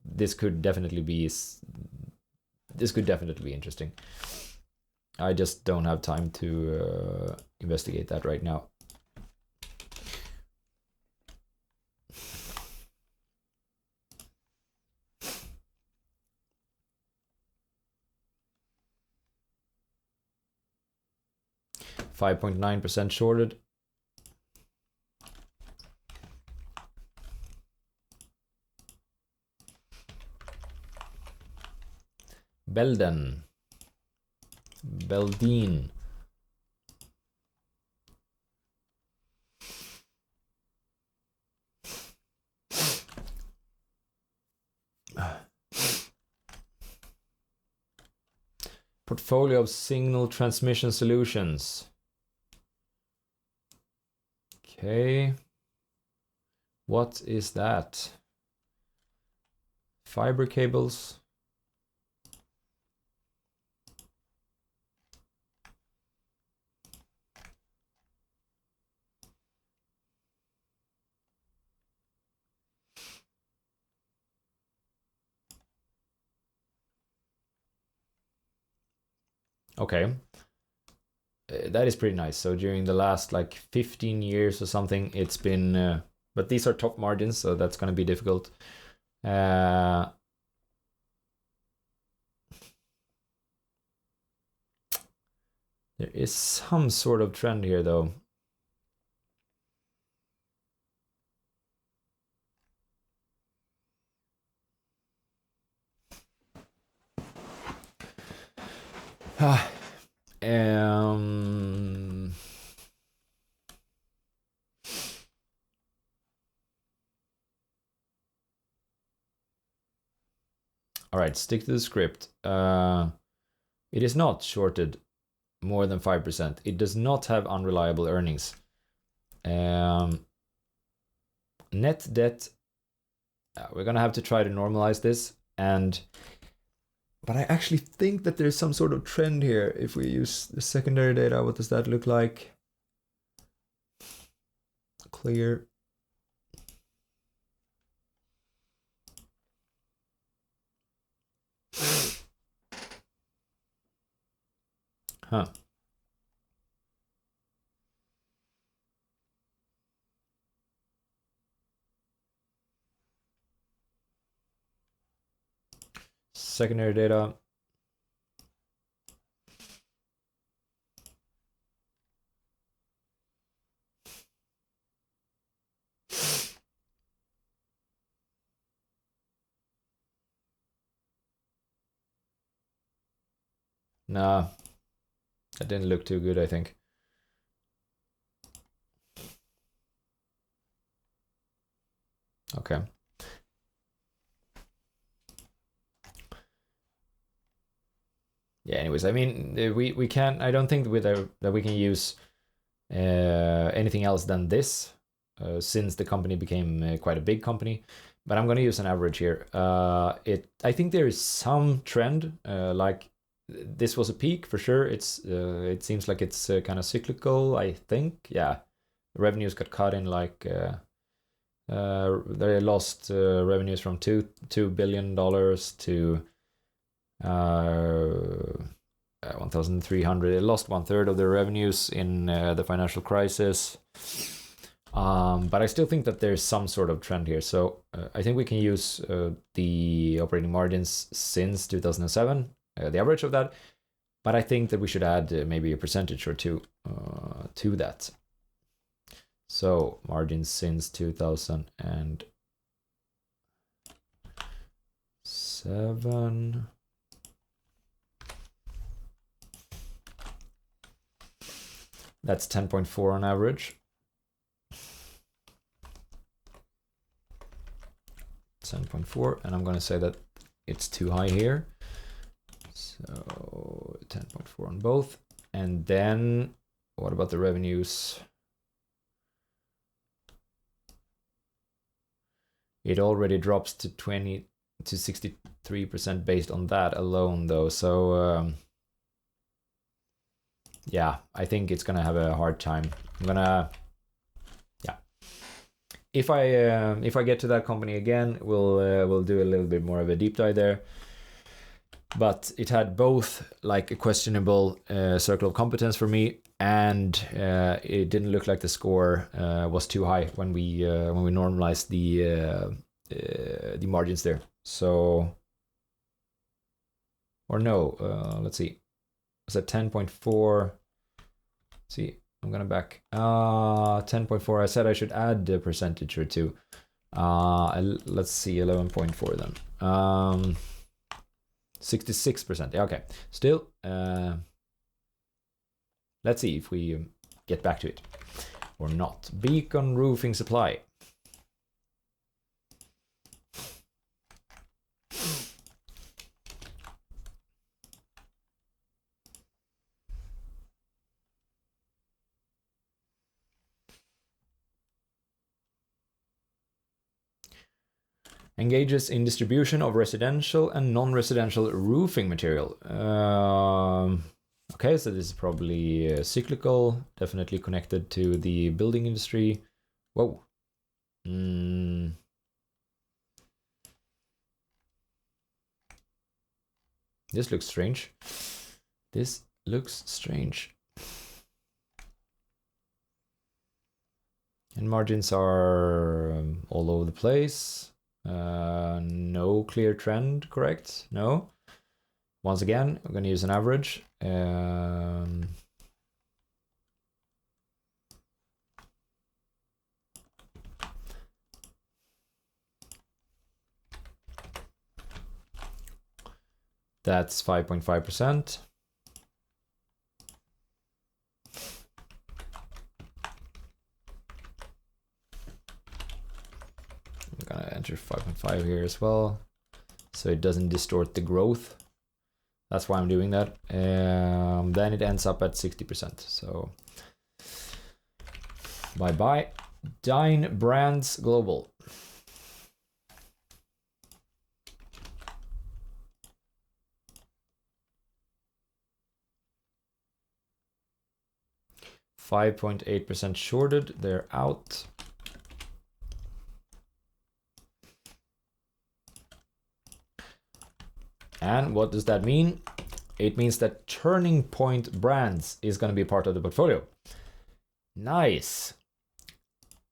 This could definitely be interesting. I just don't have time to investigate that right now. $5.9% shorted. Beldine. Portfolio of signal transmission solutions. Okay. What is that? Fiber cables. Okay. That is pretty nice. So during the last like 15 years or something, it's been, but these are top margins, so that's going to be difficult. There is some sort of trend here though. All right, stick to the script. It is not shorted more than 5%. It does not have unreliable earnings. Net debt, we're gonna have to try to normalize this, but I actually think that there's some sort of trend here. If we use the secondary data, what does that look like? Clear. Huh. Secondary data. Nah, that didn't look too good, I think. Okay. Yeah, anyways, I mean, we can't, I don't think that we can use anything else than this since the company became quite a big company. But I'm going to use an average here. I think there is some trend, like this was a peak for sure. It seems like it's kind of cyclical, I think. Yeah, revenues got cut in like they lost revenues from $2 billion to 1,300. They lost 1/3 of their revenues in the financial crisis. But I still think that there's some sort of trend here. So I think we can use the operating margins since 2007, the average of that. But I think that we should add maybe a percentage or two to that. So margins since 2007. That's 10.4 on average. 10.4, and I'm going to say that it's too high here. So 10.4 on both. And then what about the revenues? It already drops to 20 to 63% based on that alone, though. So yeah, I think it's gonna have a hard time. I'm gonna, yeah. If I get to that company again, we'll do a little bit more of a deep dive there. But it had both like a questionable circle of competence for me, and it didn't look like the score was too high when we normalized the margins there. So, or no, let's see. Was that 10.4? See, I'm gonna back. 10.4. I said I should add a percentage or two. Let's see, 11.4 then. 66%. Okay, still. Let's see if we get back to it or not. Beacon Roofing Supply. Engages in distribution of residential and non-residential roofing material. Okay, so this is probably cyclical, definitely connected to the building industry. Whoa. This looks strange. This looks strange. And margins are all over the place. No clear trend, correct? No. Once again, I'm going to use an average. That's 5.5%. I'm gonna enter 5.5 here as well, so it doesn't distort the growth. That's why I'm doing that. Then it ends up at 60%. So bye bye. Dine Brands Global. %5.8% shorted. They're out. And what does that mean? It means that Turning Point Brands is going to be part of the portfolio. Nice.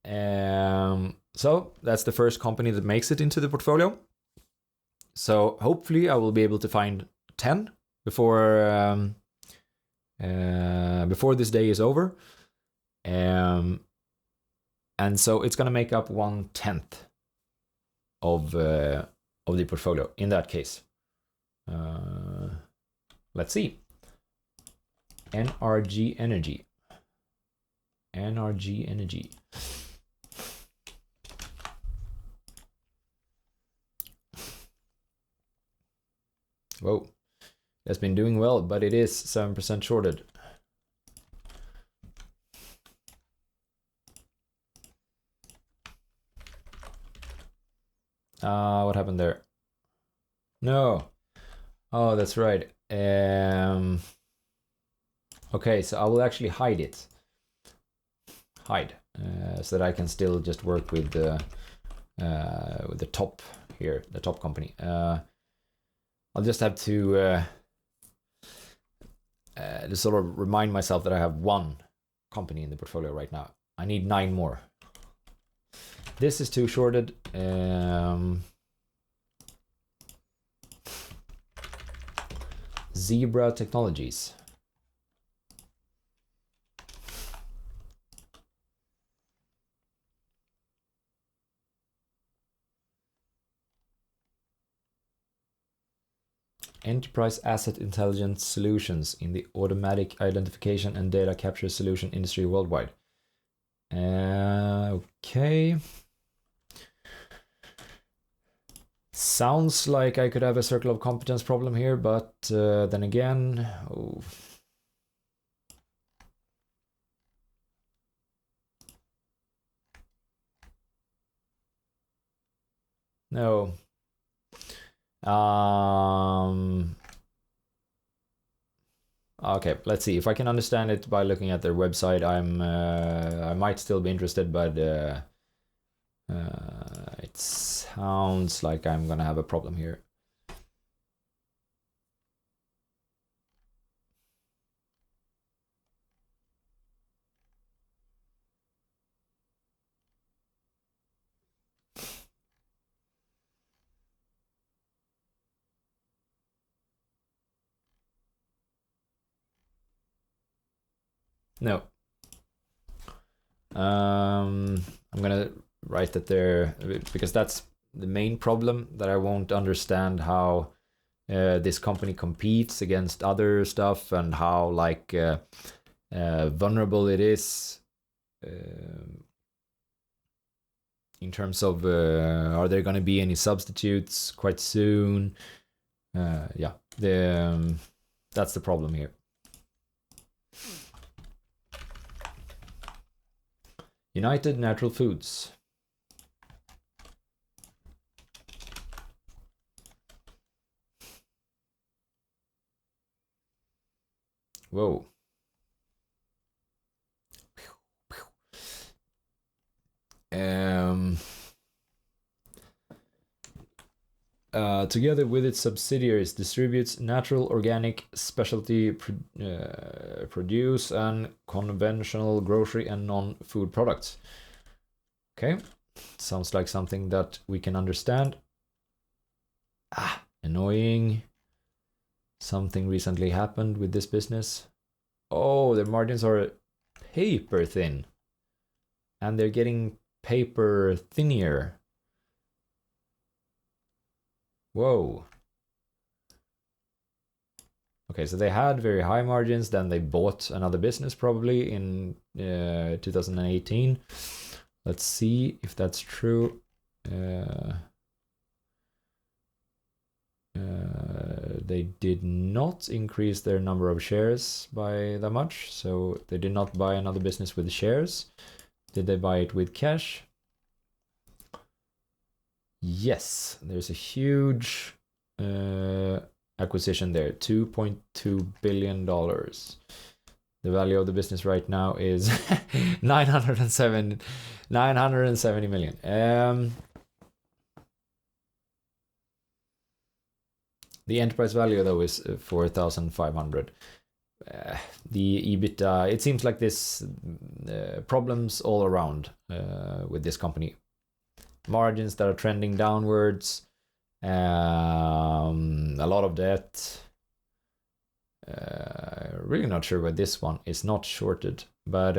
So that's the first company that makes it into the portfolio. So hopefully I will be able to find 10 before this day is over. And so it's going to make up 1/10 of the portfolio in that case. Let's see. NRG Energy. NRG Energy. Whoa. It's been doing well, but it is 7% shorted. What happened there? No. Oh, that's right. Okay, so I will actually hide it. Hide, so that I can still just work with the top here, the top company. I'll just have to sort of remind myself that I have one company in the portfolio right now. I need 9 more. This is too shorted. Zebra Technologies. enterprise asset intelligence solutions in the automatic identification and data capture solution industry worldwide. Okay. Sounds like I could have a circle of competence problem here, but then again, no. Okay, let's see if I can understand it by looking at their website. I might still be interested, but it sounds like I'm gonna have a problem here. No. I'm gonna write that there because that's the main problem, that I won't understand how this company competes against other stuff and how like vulnerable it is in terms of are there going to be any substitutes quite soon? Yeah, that's the problem here. United Natural Foods. Whoa. Together with its subsidiaries, distributes natural, organic, specialty produce and conventional grocery and non-food products. Okay, sounds like something that we can understand. Annoying. Something recently happened with this business. Oh, their margins are paper thin. And they're getting paper thinner. Whoa. Okay, so they had very high margins, then they bought another business probably in 2018. Let's see if that's true. They did not increase their number of shares by that much, so they did not buy another business with shares. Did they buy it with cash? Yes, there's a huge acquisition there, $2.2 billion. The value of the business right now is 970 million. The enterprise value though is 4,500. The EBITDA, it seems like this problems all around with this company. Margins that are trending downwards, a lot of debt. Really not sure why this one is not shorted, but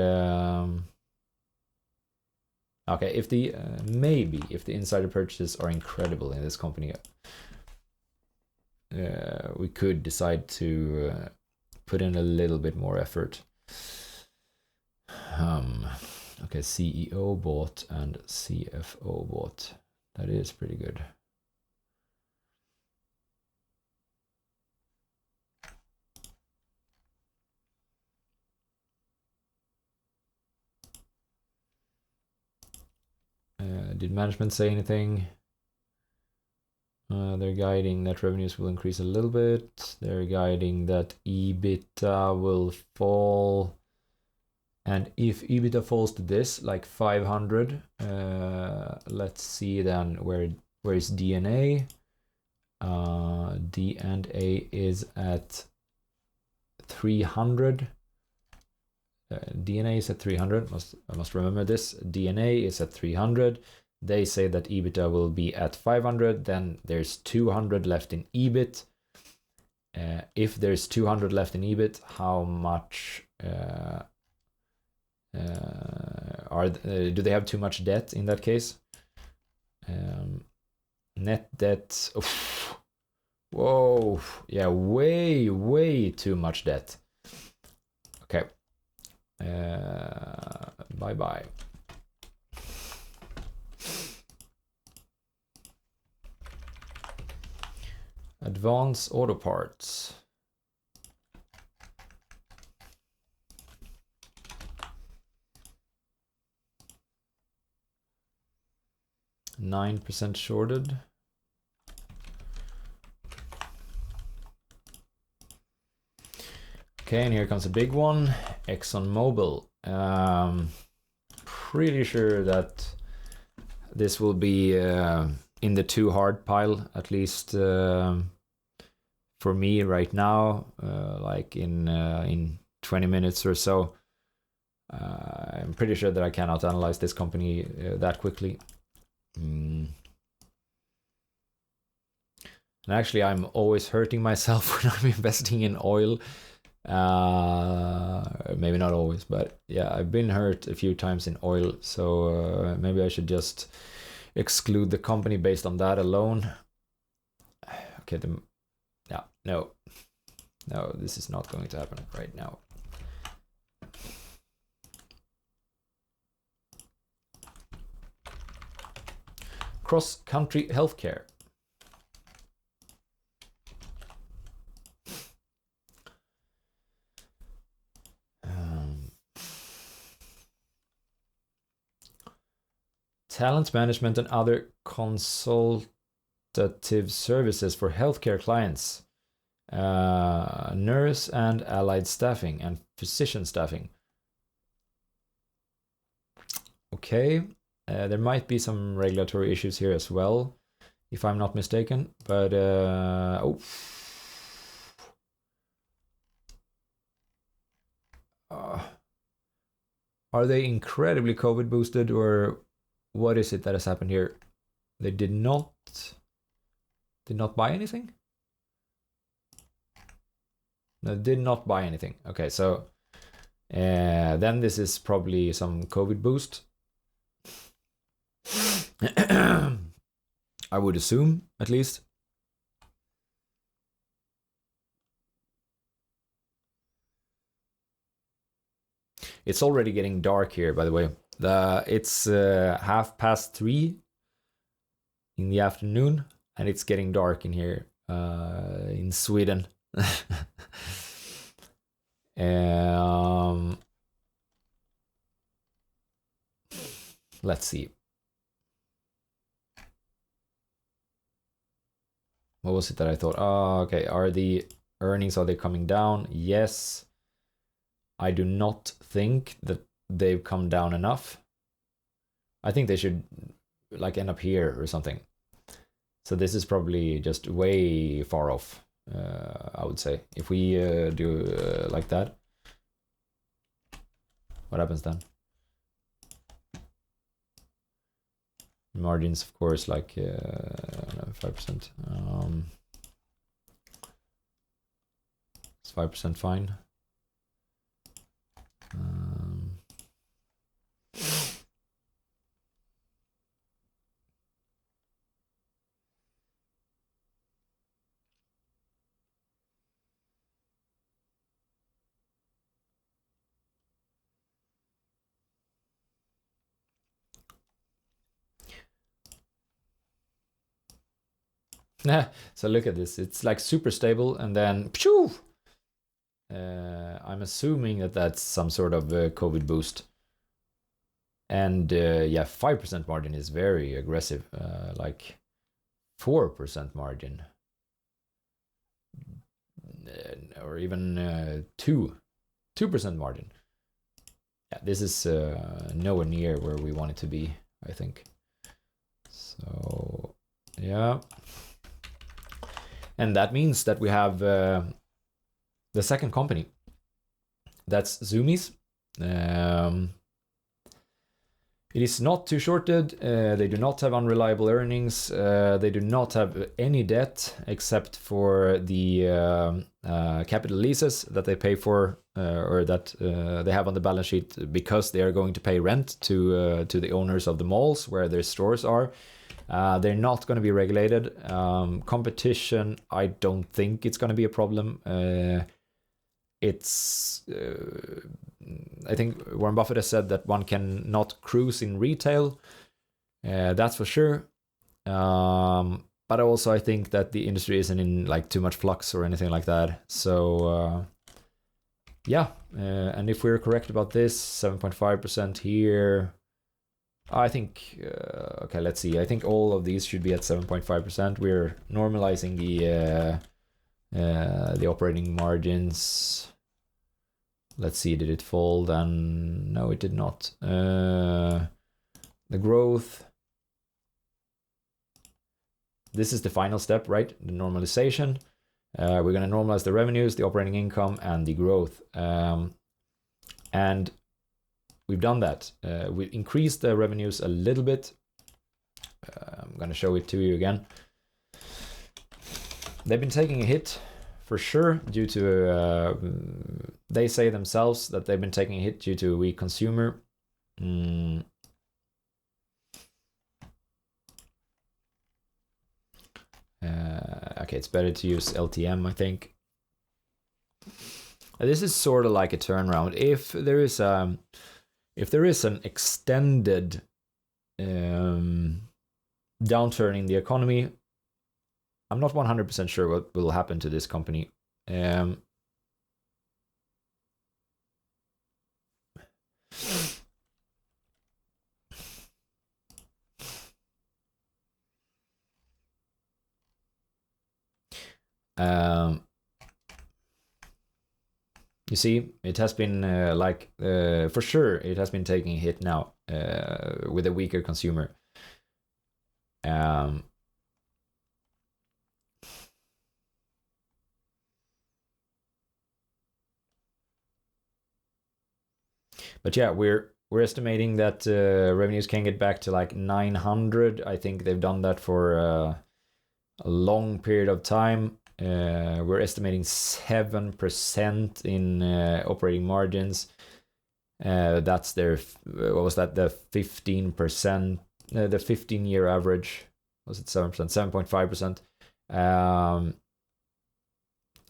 okay, if the maybe if the insider purchases are incredible in this company, we could decide to put in a little bit more effort. Okay, CEO bought and CFO bought. That is pretty good. Did management say anything? They're guiding that revenues will increase a little bit. They're guiding that EBITDA will fall. And if EBITDA falls to this, like 500, let's see then where is DNA? DNA is at 300. DNA is at 300. I must remember this. DNA is at 300. They say that EBITDA will be at 500. Then there's 200 left in EBIT. If there's 200 left in EBIT, how much do they have too much debt in that case? Net debt. Oof, Whoa, yeah, way too much debt. Okay. Bye. Advanced Auto Parts. %9 shorted. Okay, and here comes a big one, ExxonMobil. Pretty sure that this will be in the too hard pile, at least for me right now, like in 20 minutes or so. I'm pretty sure that I cannot analyze this company that quickly. And actually, I'm always hurting myself when I'm investing in oil. Maybe not always, but yeah, I've been hurt a few times in oil, so maybe I should just exclude the company based on that alone. Okay, no, this is not going to happen right now. Cross-country healthcare. Talent management and other consultative services for healthcare clients. Nurse and allied staffing and physician staffing. Okay, there might be some regulatory issues here as well, if I'm not mistaken, but are they incredibly COVID boosted, or what is it that has happened here? They did not buy anything? No, did not buy anything. Okay, so then this is probably some COVID boost. I would assume, at least. It's already getting dark here, by the way. It's 3:30 in the afternoon, and it's getting dark in here in Sweden. Let's see. What was it that I thought? Oh, okay. Are the earnings, are they coming down? Yes. I do not think that they've come down enough. I think they should like end up here or something. So this is probably just way far off, I would say. If we do like that, what happens then? Margins, of course, like 5%. It's 5% fine. So look at this. It's like super stable, and then phew! I'm assuming that that's some sort of COVID boost. And yeah, 5% margin is very aggressive. Like 4% margin, or even 2% margin. Yeah, this is nowhere near where we want it to be, I think. So yeah. And that means that we have the second company. That's Zumiez. It is not too shorted. They do not have unreliable earnings. They do not have any debt except for the capital leases that they pay for, or that they have on the balance sheet because they are going to pay rent to the owners of the malls where their stores are. They're not going to be regulated. Competition, I don't think it's going to be a problem. I think Warren Buffett has said that one can not cruise in retail. That's for sure. But also I think that the industry isn't in like too much flux or anything like that. So yeah, and if we're correct about this, 7.5% here, I think, okay, let's see. I think all of these should be at 7.5%. We're normalizing the operating margins. Let's see, did it fall then? No, it did not. The growth. This is the final step, right? The normalization. We're going to normalize the revenues, the operating income, and the growth. And we've done that. We increased the revenues a little bit. I'm going to show it to you again. They've been taking a hit for sure due to, they say themselves that they've been taking a hit due to a weak consumer. Okay, it's better to use LTM, I think. This is sort of like a turnaround. If there is an extended downturn in the economy, I'm not 100% sure what will happen to this company. You see, it has been for sure, it has been taking a hit now with a weaker consumer. But yeah, we're estimating that revenues can get back to like 900. I think they've done that for a long period of time. We're estimating 7% in operating margins. That's their, what was that? The 15%, the 15-year average. Was it 7%? 7.5%.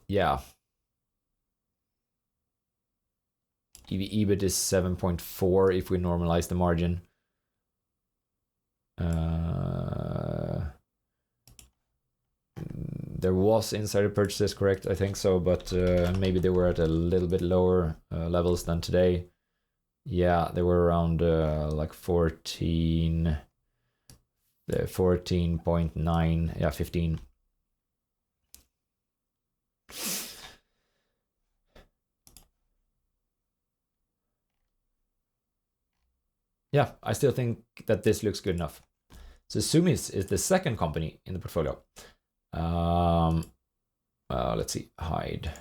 Yeah. EBIT is 7.4 if we normalize the margin. There was insider purchases, correct? I think so, but maybe they were at a little bit lower levels than today. Yeah, they were around like 14, 14.9, yeah, 15. Yeah, I still think that this looks good enough. So Zumiez is the second company in the portfolio. Let's see, hide.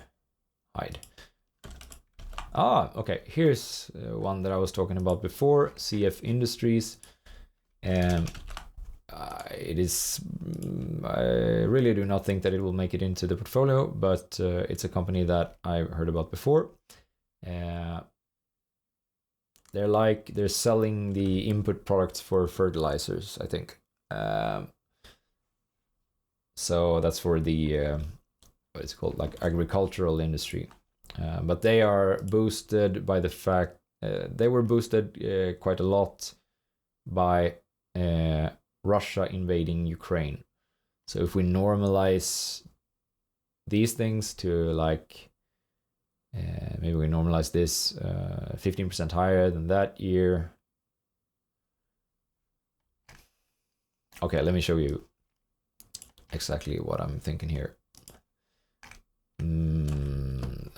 Okay, here's one that I was talking about before, CF Industries. It is, I really do not think that it will make it into the portfolio, but it's a company that I've heard about before. They're selling the input products for fertilizers, I think. So that's for the what is it called, like agricultural industry. But they are boosted by the fact they were boosted quite a lot by Russia invading Ukraine. So if we normalize these things to like maybe we normalize this 15% higher than that year. Okay, let me show you exactly what I'm thinking here.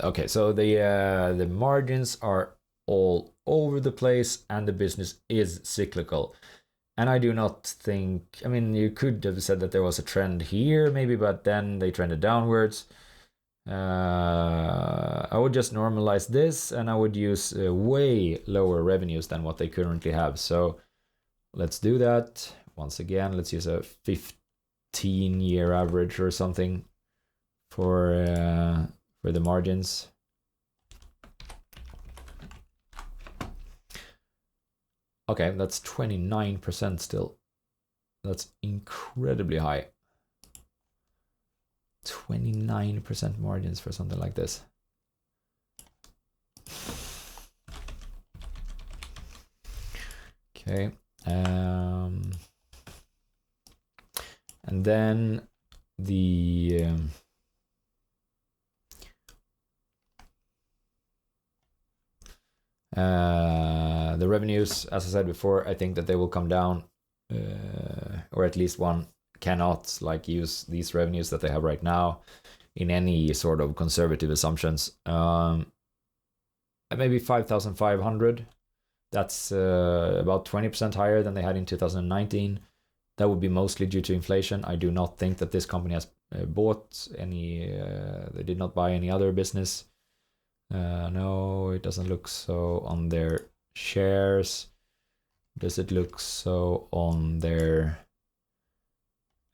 Okay, so the margins are all over the place and the business is cyclical. And I do not think, I mean, you could have said that there was a trend here maybe, but then they trended downwards. I would just normalize this and I would use way lower revenues than what they currently have. So let's do that. Once again, let's use a 15-year average or something for the margins. Okay, that's 29% still. That's incredibly high. 29% margins for something like this. Okay. And then the revenues, as I said before, I think that they will come down, or at least one cannot like use these revenues that they have right now in any sort of conservative assumptions. Maybe 5,500. That's about 20% higher than they had in 2019. That would be mostly due to inflation. I do not think that this company has bought any, they did not buy any other business. No, it doesn't look so on their shares. Does it look so on their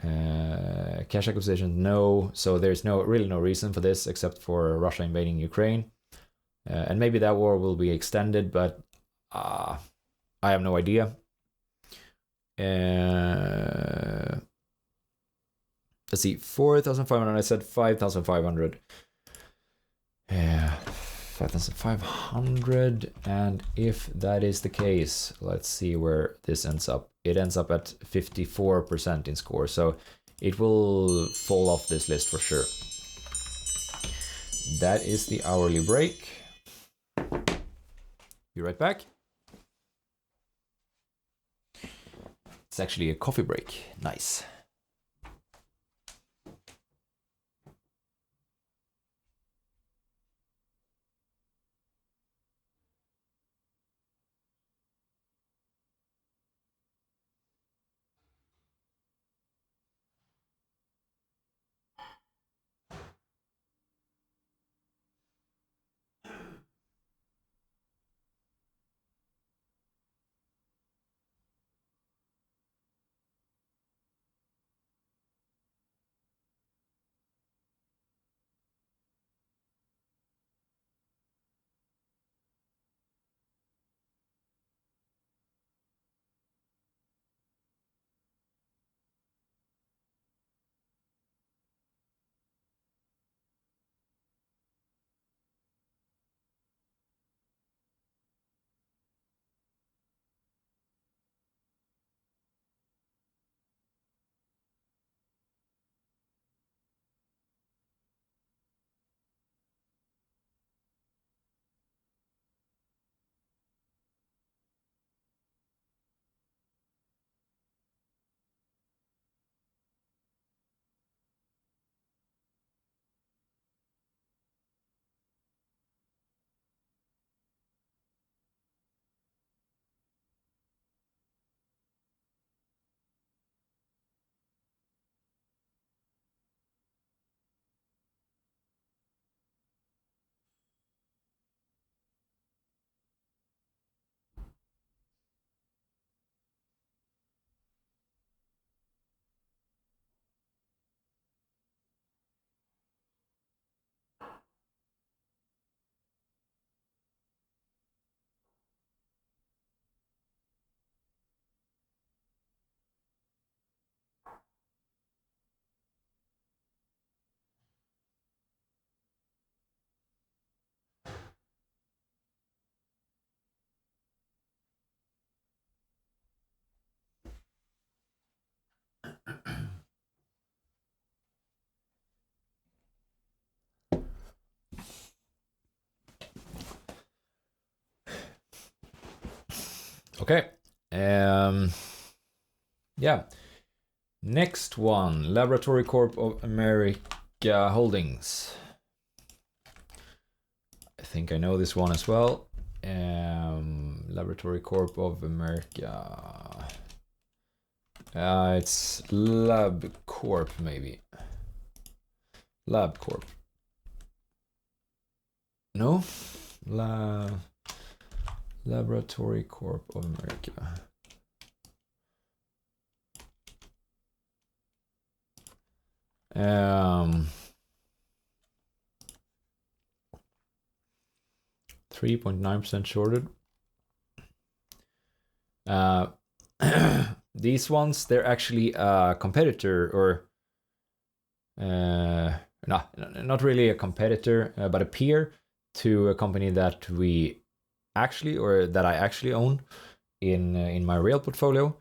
cash acquisition? No. So there's really no reason for this except for Russia invading Ukraine. And maybe that war will be extended, but I have no idea. Let's see, 4,500. I said 5,500. 5,500. And if that is the case, let's see where this ends up. It ends up at 54% in score. So it will fall off this list for sure. That is the hourly break. Be right back. It's actually a coffee break. Nice. Okay. Yeah. Next one, Laboratory Corp of America Holdings. I think I know this one as well. Laboratory Corp of America. It's Lab Corp, maybe. Lab Corp. No? Laboratory Corp of America. 3.9% shorted. these ones, they're actually a competitor, or no, not really a competitor, but a peer to a company that I actually own in my real portfolio.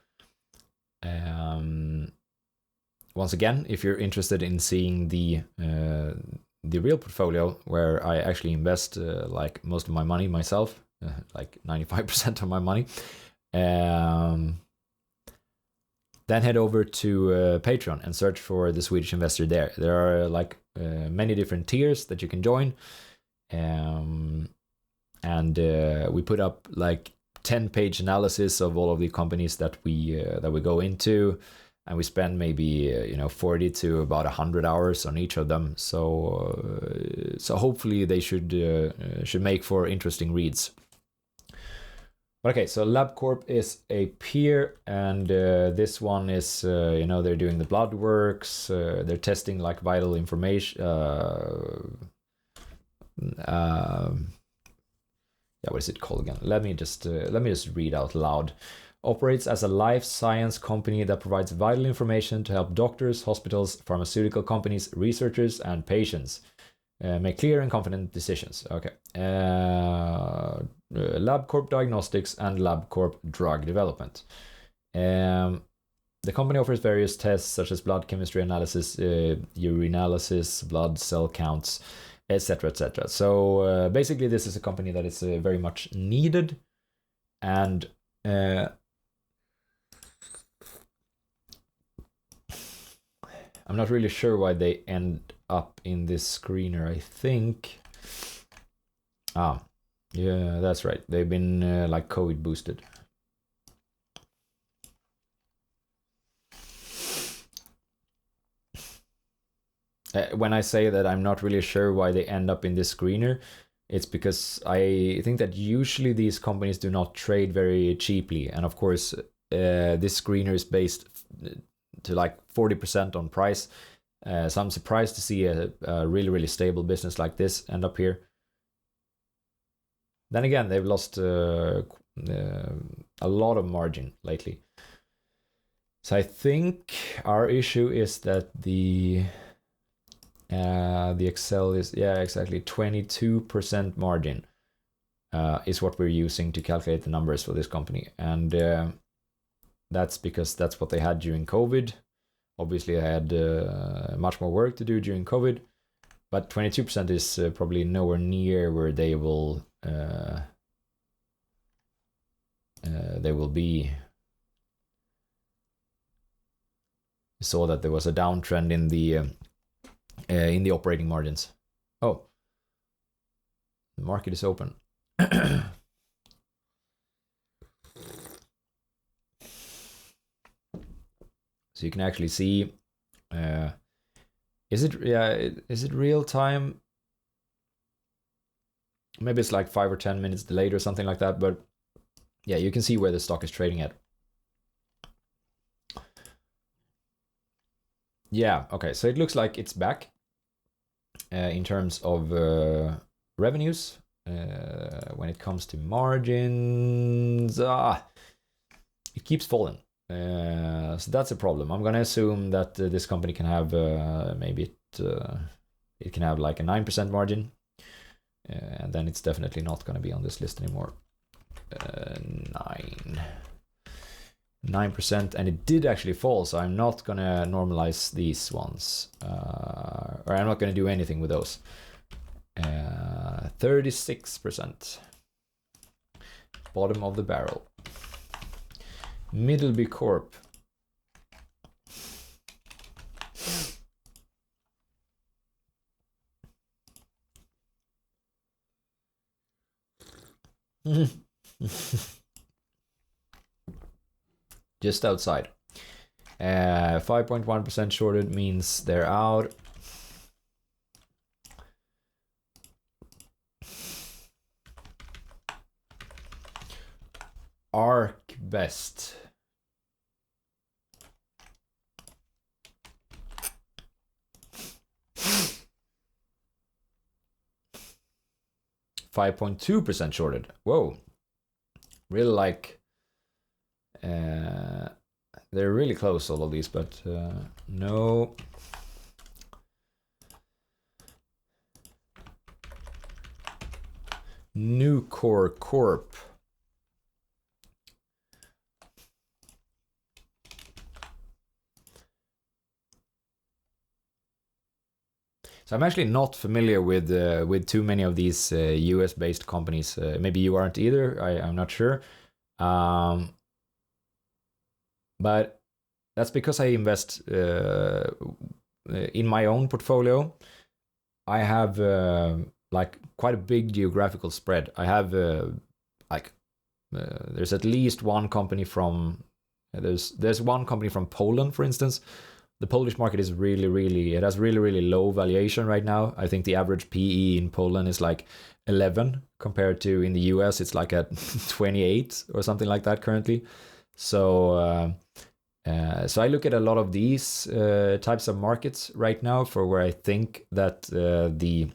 Once again, if you're interested in seeing the real portfolio where I actually invest like most of my money myself, like 95% of my money, then head over to Patreon and search for the Swedish Investor there. There are like many different tiers that you can join, and we put up like 10-page analysis of all of the companies that we go into, and we spend maybe 40 to about 100 hours on each of them. So hopefully they should make for interesting reads. Okay, so LabCorp is a peer, and this one is they're doing the blood works, they're testing like vital information. What is it called again? Let me just read out loud. Operates as a life science company that provides vital information to help doctors, hospitals, pharmaceutical companies, researchers, and patients make clear and confident decisions. Okay. LabCorp Diagnostics and LabCorp Drug Development. The company offers various tests such as blood chemistry analysis, urinalysis, blood cell counts, etc., etc. So basically, this is a company that is very much needed, and I'm not really sure why they end up in this screener. I think, yeah, that's right. They've been like COVID boosted. When I say that I'm not really sure why they end up in this screener, it's because I think that usually these companies do not trade very cheaply. And of course, this screener is based to like 40% on price. So I'm surprised to see a really, really stable business like this end up here. Then again, they've lost a lot of margin lately. So I think our issue is that the Excel is, yeah, exactly 22% margin is what we're using to calculate the numbers for this company. And that's because that's what they had during COVID. Obviously, I had much more work to do during COVID, but 22% is probably nowhere near where they will be. We saw that there was a downtrend in the operating margins. Oh, the market is open. So you can actually see, is it real time? Maybe it's like 5 or 10 minutes delayed or something like that, but yeah, you can see where the stock is trading at. Yeah, okay, so it looks like it's back in terms of revenues. When it comes to margins, it keeps falling. So that's a problem. I'm gonna assume that this company can have maybe it can have like a 9% margin, and then it's definitely not gonna be on this list anymore. 9%, and it did actually fall, so I'm not gonna normalize these ones, or I'm not gonna do anything with those. 36%, bottom of the barrel. Middleby Corp. Just outside. 5.1% shorted means they're out. Arc Best. .2% shorted. Whoa. Really like they're really close, all of these, but no. Nucor Corp. So I'm actually not familiar with too many of these US-based companies. Maybe you aren't either. I'm not sure. But that's because I invest in my own portfolio. I have like quite a big geographical spread. I have there's at least one company from there's one company from Poland, for instance. The Polish market is it has really low valuation right now. I think the average PE in Poland is like 11 compared to in the US it's like at 28 or something like that currently. So so I look at a lot of these types of markets right now for where I think that the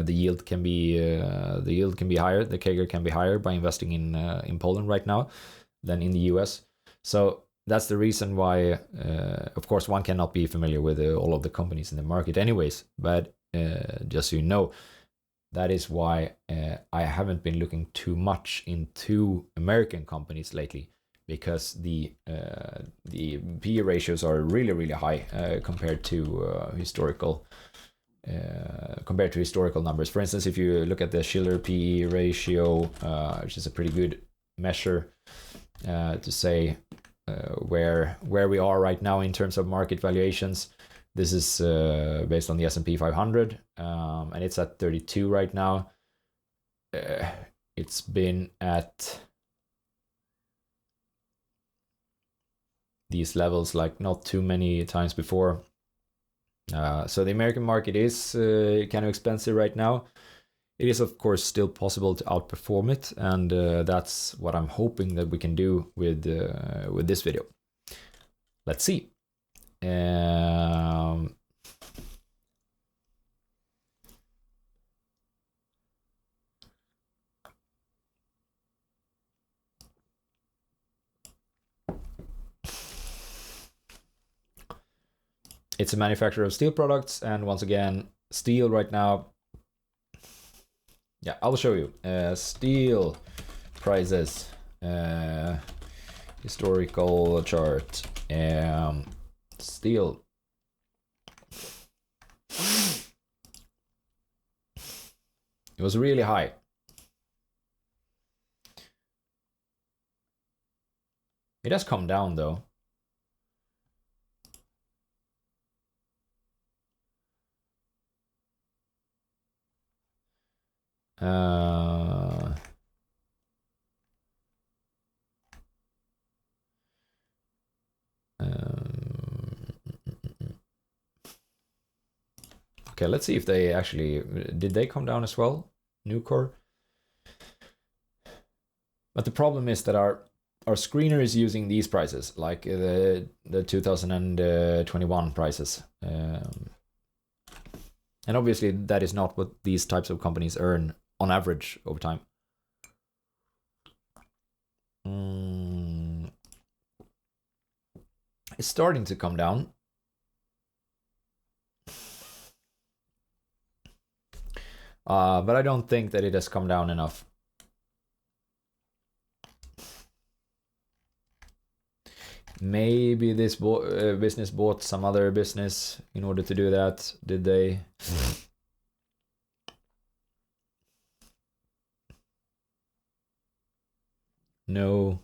yield can be higher, the CAGR can be higher by investing in Poland right now than in the US. So that's the reason why, of course, one cannot be familiar with all of the companies in the market anyways, but just so you know, that is why I haven't been looking too much into American companies lately, because the PE ratios are really high compared to historical numbers. For instance, if you look at the Schiller PE ratio, which is a pretty good measure to say where we are right now in terms of market valuations. This is based on the S&P 500, and it's at 32 right now. It's been at these levels like not too many times before. So the American market is kind of expensive right now. It is, of course, still possible to outperform it, and that's what I'm hoping that we can do with this video. Let's see. It's a manufacturer of steel products, and once again, steel right now. Yeah, I'll show you steel prices, historical chart, steel. It was really high. It has come down though. Okay, let's see if they actually did they come down as well, Nucor. But the problem is that our screener is using these prices, like the 2021 prices, and obviously that is not what these types of companies earn on average over time. It's starting to come down. But I don't think that it has come down enough. Maybe this business bought some other business in order to do that. Did they? No.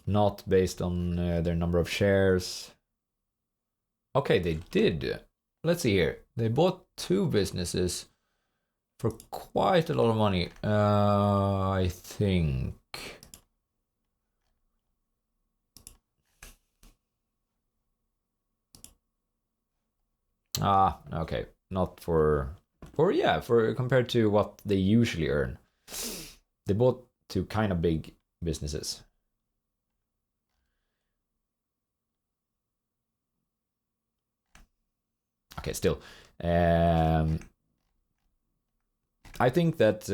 Not based on their number of shares. Okay, they did. Let's see here. They bought two businesses for quite a lot of money. I think. Okay. Not for compared to what they usually earn. They bought two kind of big businesses. Okay, still. I think that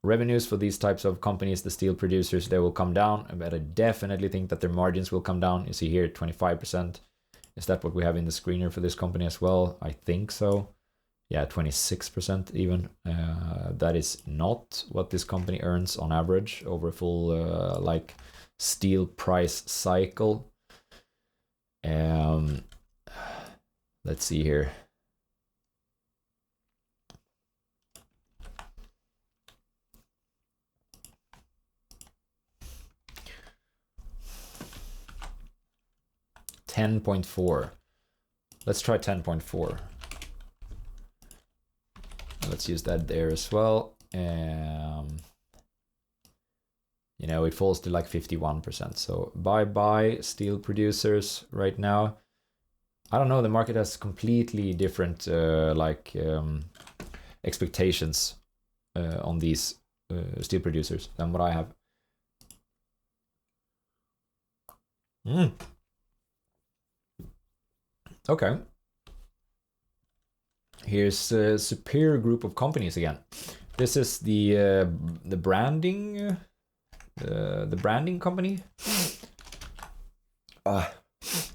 revenues for these types of companies, the steel producers, they will come down, but I definitely think that their margins will come down. You see here 25%. Is that what we have in the screener for this company as well? I think so. Yeah, 26% even. That is not what this company earns on average over a full like steel price cycle. Let's see here. $10.4. Let's try 10.4. Let's use that there as well. You know, it falls to like 51%. So bye steel producers right now. I don't know, the market has completely different expectations on these steel producers than what I have. Okay. Here's a superior group of companies again. This is the branding the branding company.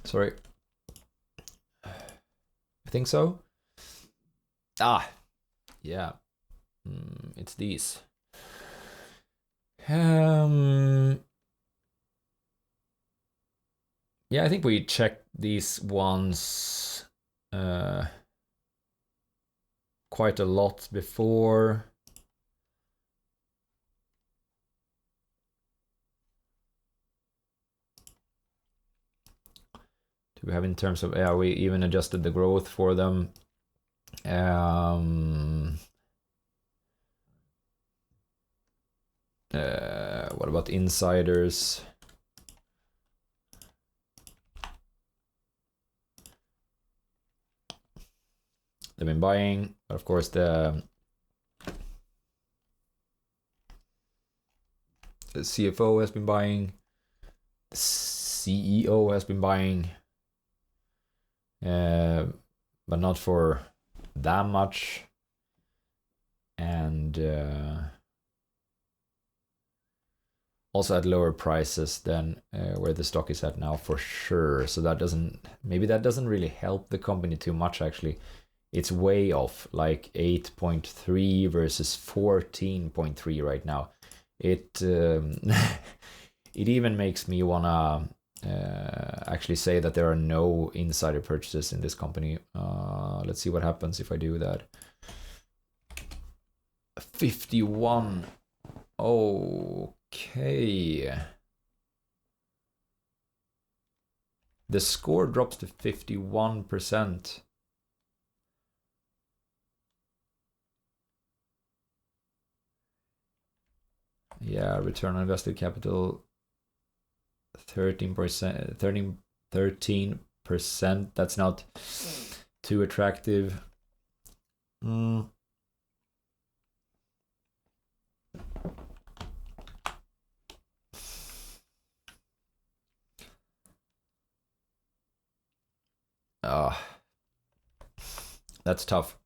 Sorry. I think so. Yeah. It's these. Yeah, I think we checked these ones quite a lot before. Do we have in terms of, yeah, we even adjusted the growth for them. What about insiders? They've been buying, but of course the CFO has been buying, the CEO has been buying, but not for that much, and also at lower prices than where the stock is at now for sure. So that doesn't really help the company too much actually. It's way off, like 8.3 versus 14.3 right now. It it even makes me wanna actually say that there are no insider purchases in this company. Let's see what happens if I do that. 51. Okay. The score drops to 51%. Yeah, return on invested capital 13%. 13%. That's not too attractive. That's tough.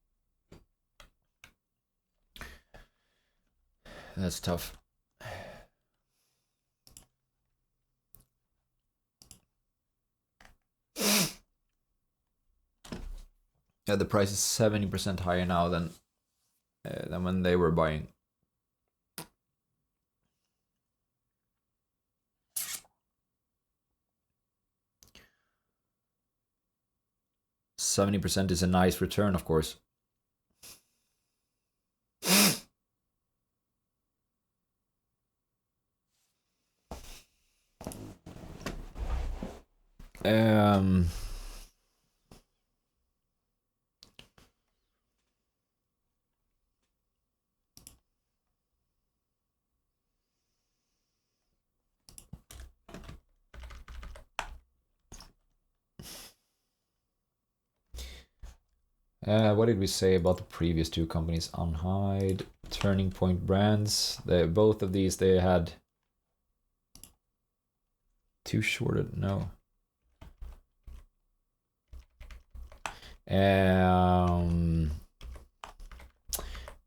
That's tough. Yeah, the price is 70% higher now than when they were buying. %70 is a nice return, of course. What did we say about the previous two companies? Unhide, Turning Point Brands. Both of these, they had too shorted. No.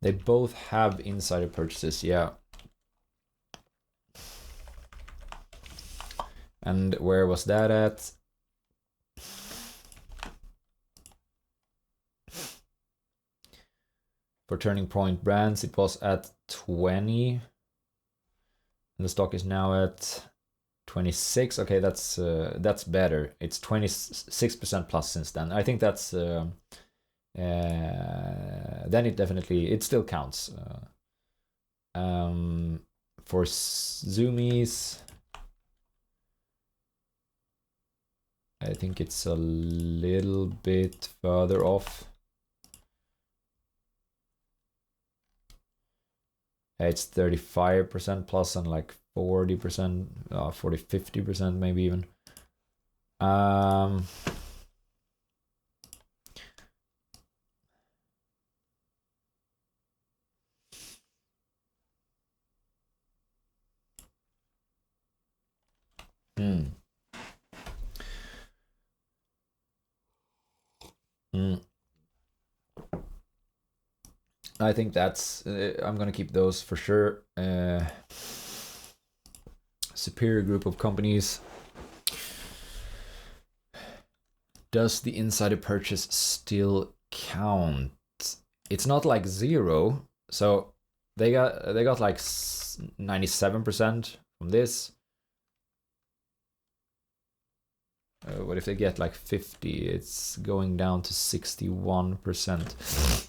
They both have insider purchases, yeah. And where was that at? For Turning Point Brands, it was at 20. And the stock is now at 26. Okay, that's better. It's 26% plus since then. I think that's then it still counts. For Zumiez, I think it's a little bit further off. It's 35% plus and like 40%, 50% maybe even. I think that's, I'm gonna keep those for sure. Superior group of companies. Does the insider purchase still count? It's not like 0. So they got like 97% from this. What if they get like 50? It's going down to 61%.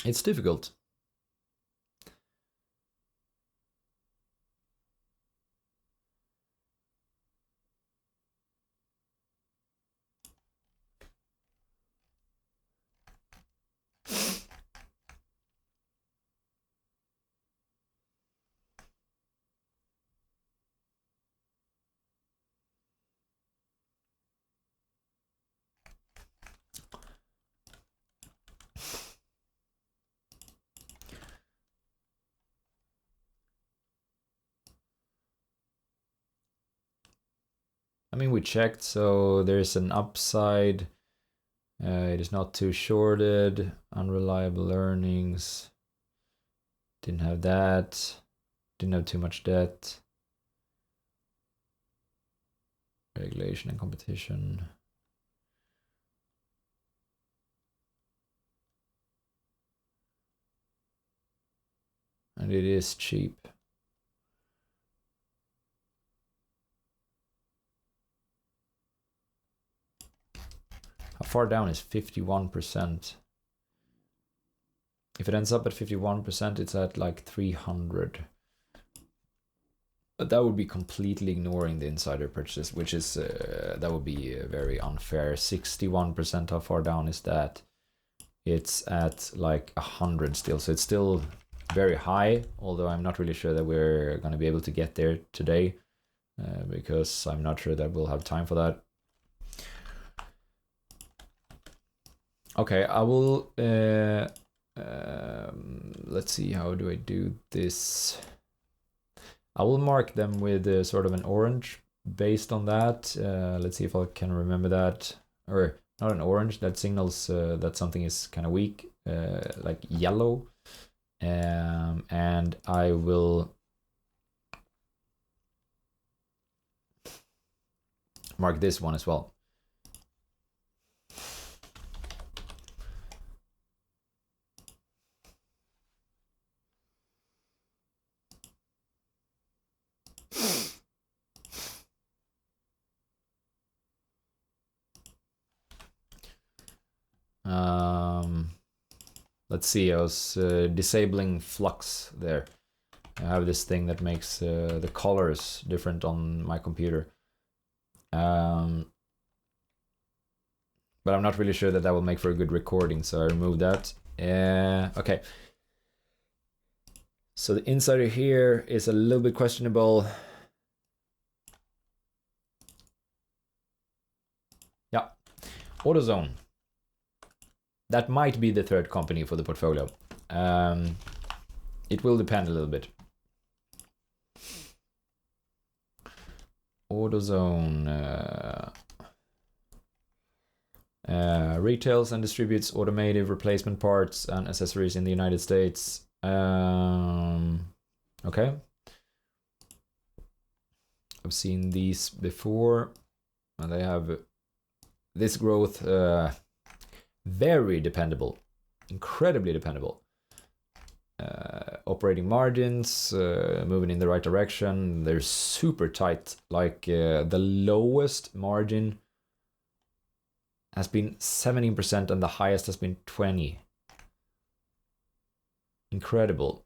It's difficult. I mean, we checked, so there's an upside. It is not too shorted. Unreliable earnings. Didn't have that. Didn't have too much debt. Regulation and competition. And it is cheap. How far down is 51%? If it ends up at 51%, it's at like 300. But that would be completely ignoring the insider purchase, which is, that would be very unfair. 61%, how far down is that? It's at like 100 still, so it's still very high, although I'm not really sure that we're going to be able to get there today, because I'm not sure that we'll have time for that. Okay, I will, let's see, how do I do this? I will mark them with sort of an orange based on that. Let's see if I can remember that. Or not an orange, that signals that something is kind of weak, like yellow. And I will mark this one as well. Let's see, I was disabling flux there. I have this thing that makes the colors different on my computer. But I'm not really sure that will make for a good recording, so I removed that. Okay. So the insider here is a little bit questionable. Yeah, AutoZone. That might be the third company for the portfolio. It will depend a little bit. AutoZone retails and distributes automotive replacement parts and accessories in the United States. Okay. I've seen these before, and they have this growth very dependable, incredibly dependable. Operating margins moving in the right direction. They're super tight. Like the lowest margin has been 17% and the highest has been 20%. Incredible.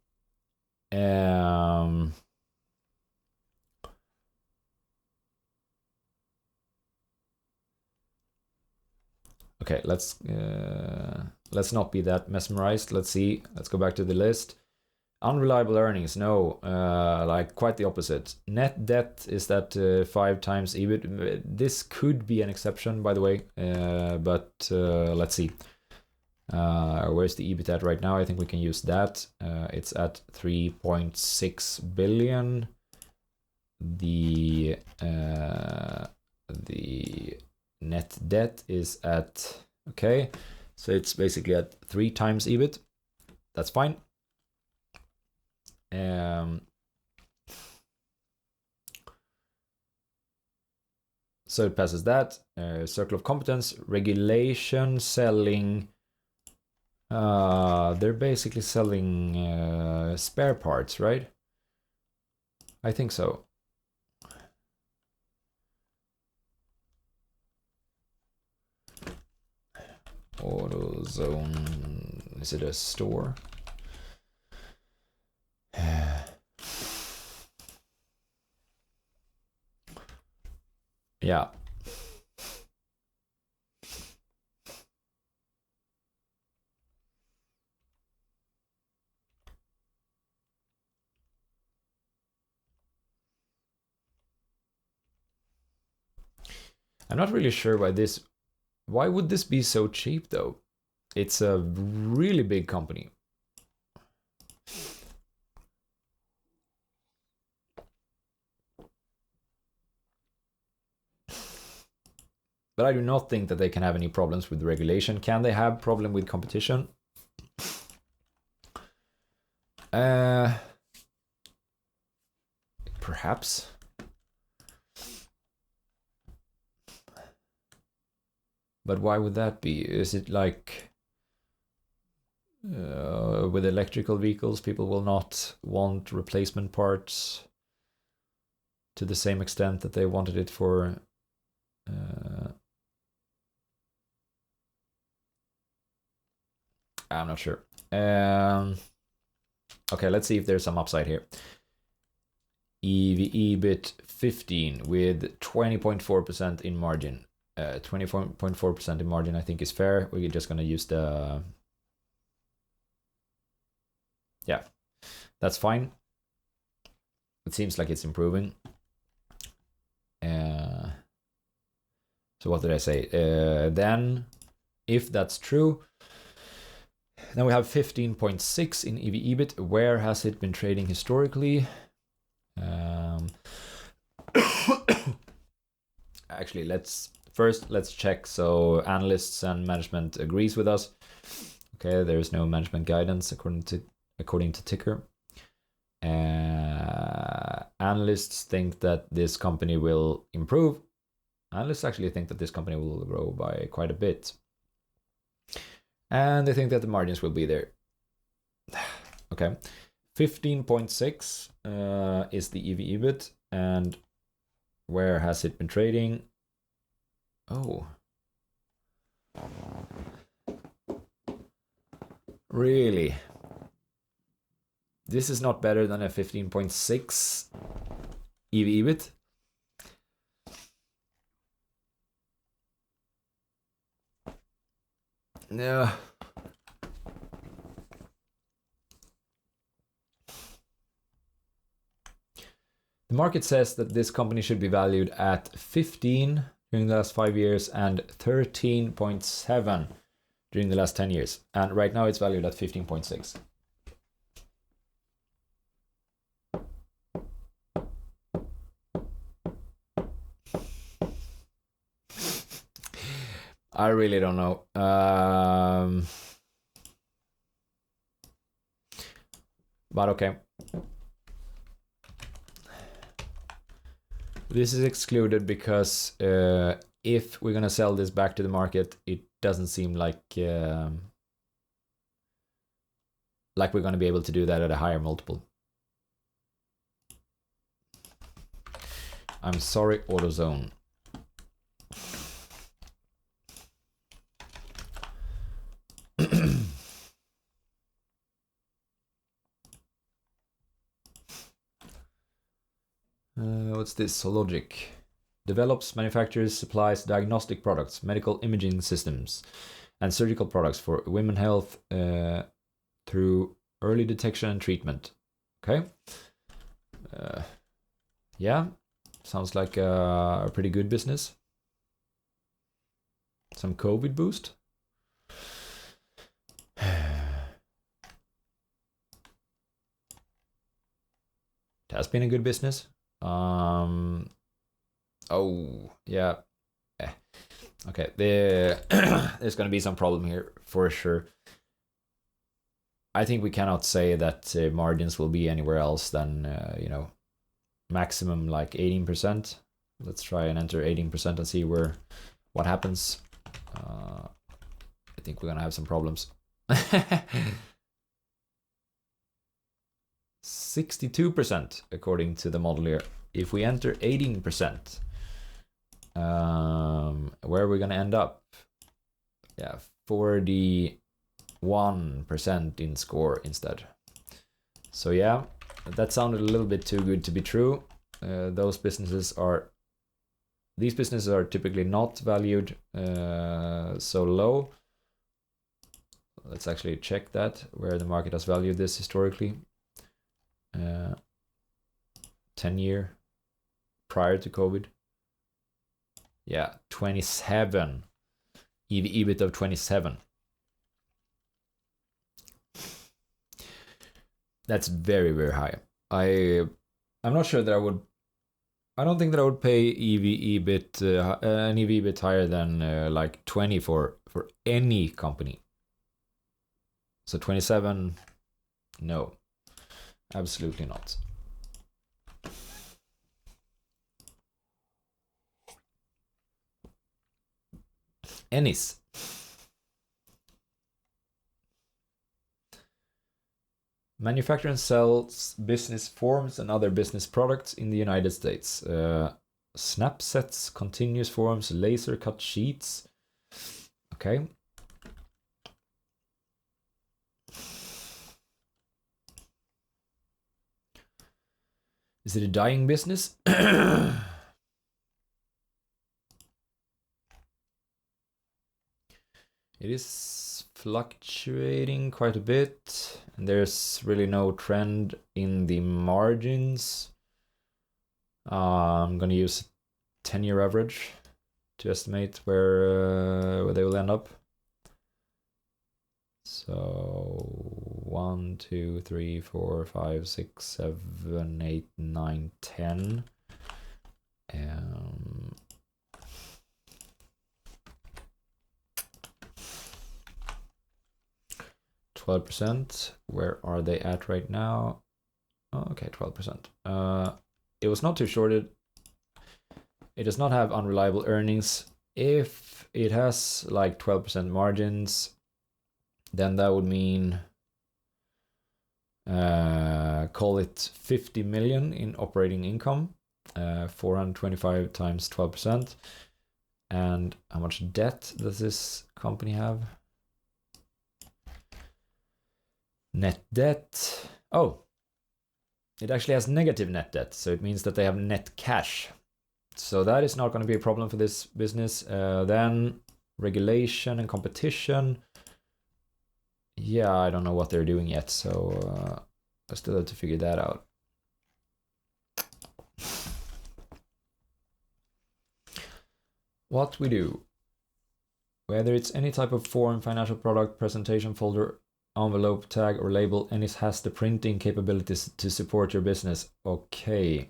Okay, let's not be that mesmerized. Let's see. Let's go back to the list. Unreliable earnings, no, like quite the opposite. Net debt is that 5 times EBIT. This could be an exception, by the way, but let's see. Where's the EBIT at right now? I think we can use that. It's at 3.6 billion. The net debt is at, okay, so it's basically at 3 times EBIT. That's fine. So it passes that. Circle of competence, regulation, selling. They're basically selling spare parts, right? I think so. AutoZone, is it a store? Yeah. I'm not really sure why would this be so cheap though? It's a really big company. But I do not think that they can have any problems with regulation. Can they have problem with competition? Perhaps. But why would that be? Is it like with electrical vehicles, people will not want replacement parts to the same extent that they wanted it for I'm not sure. Okay, let's see if there's some upside here. EBIT 15 with 20.4% in margin. 24.4% in margin I think is fair. We're just going to use the... Yeah, that's fine. It seems like it's improving. So what did I say? Then, if that's true, then we have 15.6 in EV/EBIT. Where has it been trading historically? Actually, let's check. So analysts and management agrees with us. Okay, there is no management guidance according to TIKR. Analysts think that this company will improve. Analysts actually think that this company will grow by quite a bit. And they think that the margins will be there. Okay. 15.6 is the EV/EBIT. And where has it been trading? Oh. Really? This is not better than a 15.6 EV/EBIT? No. The market says that this company should be valued at 15 during the last 5 years and 13.7 during the last 10 years. And right now it's valued at 15.6. I really don't know. But okay. This is excluded because if we're gonna sell this back to the market, it doesn't seem like we're gonna be able to do that at a higher multiple. I'm sorry, AutoZone. What's this? Logic. Develops, manufactures, supplies diagnostic products, medical imaging systems, and surgical products for women health through early detection and treatment. Okay. Yeah, sounds like a pretty good business. Some COVID boost. It has been a good business. Oh yeah. Okay, there's gonna be some problem here for sure. I think we cannot say that margins will be anywhere else than maximum like 18%. Let's try and enter 18% and see what happens. I think we're gonna have some problems. 62% according to the model here. If we enter 18%, where are we gonna end up? Yeah, 41% in score instead. So yeah, that sounded a little bit too good to be true. These businesses are typically not valued so low. Let's actually check that, where the market has valued this historically. 10-year prior to COVID. Yeah, 27. EBIT of 27. That's very, very high. I'm not sure that I don't think that I would pay EBIT an EBIT higher than like 20 for any company. So 27, no, absolutely not. Ennis. Manufacture and sells business forms and other business products in the United States. Snap sets, continuous forms, laser cut sheets. Okay. Is it a dying business? It is fluctuating quite a bit, and there's really no trend in the margins. I'm gonna use 10-year average to estimate where they will end up. So 1, 2, 3, 4, 5, 6, 7, 8, 9, 10. 12%. Where are they at right now? Oh, okay, 12%. It was not too shorted. It does not have unreliable earnings. If it has like 12% margins, then that would mean call it 50 million in operating income, 425 times 12%. And how much debt does this company have? Net debt. Oh, it actually has negative net debt, so it means that they have net cash. So that is not going to be a problem for this business. Then regulation and competition. Yeah, I don't know what they're doing yet, so I still have to figure that out. What we do, whether it's any type of form, financial product, presentation, folder, envelope, tag, or label, Ennis has the printing capabilities to support your business. Okay.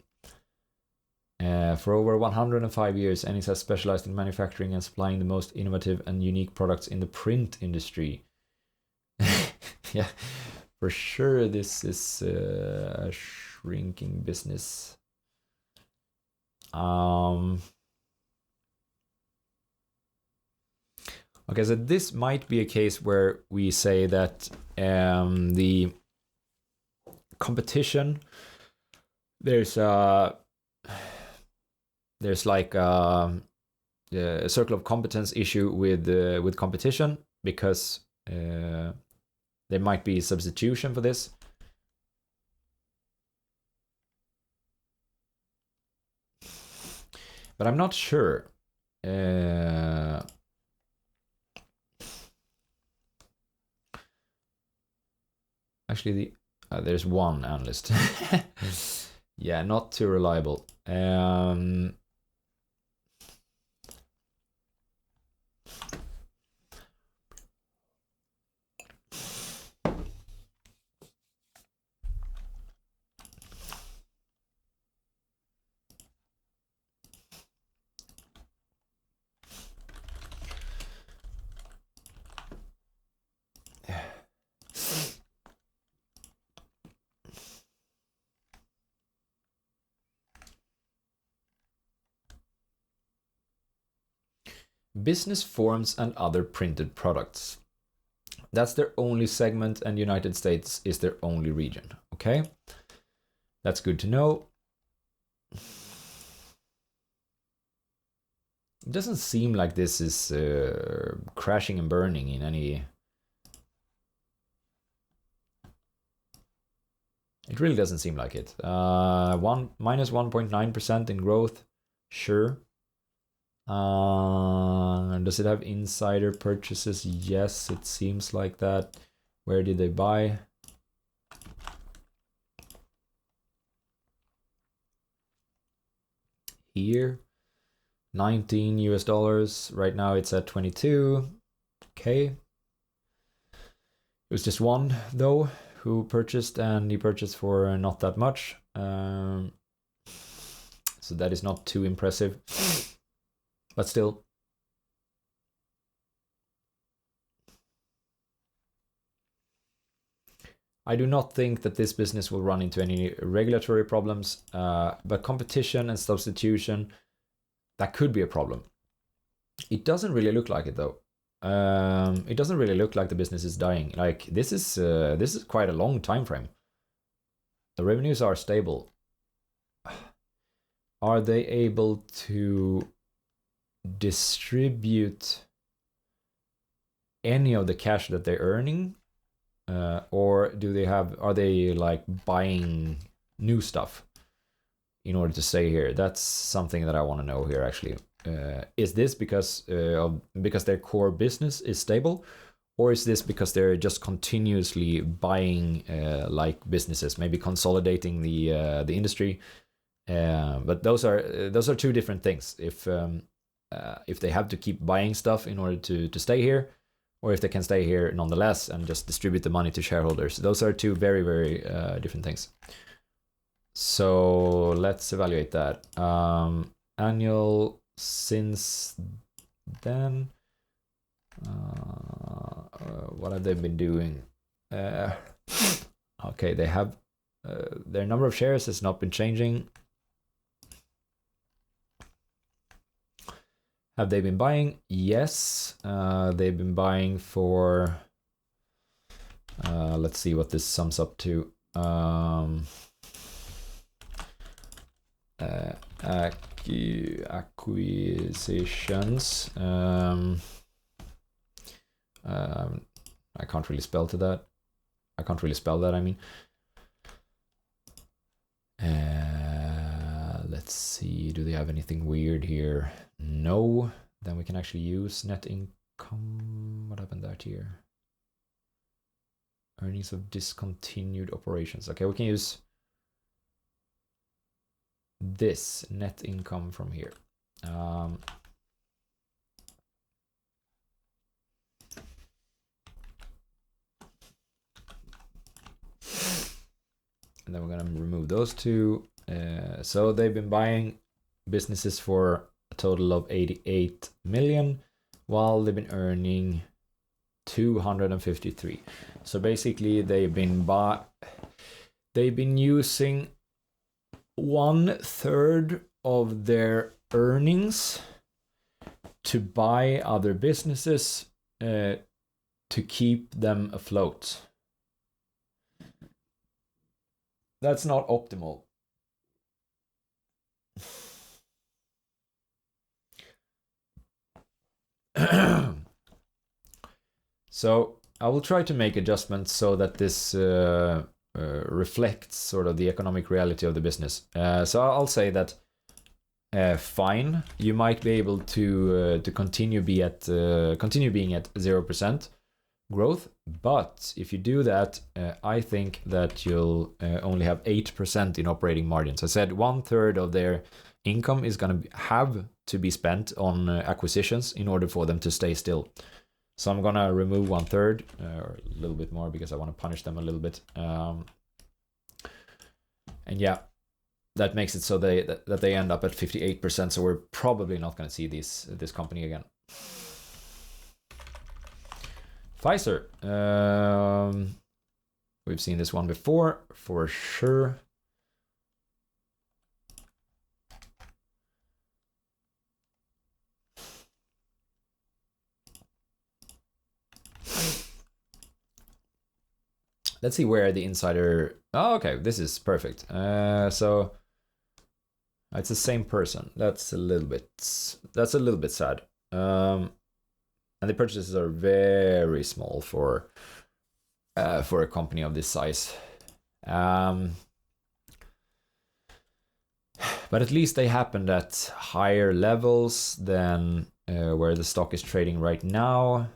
For over 105 years, Ennis has specialized in manufacturing and supplying the most innovative and unique products in the print industry. Yeah, for sure this is a shrinking business. Okay, so this might be a case where we say that the competition, there's like a circle of competence issue with competition, because there might be substitution for this. But I'm not sure. Actually, there's one analyst. Yeah, not too reliable. Business forms and other printed products. That's their only segment, and United States is their only region. Okay, that's good to know. It doesn't seem like this is crashing and burning in any... It really doesn't seem like it. Minus 1.9% in growth, sure. Does it have insider purchases? Yes, it seems like that. Where did they buy? Here, $19 US. Right now it's at 22. Okay. It was just one though who purchased, and he purchased for not that much. So that is not too impressive. But still, I do not think that this business will run into any regulatory problems, but competition and substitution, that could be a problem. It doesn't really look like it though. It doesn't really look like the business is dying. Like this is quite a long time frame. The revenues are stable. Are they able to distribute any of the cash that they're earning, or are they like buying new stuff in order to stay here? That's something that I want to know here actually. Is this because their core business is stable, or is this because they're just continuously buying like businesses, maybe consolidating the industry? But those are two different things. If they have to keep buying stuff in order to stay here, or if they can stay here nonetheless and just distribute the money to shareholders. Those are two very, very different things. So let's evaluate that. Annual since then. What have they been doing? Okay, they have their number of shares has not been changing. Have they been buying? Yes, they've been buying for, let's see what this sums up to. Acquisitions. I can't really spell to that. I can't really spell that, I mean. Let's see, do they have anything weird here? No. Then we can actually use net income. What happened that year? Earnings of discontinued operations. Okay, we can use this net income from here. And then we're going to remove those two. So they've been buying businesses for a total of 88 million, while they've been earning 253. So basically they've been using 1/3 of their earnings to buy other businesses to keep them afloat. That's not optimal. So I will try to make adjustments so that this reflects sort of the economic reality of the business. So I'll say that fine, you might be able to continue being at 0% growth, but if you do that, I think that you'll only have 8% in operating margins. I said 1/3 of their income is going to have to be spent on acquisitions in order for them to stay still. So I'm gonna remove 1/3 or a little bit more because I want to punish them a little bit. And yeah, that makes it so that they end up at 58%. So we're probably not going to see this company again. Pfizer. We've seen this one before for sure. Let's see where the insider. Oh, okay, this is perfect. So it's the same person. That's a little bit sad. And the purchases are very small for a company of this size. But at least they happened at higher levels than where the stock is trading right now.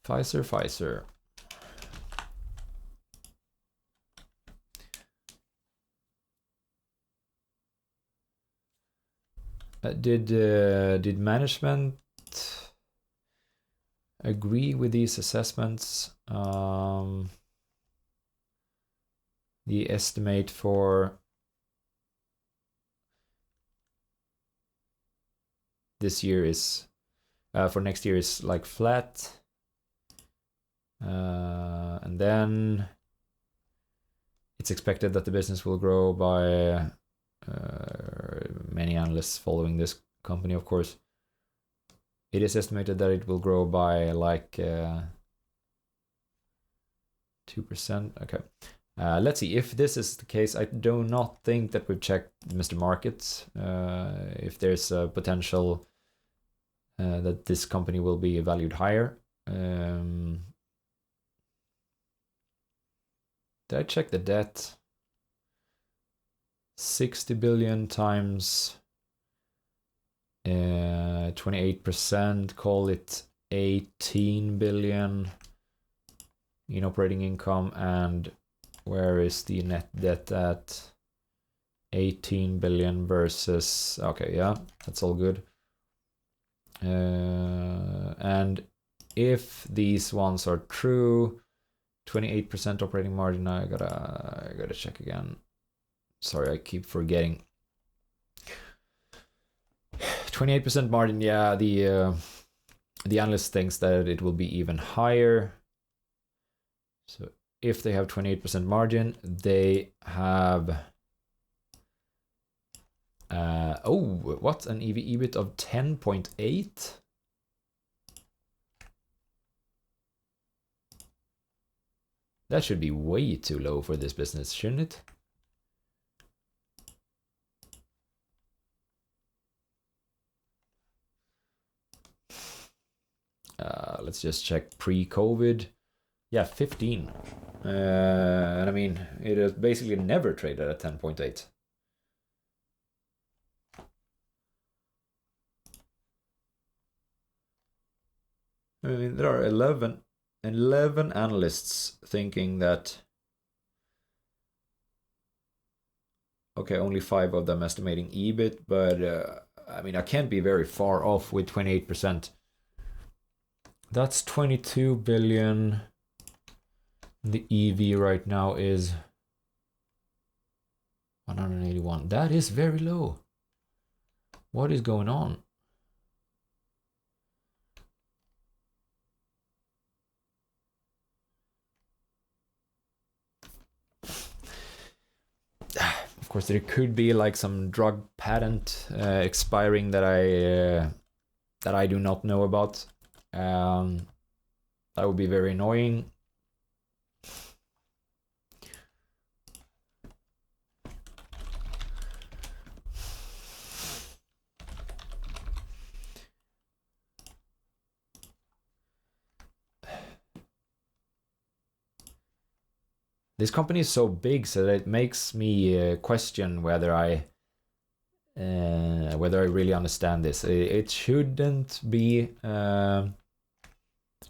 Pfizer. Did management agree with these assessments? The estimate for this year is for next year is like flat, and then it's expected that the business will grow by many analysts following this company, of course. It is estimated that it will grow by like 2%. Okay. Let's see if this is the case. I do not think that we've checked Mr. Market if there's a potential that this company will be valued higher. Did I check the debt? 60 billion times 28%, call it 18 billion in operating income. And where is the net debt at? 18 billion versus, okay, yeah, that's all good. And if these ones are true, 28% operating margin, I gotta check again. Sorry, I keep forgetting. 28% margin, yeah, the analyst thinks that it will be even higher. So if they have 28% margin, they have what, an EV/EBIT of 10.8? That should be way too low for this business, shouldn't it? let's just check pre-COVID. Yeah, 15. And I mean, it has basically never traded at 10.8. I mean, there are 11 analysts thinking that, okay, only 5 of them estimating EBIT, but I mean, I can't be very far off with 28%. That's 22 billion. The EV right now is 181. That is very low. What is going on? Of course, there could be like some drug patent expiring that I do not know about. That would be very annoying. This company is so big, so that it makes me question whether I really understand this. It shouldn't be.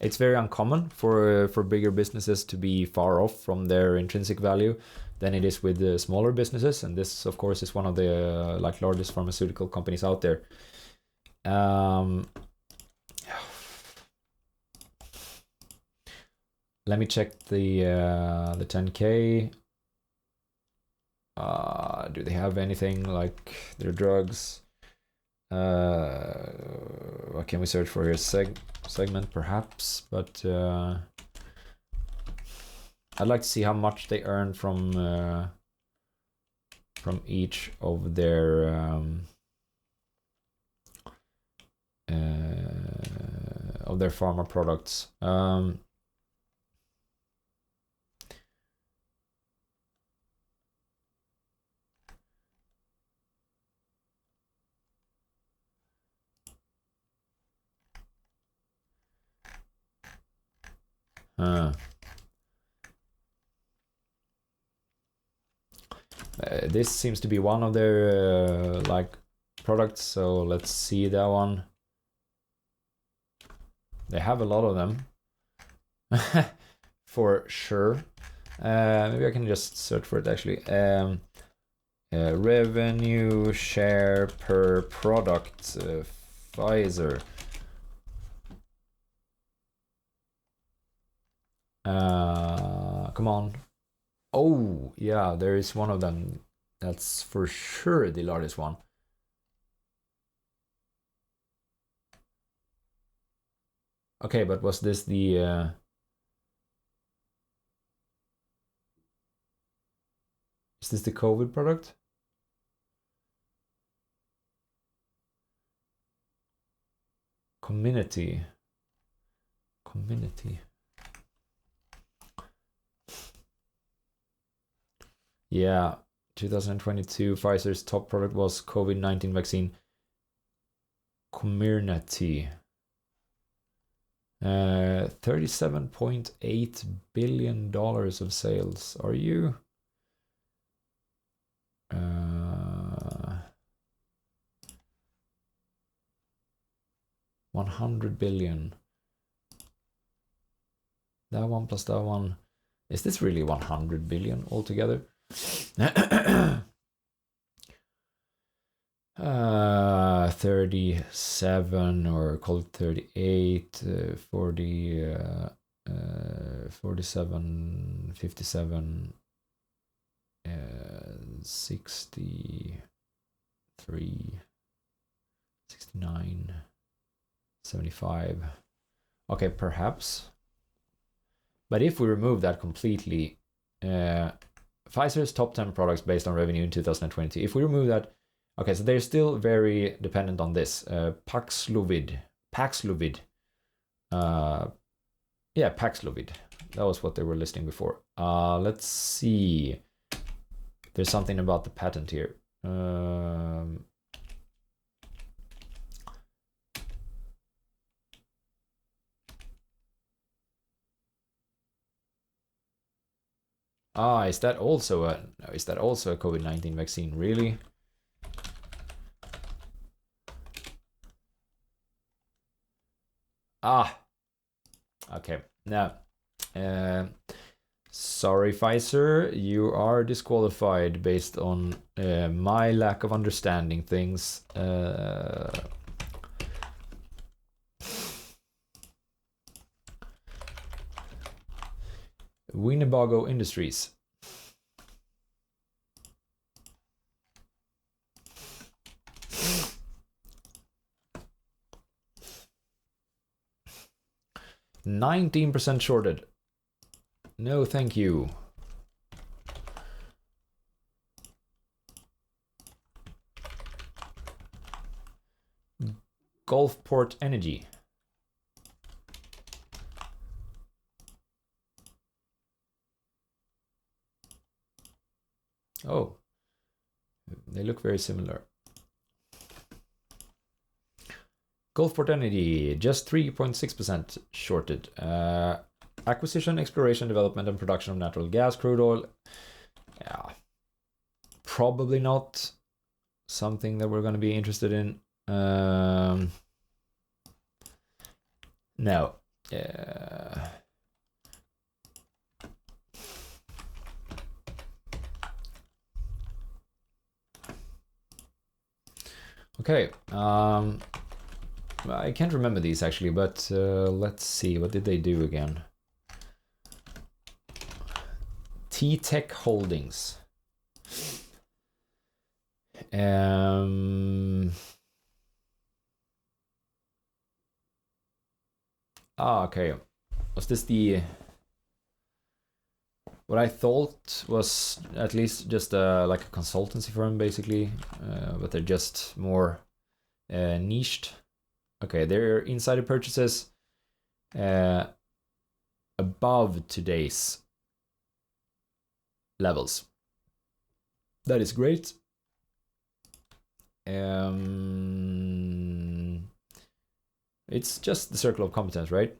It's very uncommon for bigger businesses to be far off from their intrinsic value than it is with the smaller businesses, and this, of course, is one of the largest pharmaceutical companies out there. Let me check the 10K. Do they have anything like their drugs? What can we search for here? Segment perhaps, but I'd like to see how much they earn from each of their pharma products. This seems to be one of their products, so let's see that one. They have a lot of them for sure. Maybe I can just search for it actually. Revenue share per product, Pfizer. Come on. Oh, yeah, there is one of them. That's for sure the largest one. Okay, but was this the... Is this the COVID product? Community. Yeah, 2022, Pfizer's top product was COVID-19 vaccine. Community. $37.8 billion of sales. Are you? 100 billion. That one plus that one. Is this really 100 billion altogether? 37 or call it 38, 40, 47, 57, 63, 69, 75. Okay, perhaps. But if we remove that completely, Pfizer's top 10 products based on revenue in 2020. If we remove that, okay, so they're still very dependent on this. Paxlovid. Yeah, Paxlovid. That was what they were listing before. Let's see. There's something about the patent here. Ah, is that also a COVID-19 vaccine? Really? Ah, okay. Now, sorry, Pfizer, you are disqualified based on my lack of understanding things. Winnebago Industries. %19 shorted. No, thank you. Gulfport Energy. Oh, they look very similar. Gulfport Energy, just 3.6% shorted. Acquisition, exploration, development, and production of natural gas, crude oil. Yeah, probably not something that we're going to be interested in. No. Okay. I can't remember these actually, but let's see. What did they do again? TTEC Holdings. Okay. Was this what I thought was at least just like a consultancy firm, basically, but they're just more niched. Okay, their insider purchases above today's levels. That is great. It's just the circle of competence, right?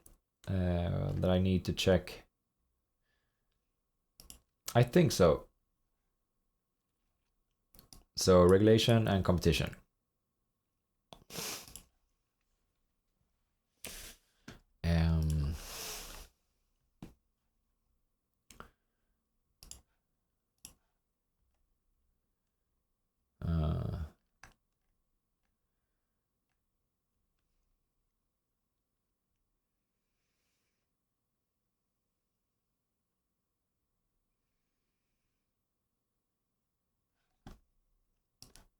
That I need to check. I think so. So regulation and competition.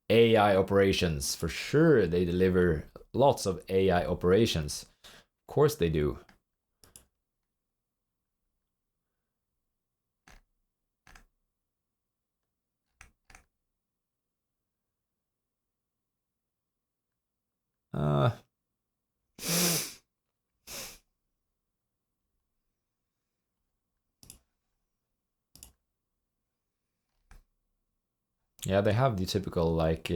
AI operations, for sure they deliver lots of AI operations. Of course they do. Yeah, they have the typical like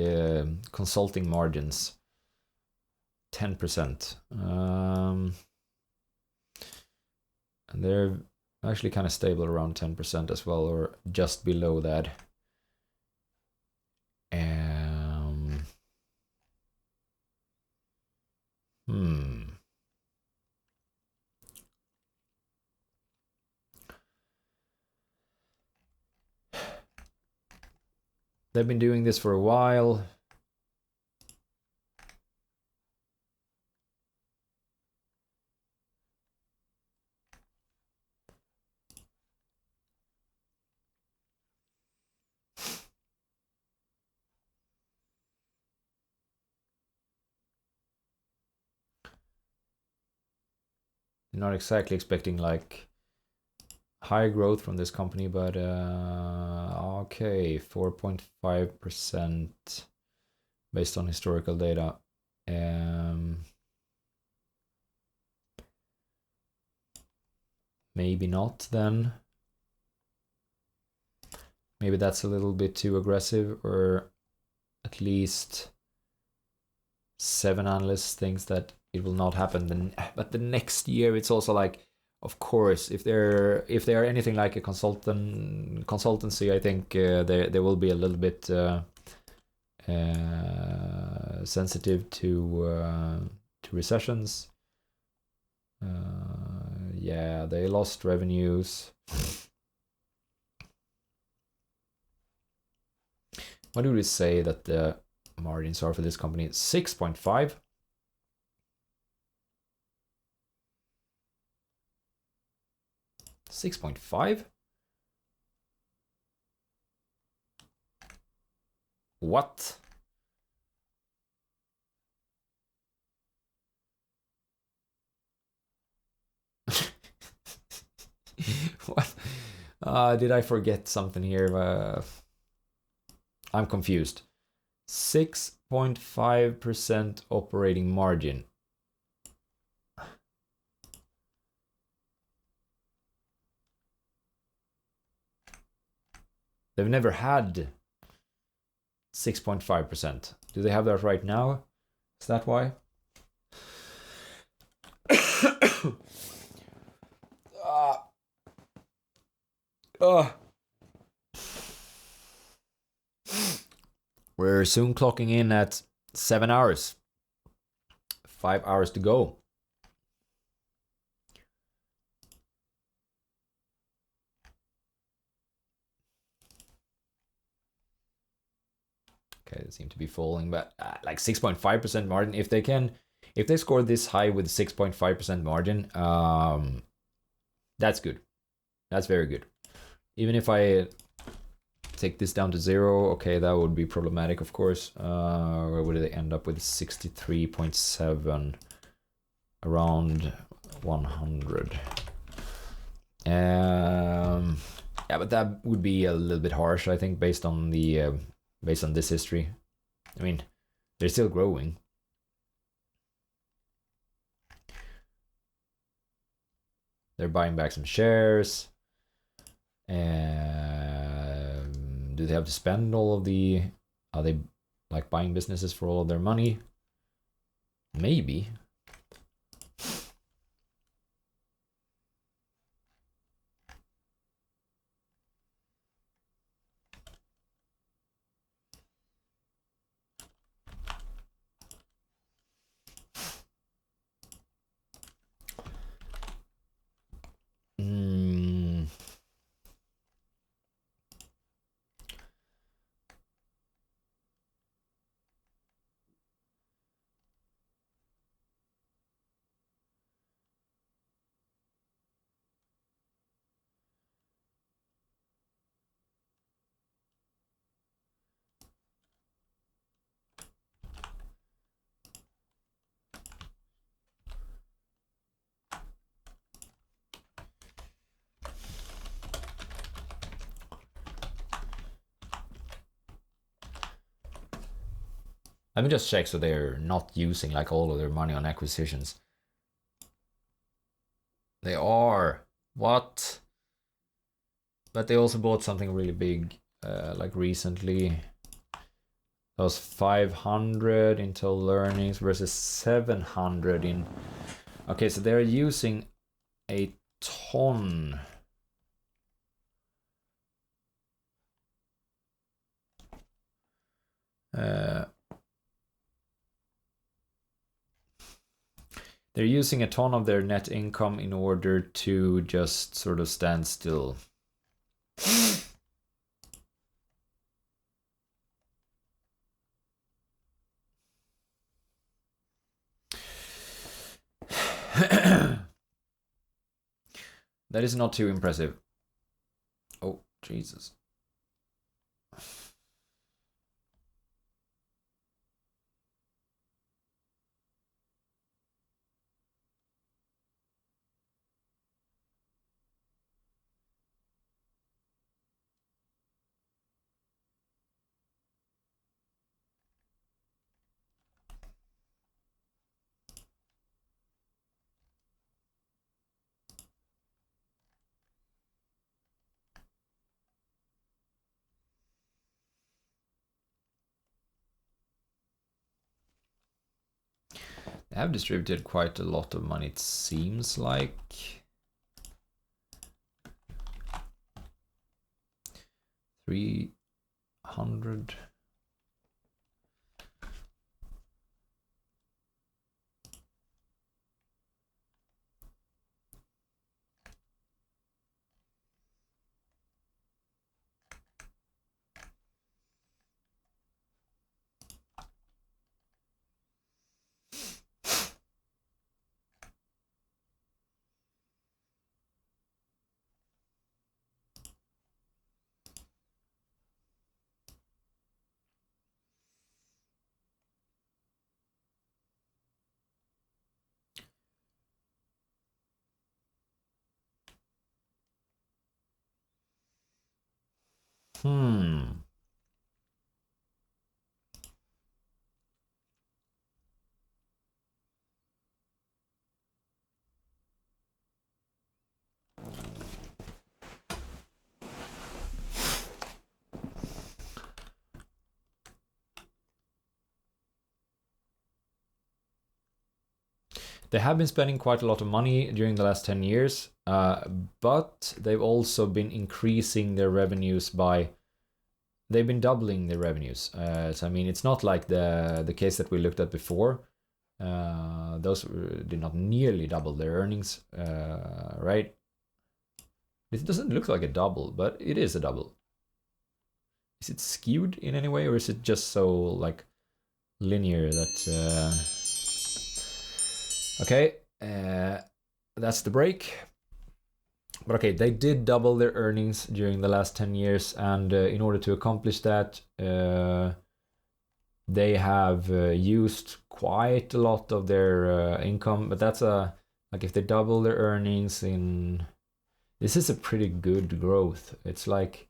consulting margins, 10%. And they're actually kind of stable around 10% as well, or just below that. They've been doing this for a while. Not exactly expecting like high growth from this company, but okay, 4.5% based on historical data. Maybe not then. Maybe that's a little bit too aggressive, or at least 7 analysts thinks that it will not happen then, but the next year it's also like, of course, if they're anything like a consultancy, I think they will be a little bit sensitive to recessions. Yeah, they lost revenues. What do we say that the margins are for this company? 6.5. What? What? Did I forget something here? I'm confused. 6.5% operating margin. They've never had 6.5%. Do they have that right now? Is that why? We're soon clocking in at 7 hours. 5 hours to go. Okay, they seem to be falling, but like 6.5% margin. If they score this high with 6.5% margin, that's good. That's very good. Even if I take this down to 0, okay, that would be problematic, of course. Where would they end up with? 63.7, around 100. Yeah, but that would be a little bit harsh, I think, based on this history. I mean, they're still growing. They're buying back some shares. Do they have to spend all of the... Are they like buying businesses for all of their money? Maybe. Let me just check so they're not using like all of their money on acquisitions. They are. What? But they also bought something really big, like recently. That was 500 in total earnings versus 700 in... Okay, so they're using a ton. They're using a ton of their net income in order to just sort of stand still. That is not too impressive. Oh, Jesus. They have distributed quite a lot of money, it seems like. 300. They have been spending quite a lot of money during the last 10 years, but they've also been increasing their revenues they've been doubling their revenues. So I mean, it's not like the case that we looked at before. Those did not nearly double their earnings, right? It doesn't look like a double, but it is a double. Is it skewed in any way, or is it just so like linear that... Okay, that's the break. But okay, they did double their earnings during the last 10 years, and in order to accomplish that, they have used quite a lot of their income. But that's like if they double their earnings this is a pretty good growth. It's like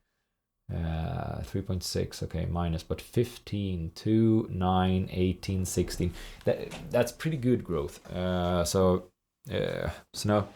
3.6, okay, minus, but 15, 2, 9, 18, 16. That's pretty good growth. So no.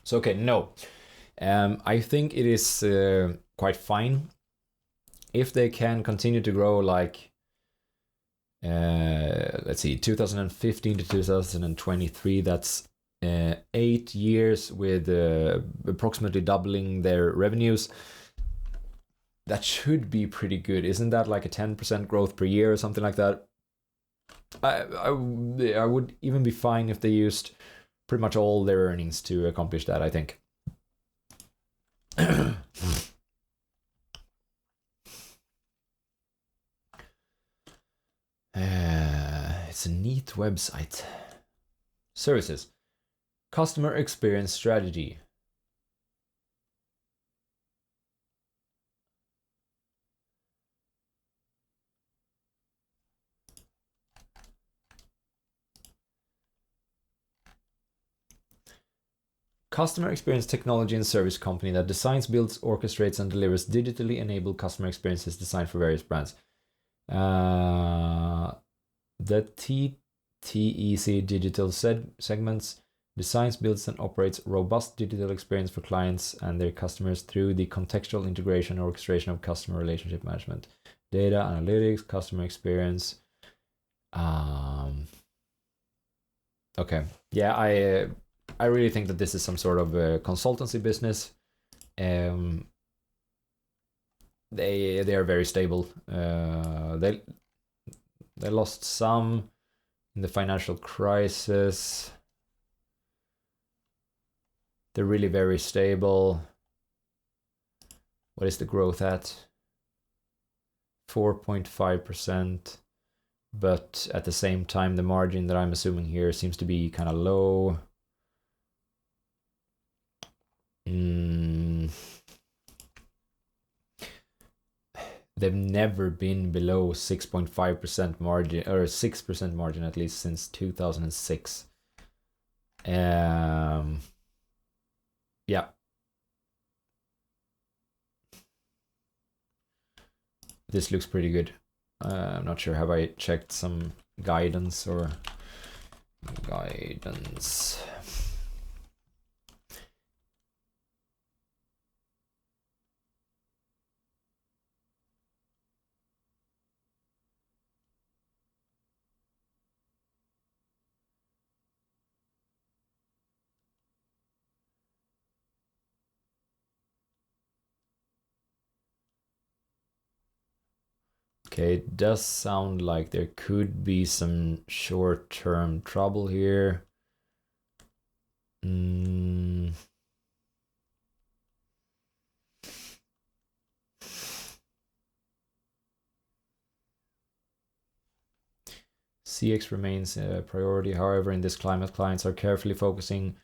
So okay, no. I think it is quite fine if they can continue to grow like let's see, 2015 to 2023. That's 8 years with approximately doubling their revenues. That should be pretty good. Isn't that like a 10% growth per year or something like that? I would even be fine if they used pretty much all their earnings to accomplish that, I think. It's a neat website. Services. Customer experience strategy. customer experience technology and service company that designs, builds, orchestrates, and delivers digitally enabled customer experiences designed for various brands. The TTEC digital segments designs, builds, and operates robust digital experience for clients and their customers through the contextual integration and orchestration of customer relationship management, data analytics, customer experience. Okay, yeah, I really think that this is some sort of a consultancy business. They are very stable. They lost some in the financial crisis. They're really very stable. What is the growth at? 4.5%. But at the same time, the margin that I'm assuming here seems to be kind of low. They've never been below 6.5% margin, or 6% margin at least, since 2006. Yeah. This looks pretty good. I'm not sure. Have I checked some guidance or guidance? Okay, it does sound like there could be some short-term trouble here. CX remains a priority. However, in this climate, clients are carefully focusing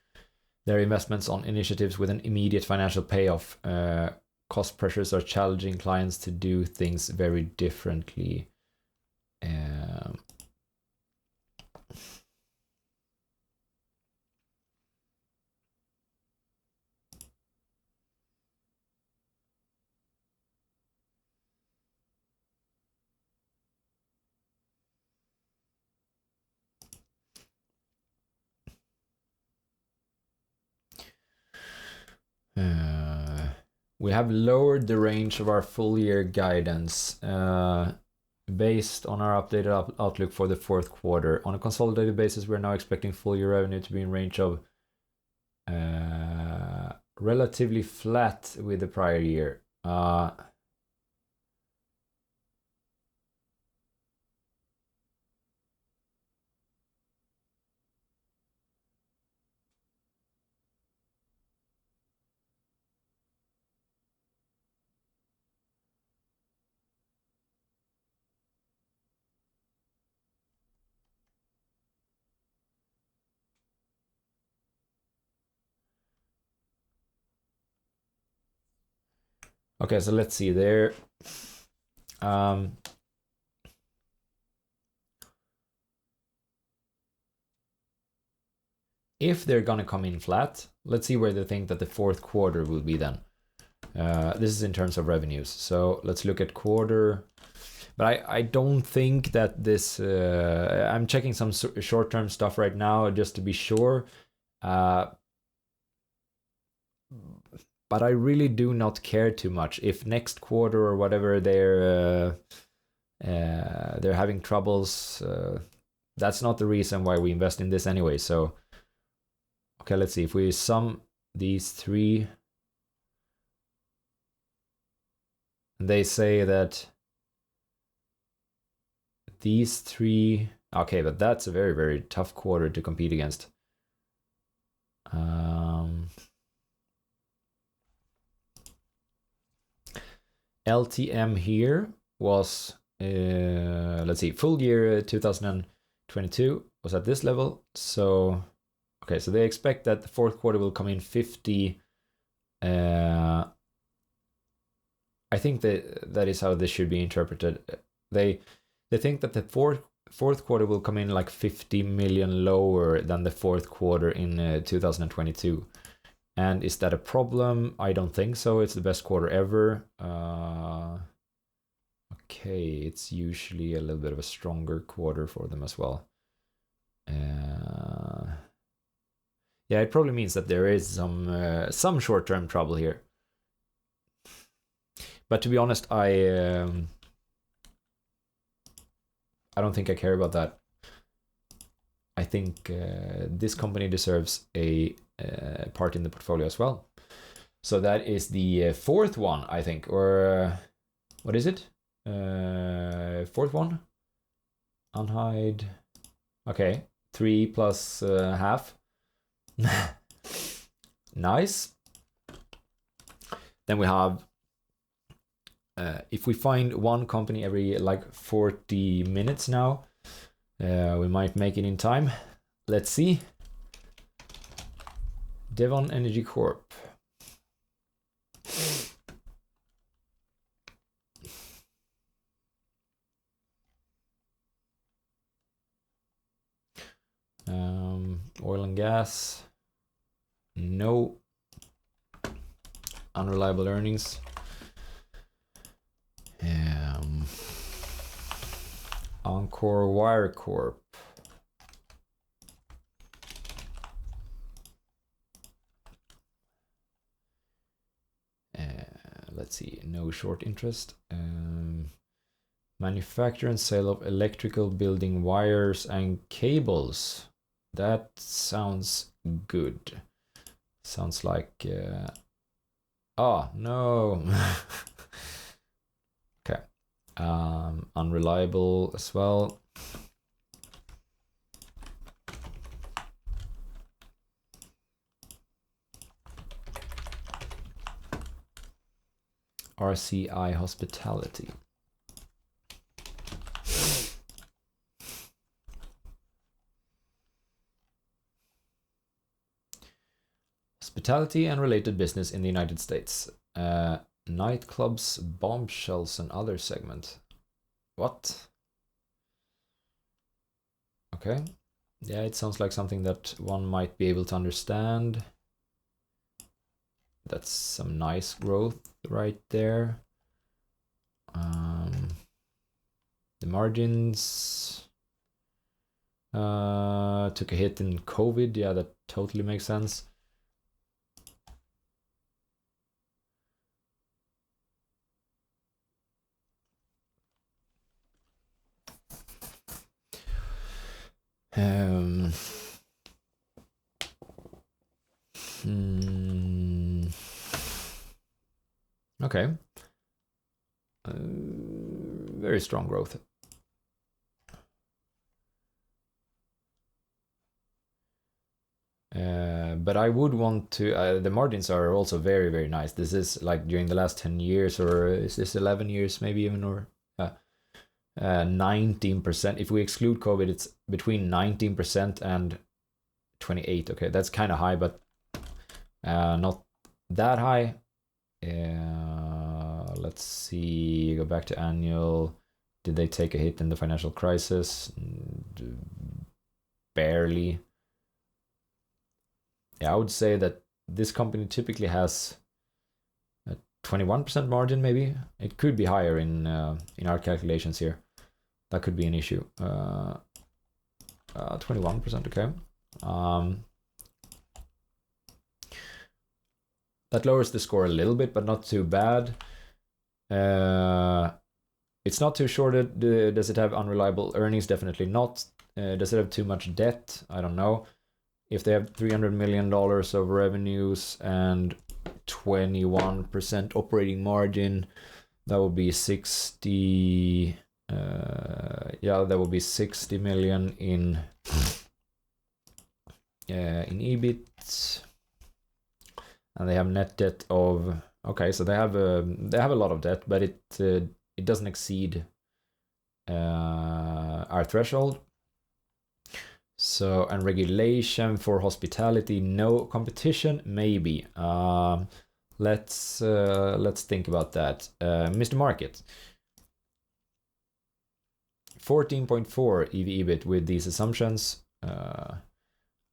their investments on initiatives with an immediate financial payoff. Cost pressures are challenging clients to do things very differently. We have lowered the range of our full year guidance based on our updated outlook for the fourth quarter. On a consolidated basis, we're now expecting full year revenue to be in range of relatively flat with the prior year. Okay, so let's see there. If they're gonna come in flat, let's see where they think that the fourth quarter will be then. This is in terms of revenues. So let's look at quarter. But I don't think that this... I'm checking some short-term stuff right now just to be sure. But I really do not care too much if next quarter or whatever they're having troubles. That's not the reason why we invest in this anyway. So, okay, let's see. If we sum these three, they say that these three... Okay, but that's a very, very tough quarter to compete against. LTM here was, let's see, full year 2022 was at this level. So, okay, so they expect that the fourth quarter will come in 50. I think that is how this should be interpreted. They think that the fourth quarter will come in like 50 million lower than the fourth quarter in 2022. And is that a problem? I don't think so. It's the best quarter ever. Okay, it's usually a little bit of a stronger quarter for them as well. Yeah, it probably means that there is some short-term trouble here. But to be honest, I don't think I care about that. I think this company deserves a part in the portfolio as well. So that is the fourth one, I think, or what is it? Fourth one? Unhide. Okay, 3 plus half. Nice. Then we have, if we find one company every like 40 minutes now, we might make it in time. Let's see. Devon Energy Corp. Oil and gas. No. Unreliable earnings. Encore Wire Corp. Let's see, no short interest. Manufacture and sale of electrical building wires and cables. That sounds good. Sounds like... oh, no. Okay. Unreliable as well. RCI Hospitality. Hospitality and related business in the United States. Nightclubs, bombshells, and other segment. What? Okay. Yeah, it sounds like something that one might be able to understand. That's some nice growth right there. The margins took a hit in COVID. Yeah, that totally makes sense. Okay. Very strong growth. But I would want to, the margins are also very, very nice. This is like during the last 10 years, or is this 11 years maybe even, or 19%. If we exclude COVID, it's between 19% and 28. Okay, that's kind of high, but not that high. Let's see, go back to annual. Did they take a hit in the financial crisis? Barely. Yeah, I would say that this company typically has a 21% margin, maybe. It could be higher in our calculations here. That could be an issue. 21%, okay. That lowers the score a little bit, but not too bad. It's not too shorted. Does it have unreliable earnings? Definitely not. Does it have too much debt? I don't know. If they have $300 million of revenues and 21% operating margin, that would be 60. Yeah, that would be 60 million in EBIT, and they have net debt of, okay, so they have a lot of debt, but it doesn't exceed our threshold. So, and regulation for hospitality, no. Competition, maybe. Let's think about that. Mr. Market. 14.4 EV/EBIT with these assumptions.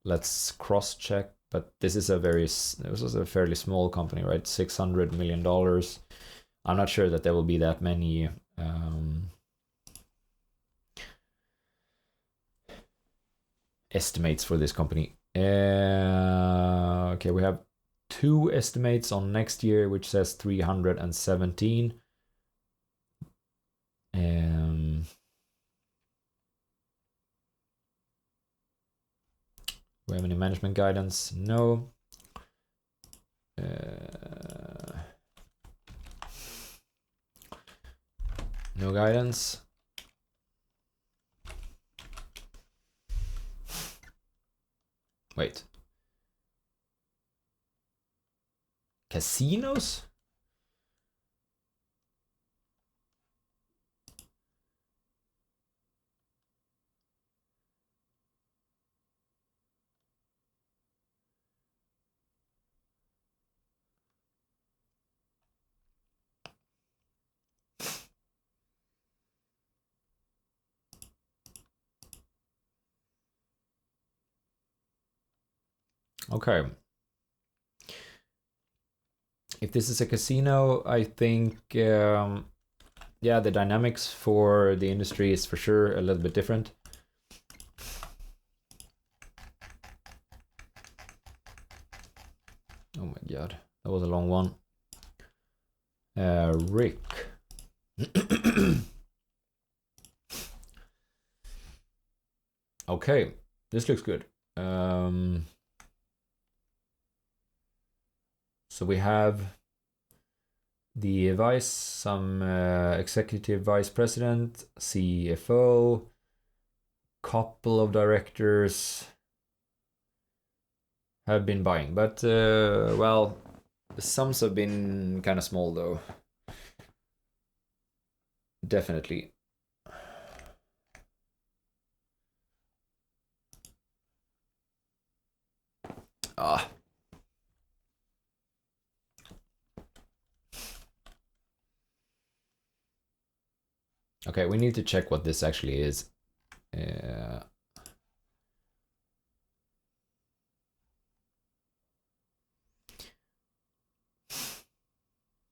Let's cross-check but this is a fairly small company, right? $600 million. I'm not sure that there will be that many estimates for this company. Okay, we have 2 estimates on next year, which says 317. We have any management guidance? No. No guidance. Wait. Casinos? Okay. If this is a casino, I think, yeah, the dynamics for the industry is for sure a little bit different. Oh my god, that was a long one. Rick. Okay, this looks good. So we have the some executive vice president, CFO, couple of directors have been buying, but well, the sums have been kind of small though. Definitely. Okay, we need to check what this actually is.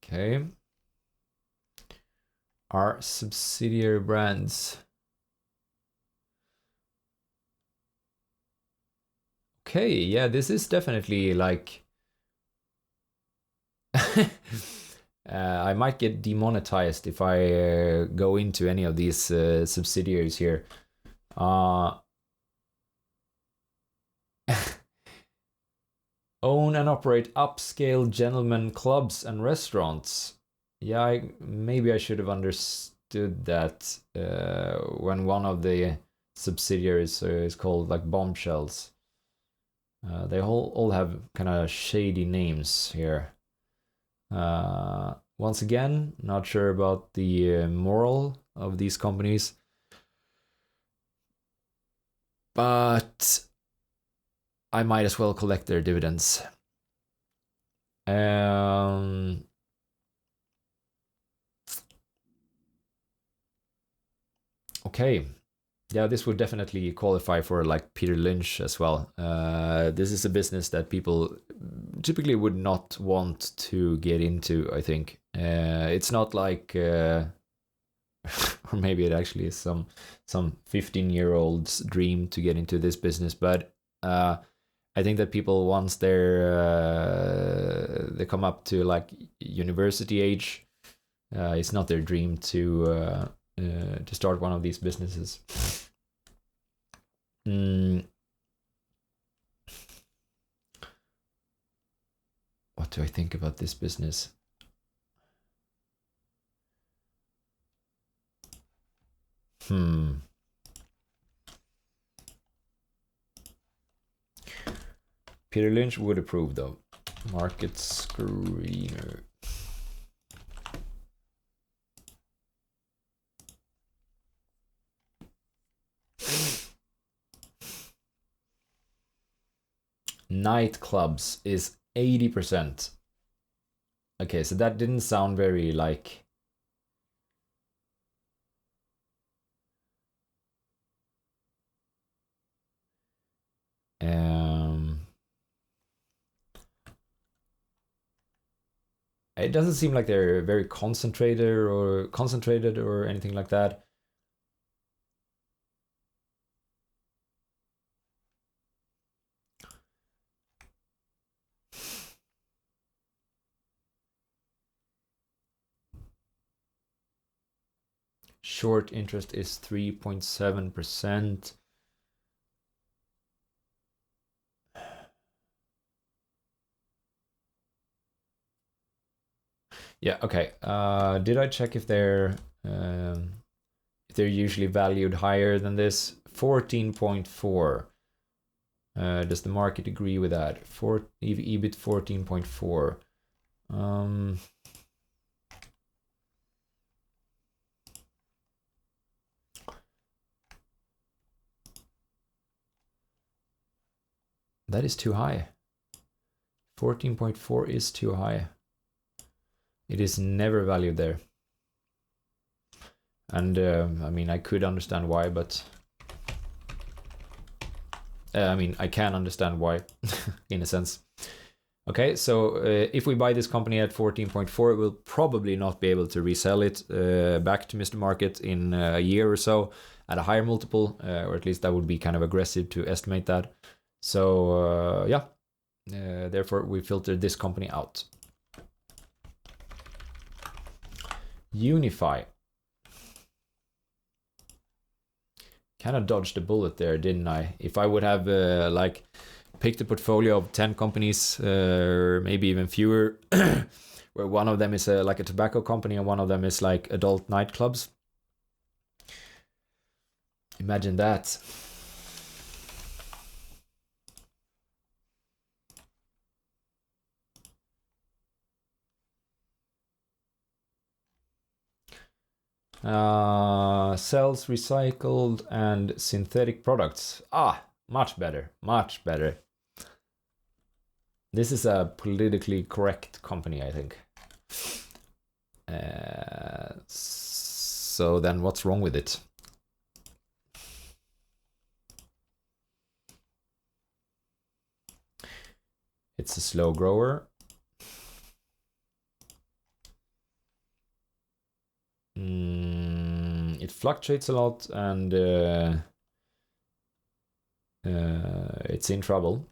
Okay. Our subsidiary brands. Okay, yeah, this is definitely like I might get demonetized if I go into any of these subsidiaries here. Own and operate upscale gentlemen clubs and restaurants. Yeah, maybe I should have understood that when one of the subsidiaries is called like Bombshells. They all have kind of shady names here. Once again, not sure about the moral of these companies, but I might as well collect their dividends. Okay, yeah, this would definitely qualify for like Peter Lynch as well. This is a business that people typically would not want to get into, I think. It's not like or maybe it actually is some 15-year-old's dream to get into this business, but I think that people, once they come up to like university age, it's not their dream to start one of these businesses. What do I think about this business? Peter Lynch would approve though. Market screener. Nightclubs is 80%. Okay, so that didn't sound very like It doesn't seem like they're very concentrated or anything like that. Short interest is 3.7%. Yeah, okay. Did I check if they're usually valued higher than this? 14.4. Does the market agree with that? EBIT 14.4. That is too high. 14.4 is too high. It is never valued there. And I mean, I could understand why, but I mean, I can understand why in a sense. Okay, so if we buy this company at 14.4, we'll probably not be able to resell it back to Mr. Market in a year or so at a higher multiple, or at least that would be kind of aggressive to estimate that. So yeah, therefore we filtered this company out. Unify. Kind of dodged the bullet there, didn't I? If I would have like picked a portfolio of 10 companies, or maybe even fewer, where one of them is like a tobacco company and one of them is like adult nightclubs. Imagine that. Sells recycled and synthetic products. Much better, much better. This is a politically correct company, I think. So then what's wrong with it? It's a slow grower. It fluctuates a lot and it's in trouble.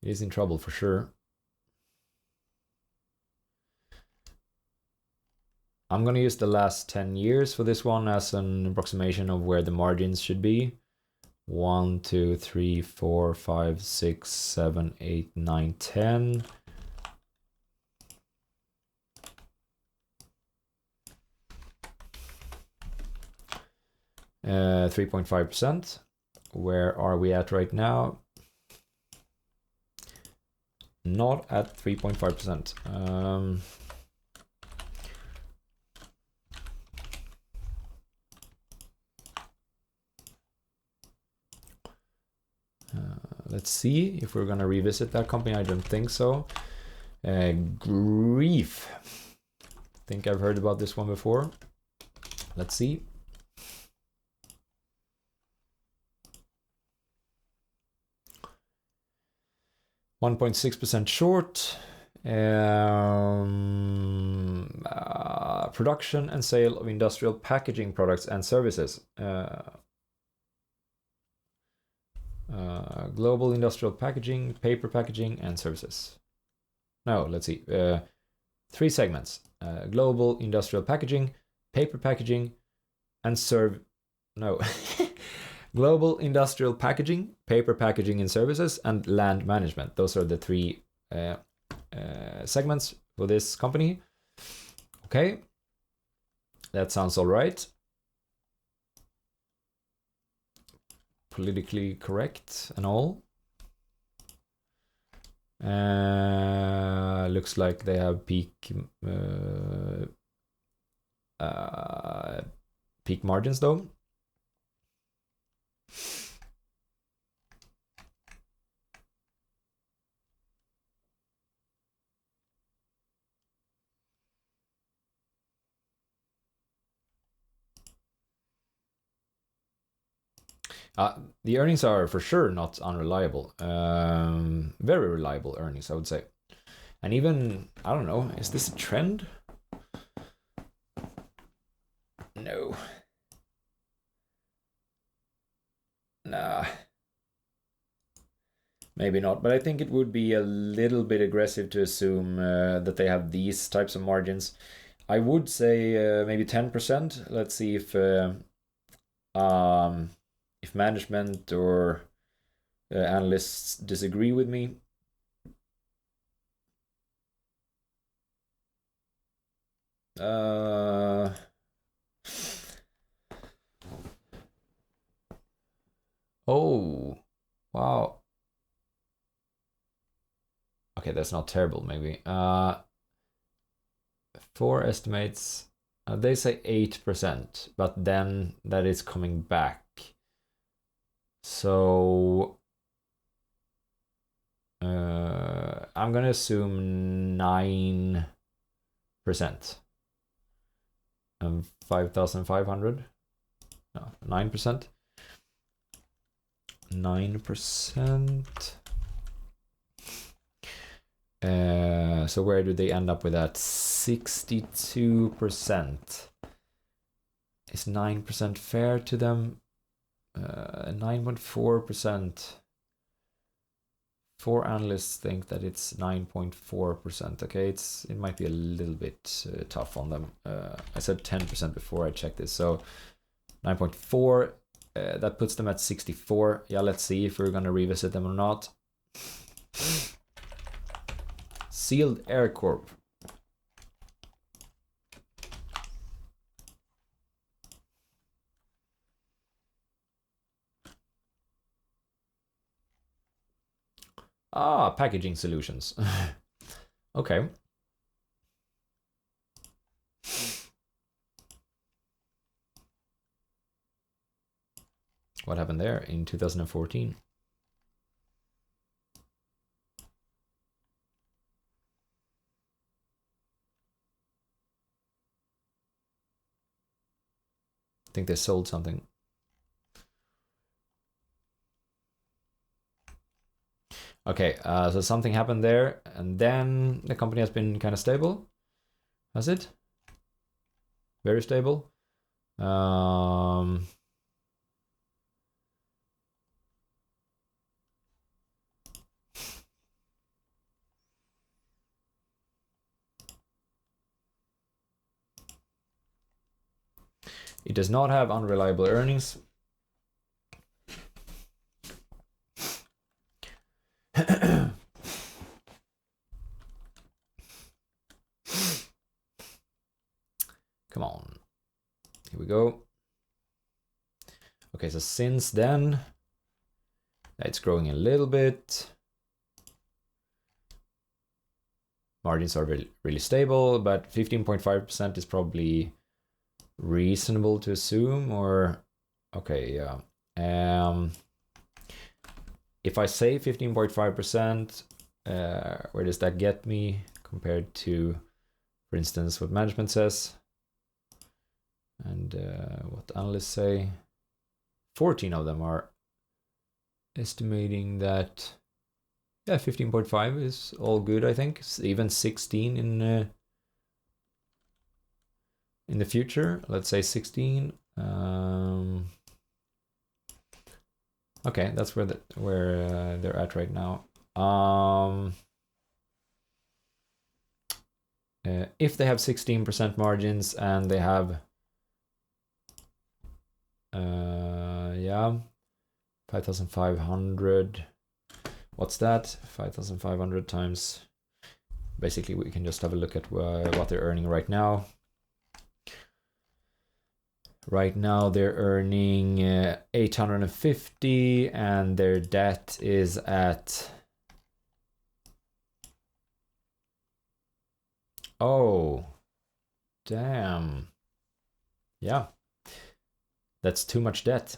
It is in trouble for sure. I'm gonna use the last 10 years for this one as an approximation of where the margins should be. 1, 2, 3, 4, 5, 6, 7, 8, 9, 10. Uh, 3.5%. Where are we at right now? Not at 3.5%. Let's see if we're gonna revisit that company. I don't think so. Grief. Think I've heard about this one before. Let's see. 1.6% short. Production and sale of industrial packaging products and services. Global industrial packaging, paper packaging, and services. No, let's see. 3 segments. Global industrial packaging, paper packaging, and global industrial packaging, paper packaging and services, and land management. Those are the 3 segments for this company. Okay, that sounds all right. Politically correct and all. Looks like they have peak margins though. The earnings are for sure not unreliable. Very reliable earnings, I would say. And even, I don't know, is this a trend? No. Nah. Maybe not, but I think it would be a little bit aggressive to assume that they have these types of margins. I would say maybe 10%. Let's see if management or analysts disagree with me. Oh, wow. Okay, that's not terrible, maybe. 4 estimates, they say 8%, but then that is coming back. So I'm gonna assume 9%. 5,500. No, 9%. 9%. So where do they end up with that? 62%. Is 9% fair to them? 9.4%. 4 analysts think that it's 9.4%. Okay, it might be a little bit tough on them. I said 10% before I checked this, so 9.4. That puts them at 64. Yeah, let's see if we're gonna revisit them or not. Sealed Air Corp. Packaging solutions. Okay. What happened there in 2014? I think they sold something. Okay, so something happened there, and then the company has been kind of stable. Has it? Very stable. It does not have unreliable earnings. Come on. Here we go. Okay, so since then, it's growing a little bit. Margins are really stable, but 15.5% is probably reasonable to assume, or okay, yeah. If I say 15.5%, where does that get me compared to, for instance, what management says and what analysts say? 14 of them are estimating that, yeah, 15.5 is all good, I think. Even 16 in the future. Let's say 16. Okay, that's where they're at right now. If they have 16% margins and they have, yeah, 5,500. What's that? 5,500 times. Basically, we can just have a look at what they're earning right now. Right now, they're earning 850, and their debt is at. Oh, damn. Yeah, that's too much debt.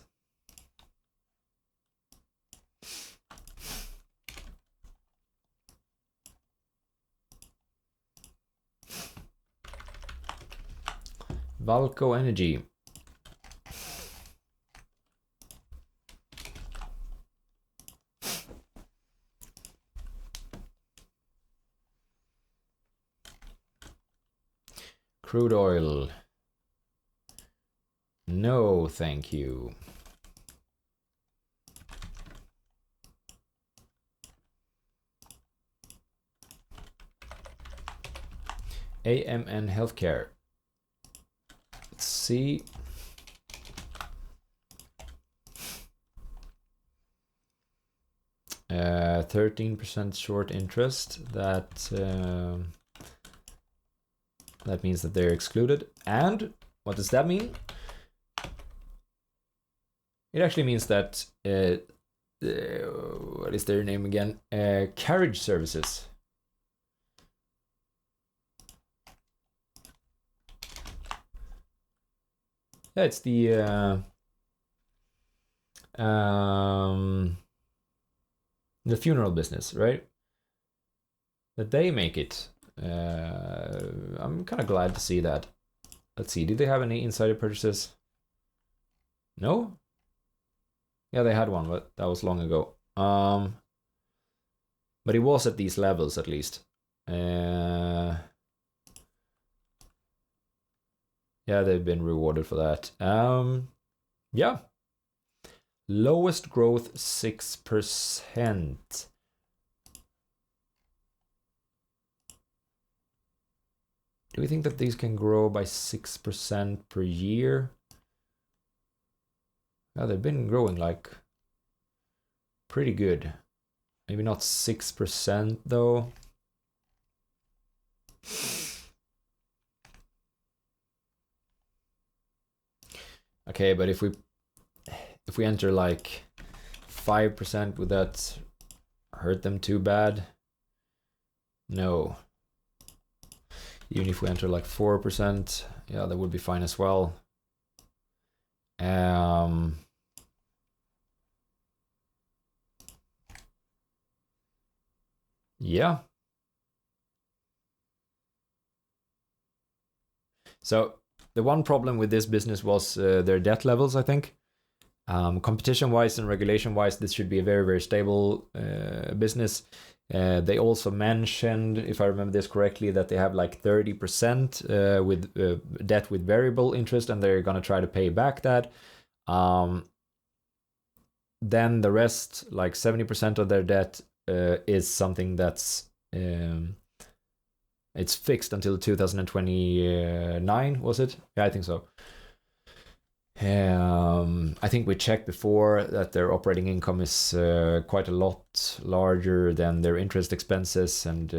Valco Energy. Crude oil. No, thank you. AMN Healthcare. Let's see. Uh, 13% short interest. That means that they're excluded. And what does that mean? It actually means that what is their name again? Carriage Services. Yeah, it's the funeral business, right? That they make it. I'm kind of glad to see that. Let's see, did they have any insider purchases? No? Yeah, they had one, but that was long ago. But it was at these levels at least. Yeah, they've been rewarded for that. Yeah. Lowest growth 6%. Do we think that these can grow by 6% per year? Yeah, they've been growing like pretty good. Maybe not 6% though. Okay, but if we enter like 5%, would that hurt them too bad? No. Even if we enter like 4%, yeah, that would be fine as well. Yeah. So the one problem with this business was their debt levels, I think. Competition-wise and regulation-wise, this should be a very, very stable business. They also mentioned, if I remember this correctly, that they have like 30% with debt with variable interest, and they're going to try to pay back that. Then the rest, like 70% of their debt, is something that's it's fixed until 2029, was it? Yeah, I think so. I think we checked before that their operating income is quite a lot larger than their interest expenses, and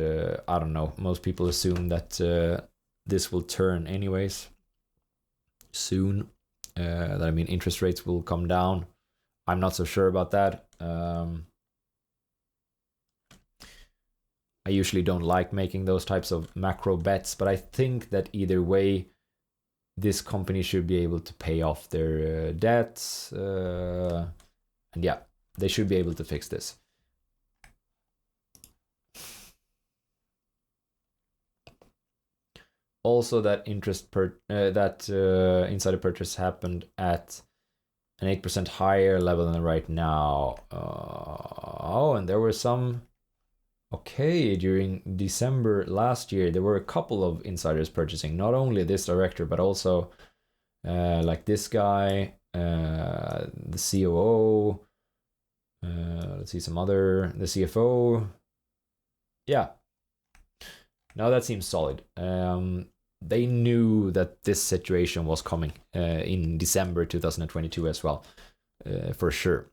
I don't know, most people assume that this will turn anyways soon. That I mean, interest rates will come down. I'm not so sure about that. I usually don't like making those types of macro bets, but I think that either way, this company should be able to pay off their debts. And yeah, they should be able to fix this. Also, that insider purchase happened at an 8% higher level than right now. Oh, and there were some. Okay, during December last year, there were a couple of insiders purchasing, not only this director, but also like this guy, the COO, let's see, the CFO. Yeah. Now that seems solid. They knew that this situation was coming in December 2022 as well, for sure.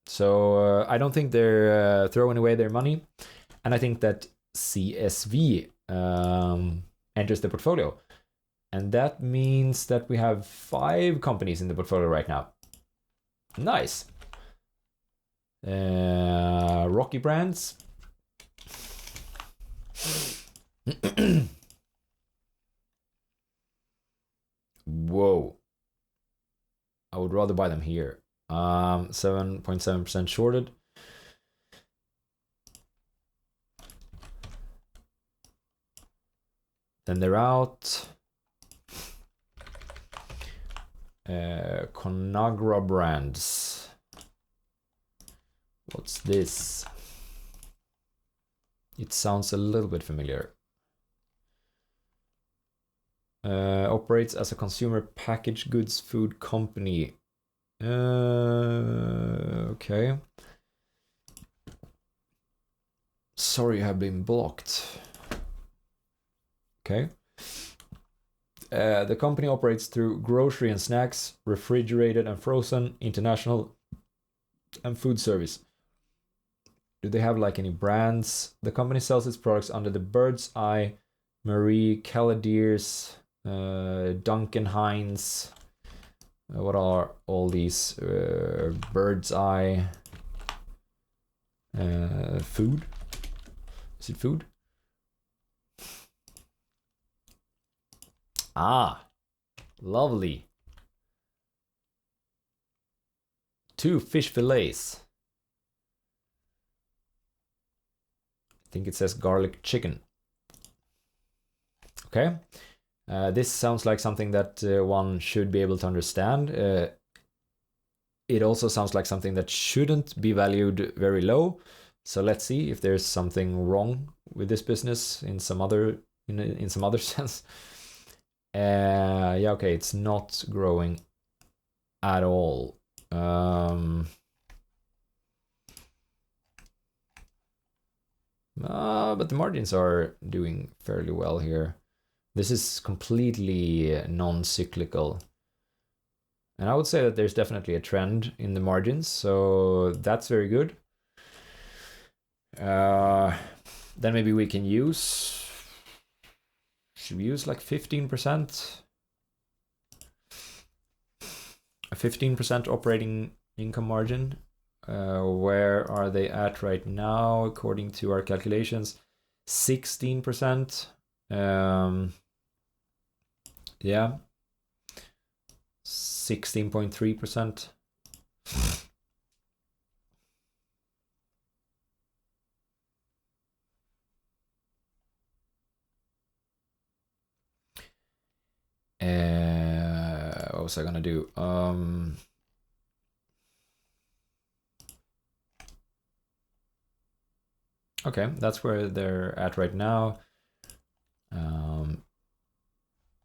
So I don't think they're throwing away their money. And I think that CSV enters the portfolio. And that means that we have 5 companies in the portfolio right now. Nice. Rocky Brands. Whoa. I would rather buy them here. 7.7% shorted. Then they're out. ConAgra Brands. What's this? It sounds a little bit familiar. operates as a consumer packaged goods food company. Okay. Sorry, I have been blocked. Okay. The company operates through grocery and snacks, refrigerated and frozen, international, and food service. Do they have like any brands? The company sells its products under the Bird's Eye, Marie Caladiers, Duncan Hines. What are all these? Bird's Eye. Food? Is it food? Ah, lovely. 2 fish fillets. I think it says garlic chicken. Okay. This sounds like something that one should be able to understand. It also sounds like something that shouldn't be valued very low. So let's see if there's something wrong with this business in some other sense. Yeah, okay, it's not growing at all. But the margins are doing fairly well here. This is completely non-cyclical. And I would say that there's definitely a trend in the margins, so that's very good. Then maybe we can use... Should we use like 15%? A 15% operating income margin. Where are they at right now? According to our calculations, 16%. Yeah, 16.3%. What was I gonna do? Okay, that's where they're at right now.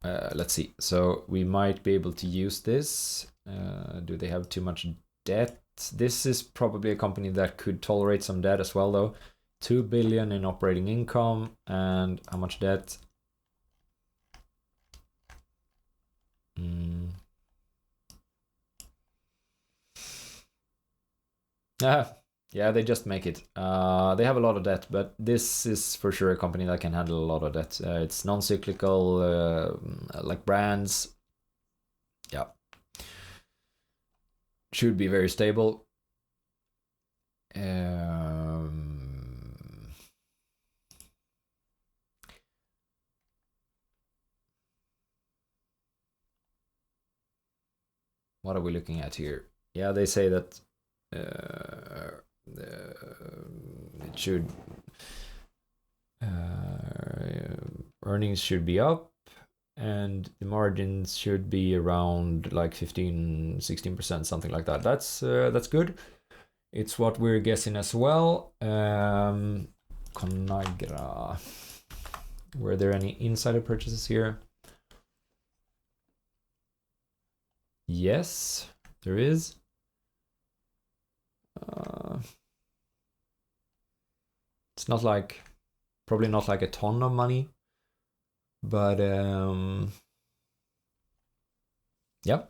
Let's see. So we might be able to use this. Do they have too much debt? This is probably a company that could tolerate some debt as well, though. 2 billion in operating income, and how much debt? Yeah, they just make it. They have a lot of debt, but this is for sure a company that can handle a lot of debt. It's non-cyclical, like brands. Yeah. Should be very stable. What are we looking at here? Yeah, they say that it should earnings should be up and the margins should be around like 15-16%, something like that. That's good. It's what we're guessing as well. ConAgra. Were there any insider purchases here? Yes, there is. It's not like, probably not like a ton of money, but yeah,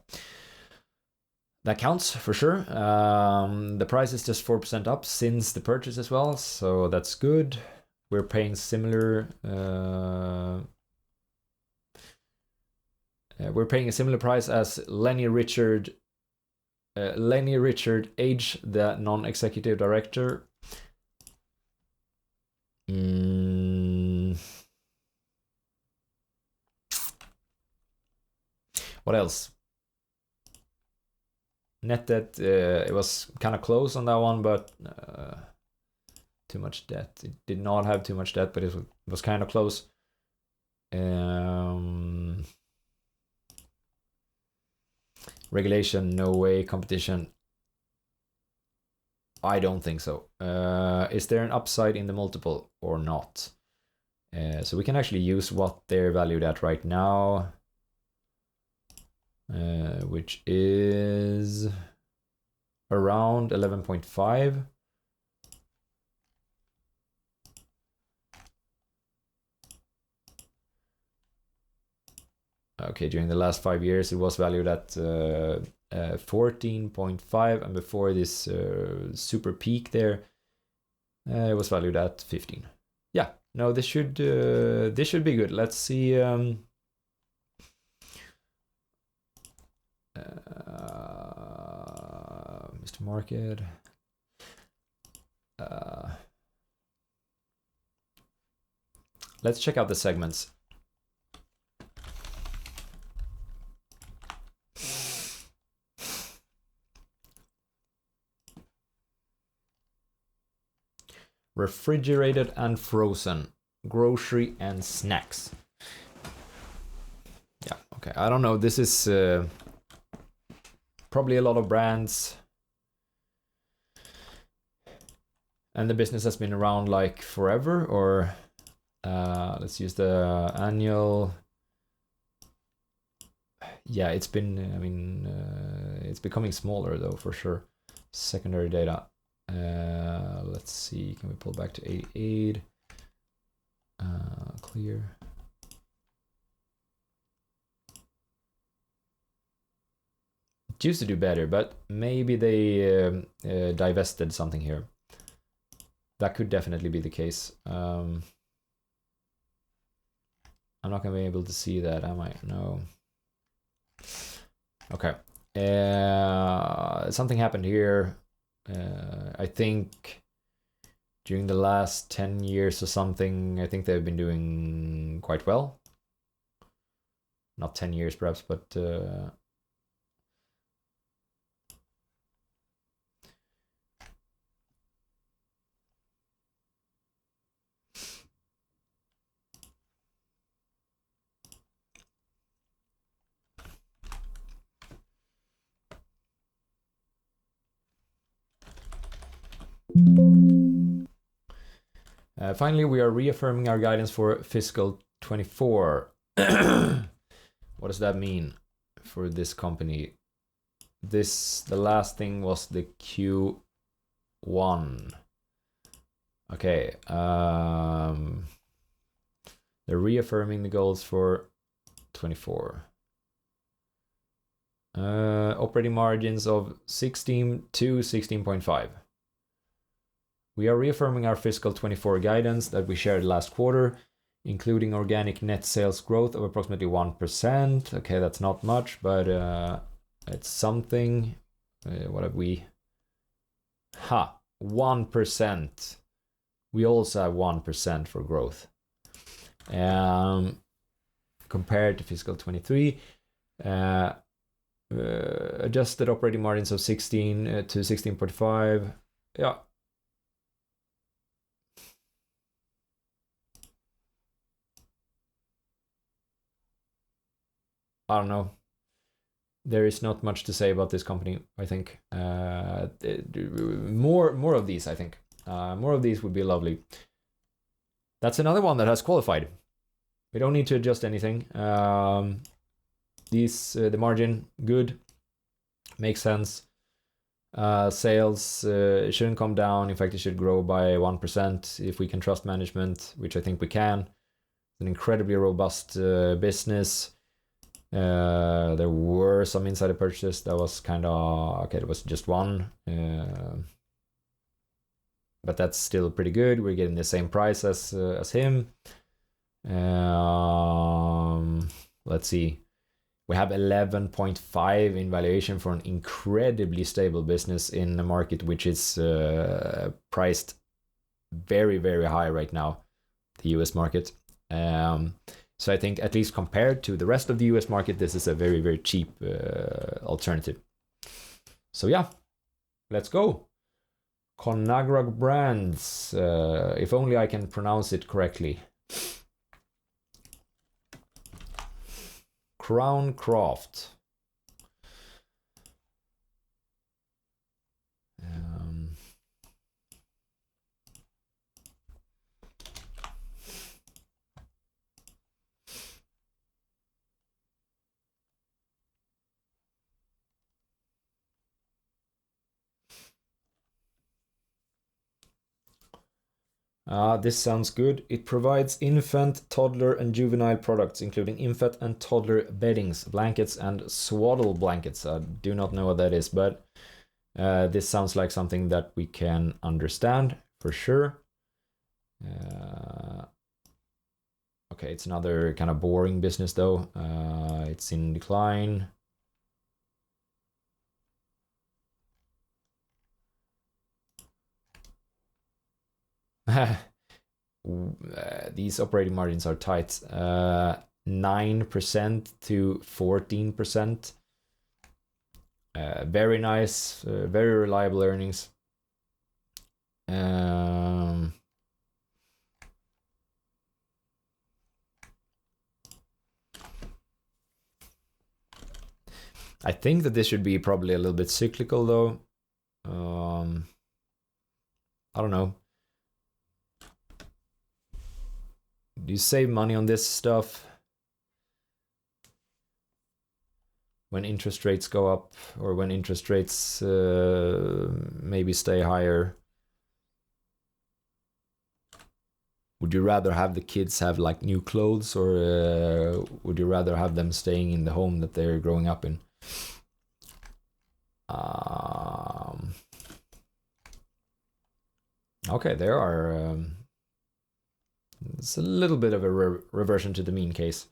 that counts for sure. The price is just 4% up since the purchase as well, so that's good. We're paying similar. We're paying a similar price as Lenny Richard Age, the non-executive director. What else? Net debt, it was kind of close on that one, but too much debt. It did not have too much debt, but it was kind of close. Regulation, no way. Competition, I don't think so. Is there an upside in the multiple or not? So we can actually use what they're valued at right now, which is around 11.5. Okay, during the last 5 years, it was valued at 14.5, and before this super peak there, it was valued at 15. Yeah, no, this should be good. Let's see. Mr. Market. Let's check out the segments. Refrigerated and frozen, grocery and snacks. Yeah, okay. I don't know. This is probably a lot of brands. And the business has been around like forever, or let's use the annual. Yeah, it's been, I mean, it's becoming smaller though, for sure. Secondary data. Let's see, can we pull back to 88? Clear. It used to do better, but maybe they divested something here. That could definitely be the case. I'm not gonna be able to see that, am I? No. Okay. Something happened here. I think during the last 10 years or something, I think they've been doing quite well. Not 10 years perhaps, but finally, we are reaffirming our guidance for fiscal 24. What does that mean for this company? The last thing was the Q1. Okay. They're reaffirming the goals for 24. Operating margins of 16 to 16.5. We are reaffirming our fiscal 24 guidance that we shared last quarter, including organic net sales growth of approximately 1%. Okay, that's not much, but it's something. What have we? 1%. We also have 1% for growth. Compared to fiscal 23, adjusted operating margins of 16 to 16.5. Yeah. I don't know. There is not much to say about this company, I think. More of these, I think. More of these would be lovely. That's another one that has qualified. We don't need to adjust anything. The margin, good. Makes sense. Sales shouldn't come down. In fact, it should grow by 1% if we can trust management, which I think we can. It's an incredibly robust business. There were some insider purchases that was kind of okay. It was just one, but that's still pretty good. We're getting the same price as him. Let's see. We have 11.5 in valuation for an incredibly stable business in a market which is priced very, very high right now, the US market. So I think at least compared to the rest of the US market, this is a very, very cheap alternative. So yeah, let's go. ConAgra Brands, if only I can pronounce it correctly. Crown Craft. This sounds good. It provides infant, toddler, and juvenile products, including infant and toddler beddings, blankets, and swaddle blankets. I do not know what that is, but this sounds like something that we can understand for sure. Okay, it's another kind of boring business though. It's in decline. These operating margins are tight. 9% to 14%. Very nice, very reliable earnings. I think that this should be probably a little bit cyclical though. I don't know. Do you save money on this stuff when interest rates go up, or when interest rates maybe stay higher? Would you rather have the kids have like new clothes, or would you rather have them staying in the home that they're growing up in? Okay, there are. It's a little bit of a reversion to the mean case.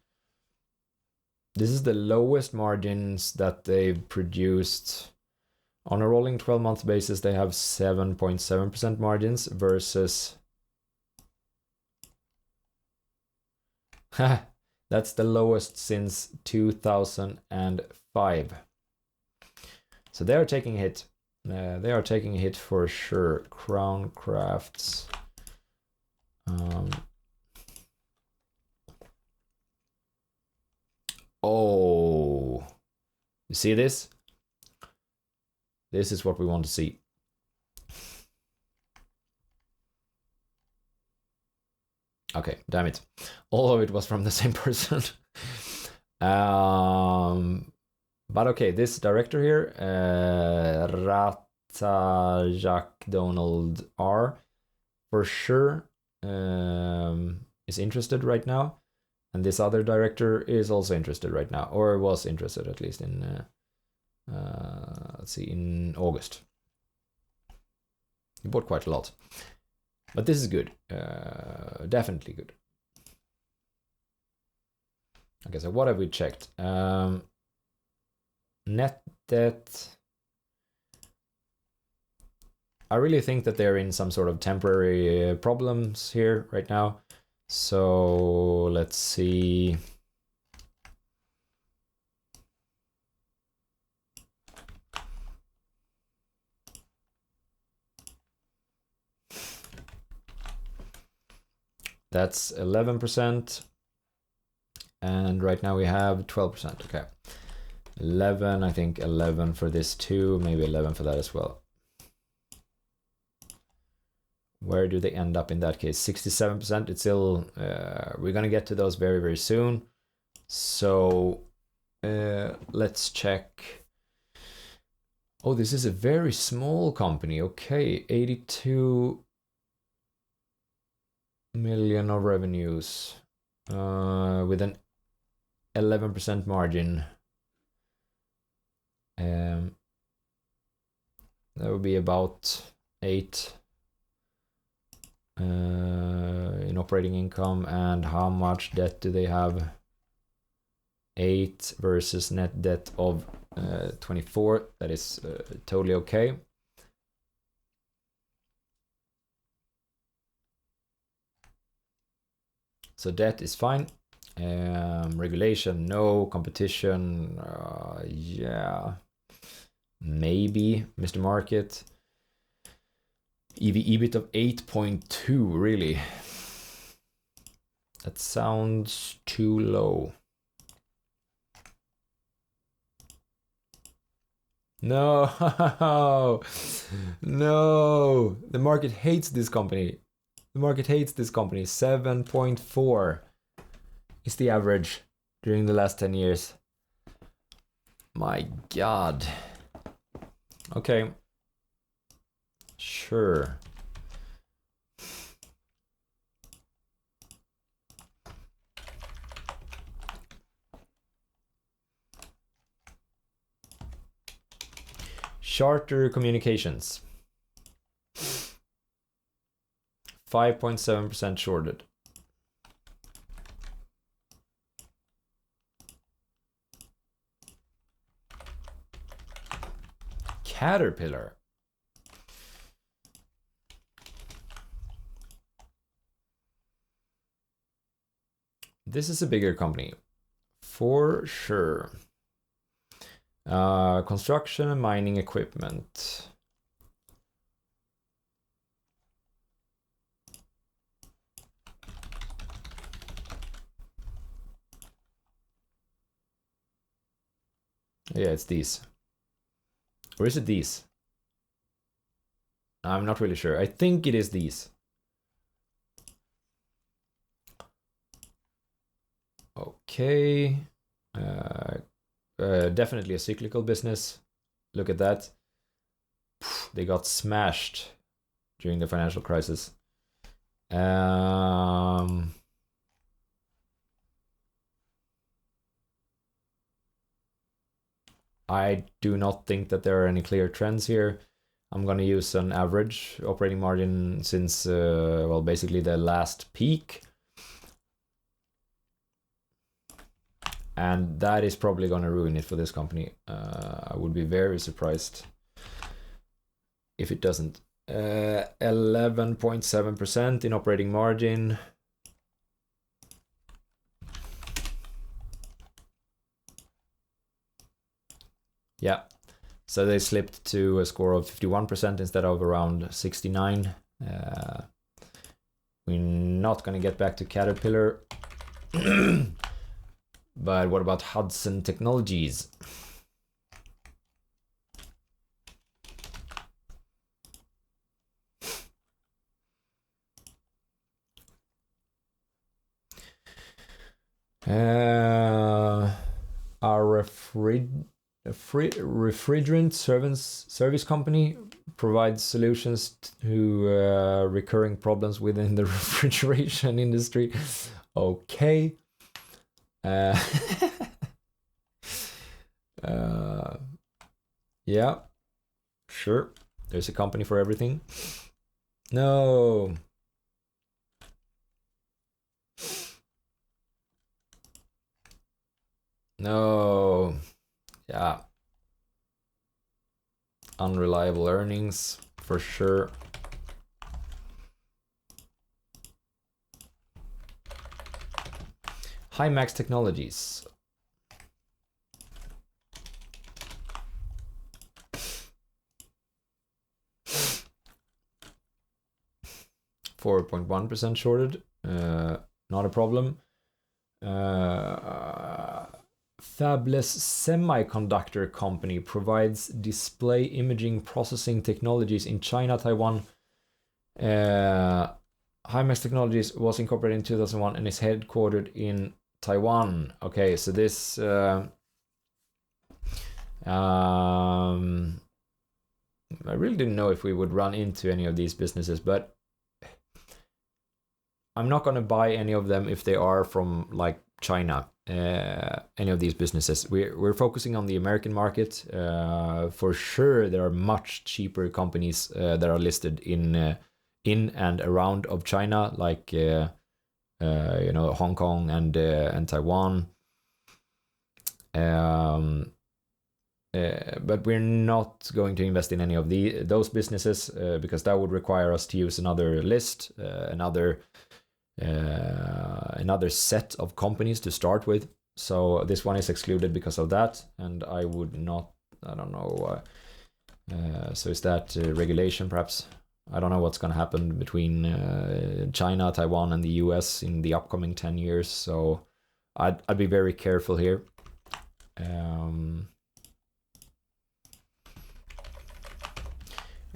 This is the lowest margins that they've produced. On a rolling 12-month basis, they have 7.7% margins versus... That's the lowest since 2005. So they are taking a hit. They are taking a hit for sure. Crown Crafts. Oh, you see this? This is what we want to see. Okay, damn it. All of it was from the same person. But okay, this director here, Ratajak Donald R, for sure is interested right now. And this other director is also interested right now, or was interested at least in, let's see, in August. He bought quite a lot. But this is good, definitely good. Okay, so what have we checked? Net debt. I really think that they're in some sort of temporary problems here right now. So let's see. That's 11%. And right now we have 12%. Okay. 11, I think 11 for this too, maybe 11 for that as well. Where do they end up in that case? 67%. It's still, we're gonna get to those very, very soon. So let's check. Oh, this is a very small company. Okay, 82 million of revenues with an 11% margin. That would be about 8 in operating income. And how much debt do they have? 8 versus net debt of 24. That is totally okay. So debt is fine. Regulation, no. Competition, yeah, maybe. Mr. Market. EV/EBIT of 8.2, really? That sounds too low. No, no. The market hates this company. The market hates this company. 7.4 is the average during the last 10 years. My God. Okay. Sure. Charter Communications. 5.7% shorted. Caterpillar. This is a bigger company, for sure. Construction and mining equipment. Yeah, it's these. Or is it these? I'm not really sure. I think it is these. Okay. Definitely a cyclical business. Look at that. They got smashed during the financial crisis. I do not think that there are any clear trends here. I'm going to use an average operating margin since, well, basically the last peak. And that is probably going to ruin it for this company. I would be very surprised if it doesn't. 11.7% in operating margin. Yeah, so they slipped to a score of 51% instead of around 69. We're not going to get back to Caterpillar. But what about Hudson Technologies? Our refrigerant service company provides solutions to recurring problems within the refrigeration industry. Okay. Yeah, sure. There's a company for everything. No. No. Yeah. Unreliable earnings for sure. Himax Technologies. .1% shorted. Not a problem. Fabless Semiconductor Company provides display imaging processing technologies in China, Taiwan. Himax Technologies was incorporated in 2001 and is headquartered in Taiwan. Okay, so this I really didn't know if we would run into any of these businesses, but I'm not going to buy any of them if they are from like China. Any of these businesses. We're focusing on the American market. For sure, there are much cheaper companies that are listed in and around of China, like Hong Kong and Taiwan. But we're not going to invest in any of those businesses because that would require us to use another list, another set of companies to start with. So this one is excluded because of that, and I would not, I don't know, so is that regulation perhaps? I don't know what's going to happen between China, Taiwan and the US in the upcoming 10 years, so I'd be very careful here.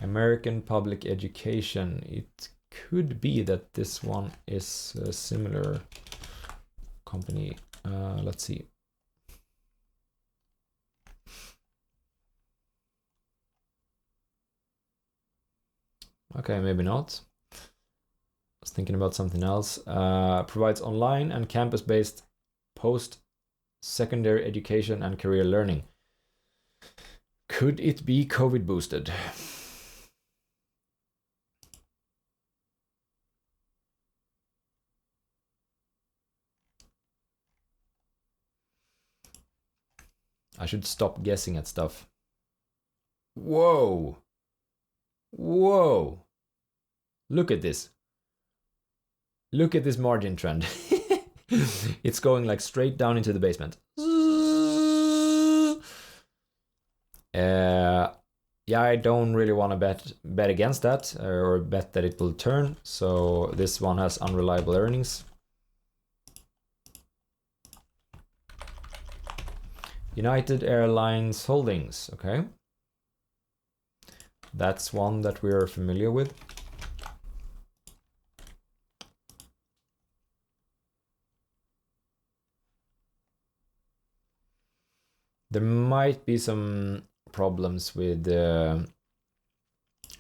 American Public Education, it could be that this one is a similar company. Let's see. Okay, maybe not. I was thinking about something else. Provides online and campus-based post-secondary education and career learning. Could it be COVID boosted? I should stop guessing at stuff. Whoa. Whoa. Look at this. Look at this margin trend. It's going like straight down into the basement. Yeah, I don't really want to bet against that or bet that it will turn. So this one has unreliable earnings. United Airlines Holdings, okay. That's one that we are familiar with. There might be some problems with the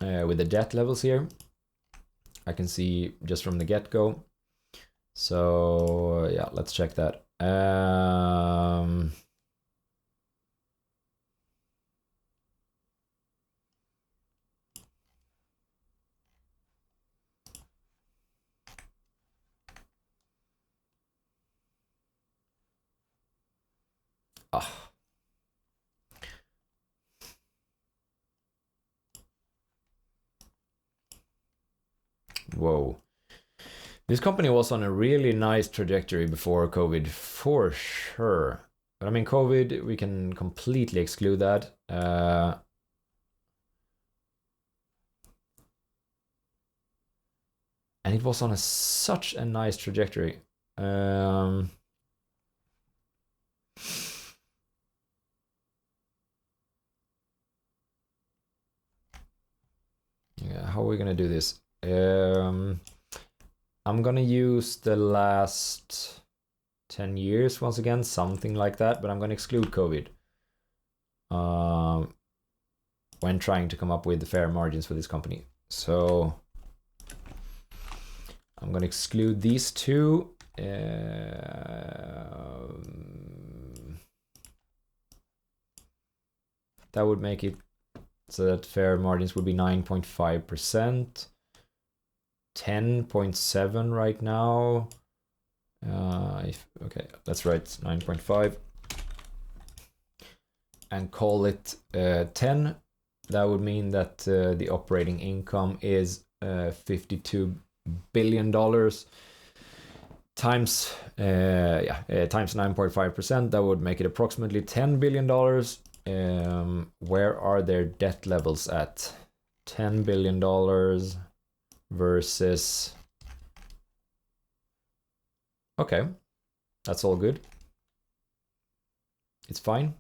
debt levels here. I can see just from the get-go. So yeah, let's check that. Whoa. This company was on a really nice trajectory before COVID, for sure. But I mean, COVID, we can completely exclude that. And it was on such a nice trajectory. Yeah, how are we gonna do this? I'm gonna use the last 10 years once again, something like that, but I'm gonna exclude COVID when trying to come up with the fair margins for this company. So I'm gonna exclude these two. That would make it so that fair margins would be 9.5%. 10.7 right now. Okay, that's right, 9.5. And call it 10. That would mean that the operating income is $52 billion times times 9.5%. That would make it approximately $10 billion. Where are their debt levels at? $10 billion versus, okay, that's all good. It's fine.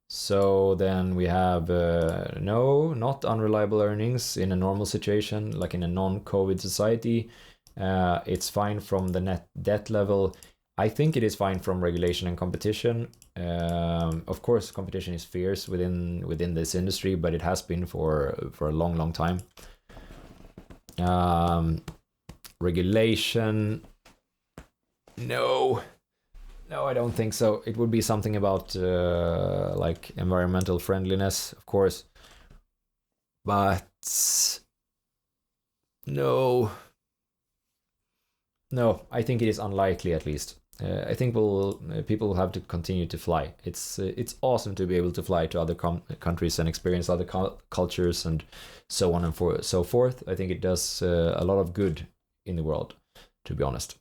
So then we have no, not unreliable earnings in a normal situation, like in a non-COVID society. It's fine from the net debt level. I think it is fine from regulation and competition. Of course, competition is fierce within this industry, but it has been for a long time. Regulation, no, I don't think so. It would be something about like environmental friendliness, of course, but no, I think it is unlikely, at least. I think people will have to continue to fly. It's awesome to be able to fly to other countries and experience other cultures and so on and so forth. I think it does a lot of good in the world, to be honest.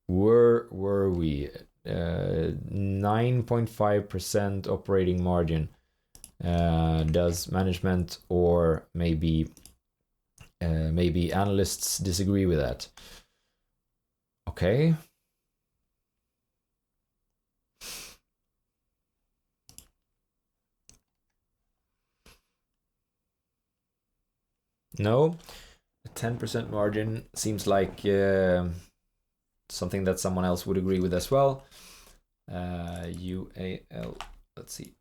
Where were we? 9.5% operating margin. Does management or maybe analysts disagree with that? Okay. No, a 10% margin seems like something that someone else would agree with as well. UAL, let's see.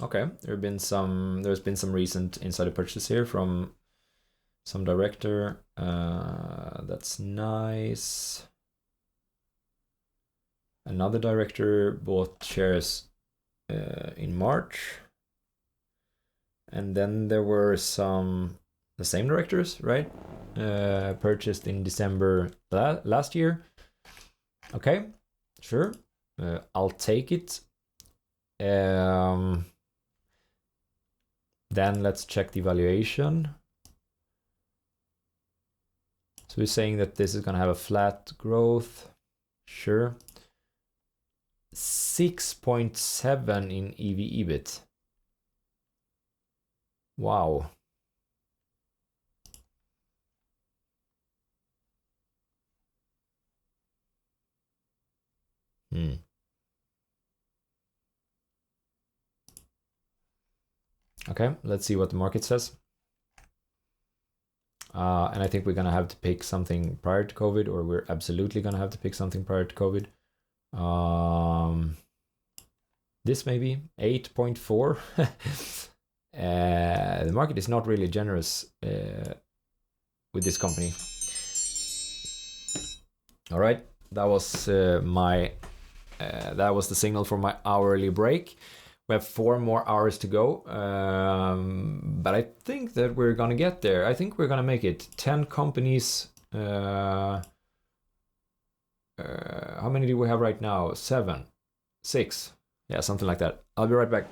Okay, there's been some recent insider purchase here from some director. That's nice. Another director bought shares in March. And then there were the same directors, right? Purchased in December last year. Okay, sure. I'll take it. Then let's check the valuation. So we're saying that this is going to have a flat growth. Sure. 6.7 in EV/EBIT. Wow. Okay, let's see what the market says. And I think we're gonna have to pick something prior to COVID, or we're absolutely gonna have to pick something prior to COVID. This maybe 8.4. The market is not really generous with this company. All right, that was that was the signal for my hourly break. We have 4 more hours to go, but I think that we're gonna get there. I think we're gonna make it. 10 companies. How many do we have right now? 7, 6. Yeah, something like that. I'll be right back.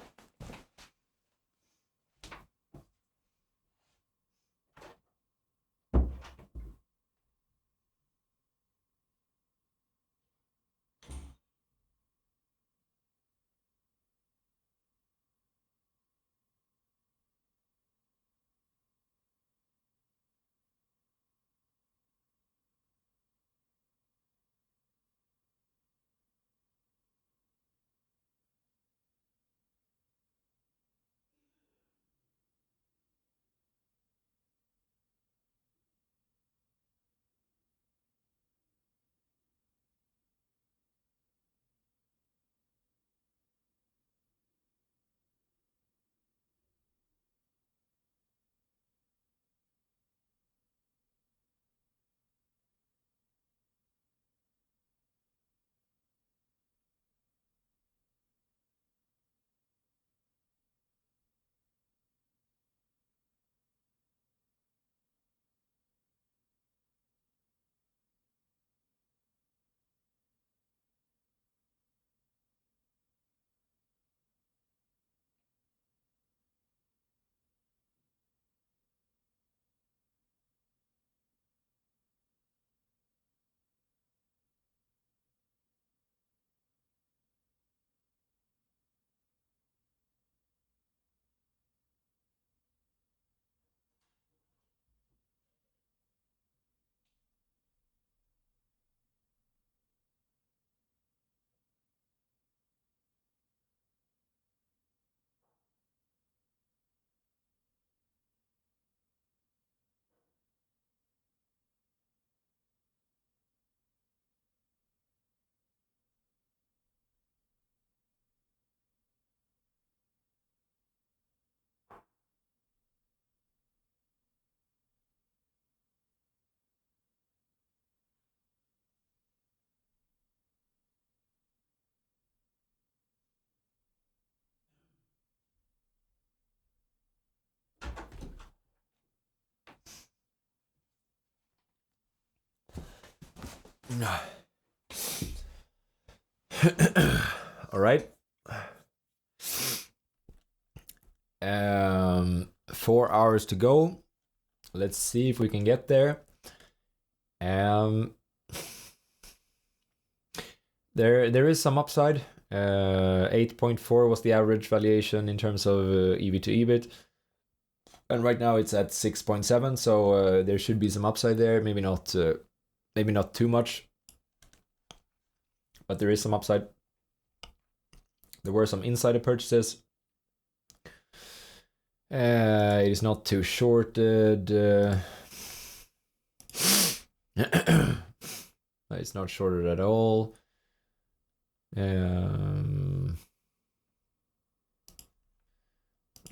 All right. 4 hours to go. Let's see if we can get there. There is some upside. 8.4 was the average valuation in terms of EV to EBIT. And right now it's at 6.7, so there should be some upside there. Maybe not too much, but there is some upside. There were some insider purchases. It is not too shorted. It's not shorted at all.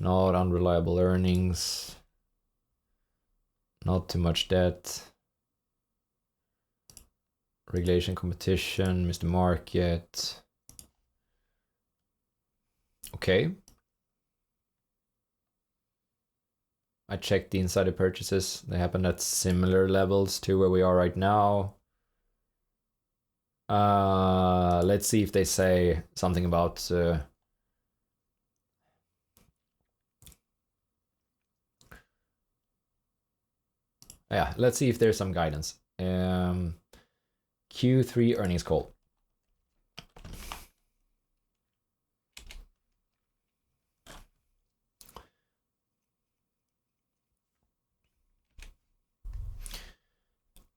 not unreliable earnings, not too much debt, regulation, competition, Mr. Market. Okay. I checked the insider purchases. They happen at similar levels to where we are right now. Let's see if they say something about yeah, let's see if there's some guidance. Q3 earnings call.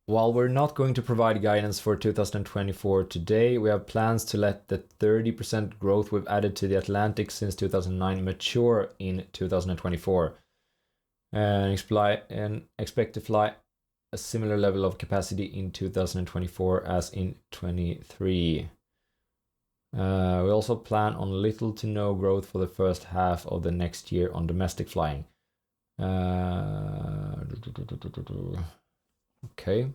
While we're not going to provide guidance for 2024 today, we have plans to let the 30% growth we've added to the Atlantic since 2009 mature in 2024. And expect to fly a similar level of capacity in 2024 as in 23. We also plan on little to no growth for the first half of the next year on domestic flying. Okay.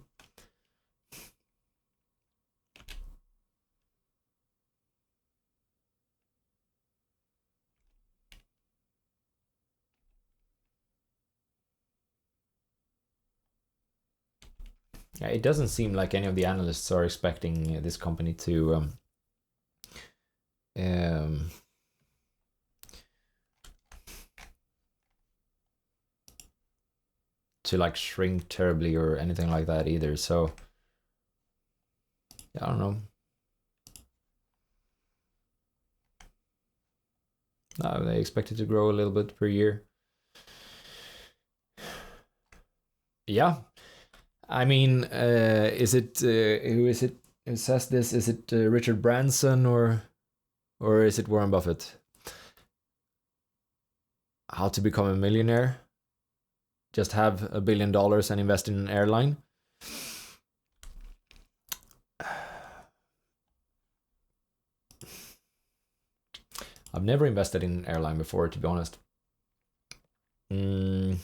Yeah, it doesn't seem like any of the analysts are expecting this company to like shrink terribly or anything like that either. So I don't know. No, they expect it to grow a little bit per year. Yeah, I mean, is it who is it who says this? Is it Richard Branson or is it Warren Buffett? How to become a millionaire? Just have $1 billion and invest in an airline? I've never invested in an airline before, to be honest. But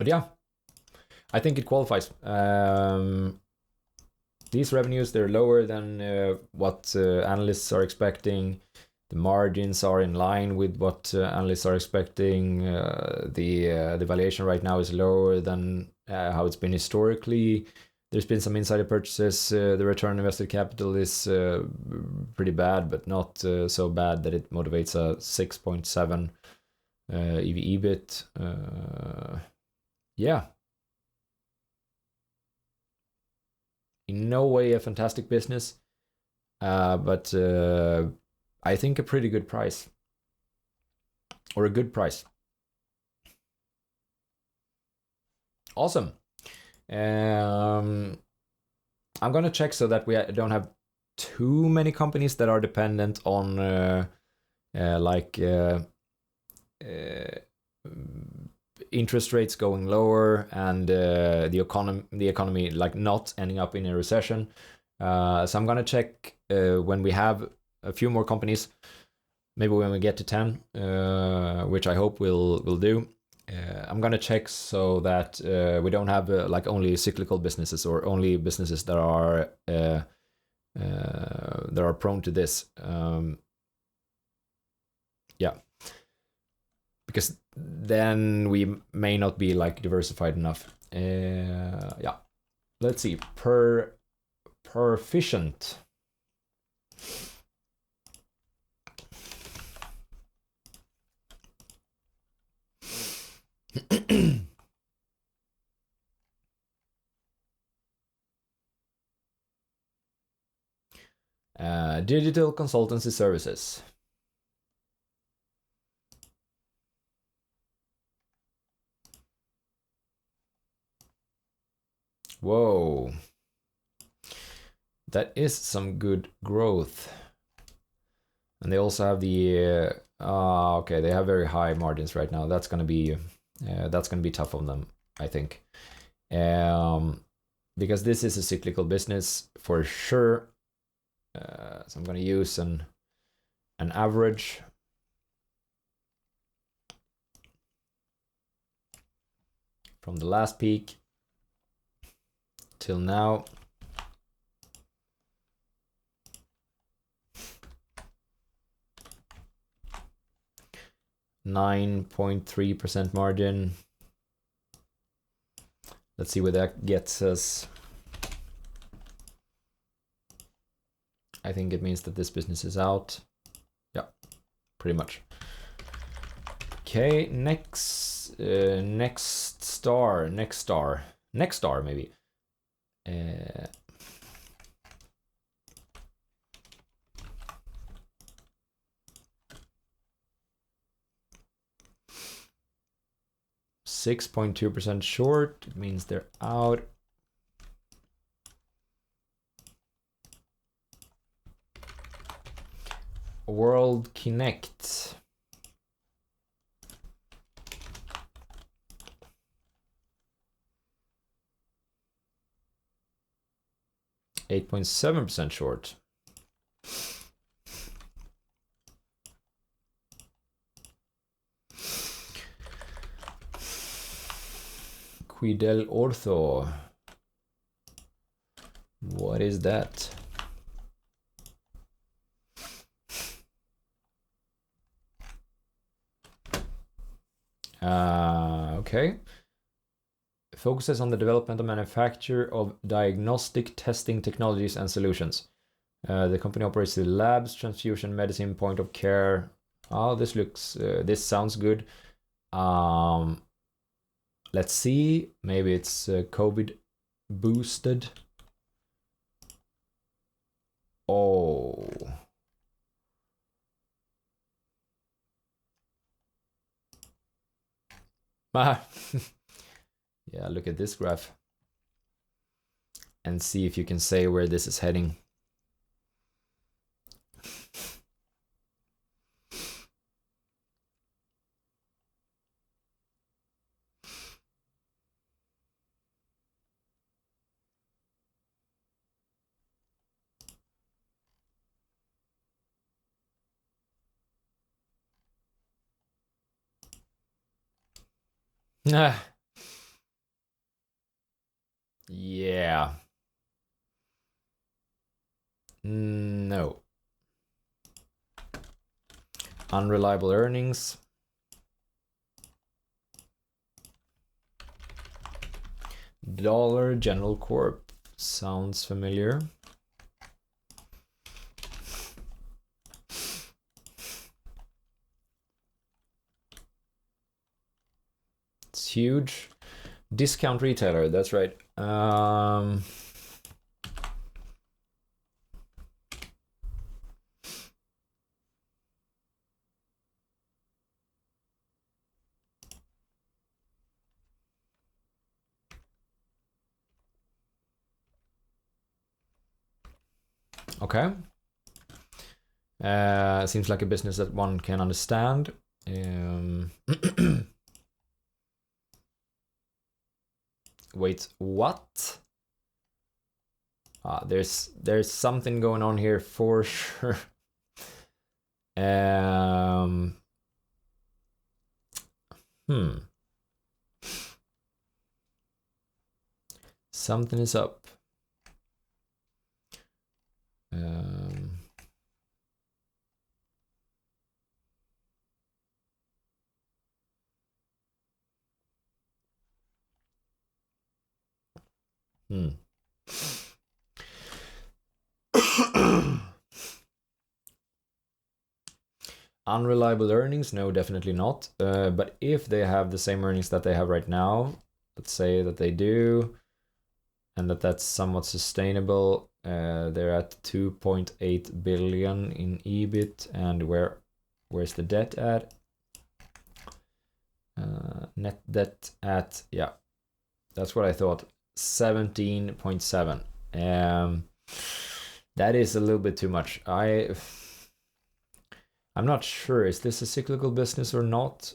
yeah, I think it qualifies. These revenues, they're lower than what analysts are expecting. The margins are in line with what analysts are expecting. The valuation right now is lower than how it's been historically. There's been some insider purchases. The return on invested capital is pretty bad, but not so bad that it motivates a 6.7 EV/EBIT. Yeah. In no way a fantastic business, but I think a pretty good price. Or a good price. Awesome. I'm gonna check so that we don't have too many companies that are dependent on interest rates going lower and the economy like not ending up in a recession. So I'm gonna check when we have a few more companies, maybe when we get to 10, which I hope we'll do. I'm gonna check so that we don't have like only cyclical businesses or only businesses that are prone to this. Yeah, because then we may not be like diversified enough. Yeah, let's see. Proficient. Digital consultancy services. Whoa, that is some good growth. And they also have the okay, they have very high margins right now. That's gonna be tough on them, I think, because this is a cyclical business for sure. So I'm gonna use an an average from the last peak till now. .3% margin. Let's see where that gets us. I think it means that this business is out. Yeah, pretty much. Okay, next star maybe. 6.2% short. It means they're out. World Connect. .7% short. Quidel Ortho. What is that? Okay. Focuses on the development and manufacture of diagnostic testing technologies and solutions. The company operates the labs, transfusion, medicine, point of care. Oh, this looks, this sounds good. Let's see, maybe it's COVID boosted. Oh. Ah. Yeah, look at this graph and see if you can say where this is heading. Ah. Yeah. No. Unreliable earnings. Dollar General Corp. Sounds familiar. It's huge. Discount retailer, that's right. Okay. Seems like a business that one can understand. Wait, what? There's something going on here for sure. Something is up. Unreliable earnings? No, definitely not. But if they have the same earnings that they have right now, let's say that they do, and that's somewhat sustainable, they're at 2.8 billion in EBIT, and where's the debt at? Net debt at, yeah, that's what I thought, 17.7. That is a little bit too much. I'm not sure, is this a cyclical business or not?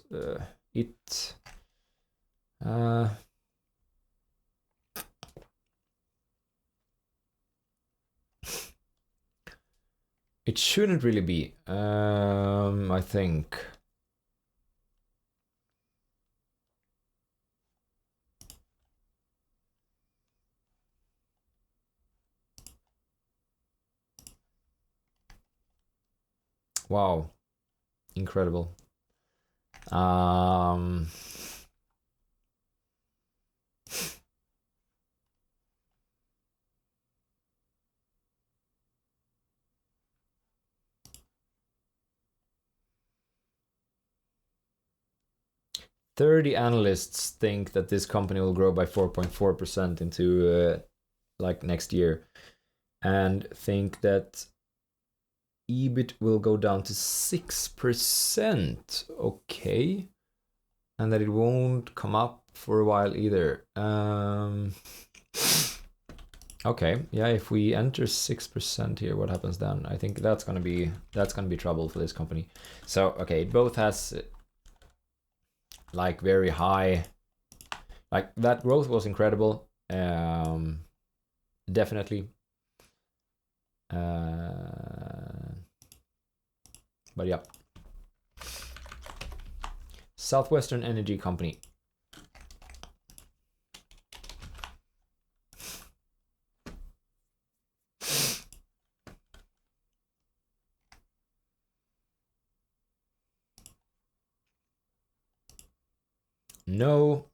It It shouldn't really be. I think. Wow, incredible. 30 analysts think that this company will grow by 4.4% into like next year, and think that EBIT will go down to 6%. Okay. And that it won't come up for a while either. Okay, yeah, if we enter 6% here, what happens then? I think that's gonna be trouble for this company. So okay, it both has like very high, like that growth was incredible. Definitely. But yeah. Southwestern Energy Company. No.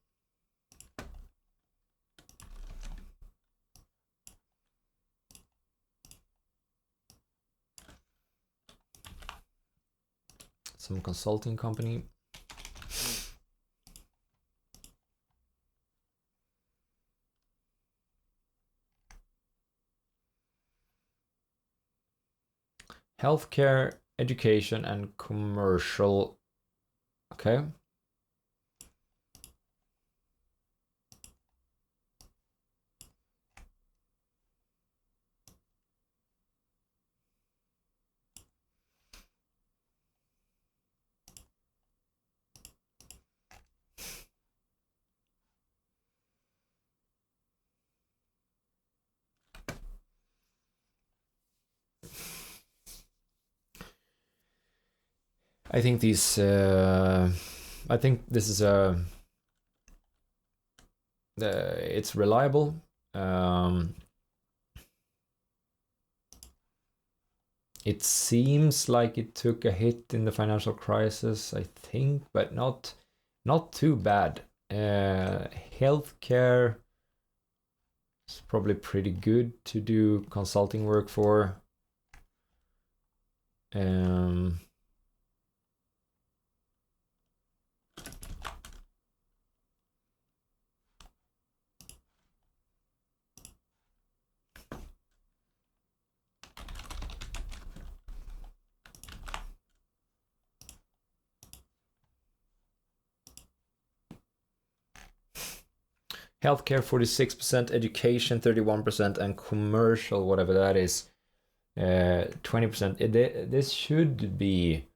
Some consulting company. Healthcare, education, and commercial. Okay. I think these. I think this is it's reliable. It seems like it took a hit in the financial crisis, I think, but not too bad. Healthcare is probably pretty good to do consulting work for. Healthcare 46%, education 31%, and commercial, whatever that is, 20%. This should be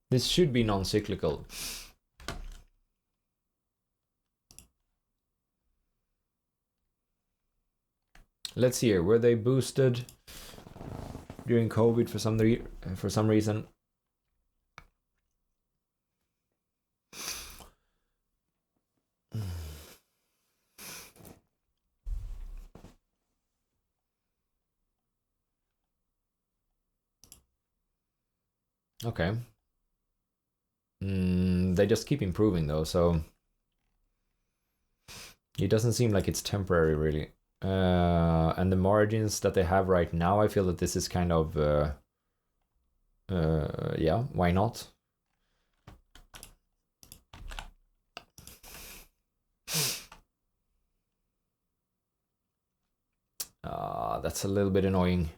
this should be non-cyclical. Let's see here. Were they boosted during COVID for some reason? Okay. They just keep improving though, so it doesn't seem like it's temporary really. And the margins that they have right now, I feel that this is kind of yeah, why not? That's a little bit annoying.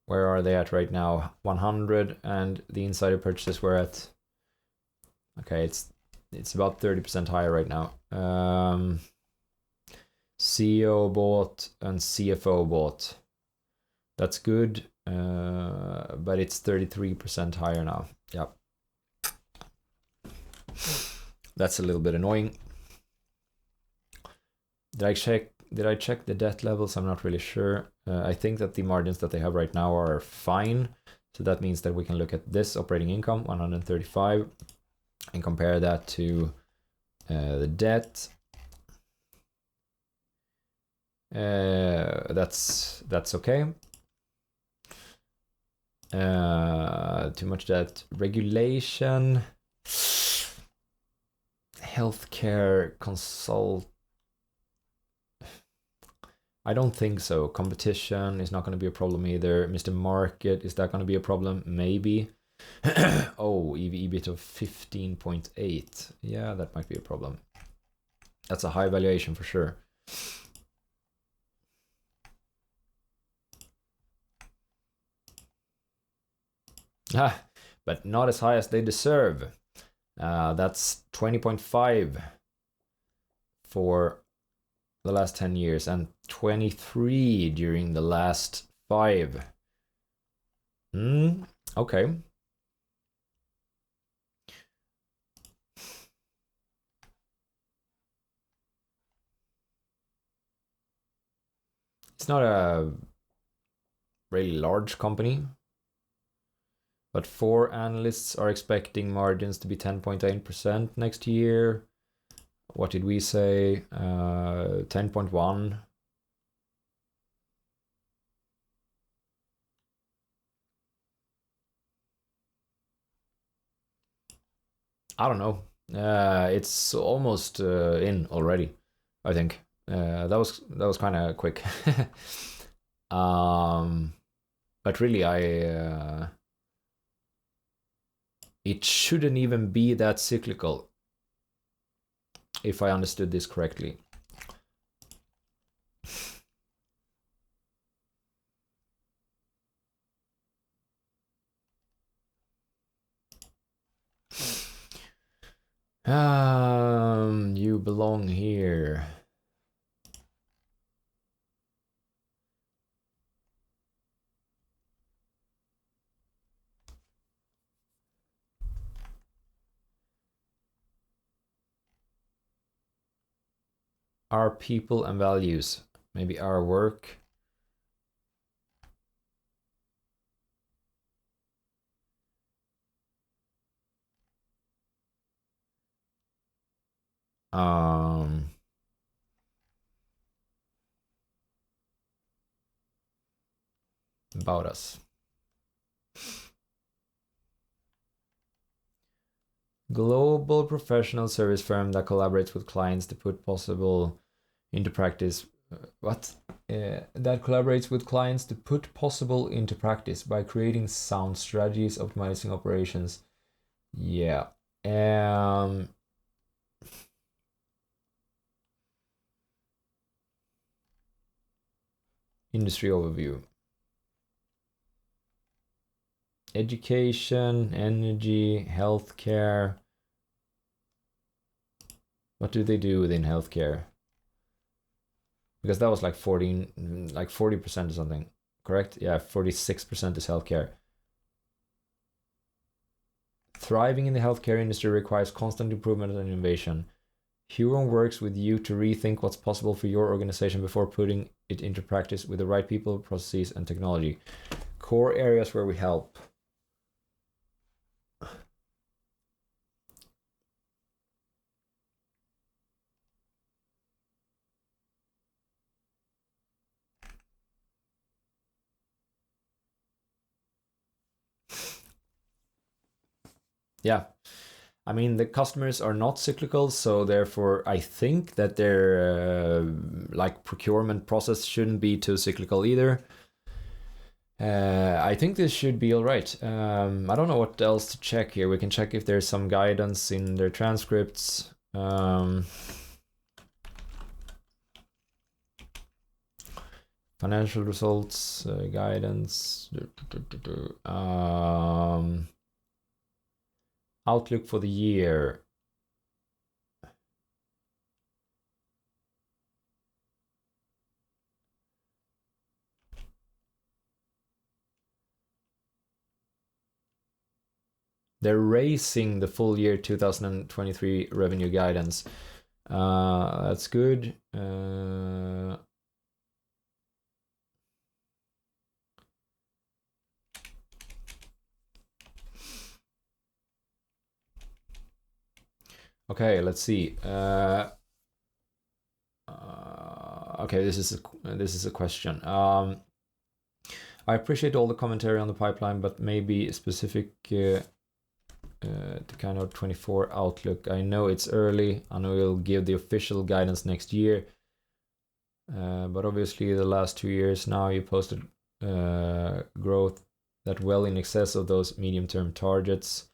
Where are they at right now? 100, and the insider purchases were at, okay, it's about 30% higher right now. CEO bought and CFO bought. That's good, but it's 33% higher now. Yep. That's a little bit annoying. Did I check the debt levels? I'm not really sure. I think that the margins that they have right now are fine. So that means that we can look at this operating income, 135, and compare that to the debt. That's okay. Too much debt. Regulation. Healthcare consult. I don't think so. Competition is not going to be a problem either. Mr. Market, is that going to be a problem? Maybe. Oh, EV/EBIT of 15.8. Yeah, that might be a problem. That's a high valuation for sure. But not as high as they deserve. That's 20.5 for the last 10 years and 23 during the last 5. Okay. It's not a really large company, but 4 analysts are expecting margins to be 10.8% next year. What did we say? 10.1. I don't know. It's almost in already, I think. That was kind of quick. But really, it shouldn't even be that cyclical, if I understood this correctly. You belong here. Our people and values, maybe our work. About us. Global professional service firm that collaborates with clients to put possible into practice. That collaborates with clients to put possible into practice by creating sound strategies, optimizing operations. Yeah. Industry overview. Education, energy, healthcare. What do they do within healthcare? Because that was like 40% or something, correct? Yeah, 46% is healthcare. Thriving in the healthcare industry requires constant improvement and innovation. Huron works with you to rethink what's possible for your organization before putting it into practice with the right people, processes, and technology. Core areas where we help. Yeah. I mean, the customers are not cyclical, so therefore I think that their like procurement process shouldn't be too cyclical either. I think this should be all right. I don't know what else to check here. We can check if there's some guidance in their transcripts. Financial results, guidance. Outlook for the year. they're raising the full year 2023 revenue guidance. That's good. Okay, let's see. Okay, this is a question. I appreciate all the commentary on the pipeline, but maybe specific to kind of 24 outlook. I know it's early. I know you'll give the official guidance next year, but obviously the last 2 years now you posted growth that well in excess of those medium-term targets.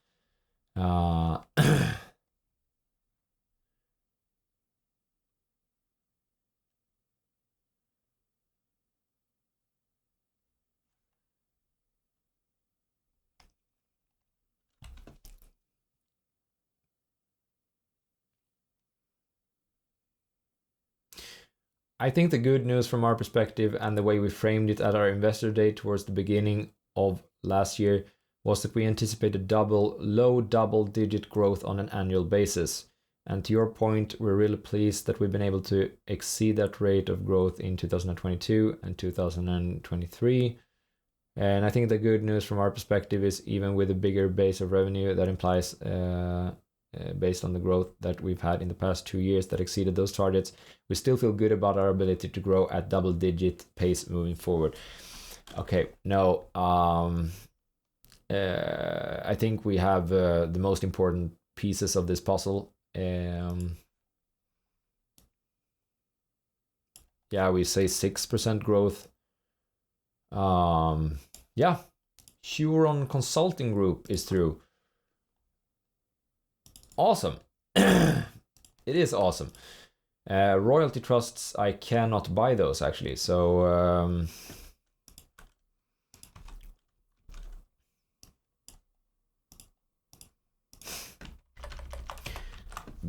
I think the good news from our perspective and the way we framed it at our investor day towards the beginning of last year was that we anticipated low double-digit growth on an annual basis. And to your point, we're really pleased that we've been able to exceed that rate of growth in 2022 and 2023. And I think the good news from our perspective is even with a bigger base of revenue, that implies based on the growth that we've had in the past 2 years that exceeded those targets, we still feel good about our ability to grow at double-digit pace moving forward. Okay, no, I think we have the most important pieces of this puzzle. Yeah, we say 6% growth. Yeah, Huron Consulting Group is through. Awesome. It is awesome. Royalty trusts, I cannot buy those actually. So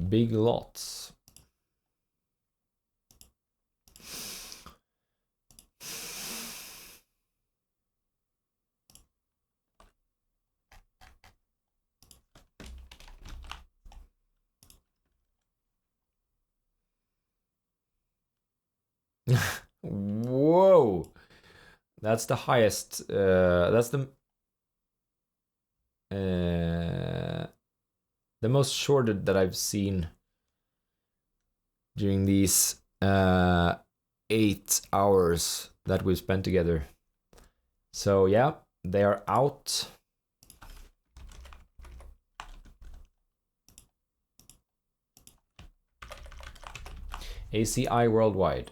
big lots. Whoa, that's the highest. That's the most shorted that I've seen during these 8 hours that we've spent together. So yeah, they are out. ACI Worldwide.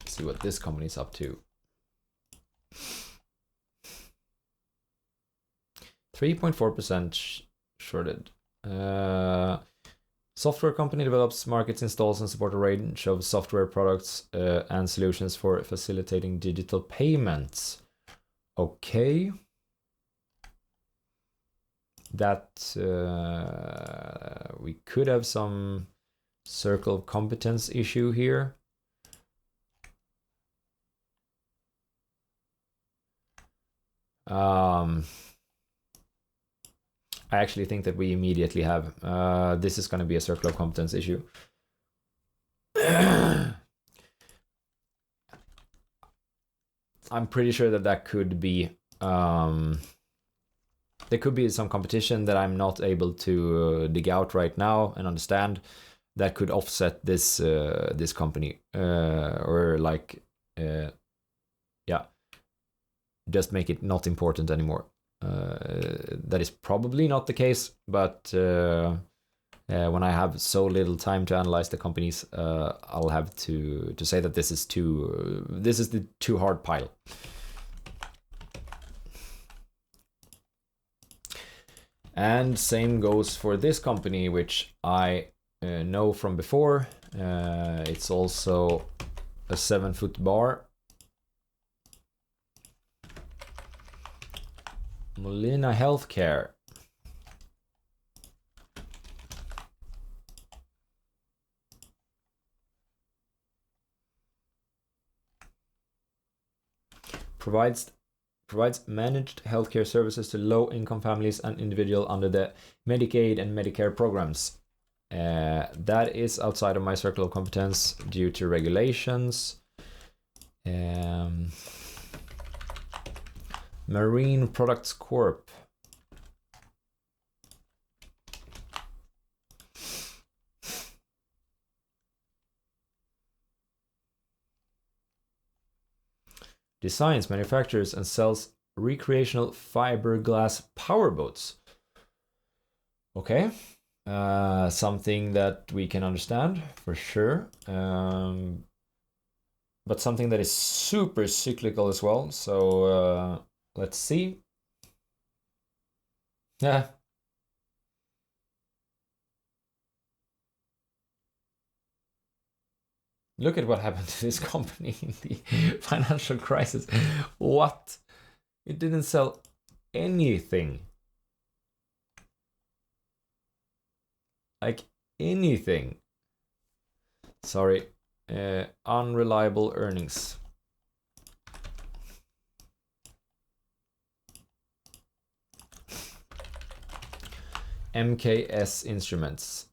See what this company is up to. 3.4% shorted. Software company develops, markets, installs, and supports a range of software products and solutions for facilitating digital payments. Okay. That we could have some circle of competence issue here. I actually think that we immediately have this is going to be a circle of competence issue. I'm pretty sure that could be there could be some competition that I'm not able to dig out right now and understand that could offset this this company or like yeah, just make it not important anymore. That is probably not the case, but when I have so little time to analyze the companies, I'll have to say that this is the too hard pile. And same goes for this company, which I know from before. It's also a 7-foot bar. Molina Healthcare. Provides provides managed healthcare services to low-income families and individuals under the Medicaid and Medicare programs. That is outside of my circle of competence due to regulations. Marine Products Corp. Designs, manufactures, and sells recreational fiberglass powerboats. Okay, something that we can understand for sure, but something that is super cyclical as well. So let's see. Yeah. Look at what happened to this company in the financial crisis. What? It didn't sell anything. Like anything. Sorry. Unreliable earnings. MKS Instruments.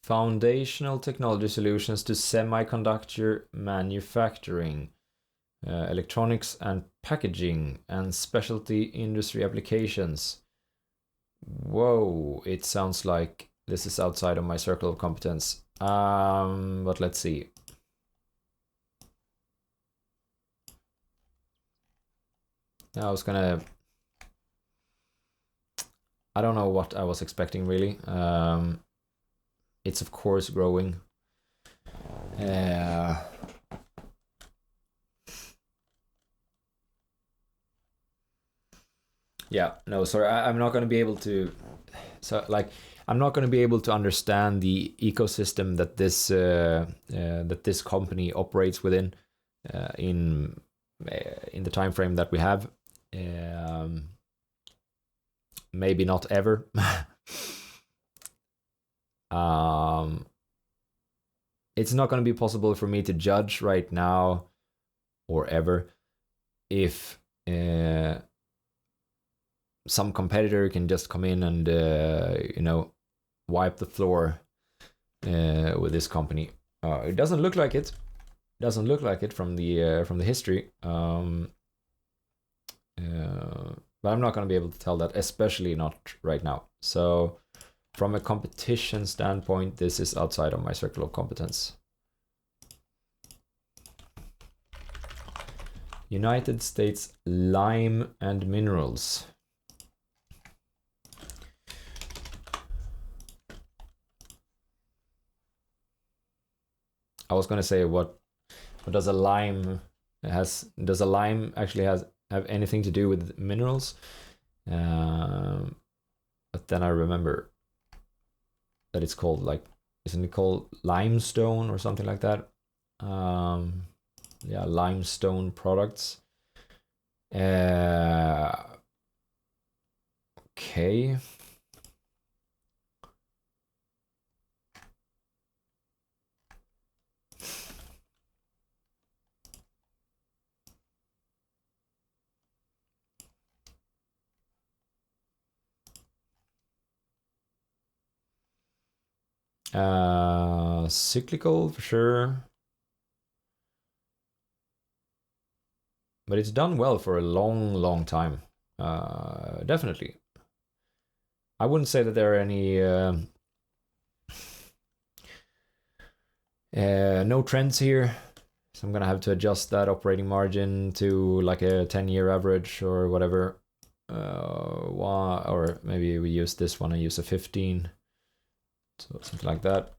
Foundational technology solutions to semiconductor manufacturing, electronics and packaging, and specialty industry applications. Whoa, it sounds like this is outside of my circle of competence. But let's see. I was gonna... I don't know what I was expecting really. It's of course growing. Yeah, no, sorry, I'm not going to be able to. So, like, I'm not going to be able to understand the ecosystem that this company operates within in the time frame that we have. Maybe not ever. It's not going to be possible for me to judge right now or ever if some competitor can just come in and wipe the floor with this company. It doesn't look like it. Doesn't look like it from the history. But I'm not going to be able to tell that, especially not right now. So from a competition standpoint, this is outside of my circle of competence. United States Lime and Minerals. I was going to say what does a lime does a lime actually have anything to do with minerals? But then I remember that it's called, like, isn't it called limestone or something like that? Yeah, limestone products. Okay. Cyclical for sure, but it's done well for a long time. Definitely. I wouldn't say that there are any no trends here, so I'm gonna have to adjust that operating margin to like a 10-year average or whatever, or maybe we use this one and use a 15. So something like that.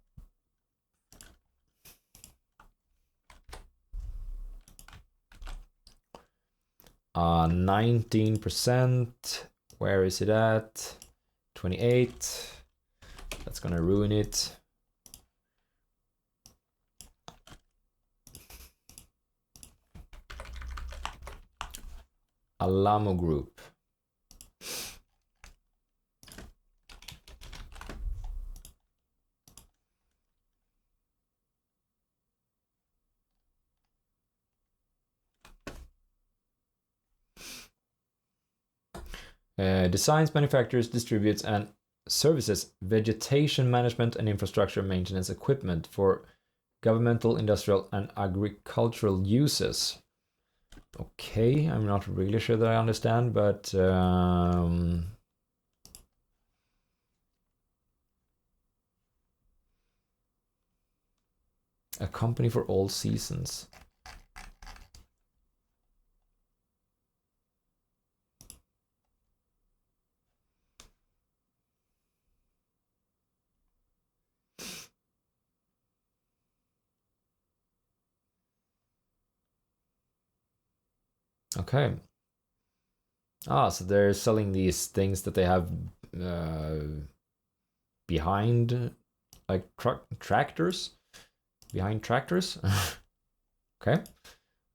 Uh, 19%. Where is it at? 28. That's gonna ruin it. Alamo Group. designs, manufactures, distributes, and services vegetation management and infrastructure maintenance equipment for governmental, industrial, and agricultural uses. Okay, I'm not really sure that I understand, but a company for all seasons. Okay. So they're selling these things that they have behind, like tractors, behind tractors. Okay.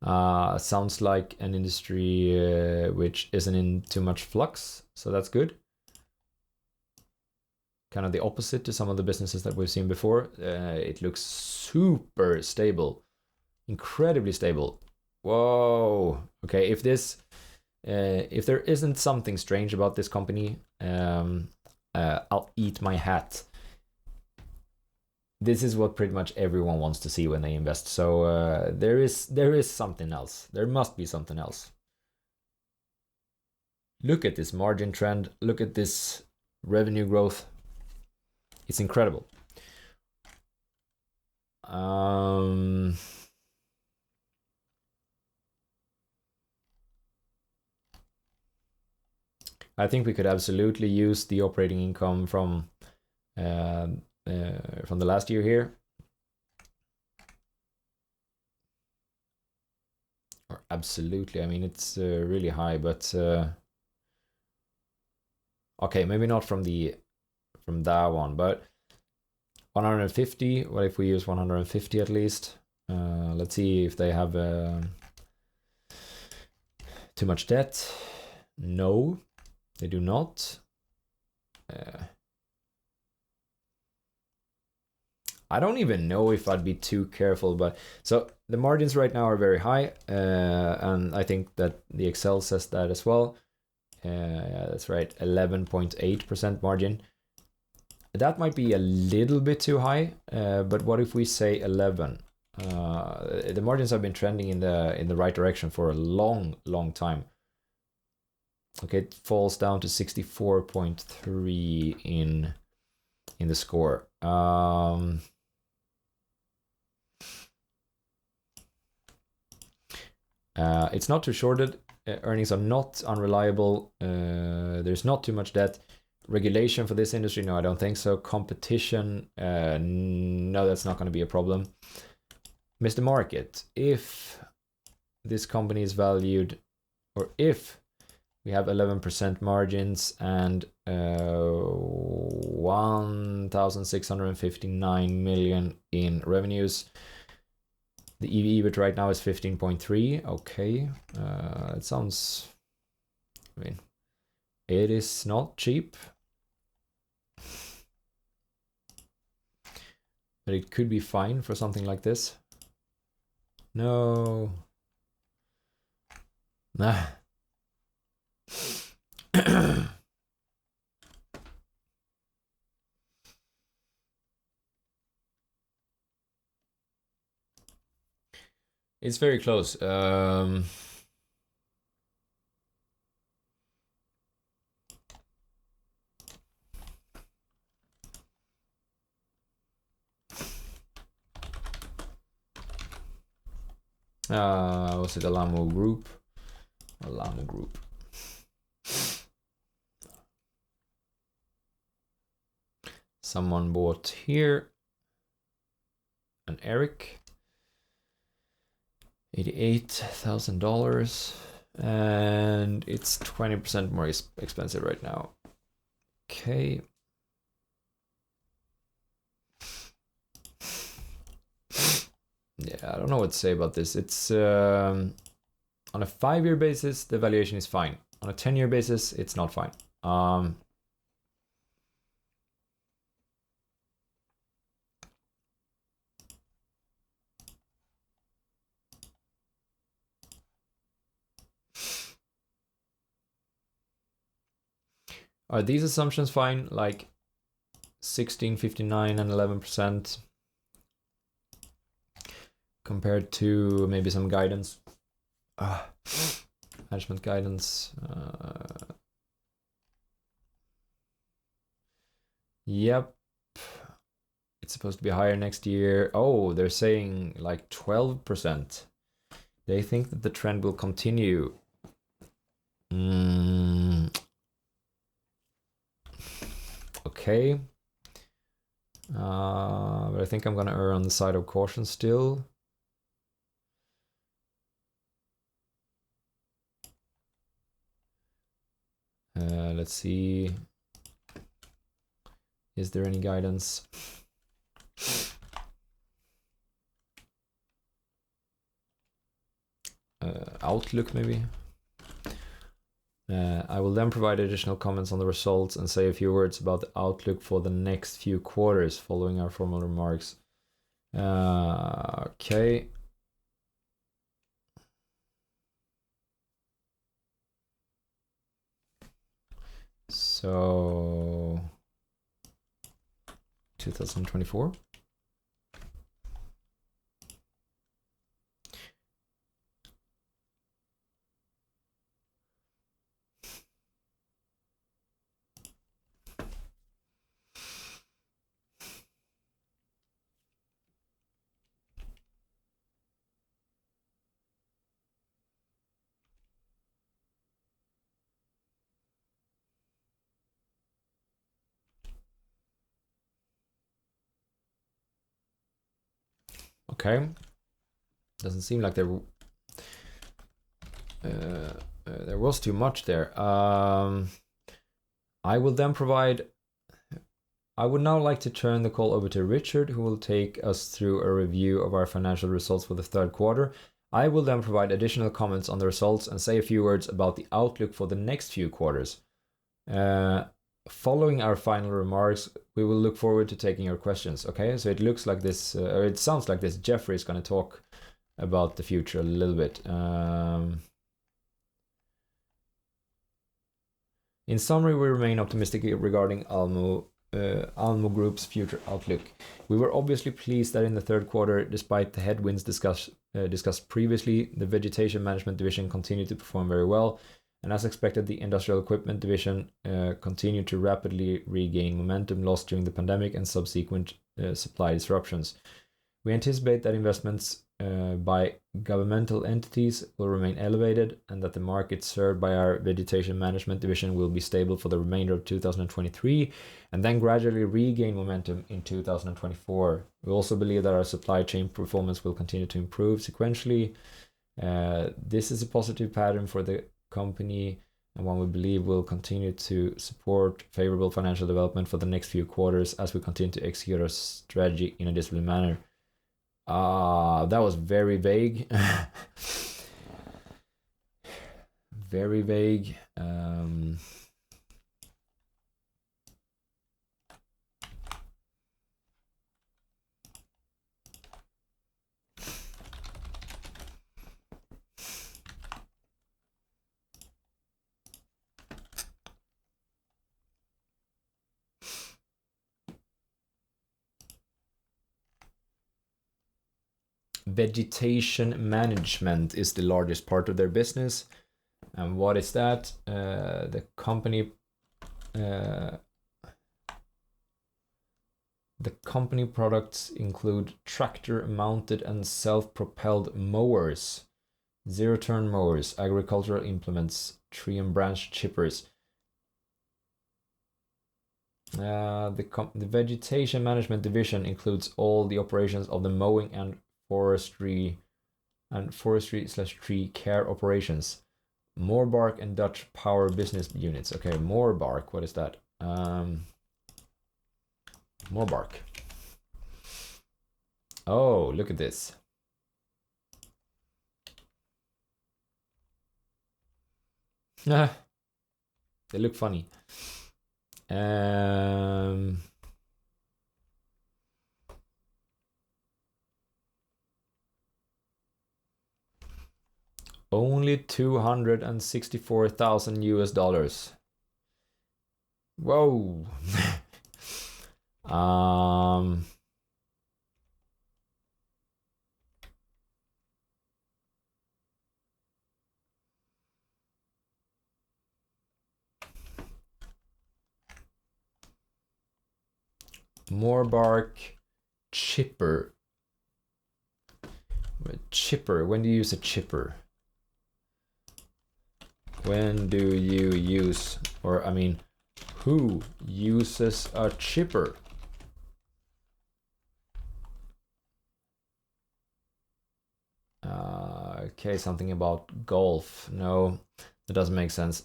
Sounds like an industry which isn't in too much flux, so that's good. Kind of the opposite to some of the businesses that we've seen before. It looks super stable, incredibly stable. Whoa. Okay, if there isn't something strange about this company, I'll eat my hat. This is what pretty much everyone wants to see when they invest. So there is something else. There must be something else. Look at this margin trend. Look at this revenue growth. It's incredible. I think we could absolutely use the operating income from the last year here. Or absolutely, I mean, it's really high, but okay, maybe not from that one, but 150. What if we use 150 at least? Let's see if they have too much debt. No, they do not. I don't even know if I'd be too careful, but so the margins right now are very high, and I think that the Excel says that as well. That's right, 11.8% margin. That might be a little bit too high, but what if we say 11? The margins have been trending in the right direction for a long time. Okay, it falls down to 64.3 in the score. It's not too shorted. Earnings are not unreliable. There's not too much debt. Regulation for this industry? No, I don't think so. Competition? No, that's not going to be a problem. Mr. Market, if this company is valued, or if we have 11% margins and 1,659 million in revenues, the EV/EBIT right now is 15.3. Okay, it sounds, I mean, it is not cheap, but it could be fine for something like this. No. Nah. It's very close. Was it Alamo Group? Alamo Group. Someone bought here an Eric, $88,000, and it's 20% more expensive right now. Okay. Yeah, I don't know what to say about this. It's on a 5-year basis, the valuation is fine. On a 10-year basis, it's not fine. Are these assumptions fine? Like 16.59 and 11% compared to maybe some guidance. Management guidance. Yep. It's supposed to be higher next year. Oh, they're saying like 12%. They think that the trend will continue. Okay. But I think I'm gonna err on the side of caution still. Let's see. Is there any guidance? Outlook maybe. I will then provide additional comments on the results and say a few words about the outlook for the next few quarters following our formal remarks. Okay. So 2024. Okay. Doesn't seem like there was too much there. I would now like to turn the call over to Richard, who will take us through a review of our financial results for the third quarter. I will then provide additional comments on the results and say a few words about the outlook for the next few quarters. Following our final remarks, we will look forward to taking your questions. Okay, so it looks like this, or it sounds like this. Jeffrey is going to talk about the future a little bit. In summary, we remain optimistic regarding Alamo Group's future outlook. We were obviously pleased that in the third quarter, despite the headwinds discussed previously, the vegetation management division continued to perform very well, and as expected, the industrial equipment division continued to rapidly regain momentum lost during the pandemic and subsequent supply disruptions. We anticipate that investments by governmental entities will remain elevated and that the market served by our vegetation management division will be stable for the remainder of 2023 and then gradually regain momentum in 2024. We also believe that our supply chain performance will continue to improve sequentially. This is a positive pattern for the company and one we believe will continue to support favorable financial development for the next few quarters as we continue to execute our strategy in a disciplined manner. That was very vague. Very vague. Vegetation management is the largest part of their business. And what is that? The company products include tractor-mounted and self-propelled mowers, zero-turn mowers, agricultural implements, tree and branch chippers. The vegetation management division includes all the operations of the mowing and forestry/tree care operations. Moorbark and Dutch Power business units. Okay, Moorbark, what is that? Moorbark. Oh, look at this. They look funny. Only $264,000 US. Whoa. More bark, chipper. Chipper, when do you use a chipper? When do you use, or I mean, who uses a chipper? Okay, something about golf. No, that doesn't make sense.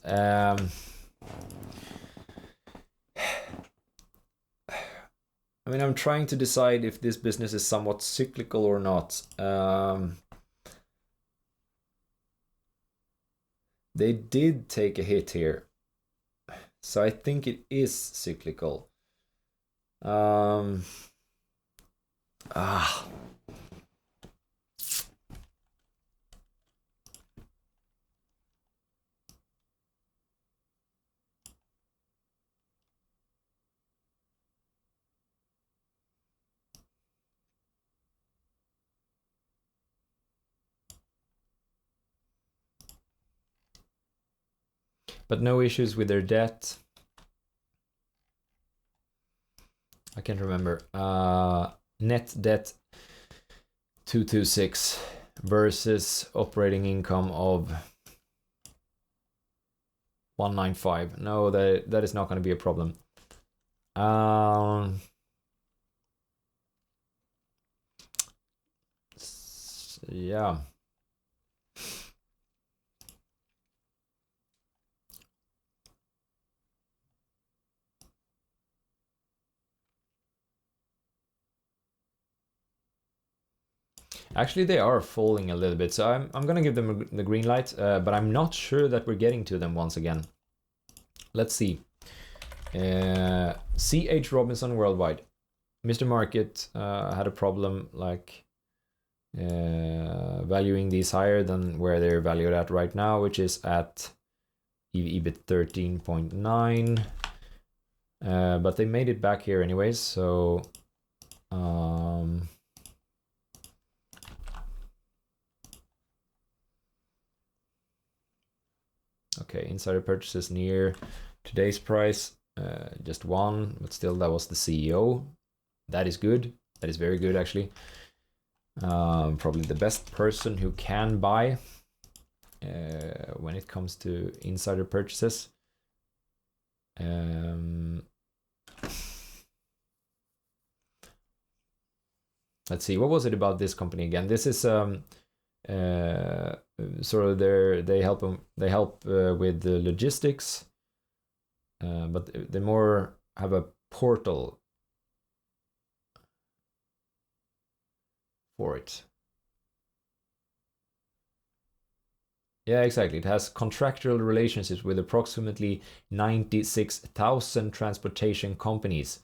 I mean, I'm trying to decide if this business is somewhat cyclical or not. They did take a hit here, so I think it is cyclical. But no issues with their debt. I can't remember. Net debt 226 versus operating income of 195. No, that is not going to be a problem. Yeah. Actually, they are falling a little bit, so I'm gonna give them the green light, but I'm not sure that we're getting to them once again. Let's see. C.H. Robinson Worldwide. Mr. Market had a problem like valuing these higher than where they're valued at right now, which is at EBIT 13.9. But they made it back here anyways, so okay, insider purchases near today's price, just one, but still that was the CEO. That is good. That is very good, actually. Probably the best person who can buy when it comes to insider purchases. Let's see, what was it about this company again? This is sort of they help with the logistics, but they more have a portal for it. Yeah, exactly. It has contractual relationships with approximately 96,000 transportation companies.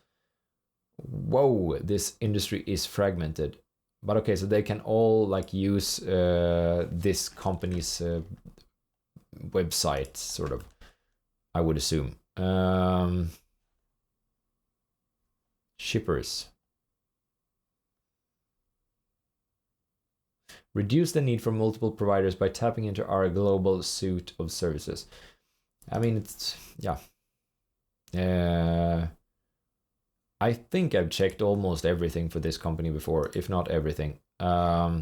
Whoa, this industry is fragmented. But okay, so they can all like use this company's website, sort of, I would assume. Shippers. Reduce the need for multiple providers by tapping into our global suite of services. I mean, it's, yeah. I think I've checked almost everything for this company before, if not everything. What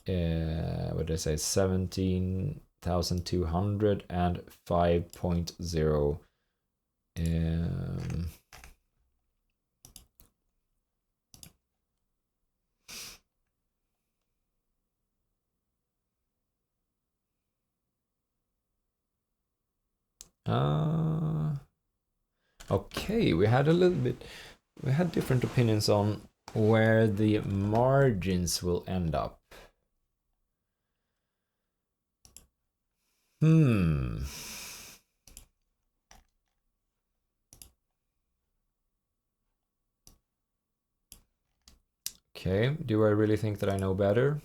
did I say? 17,200 and 5.0. Okay, we had different opinions on where the margins will end up. Okay, do I really think that I know better?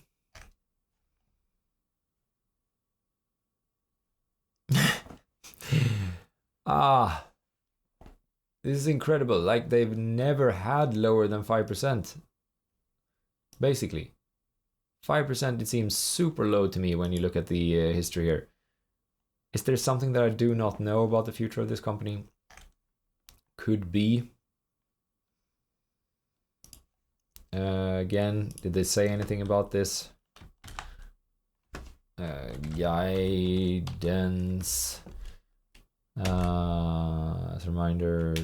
Ah, this is incredible. Like they've never had lower than 5%. Basically. 5%, it seems super low to me when you look at the history here. Is there something that I do not know about the future of this company? Could be. Again, did they say anything about this? Guidance. As a reminder.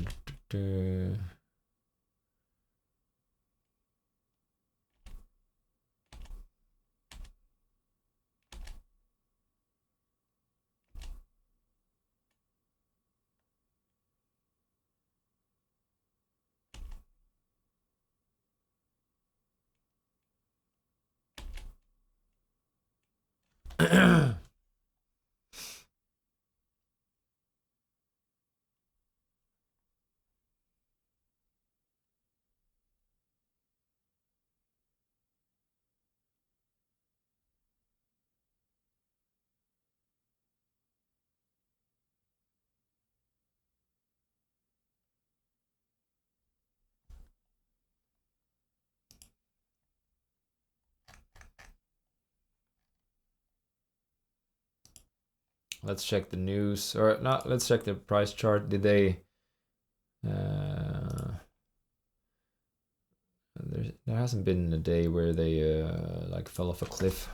Let's check the news, or not. Let's check the price chart. Did they? There hasn't been a day where they like fell off a cliff.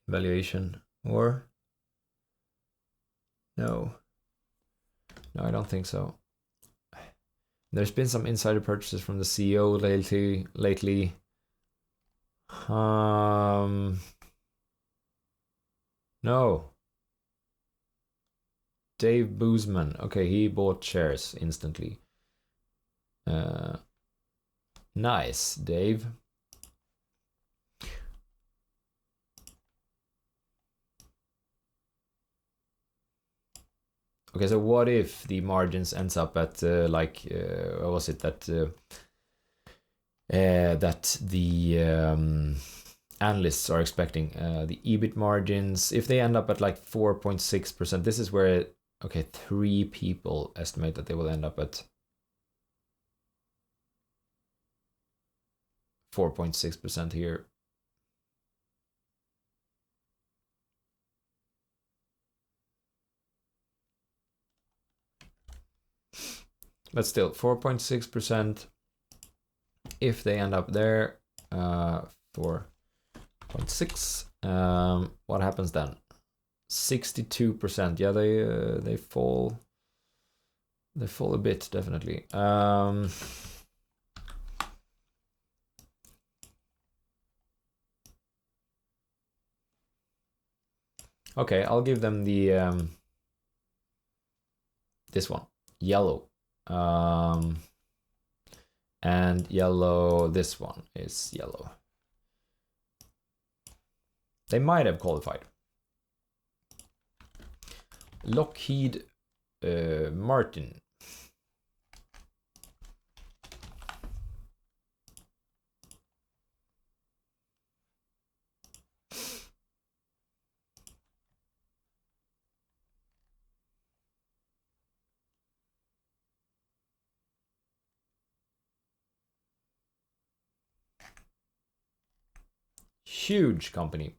Valuation, or no, I don't think so. There's been some insider purchases from the CEO lately. No. Dave Boozman. Okay, he bought shares instantly. Nice, Dave. Okay, so what if the margins ends up at like what was it that that the analysts are expecting, the EBIT margins, if they end up at like 4.6%, this is where, okay, 3 people estimate that they will end up at 4.6% here. But still, 4.6%, if they end up there, 4.6, what happens then? 62%. Yeah, they fall a bit, definitely. Okay, I'll give them the this one, yellow. And yellow, this one is yellow. They might have qualified. Lockheed Martin. Huge company.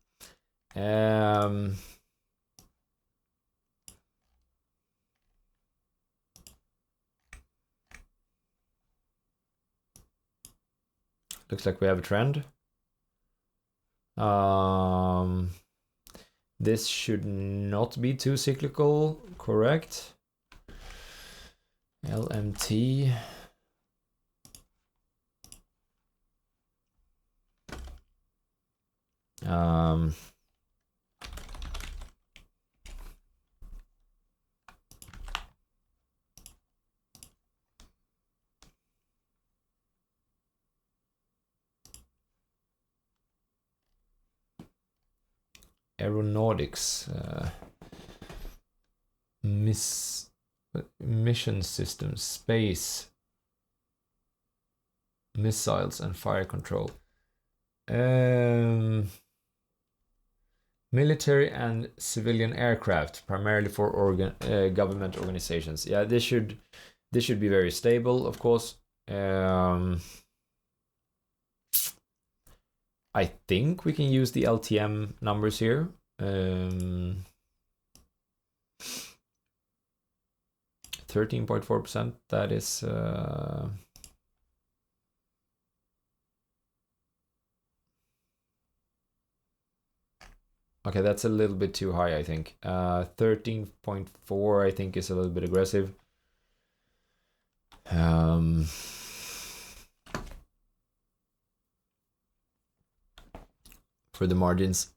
Looks like we have a trend. This should not be too cyclical, correct? LMT. Aeronautics, mission systems, space, missiles and fire control. Military and civilian aircraft, primarily for government organizations. Yeah, this should be very stable, of course. I think we can use the LTM numbers here. 13.4%, that is okay, that's a little bit too high, I think. 13.4 I think is a little bit aggressive. For the margins.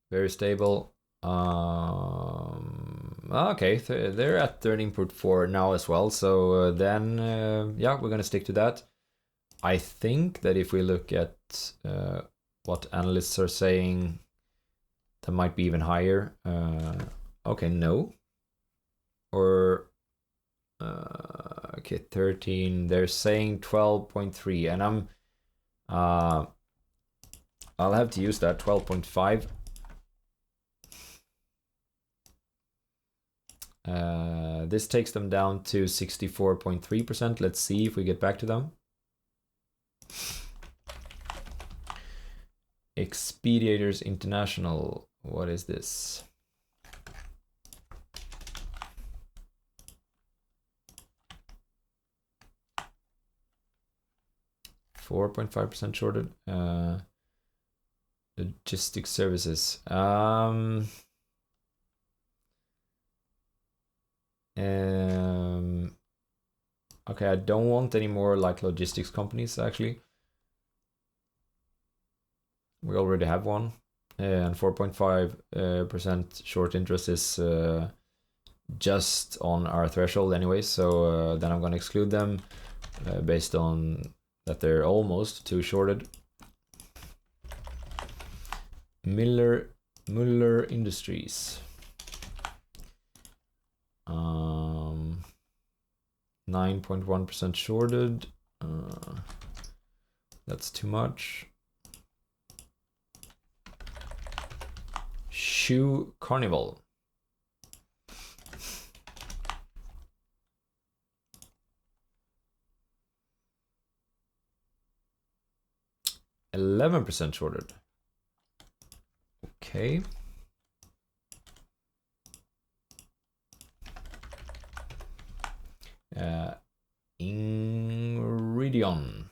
Very stable. Okay, they're at 13.4 now as well. So then, yeah, we're gonna stick to that. I think that if we look at what analysts are saying, that might be even higher. Okay, no. Or okay, 13. They're saying 12.3, and I'll have to use that 12.5. This takes them down to 64.3%. Let's see if we get back to them. Expediators International. What is this? 4.5% shorted. Logistics services. Okay, I don't want any more like logistics companies actually. We already have one, and 4.5% short interest is just on our threshold anyway. So then I'm going to exclude them based on that they're almost too shorted. Muller Industries. 9.1% shorted. That's too much. Shoe Carnival. %11 shorted. Okay. Ingredion.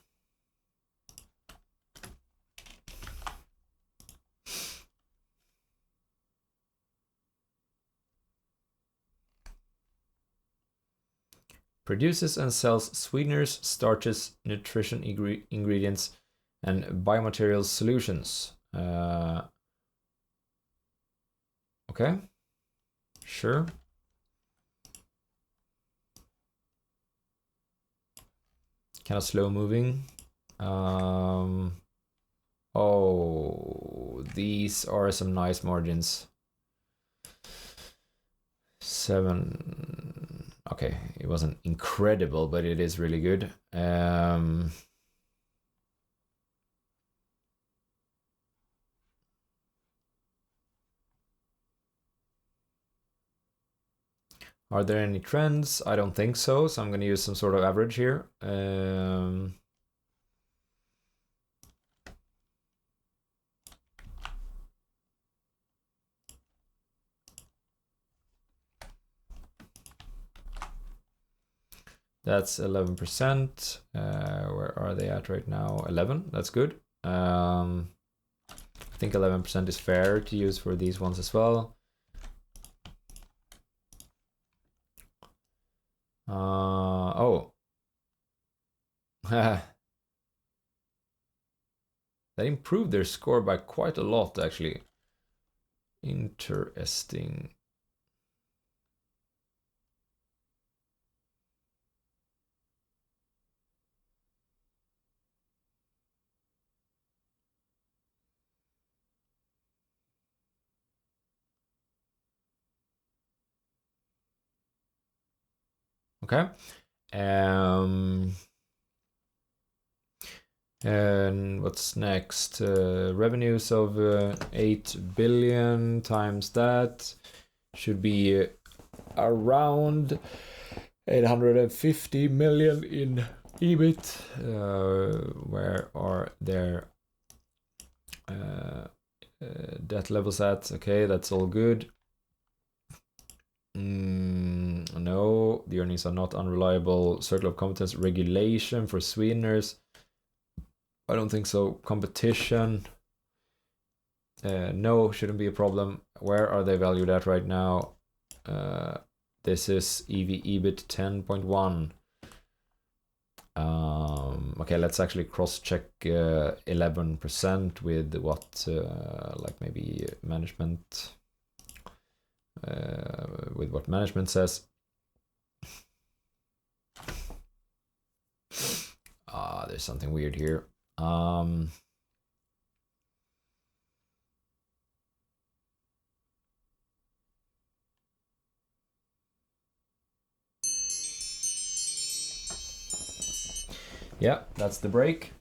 Produces and sells sweeteners, starches, nutrition ingredients, and biomaterials solutions. Okay, sure. Kind of slow moving. Oh, these are some nice margins. 7. Okay, it wasn't incredible, but it is really good. Are there any trends? I don't think so, so I'm going to use some sort of average here. That's 11%. Where are they at right now? 11. That's good. I think 11% is fair to use for these ones as well. Oh. That improved their score by quite a lot, actually. Interesting. Okay. And what's next? Revenues of 8 billion times that should be around 850 million in EBIT. Where are their debt levels at? Okay, that's all good. No, the earnings are not unreliable. Circle of competence regulation for sweeteners. I don't think so. Competition. No, shouldn't be a problem. Where are they valued at right now? This is EV EBIT 10.1. Okay, let's actually cross-check 11% with what, like maybe management, with what management says. There's something weird here. Yeah, that's the break.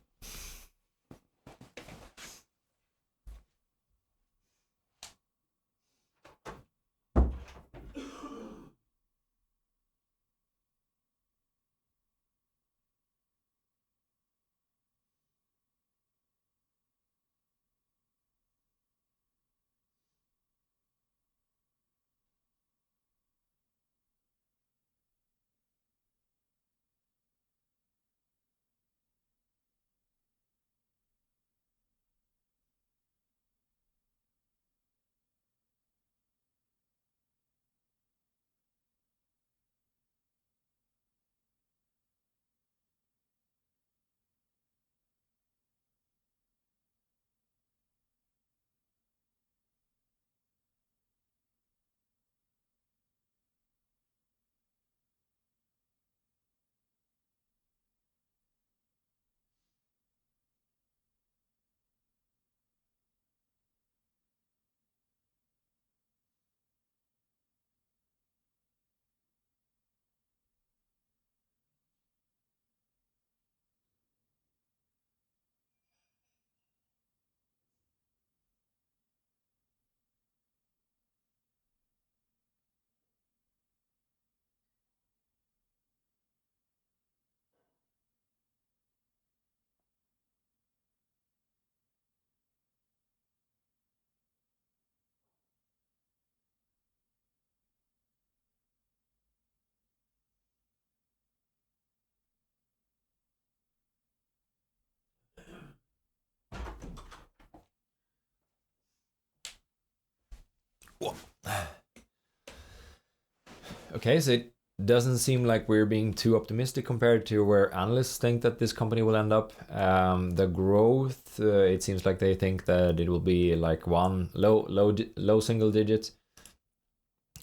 Okay, so it doesn't seem like we're being too optimistic compared to where analysts think that this company will end up. The growth, it seems like they think that it will be like low single digits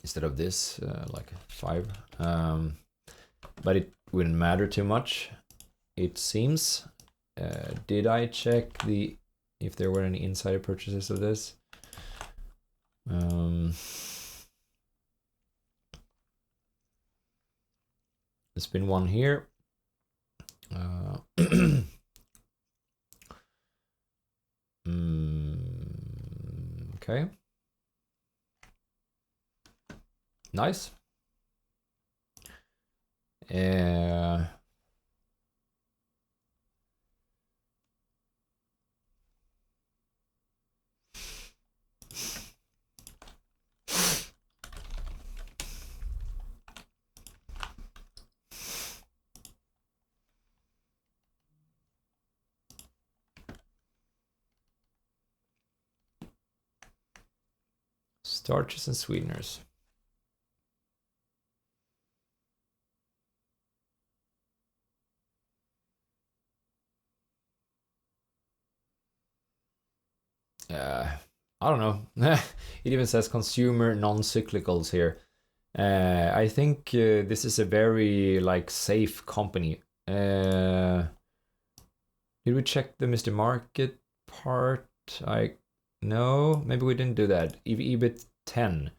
instead of this, like 5. But it wouldn't matter too much, it seems. Did I check if there were any insider purchases of this? There's been one here. Okay. Nice. Starches and sweeteners. I don't know. It even says consumer non-cyclicals here. I think this is a very like safe company. Did we check the Mr. Market part? No, maybe we didn't do that. EBIT 10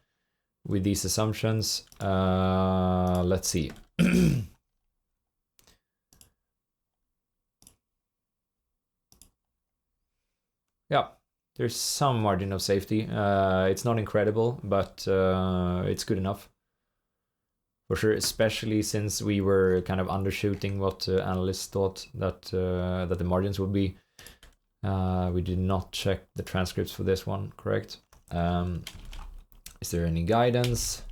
with these assumptions. Let's see. Yeah, there's some margin of safety. It's not incredible, but it's good enough. For sure, especially since we were kind of undershooting what analysts thought that the margins would be. We did not check the transcripts for this one, correct? Is there any guidance?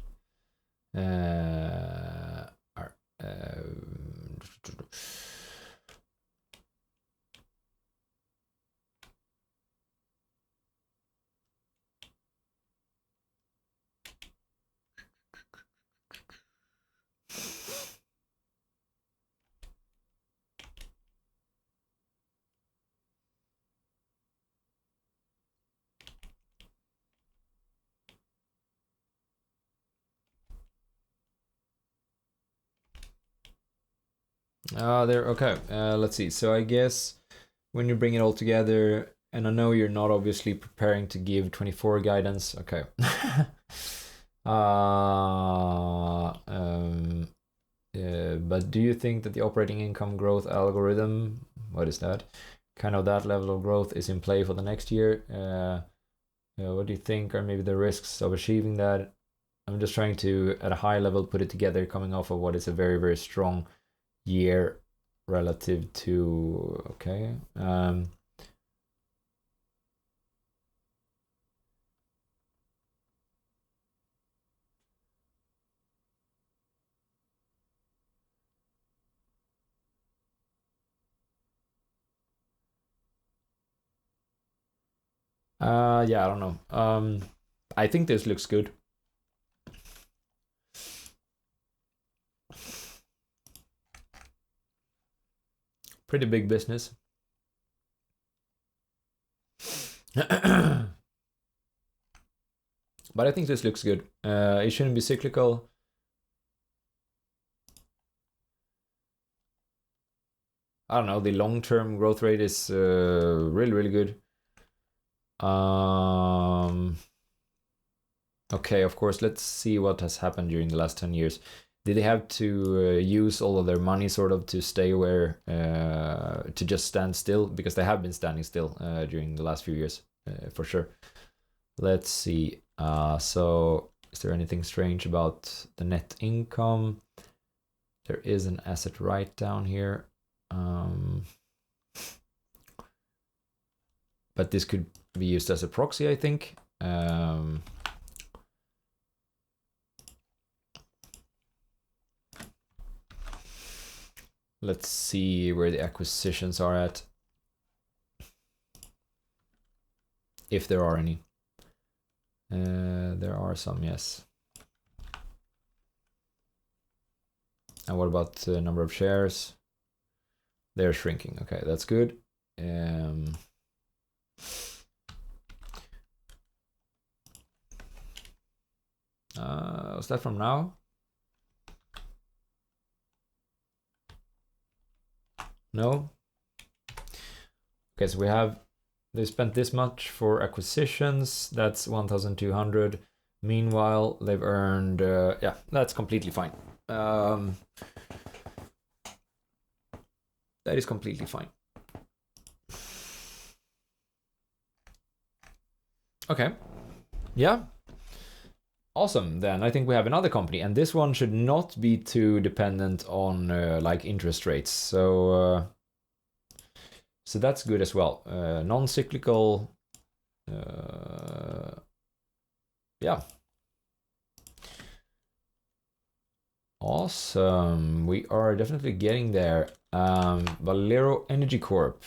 There, okay. Let's see. So I guess when you bring it all together, and I know you're not obviously preparing to give 24 guidance. Okay. But do you think that the operating income growth algorithm, what is that? Kind of that level of growth is in play for the next year. What do you think are maybe the risks of achieving that? I'm just trying to, at a high level, put it together, coming off of what is a very, very strong year relative to, okay. Yeah, I don't know. I think this looks good. Pretty big business. But I think this looks good. It shouldn't be cyclical. I don't know, the long-term growth rate is really, really good. Okay, of course, let's see what has happened during the last 10 years. Did they have to use all of their money sort of to stay where, to just stand still? Because they have been standing still during the last few years, for sure. Let's see. So is there anything strange about the net income? There is an asset write-down here. But this could be used as a proxy, I think. Let's see where the acquisitions are at. If there are any. There are some, yes. And what about the number of shares? They're shrinking. Okay, that's good. Was that from now? No? Okay, so they spent this much for acquisitions. That's 1,200. Meanwhile, they've earned, yeah, that's completely fine. That is completely fine. Okay. Yeah. Awesome. Then I think we have another company, and this one should not be too dependent on like interest rates. So that's good as well. Non-cyclical. Yeah. Awesome. We are definitely getting there. Valero Energy Corp.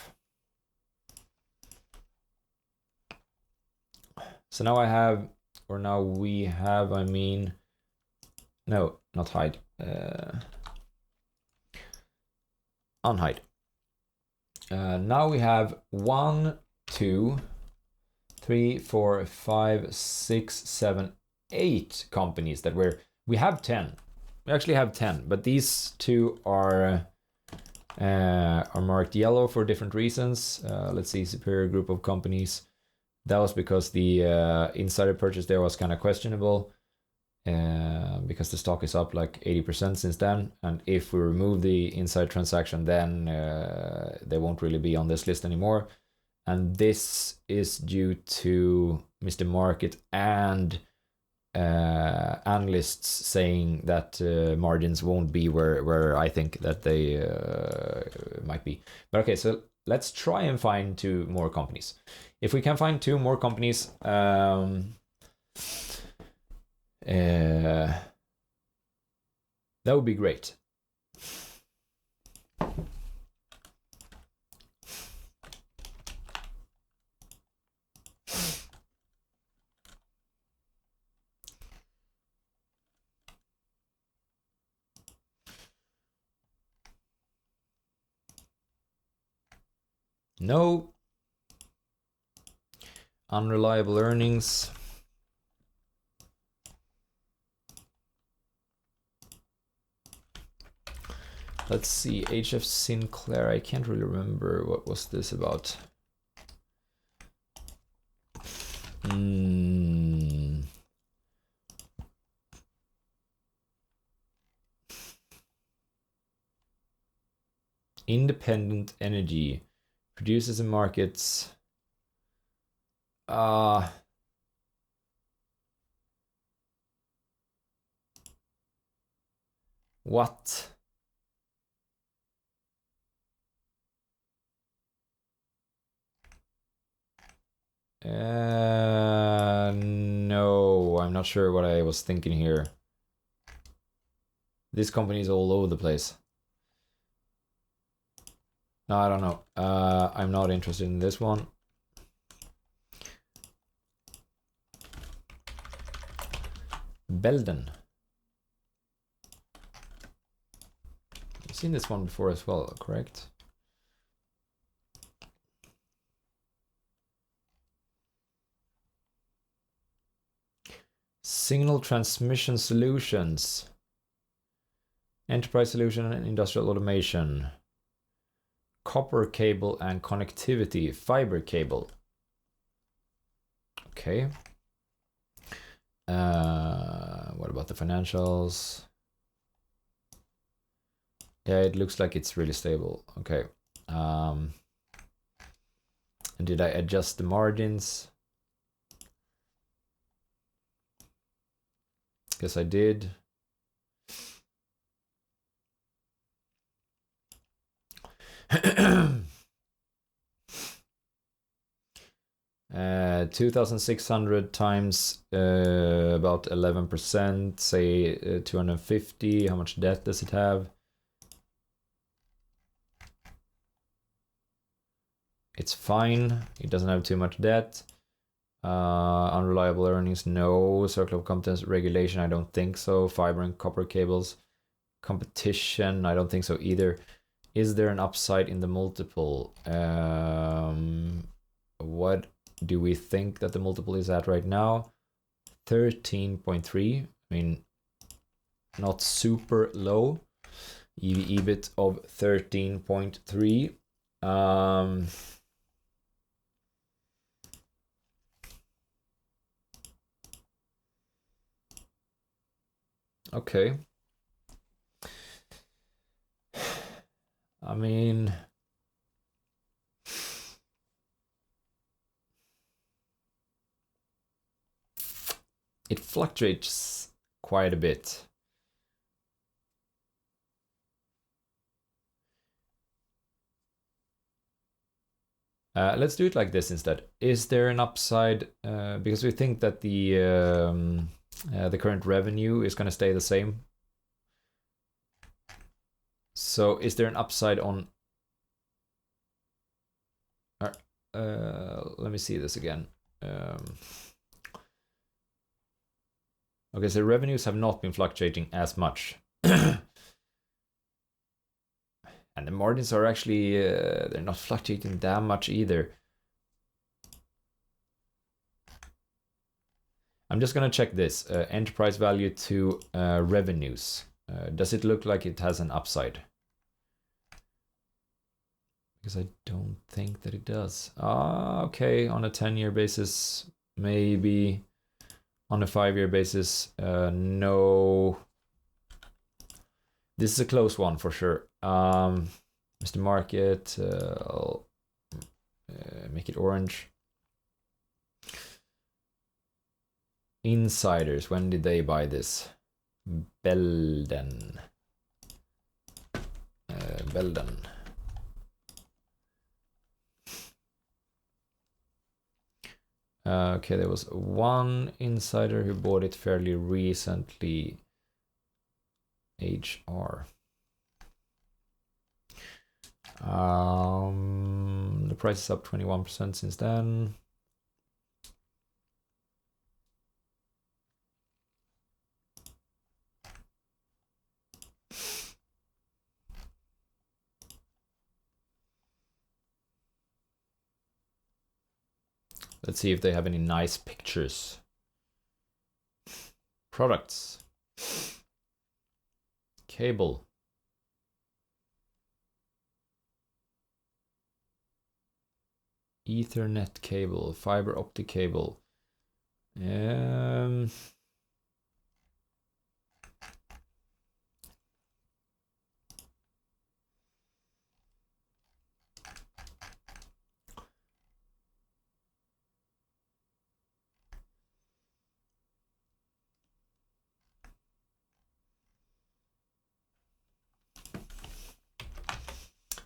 So now I have, or now we have, I mean, no, not hide. Unhide. Now we have 1, 2, 3, 4, 5, 6, 7, 8 companies that we have 10. We actually have 10, but these two are marked yellow for different reasons. Let's see, superior group of companies. That was because the insider purchase there was kind of questionable. because the stock is up like 80% since then. And if we remove the inside transaction, then they won't really be on this list anymore. And this is due to Mr. Market and analysts saying that margins won't be where I think that they might be. But okay, so let's try and find 2 more companies. If we can find 2 more companies, that would be great. No. Unreliable earnings. Let's see, HF Sinclair, I can't really remember what was this about. Independent energy, produces and markets. What? No, I'm not sure what I was thinking here. This company is all over the place. No, I don't know. I'm not interested in this one. Belden. I've seen this one before as well, correct? Signal transmission solutions. Enterprise solution and industrial automation. Copper cable and connectivity. Fiber cable. Okay. What about the financials? Yeah, it looks like it's really stable. Okay. And did I adjust the margins? Guess I did. Uh, 2,600 times about 11%, say 250. How much debt does it have? It's fine. It doesn't have too much debt. Unreliable earnings, no. Circle of competence regulation, I don't think so. Fiber and copper cables. Competition, I don't think so either. Is there an upside in the multiple? What do we think that the multiple is at right now? 13.3. I mean, not super low. EV/EBIT of 13.3. Okay. I mean, it fluctuates quite a bit. Let's do it like this instead. Is there an upside? Because we think that the current revenue is going to stay the same. So is there an upside on... let me see this again. Okay, so revenues have not been fluctuating as much. And the margins are actually, they're not fluctuating that much either. I'm just gonna check this, enterprise value to revenues. Does it look like it has an upside? Because I don't think that it does. Okay, on a 10-year basis, maybe. on a 5-year basis. No. This is a close one for sure. Mr. Market, I'll make it orange. Insiders, when did they buy this? Belden. Belden. Okay, there was one insider who bought it fairly recently. HR. The price is up 21% since then. Let's see if they have any nice pictures. Products. Cable. Ethernet cable, fiber optic cable.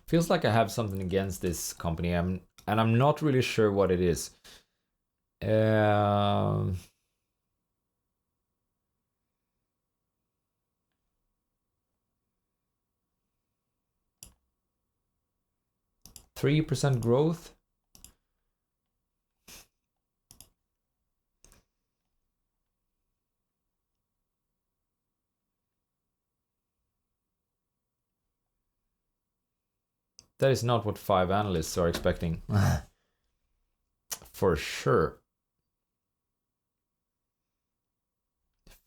Feels like I have something against this company, and I'm not really sure what it is. 3% growth. That is not what 5 analysts are expecting. For sure.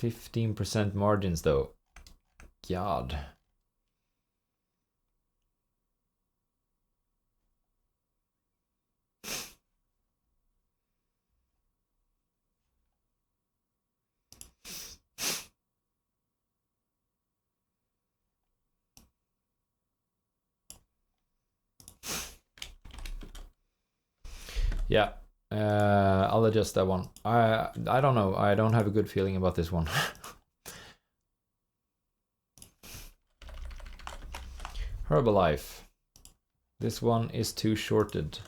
15% margins though. God. Yeah, I'll adjust that one. I don't know. I don't have a good feeling about this one. Herbalife. This one is too shorted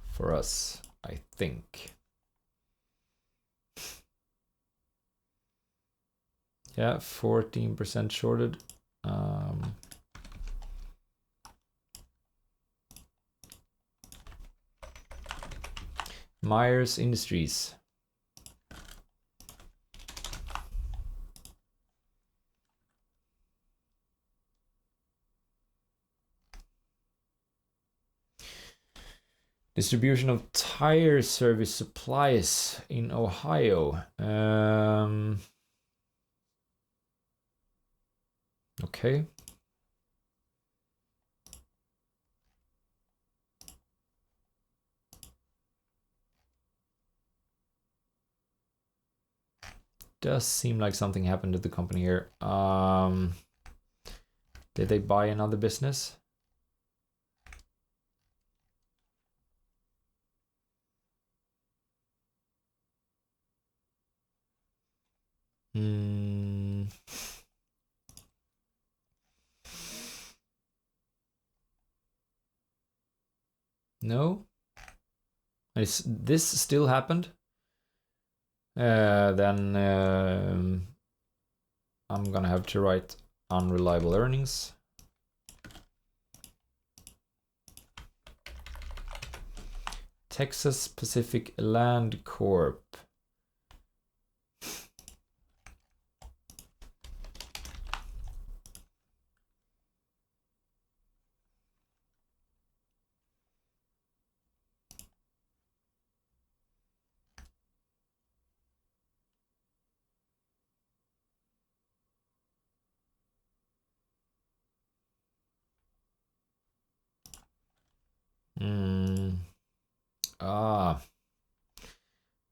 for us, I think. Yeah, 14% shorted. Myers Industries. Distribution of tire service supplies in Ohio. Okay. Does seem like something happened to the company here. Did they buy another business? No. This still happened? Then I'm gonna have to write unreliable earnings. Texas Pacific Land Corp.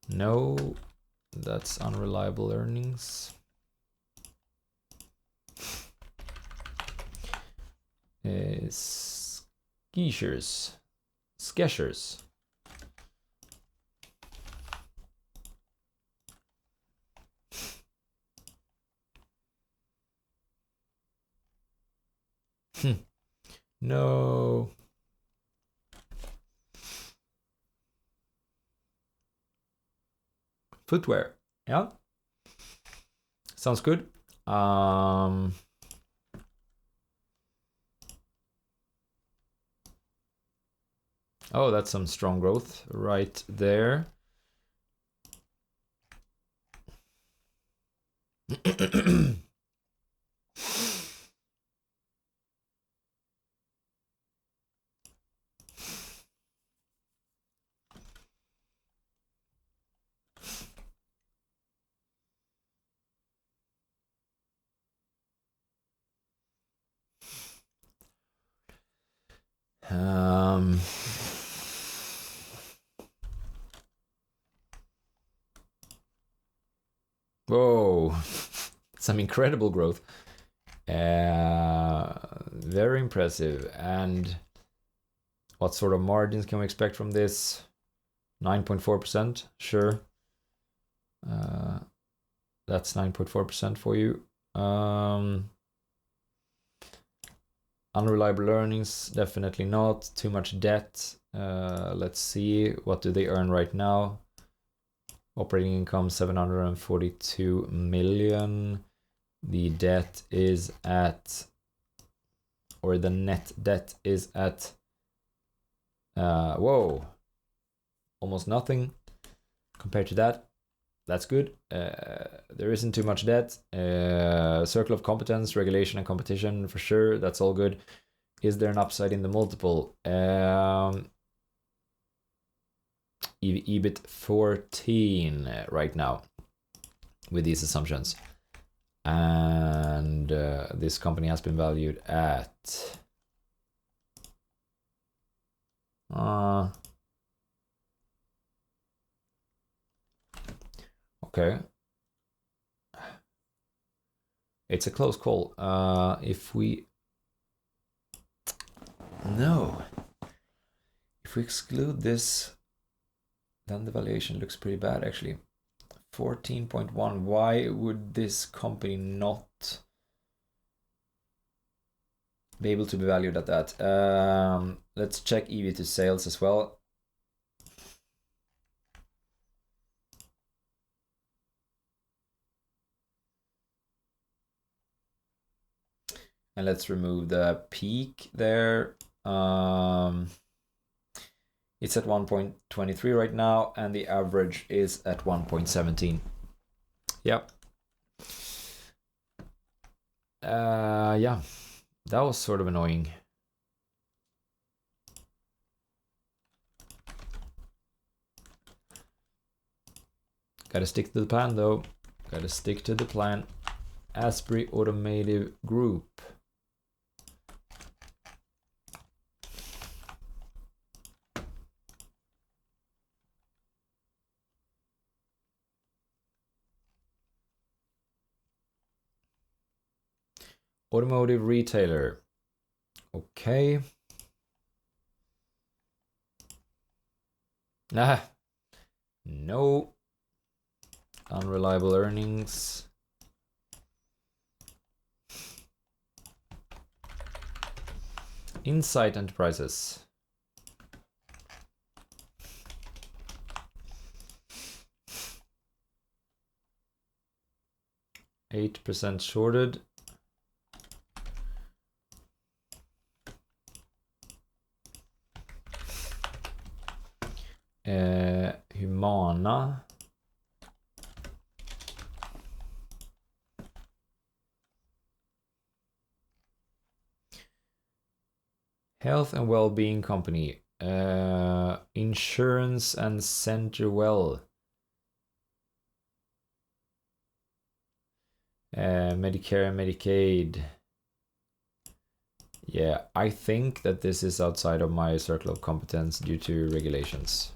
No. That's unreliable earnings. Skechers. No. Footwear. Yeah. Sounds good. Oh, that's some strong growth right there. Whoa, some incredible growth. Very impressive. And what sort of margins can we expect from this? 9.4%, sure. That's 9.4% for you. Unreliable earnings, definitely not. Too much debt. Let's see, what do they earn right now? Operating income 742 million. The debt is at, or the net debt is at, whoa, almost nothing compared to that. That's good. There isn't too much debt. Circle of competence, regulation and competition for sure. That's all good. Is there an upside in the multiple? EBIT 14 right now with these assumptions. And this company has been valued at okay. It's a close call. If we exclude this, then the valuation looks pretty bad actually. 14.1. Why would this company not be able to be valued at that? Let's check EV to sales as well. And let's remove the peak there. It's at 1.23 right now, and the average is at 1.17. Yep. Yeah, that was sort of annoying. Gotta stick to the plan though. Gotta stick to the plan. Asbury Automotive Group. Automotive retailer. Okay. No. Unreliable earnings. Insight Enterprises. %8 shorted. Humana. Health and well-being company. Insurance and Centerwell. Medicare and Medicaid. Yeah, I think that this is outside of my circle of competence due to regulations.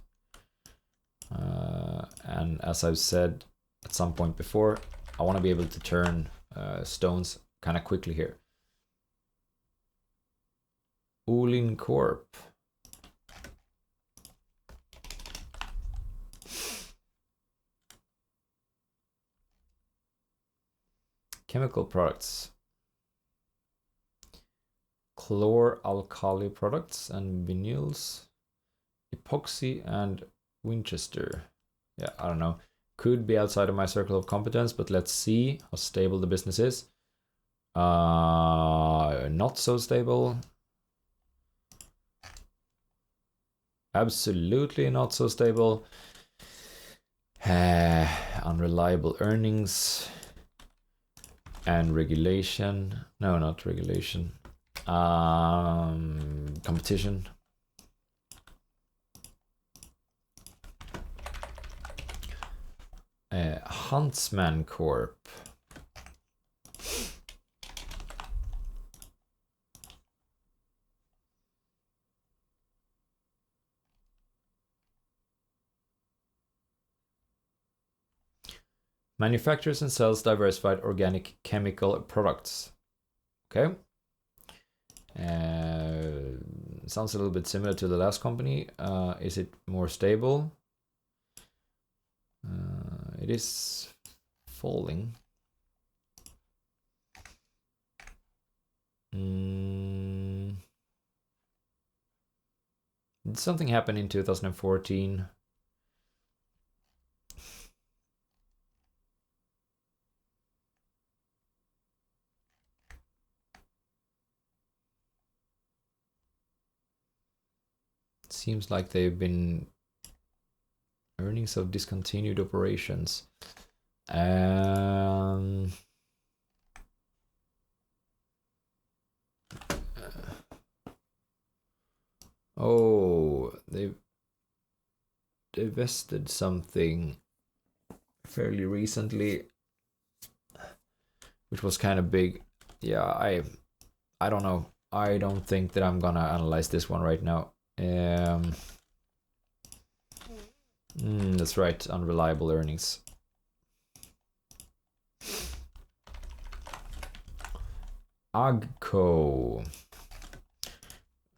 And as I've said at some point before. I want to be able to turn stones kind of quickly here. Olin Corp. Chemical products. Chloralkali products and vinyls. Epoxy and Winchester. Yeah, I don't know. Could be outside of my circle of competence, but let's see how stable the business is. Not so stable. Absolutely not so stable. Unreliable earnings and regulation. No, not regulation. Competition. Huntsman Corp. Manufactures and sells diversified organic chemical products. Okay. Sounds a little bit similar to the last company. Is it more stable? It is falling. Did something happen in 2014? Seems like they've been earnings of discontinued operations. Oh, they've divested something fairly recently, which was kind of big. Yeah, I don't know. I don't think that I'm gonna analyze this one right now. That's right, unreliable earnings. Agco.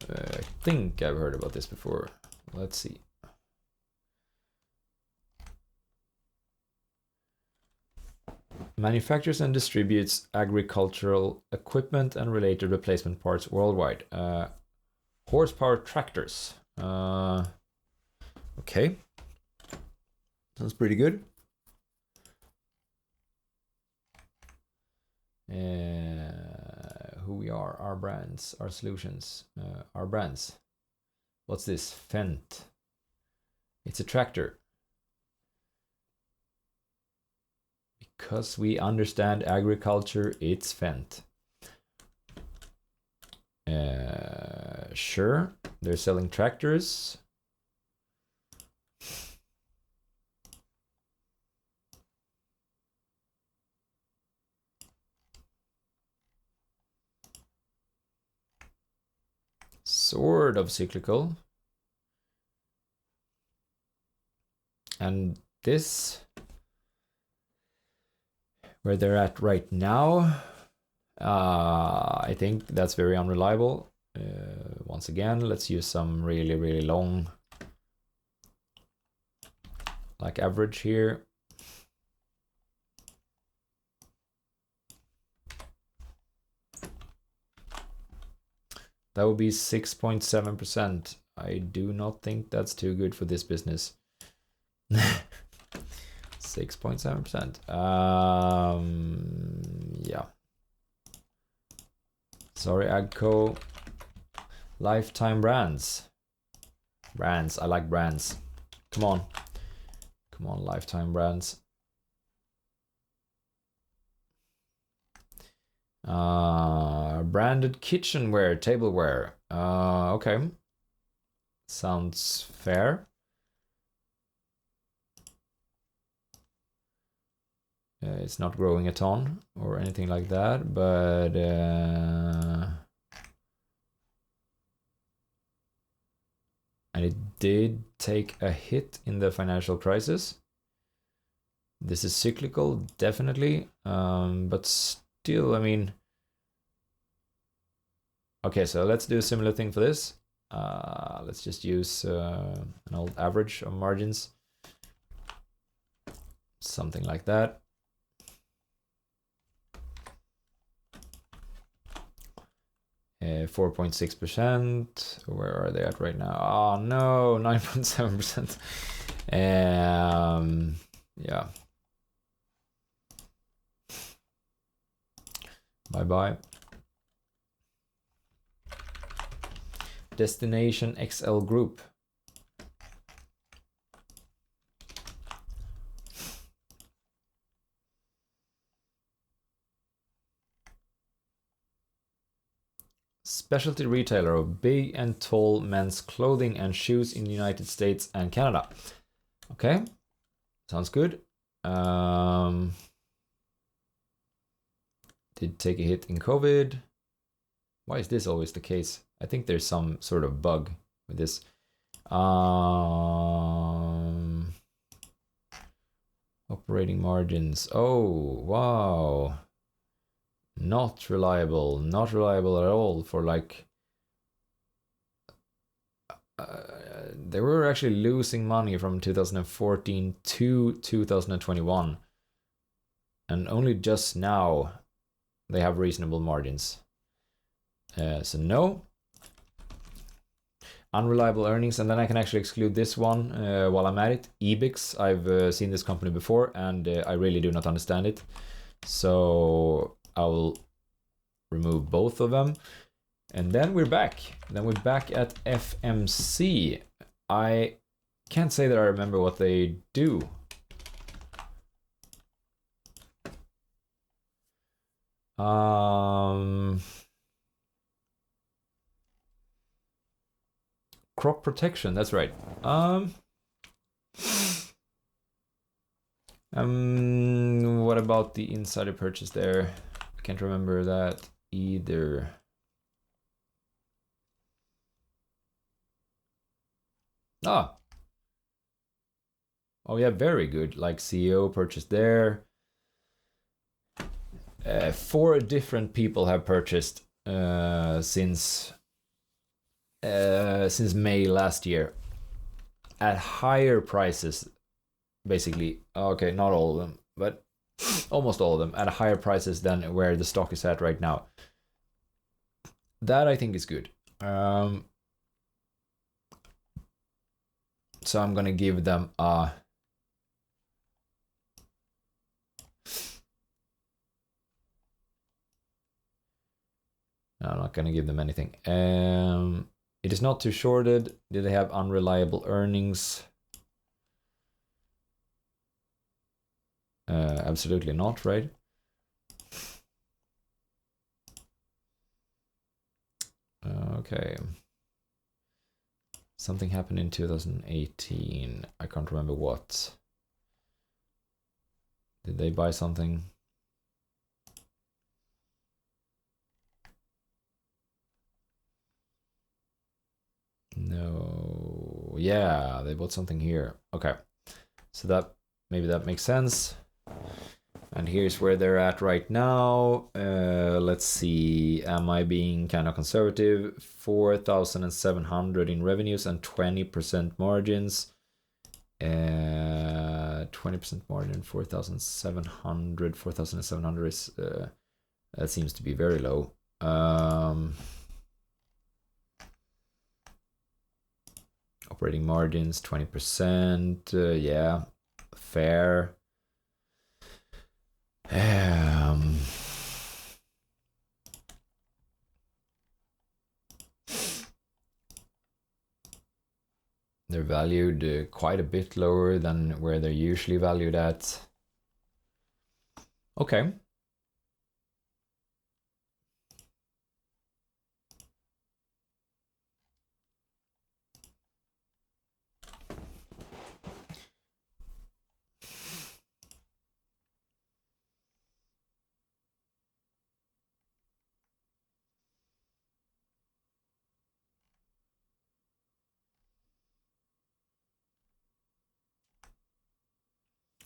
I think I've heard about this before. Let's see. Manufactures and distributes agricultural equipment and related replacement parts worldwide. Horsepower tractors. Okay. Sounds pretty good. Who we are, our brands, our solutions, our brands. What's this? Fendt. It's a tractor. Because we understand agriculture, it's Fendt. Sure, they're selling tractors. Sort of cyclical. And this, where they're at right now, I think that's very unreliable. Once again, let's use some really long, like average here. That would be 6.7%. I do not think that's too good for this business. 6.7%. Yeah. Sorry, Agco. Lifetime Brands. Brands. I like brands. Come on. Come on, Lifetime Brands. Branded kitchenware, tableware. Okay. Sounds fair. It's not growing a ton or anything like that, but and it did take a hit in the financial crisis. This is cyclical, definitely, but still, I mean, okay, so let's do a similar thing for this. Let's just use an old average of margins, something like that. 4.6%. Where are they at right now? Oh no, 9.7%. Yeah. Bye bye. Destination XL Group. Specialty retailer of big and tall men's clothing and shoes in the United States and Canada. Okay, sounds good. Did take a hit in COVID. Why is this always the case? I think there's some sort of bug with this. Operating margins. Oh, wow. Not reliable. Not reliable at all for like... they were actually losing money from 2014 to 2021. And only just now they have reasonable margins. So no. Unreliable earnings, and then I can actually exclude this one while I'm at it. Ebix, I've seen this company before, and I really do not understand it. So I will remove both of them. And then we're back. Then we're back at FMC. I can't say that I remember what they do. Crop protection, that's right. What about the insider purchase there? I can't remember that either. Oh yeah, very good. Like CEO purchased there. 4 different people have purchased since May last year at higher prices, basically. Okay, not all of them, but almost all of them at higher prices than where the stock is at right now. That I think is good. So I'm gonna give them a... No, I'm not gonna give them anything. It is not too shorted. Did they have unreliable earnings? Absolutely not, right? Okay. Something happened in 2018. I can't remember what. Did they buy something? No. Yeah, they bought something here. Okay. So that maybe that makes sense. And here's where they're at right now. Let's see. Am I being kind of conservative? 4,700 in revenues and 20% margins. 20% margin, 4,700. 4,700 is that seems to be very low. Operating margins 20%. Yeah, fair. They're valued quite a bit lower than where they're usually valued at. Okay.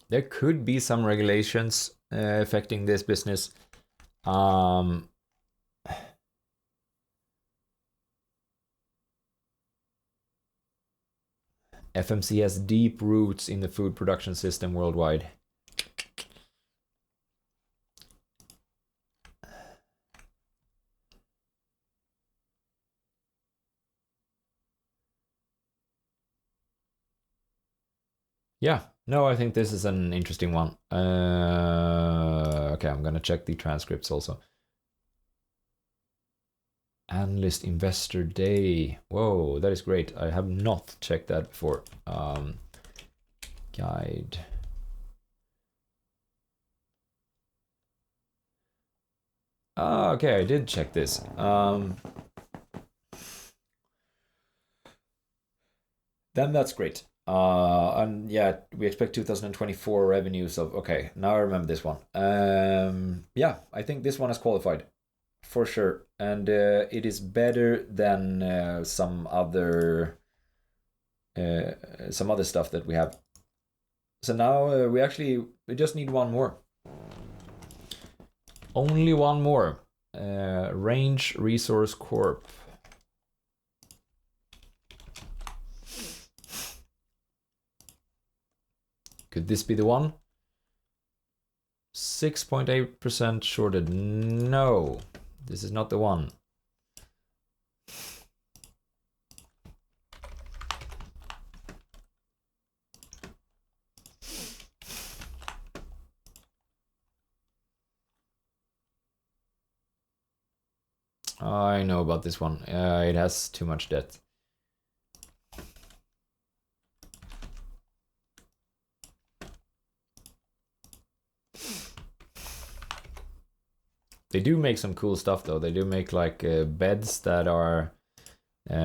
There could be some regulations affecting this business. FMC has deep roots in the food production system worldwide. Yeah, no, I think this is an interesting one. Okay, I'm gonna check the transcripts also. Analyst Investor Day. Whoa, that is great. I have not checked that before. Guide. Okay, I did check this. Then that's great. And yeah, we expect 2024 revenues of, okay, now I remember this one. Yeah, I think this one is qualified for sure. And it is better than some other stuff that we have. So now we just need one more. Only one more. Range Resource Corp. Could this be the one? 6.8% shorted. No, this is not the one. I know about this one. It has too much debt. They do make some cool stuff though. They do make like beds that are, you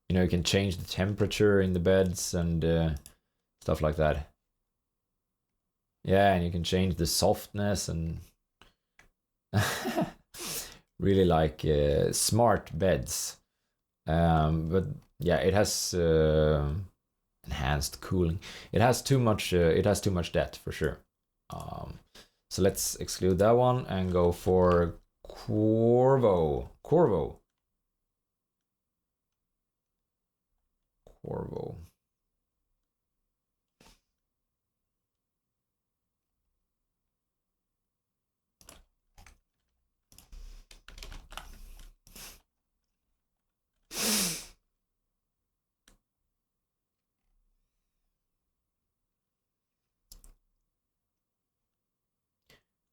can change the temperature in the beds and stuff like that. Yeah, and you can change the softness and really like smart beds. But yeah, it has enhanced cooling. It has too much debt for sure. So let's exclude that one and go for Corvo.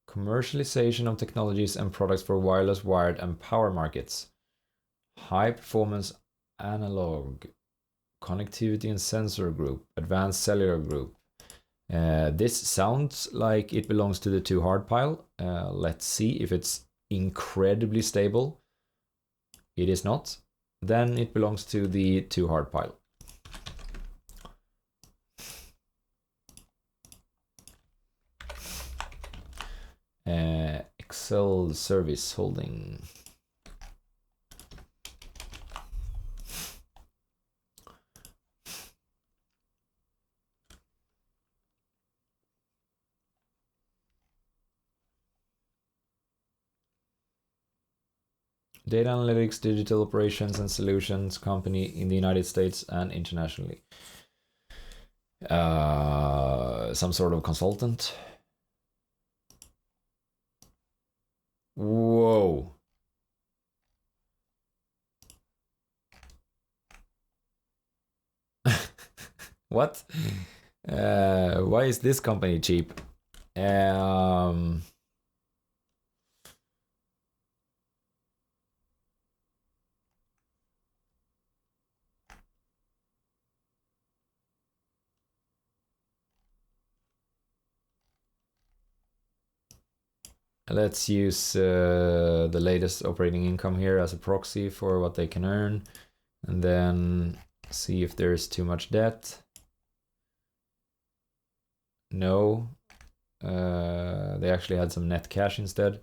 Commercialization of technologies and products for wireless, wired, and power markets. High performance analog, connectivity and sensor group, advanced cellular group. This sounds like it belongs to the too hard pile. Let's see if it's incredibly stable. It is not. Then it belongs to the too hard pile. Excel Service Holding. Data analytics, digital operations and solutions company in the United States and internationally. Some sort of consultant. Whoa. What? Why is this company cheap? Let's use the latest operating income here as a proxy for what they can earn, and then see if there's too much debt. No, they actually had some net cash instead.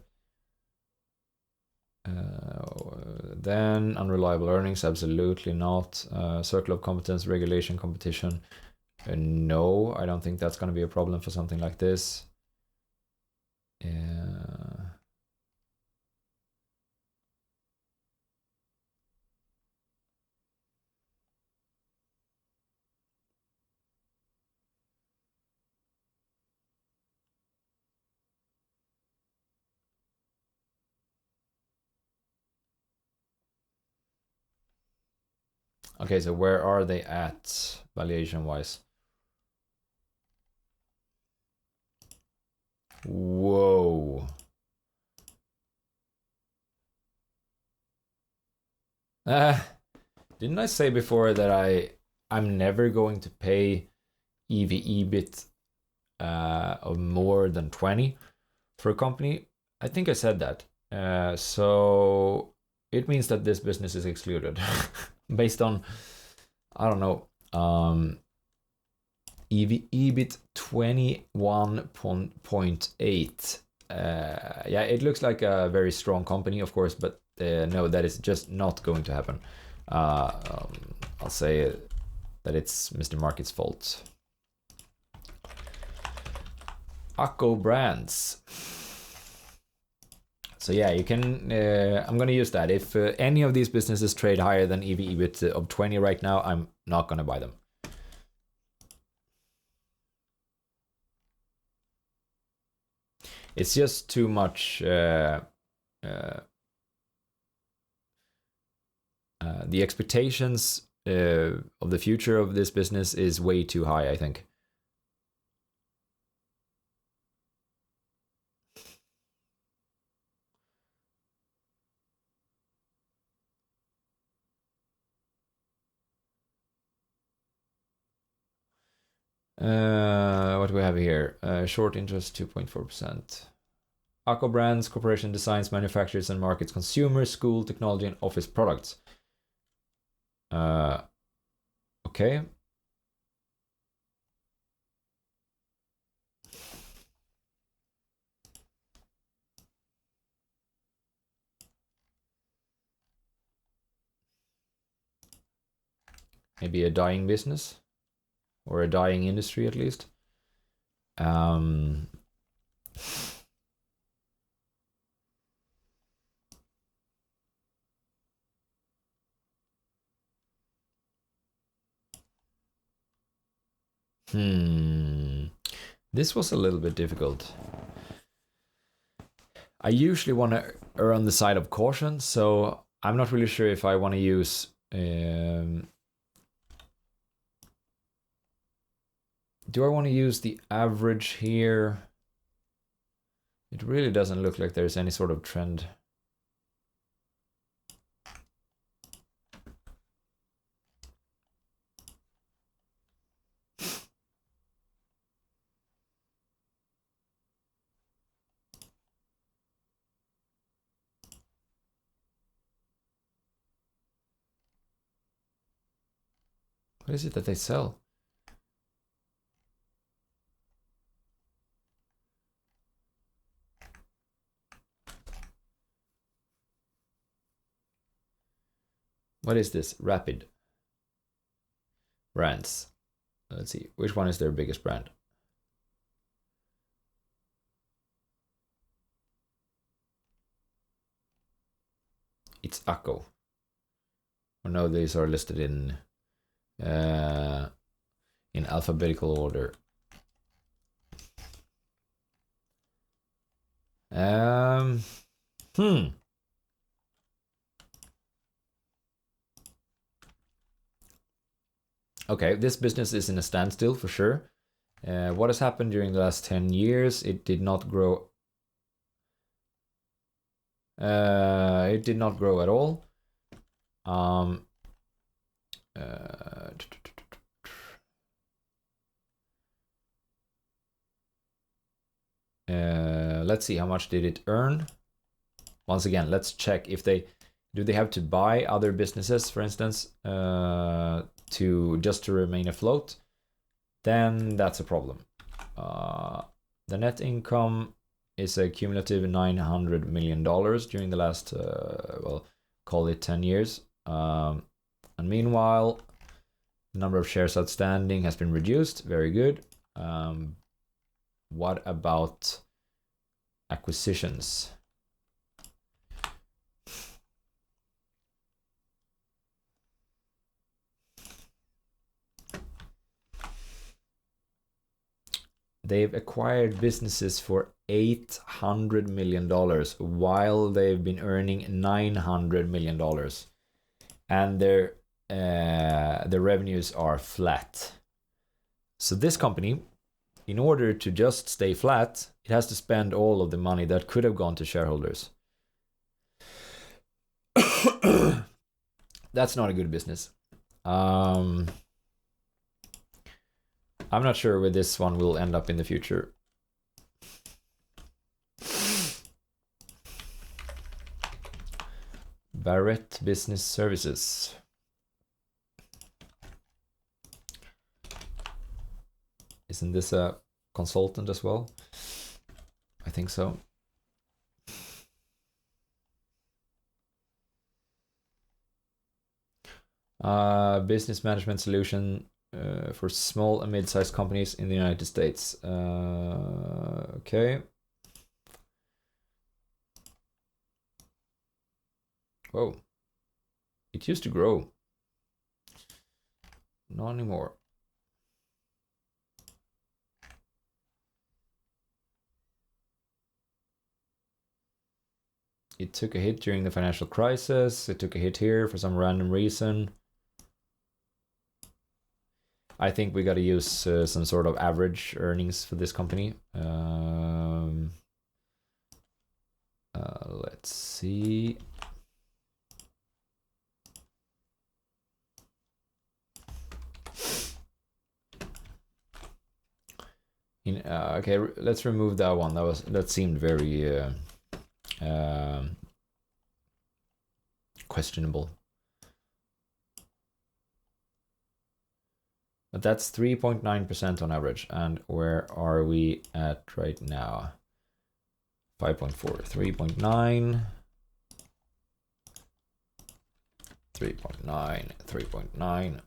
Then unreliable earnings, absolutely not. Circle of competence, regulation, competition. No, I don't think that's going to be a problem for something like this. Okay, so where are they at valuation-wise? Whoa. Didn't I say before that I'm never going to pay EV/EBIT of more than 20 for a company? I think I said that. So it means that this business is excluded based on, I don't know, EV/EBIT 21.8. Yeah, it looks like a very strong company, of course, but no, that is just not going to happen. I'll say that it's Mr. Market's fault. Alamo Brands. So yeah, you can. I'm gonna use that. If any of these businesses trade higher than EV/EBIT of 20 right now, I'm not gonna buy them. It's just too much. The expectations of the future of this business is way too high, I think. What do we have here? Short interest 2.4%. Alamo Brands Corporation designs, manufactures, and markets consumer, school, technology, and office products. Okay. Maybe a dying business, or a dying industry at least. This was a little bit difficult. I usually want to err on the side of caution, so I'm not really sure if I want to use. Do I want to use the average here? It really doesn't look like there's any sort of trend. What is it that they sell? What is this? Rapid Brands. Let's see. Which one is their biggest brand? It's Acco. Oh no, these are listed in alphabetical order. Okay, this business is in a standstill for sure. What has happened during the last 10 years? It did not grow. It did not grow at all. Let's see, how much did it earn? Once again, let's check if they have to buy other businesses, for instance, to remain afloat. Then that's a problem. The net income is a cumulative $900 million during the last, well, call it 10 years. And meanwhile, The number of shares outstanding has been reduced. Very good. What about acquisitions? They've acquired businesses for $800 million while they've been earning $900 million. And their revenues are flat. So this company, in order to just stay flat, it has to spend all of the money that could have gone to shareholders. That's not a good business. I'm not sure where this one will end up in the future. Barrett Business Services. Isn't this a consultant as well? I think so. Business management solution for small and mid-sized companies in the United States. Okay. Whoa. It used to grow. Not anymore. It took a hit during the financial crisis. It took a hit here for some random reason. I think we got to use some sort of average earnings for this company. Let's see. Okay, let's remove that one. That seemed very questionable. But that's 3.9% on average. And where are we at right now? 5.4, 3.9, 3.9, 3.9.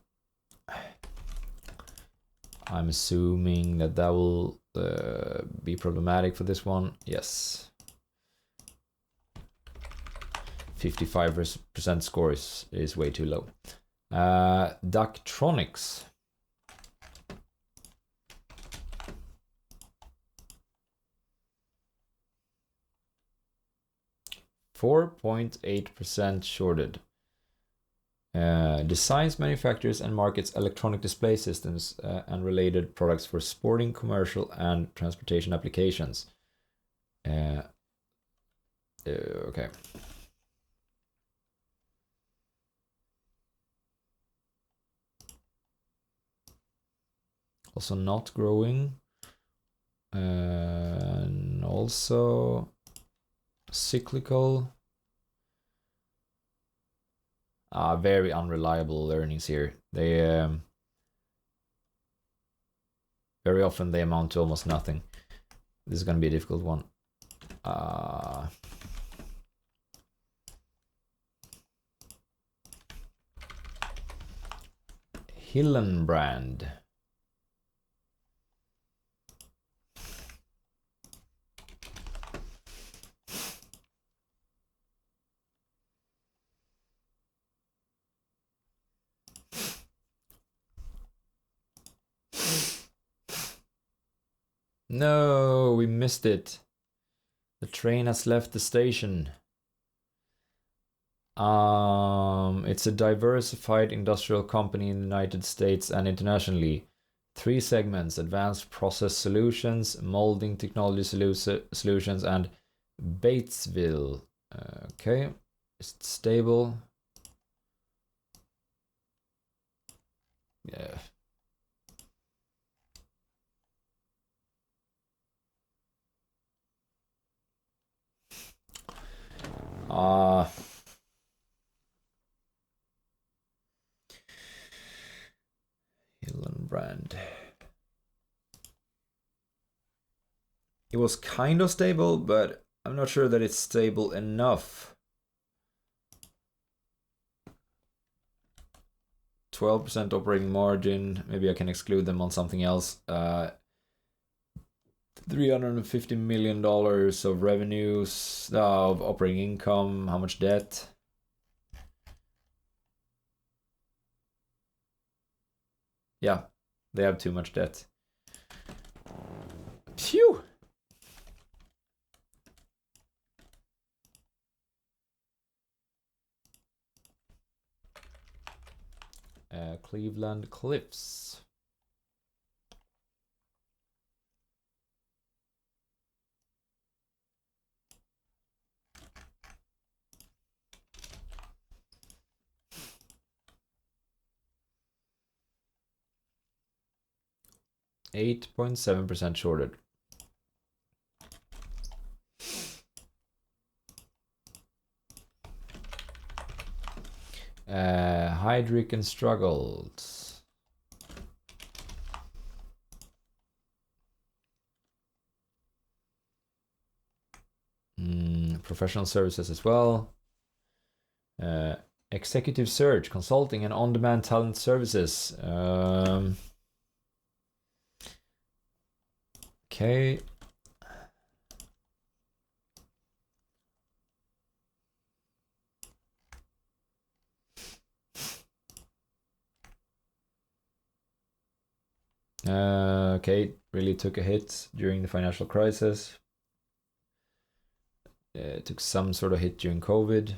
I'm assuming that will be problematic for this one. Yes. 55% score is way too low. Daktronics. 4.8% shorted. Designs, manufactures, and markets electronic display systems and related products for sporting, commercial, and transportation applications. Okay. Also not growing. And also cyclical. Very unreliable earnings here. They very often they amount to almost nothing. This is going to be a difficult one. Hillenbrand. No, we missed it. The train has left the station. It's a diversified industrial company in the United States and internationally. 3 segments: advanced process solutions, molding technology solutions, and Batesville. Okay, is it stable? Yeah. Hillenbrand. It was kind of stable, but I'm not sure that it's stable enough. 12% operating margin. Maybe I can exclude them on something else. $350 million of revenues, of operating income. How much debt? Yeah, they have too much debt. Phew! Cleveland Cliffs. $8.7% shorted. Heidrick and struggled. Professional services as well. Executive search, consulting, and on-demand talent services. Okay. Okay, really took a hit during the financial crisis. Took some sort of hit during COVID.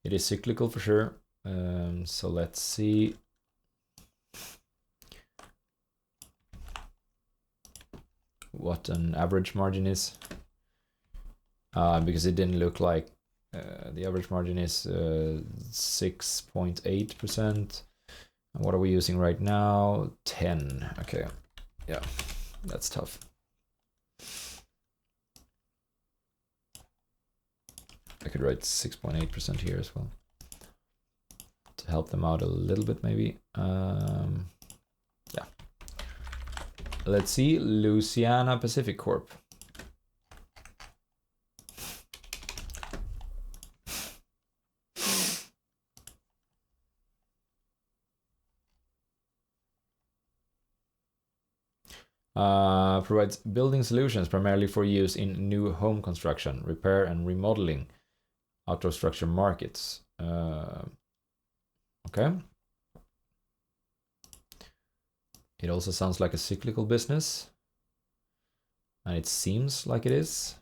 It is cyclical for sure. So let's see. What an average margin is. Because it didn't look like the average margin is 6.8%. What are we using right now? 10. Okay. Yeah, that's tough. I could write 6.8% here as well to help them out a little bit, maybe. Yeah. Let's see. Louisiana Pacific Corp. Provides building solutions primarily for use in new home construction, repair and remodeling, outdoor structure markets. Okay. It also sounds like a cyclical business, and it seems like it is.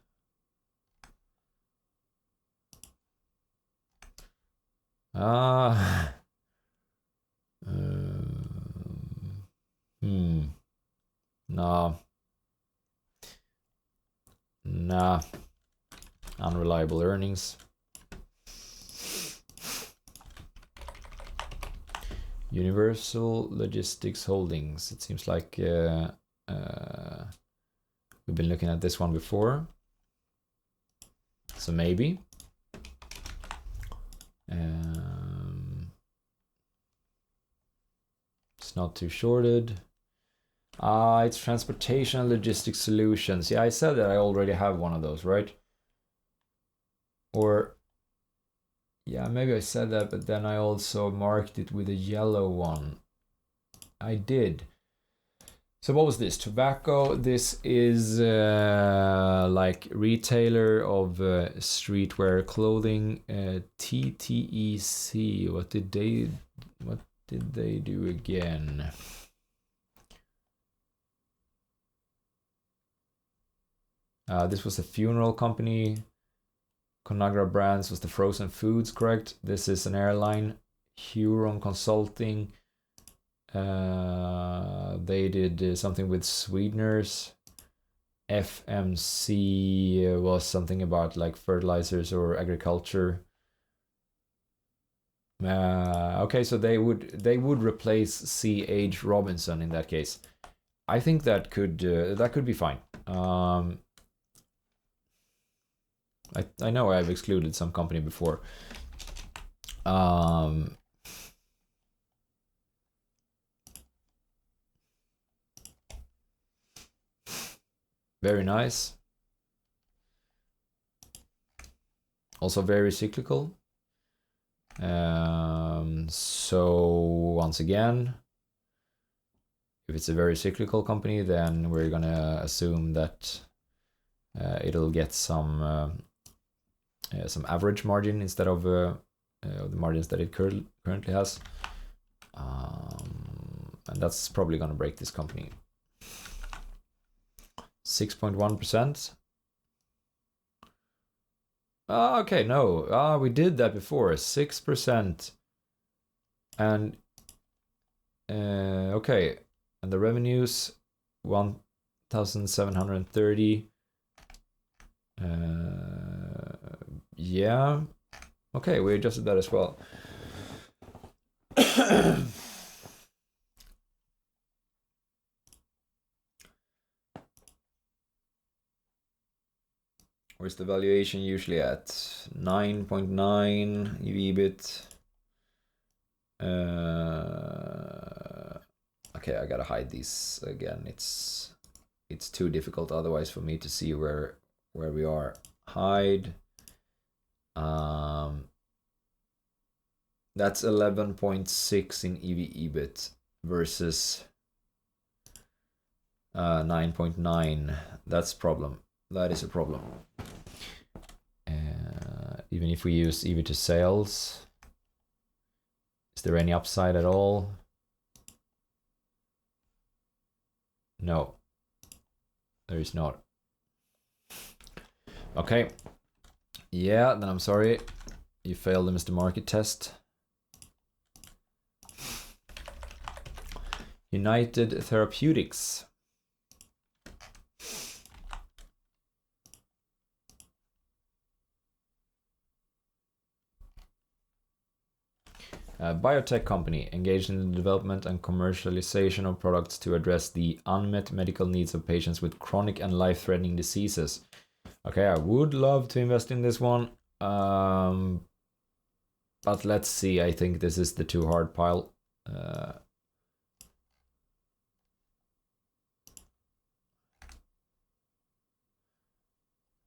Nah. Unreliable earnings. Universal Logistics Holdings. It seems like we've been looking at this one before. So maybe. It's not too shorted. It's Transportation and Logistics Solutions. Yeah, I said that I already have one of those, right? Or, yeah, maybe I said that, but then I also marked it with a yellow one. I did. So what was this? Tobacco. This is like retailer of streetwear clothing. TTEC. What did they do again? This was a funeral company. ConAgra Brands was the frozen foods, correct? This is an airline. Huron Consulting. They did something with sweeteners. FMC was something about like fertilizers or agriculture. Okay, so they would replace C.H. Robinson in that case. I think that could be fine. I know I've excluded some company before. Very nice. Also very cyclical. So once again, if it's a very cyclical company, then we're gonna assume that it'll get some average margin instead of the margins that it currently has, and that's probably gonna break this company. 6.1%. Okay, no, we did that before. 6%, and okay, and the revenues 1,730. Yeah, okay, we adjusted that as well. Where's the valuation usually at? 9.9 EV/EBIT. Okay, I gotta hide these again. It's too difficult otherwise for me to see where we are. Hide. That's 11.6 in EV/EBIT versus 9.9. That's a problem. That is a problem. Even if we use EV to sales, is there any upside at all? No, there is not. Okay. Yeah, then I'm sorry. You failed the Mr. Market test. United Therapeutics. A biotech company engaged in the development and commercialization of products to address the unmet medical needs of patients with chronic and life-threatening diseases. Okay, I would love to invest in this one, but let's see. I think this is the too hard pile.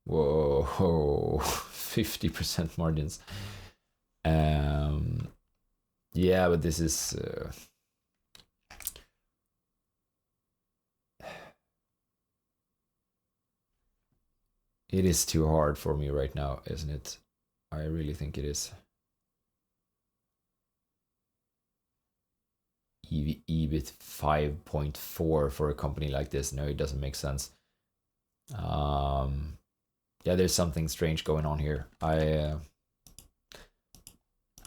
Whoa, 50% margins. Yeah, but this is it is too hard for me right now, isn't it? I really think it is. EBIT 5.4 for a company like this. No, it doesn't make sense. Yeah, there's something strange going on here.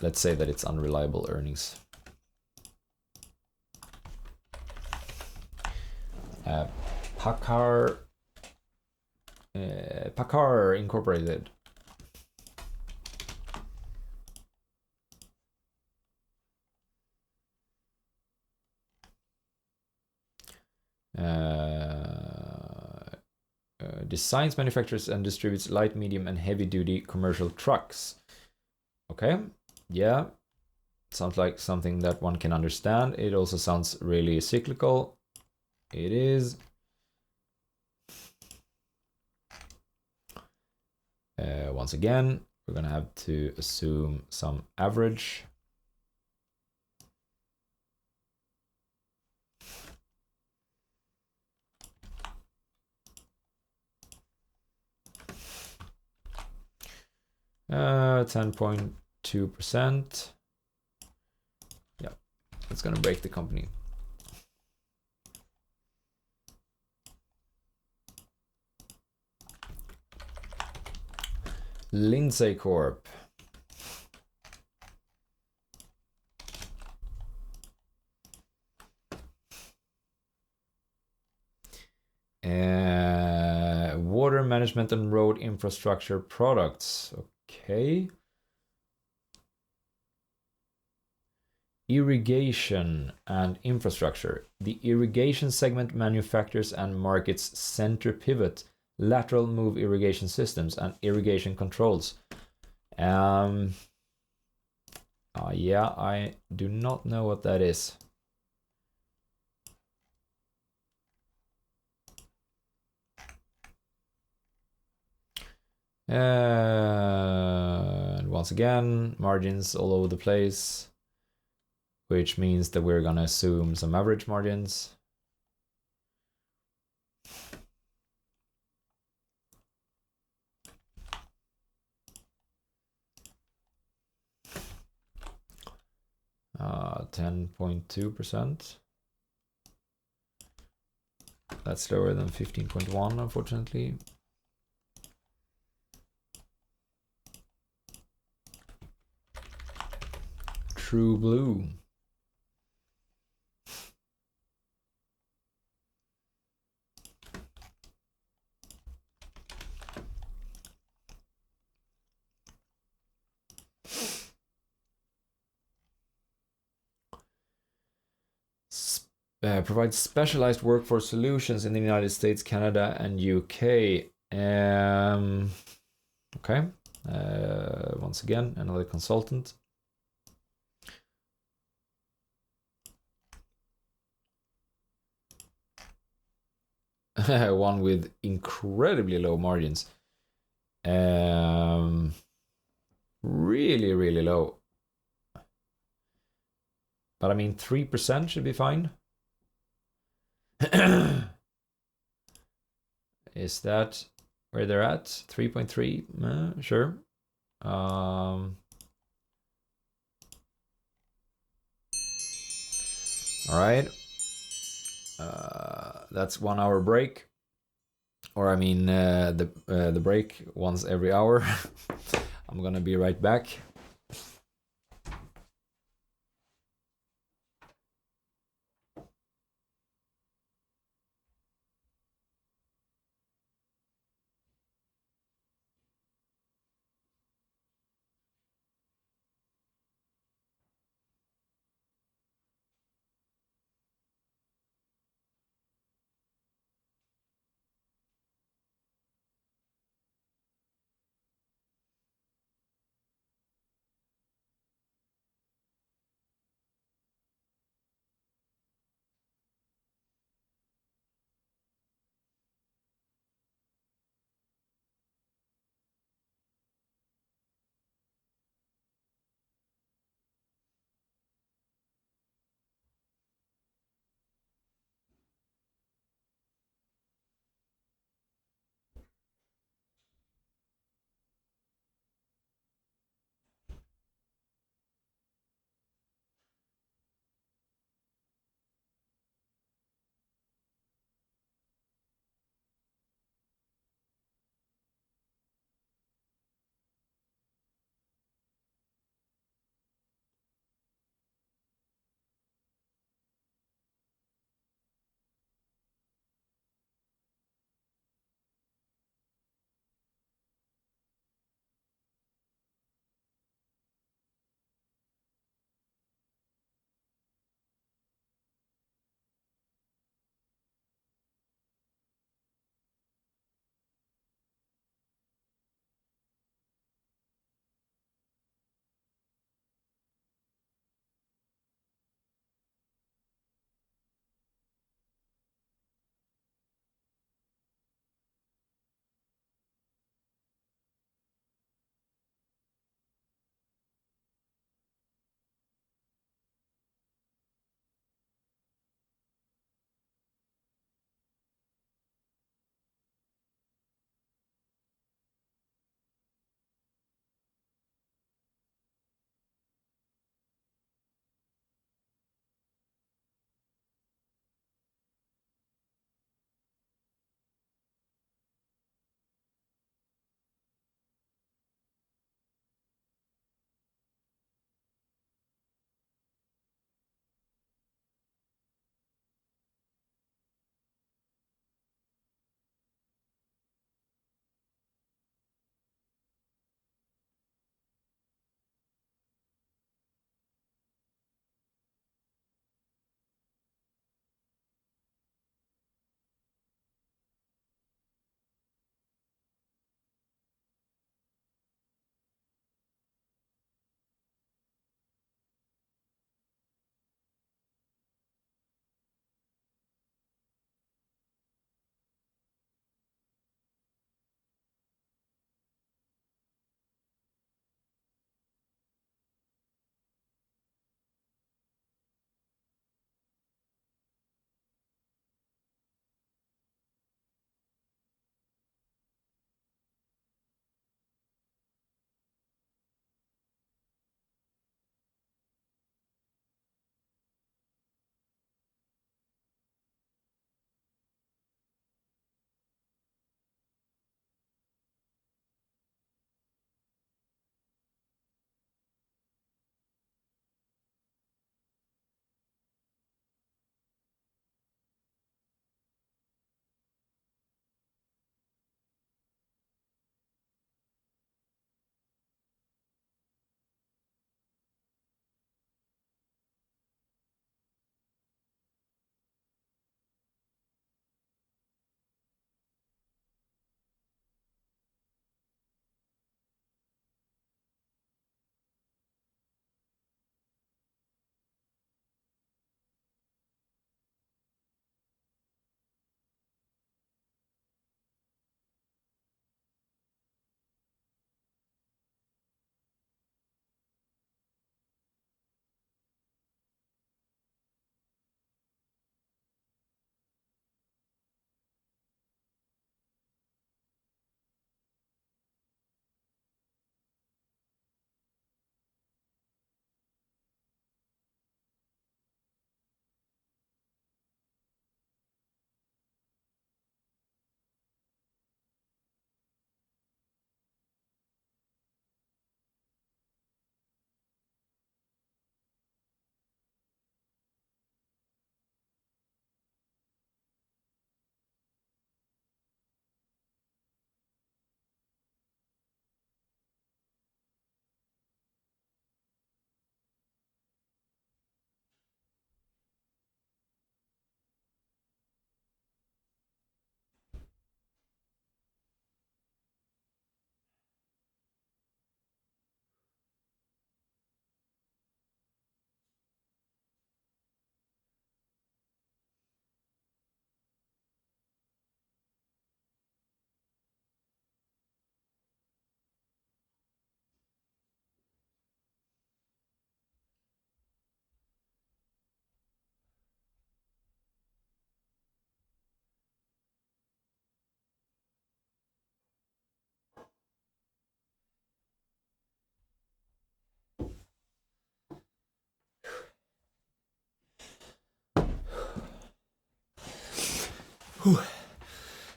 Let's say that it's unreliable earnings. TIKR Incorporated. Designs, manufactures, and distributes light, medium, and heavy-duty commercial trucks. Okay, yeah, sounds like something that one can understand. It also sounds really cyclical. It is. Once again, we're gonna have to assume some average. Uh, 10.2%. Yeah, that's gonna break the company. Lindsay Corp. Water management and road infrastructure products. Okay. Irrigation and infrastructure. The irrigation segment manufactures and markets center pivot, lateral move irrigation systems, and irrigation controls. Yeah, I do not know what that is. And once again, margins all over the place. which means that we're gonna assume some average margins. Uh, 10.2%. That's lower than 15.1, unfortunately. True blue. Provides specialized workforce solutions in the United States, Canada, and UK. Okay. Once again, another consultant. One with incredibly low margins. Really, really low. But I mean, 3% should be fine. Is that where they're at? 3.3? Sure. All right. That's 1 hour break. Or I mean, the break once every hour. I'm gonna be right back.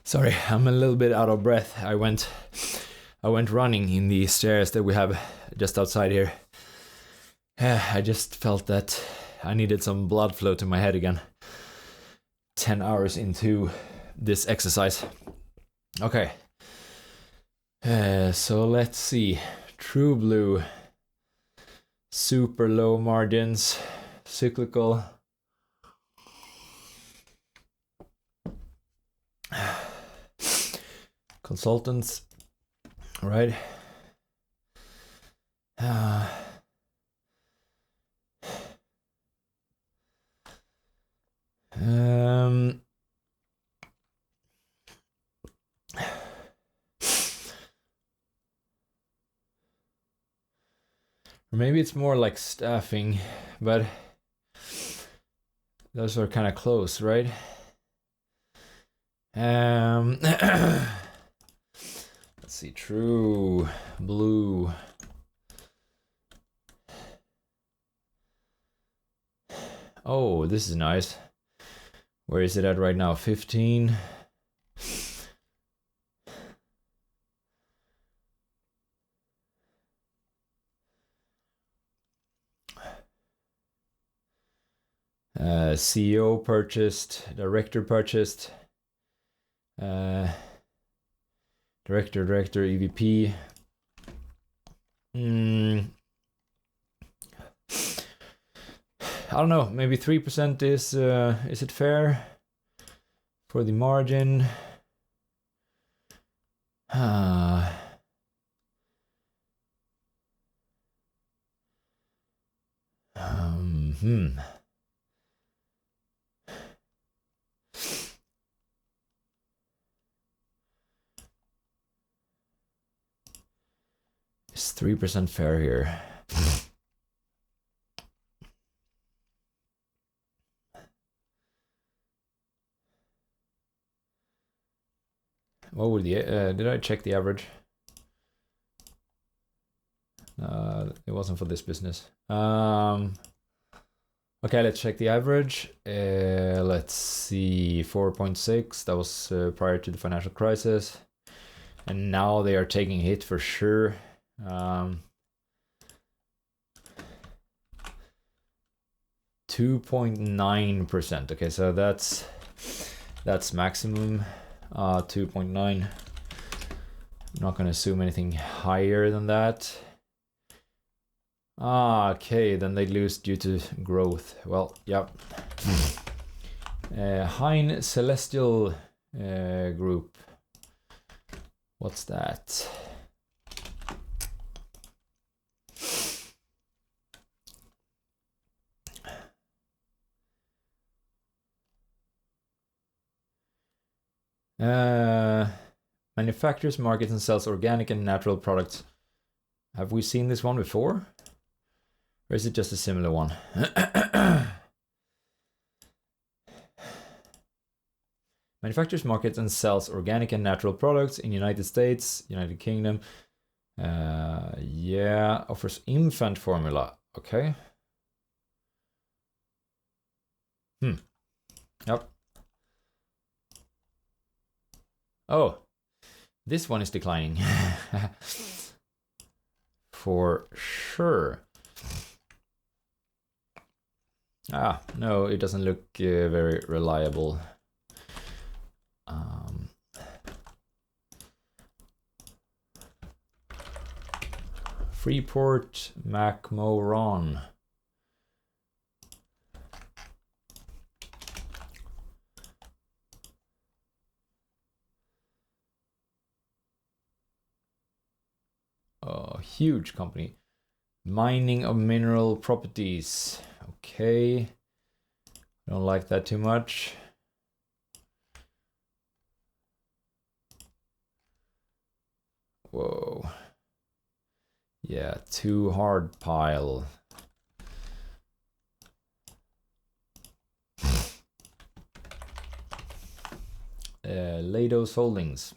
Sorry, I'm a little bit out of breath. I went running in the stairs that we have just outside here. I just felt that I needed some blood flow to my head again. 10 hours into this exercise. Okay. So let's see. True Blue. Super low margins. Cyclical. Consultants. All right. Or maybe it's more like staffing, but those are kind of close, right? Let's see, True Blue. Oh, this is nice. Where is it at right now? 15. CEO purchased, director purchased, director, EVP. I don't know, maybe 3% is it fair for the margin? Is 3% fair here? What would the did I check the average? It wasn't for this business. Okay, let's check the average. Let's see, 4.6. That was prior to the financial crisis, and now they are taking a hit for sure. 2.9%. Okay, so that's maximum. 2.9. I'm not going to assume anything higher than that. Okay, then they lose due to growth. Well, yep. Hein Celestial Group. What's that? Manufactures, markets, and sells organic and natural products. Have we seen this one before? Or is it just a similar one? Manufactures, markets, and sells organic and natural products in United States, United Kingdom. Yeah, offers infant formula. Okay. Yep. Oh, this one is declining. For sure. No, it doesn't look very reliable. Freeport McMoran. Oh, huge company. Mining of mineral properties. Okay. Don't like that too much. Whoa. Yeah, too hard pile. Leidos Holdings.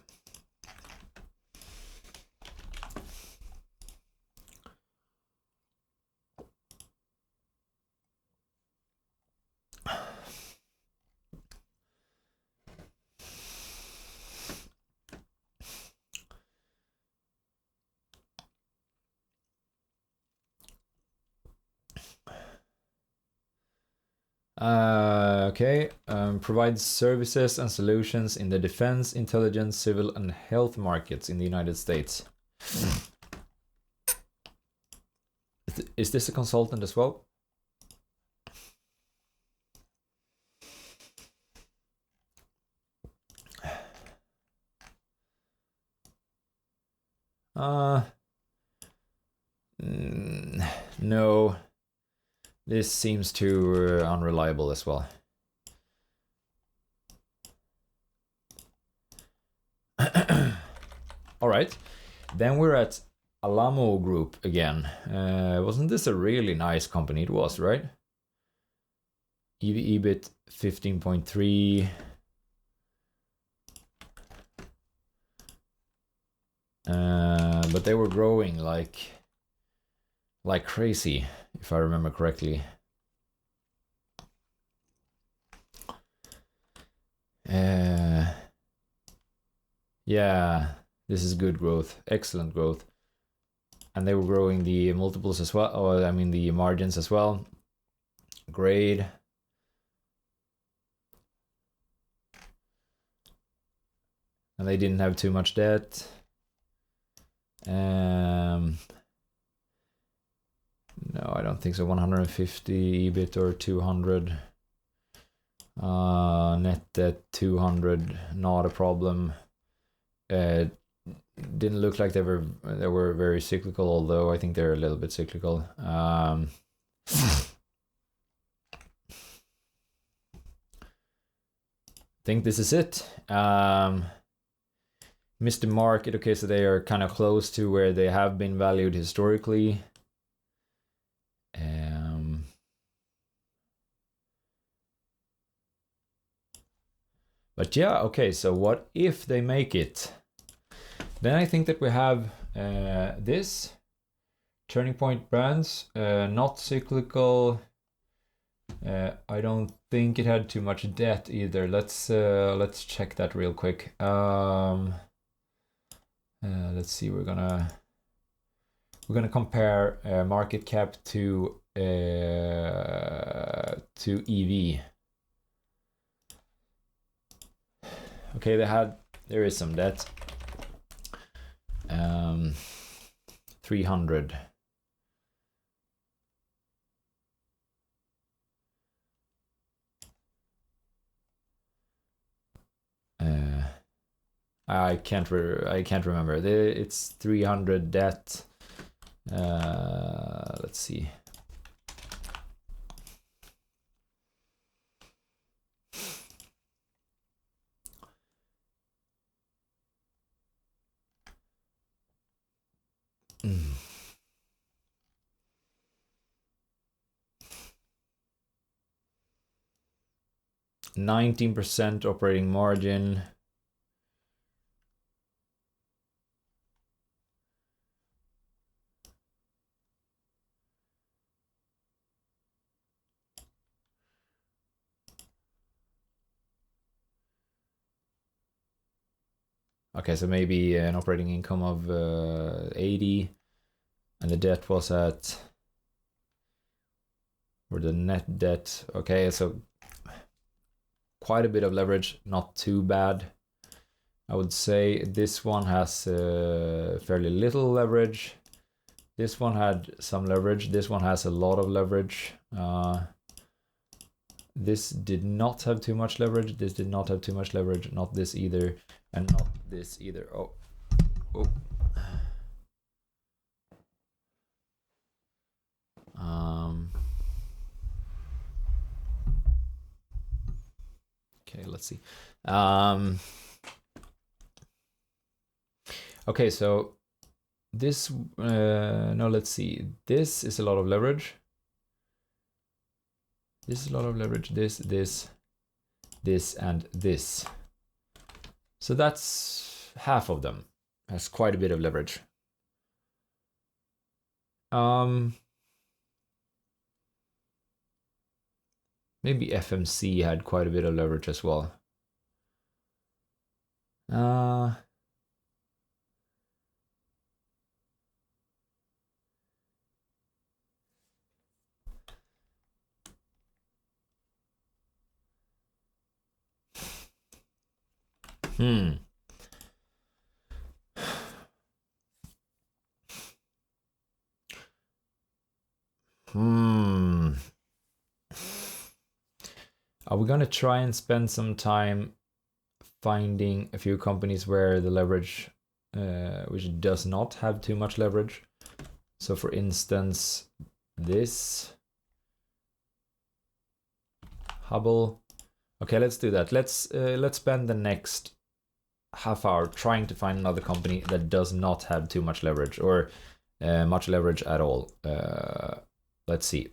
Okay. Provides services and solutions in the defense, intelligence, civil, and health markets in the United States. Is this a consultant as well? No. This seems too unreliable as well. All right, then we're at Alamo Group again. Wasn't this a really nice company? It was, right? EBIT 15.3. But they were growing like crazy, if I remember correctly. Yeah, this is good growth, excellent growth. And they were growing the multiples as well, or I mean the margins as well. Great. And they didn't have too much debt. No, I don't think so. 150 EBIT or 200. Net debt 200, not a problem. Didn't look like they were very cyclical, although I think they're a little bit cyclical. Think this is it. Missed the market. Okay, so they are kind of close to where they have been valued historically. But yeah, okay, so what if they make it? Then I think that we have this Turning Point Brands, not cyclical. I don't think it had too much debt either. Let's check that real quick. Let's see. We're gonna compare market cap to EV. Okay, there is some debt. 300. I can't remember. It's 300 debt. Let's see. Mm. 19% operating margin. Okay, so maybe an operating income of 80, and the debt was at, or the net debt. Okay, so quite a bit of leverage, not too bad. I would say this one has fairly little leverage. This one had some leverage. This one has a lot of leverage. This did not have too much leverage. This did not have too much leverage. Not this either. And not this either. Oh. Okay, let's see. Okay, so this, no, let's see. This is a lot of leverage. This is a lot of leverage. This, and this. So that's half of them. Has quite a bit of leverage. Maybe FMC had quite a bit of leverage as well. Are we gonna try and spend some time finding a few companies where the leverage, which does not have too much leverage? So for instance, this Hubble. Okay, let's do that. Let's spend the next half hour trying to find another company that does not have too much leverage, or much leverage at all. Let's see.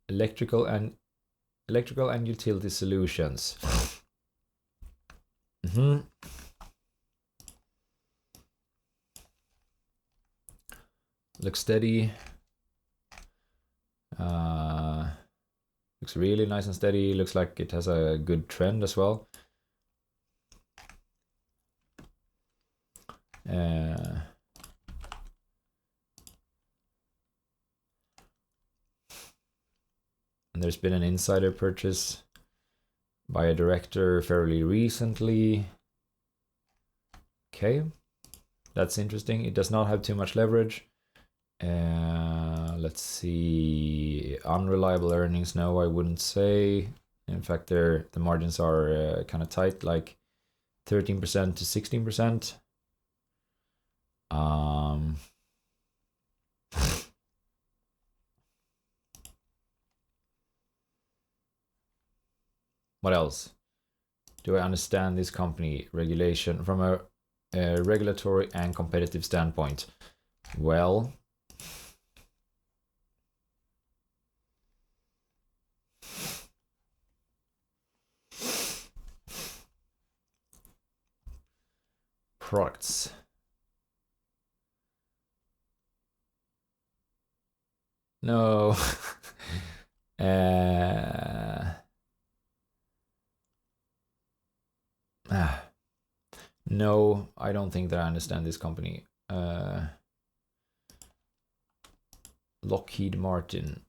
Electrical and utility solutions. Looks steady. Looks really nice and steady. Looks like it has a good trend as well. And there's been an insider purchase by a director fairly recently. Okay, that's interesting. It does not have too much leverage. Let's see. Unreliable earnings. No, I wouldn't say. In fact, the margins are kind of tight, like 13% to 16%. What else? Do I understand this company? Regulation from a regulatory and competitive standpoint. Well, products. No. No, I don't think that I understand this company. Lockheed Martin.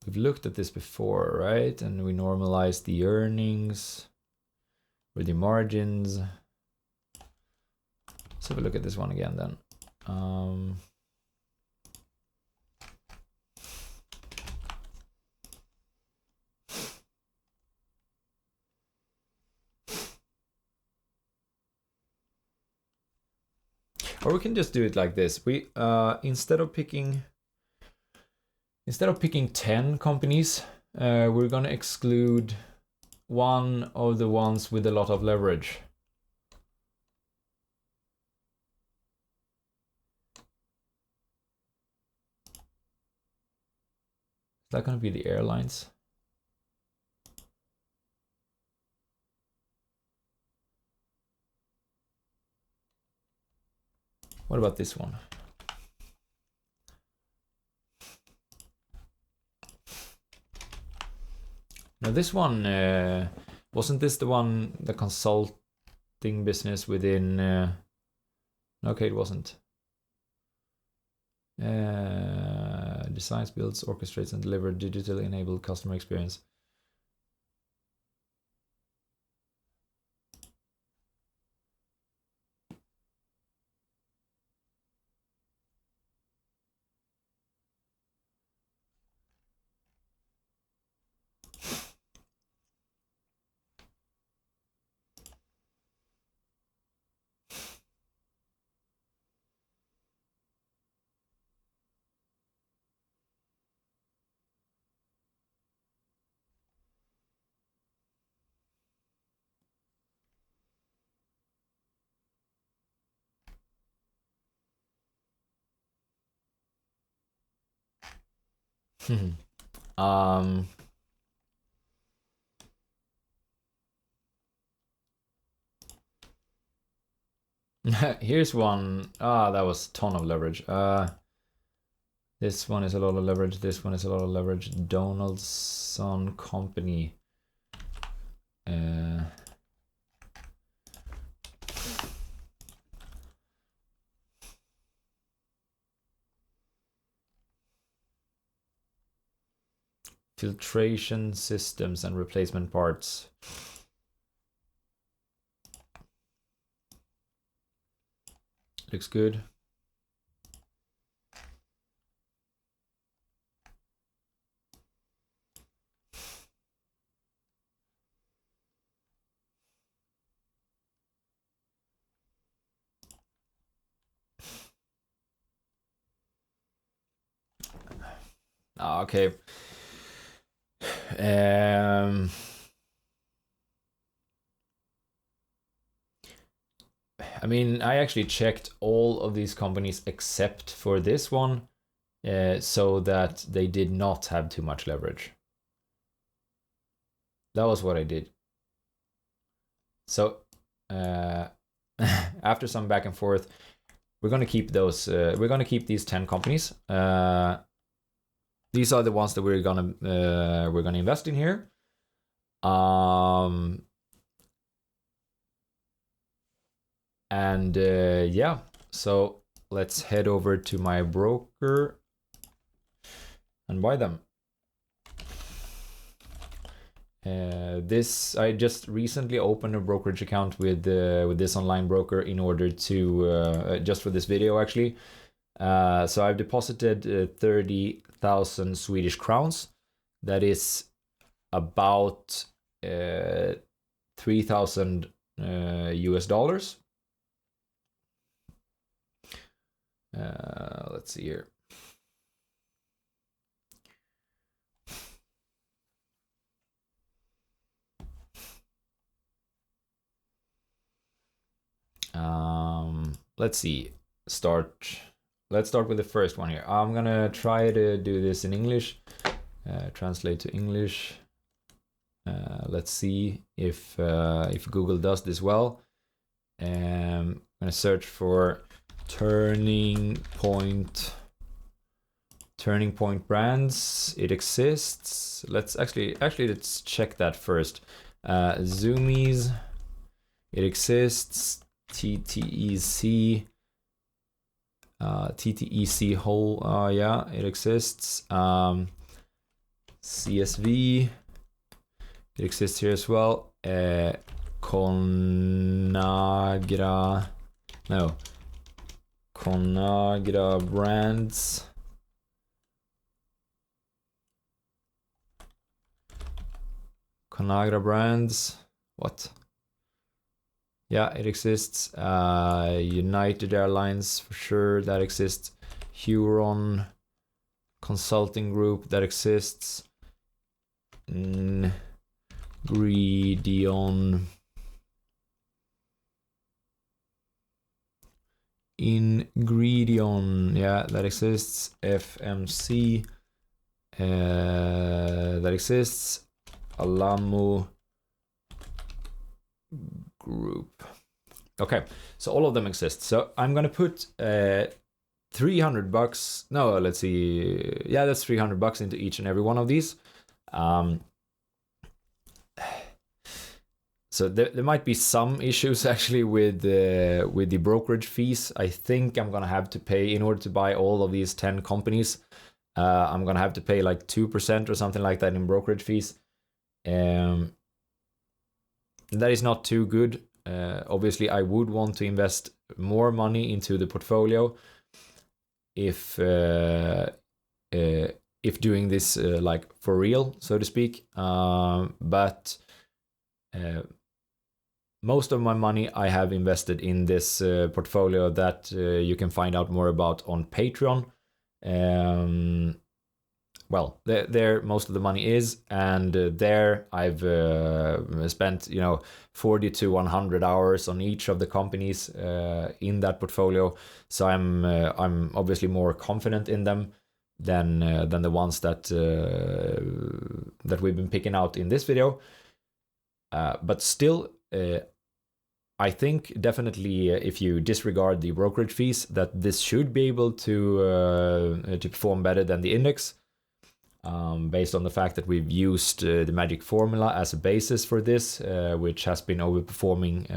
We've looked at this before, right? And we normalized the earnings with the margins. Let's have a look at this one again then. Or we can just do it like this. We instead of picking 10 companies, we're gonna exclude one of the ones with a lot of leverage. Is that gonna be the Airlines? What about this one? Now this one, wasn't this the one, the consulting business within, okay, it wasn't. Designs, builds, orchestrates, and deliver digitally enabled customer experience. Here's one. That was a ton of leverage. This one is a lot of leverage. This one is a lot of leverage. Donaldson Company. Filtration systems and replacement parts. Looks good. Okay. I mean, I actually checked all of these companies except for this one, so that they did not have too much leverage. That was what I did. So after some back and forth, we're gonna keep those. We're gonna keep these 10 companies. These are the ones that we're gonna invest in here. And yeah, so let's head over to my broker and buy them. I just recently opened a brokerage account with this online broker in order to just for this video actually. So I've deposited 30,000 Swedish crowns. That is about 3,000 US dollars. Let's see here. Let's see. Let's start with the first one here. I'm gonna try to do this in English. Translate to English. Let's see if Google does this well. I'm gonna search for Turning Point Brands. It exists. Let's let's check that first. Zumiez. It exists. TTEC. TTEC whole. Yeah, it exists. CSV. It exists here as well. ConAgra Brands. ConAgra Brands. What? Yeah, it exists. United Airlines for sure, that exists. Huron Consulting Group, that exists. Ingredion. Yeah, that exists. FMC, that exists. Alamo Group. Okay, so all of them exist. So I'm gonna put $300. No, let's see. Yeah, that's $300 into each and every one of these. So there might be some issues actually with the brokerage fees. I think I'm gonna have to pay, in order to buy all of these 10 companies, I'm gonna have to pay like 2% or something like that in brokerage fees. That is not too good. Obviously, I would want to invest more money into the portfolio if doing this like for real, so to speak. But most of my money I have invested in this portfolio that you can find out more about on Patreon. Well, there most of the money is, and there I've spent 40 to 100 hours on each of the companies in that portfolio. So I'm obviously more confident in them than the ones that we've been picking out in this video. But still, I think definitely if you disregard the brokerage fees, that this should be able to perform better than the index. Based on the fact that we've used the magic formula as a basis for this, which has been overperforming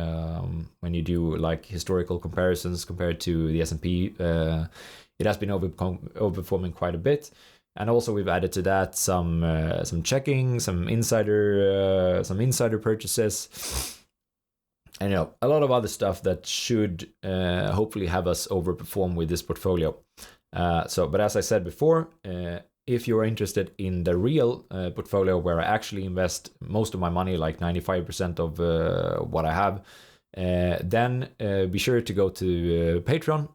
when you do like historical comparisons compared to the S&P. It has been overperforming quite a bit. And also we've added to that some checking, some insider purchases, and a lot of other stuff that should hopefully have us overperform with this portfolio. But as I said before, if you're interested in the real portfolio where I actually invest most of my money, like 95% of what I have, then be sure to go to Patreon,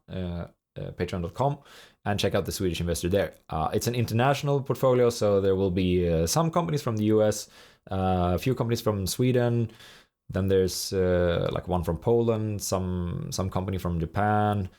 patreon.com, and check out the Swedish Investor there. It's an international portfolio, so there will be some companies from the US, a few companies from Sweden, then there's like one from Poland, some company from Japan.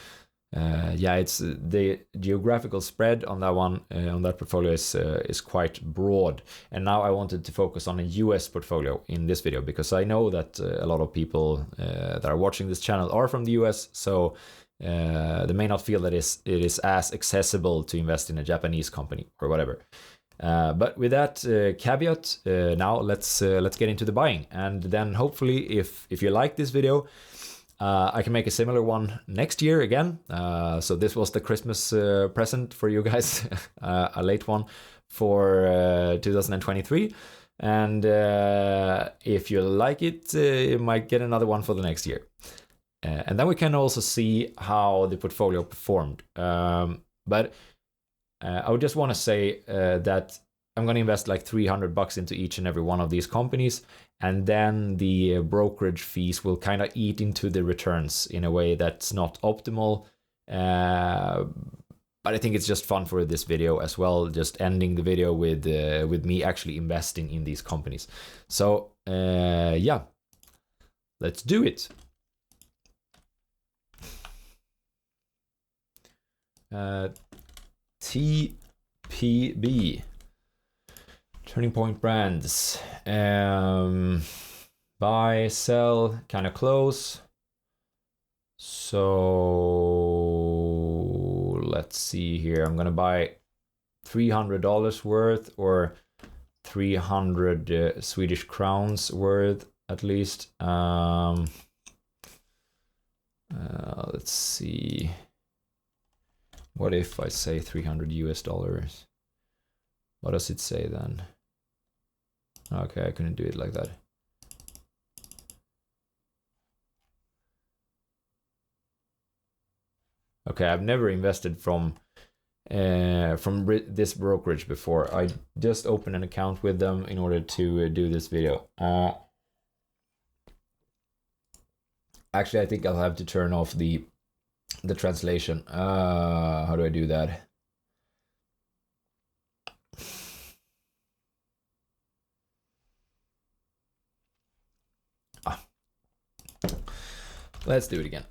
It's the geographical spread on that one, on that portfolio is quite broad. And now I wanted to focus on a US portfolio in this video, because I know that a lot of people that are watching this channel are from the US, so they may not feel that it is as accessible to invest in a Japanese company or whatever. But with that caveat, now let's get into the buying, and then hopefully if you like this video, I can make a similar one next year again. So this was the Christmas present for you guys, a late one for 2023. And if you like it, you might get another one for the next year. And then we can also see how the portfolio performed. But I would just want to say that I'm going to invest like $300 into each and every one of these companies, and then the brokerage fees will kind of eat into the returns in a way that's not optimal. But I think it's just fun for this video as well, just ending the video with me actually investing in these companies. So yeah, let's do it. TPB, Turning Point Brands, buy, sell, kind of close. So let's see here. I'm gonna buy $300 worth, or 300 Swedish crowns worth at least. Let's see. What if I say 300 US dollars? What does it say then? Okay, I couldn't do it like that. Okay, I've never invested from this brokerage before. I just opened an account with them in order to do this video. Actually, I think I'll have to turn off the translation. How do I do that? Let's do it again.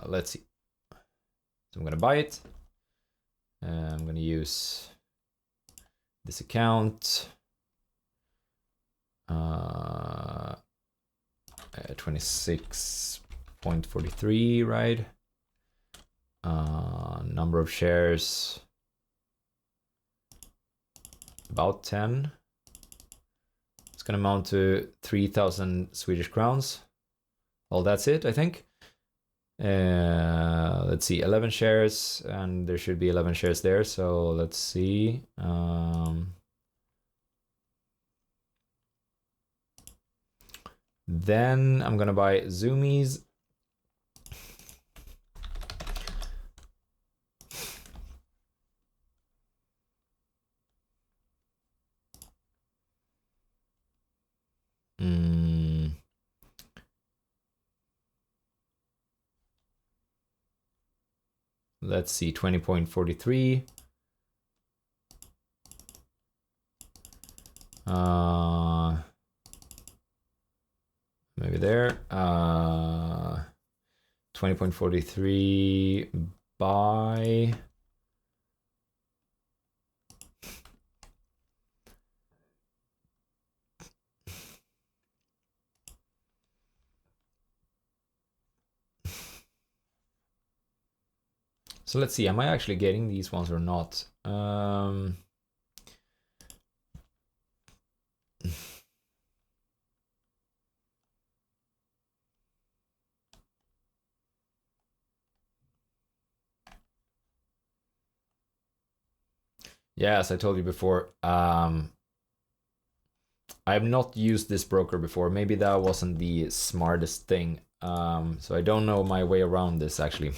Let's see. So I'm gonna buy it. I'm gonna use this account. 26.43, right? Number of shares, about 10. It's gonna amount to 3,000 Swedish crowns. Well, that's it, I think. Let's see, 11 shares, and there should be 11 shares there. So let's see. Then I'm gonna buy Zumiez. Let's see, 20.43. Maybe there. 20.43 buy. So let's see, am I actually getting these ones or not? As I told you before, I have not used this broker before. Maybe that wasn't the smartest thing. So I don't know my way around this actually.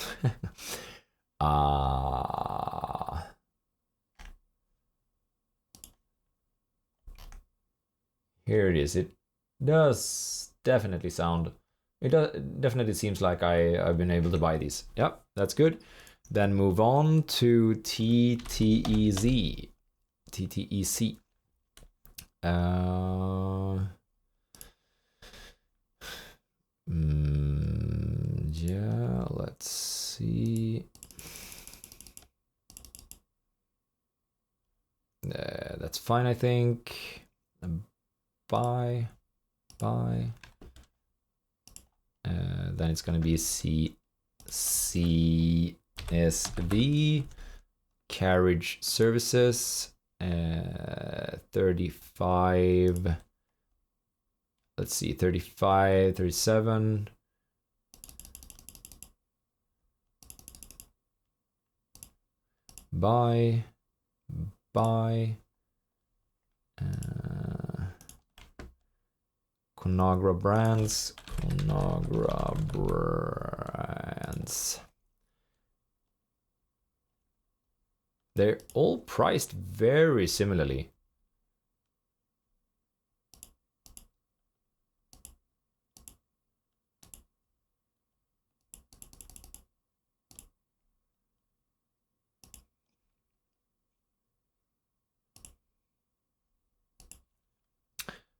Here it is. It does definitely sound. It definitely seems like I've been able to buy these. Yep, that's good. Then move on to TTEC. TTEC. Yeah, let's see. That's fine, I think. Buy. Then it's gonna be CSV, Carriage Services, 35. Let's see, 35, 37. Buy. ConAgra Brands. They're all priced very similarly.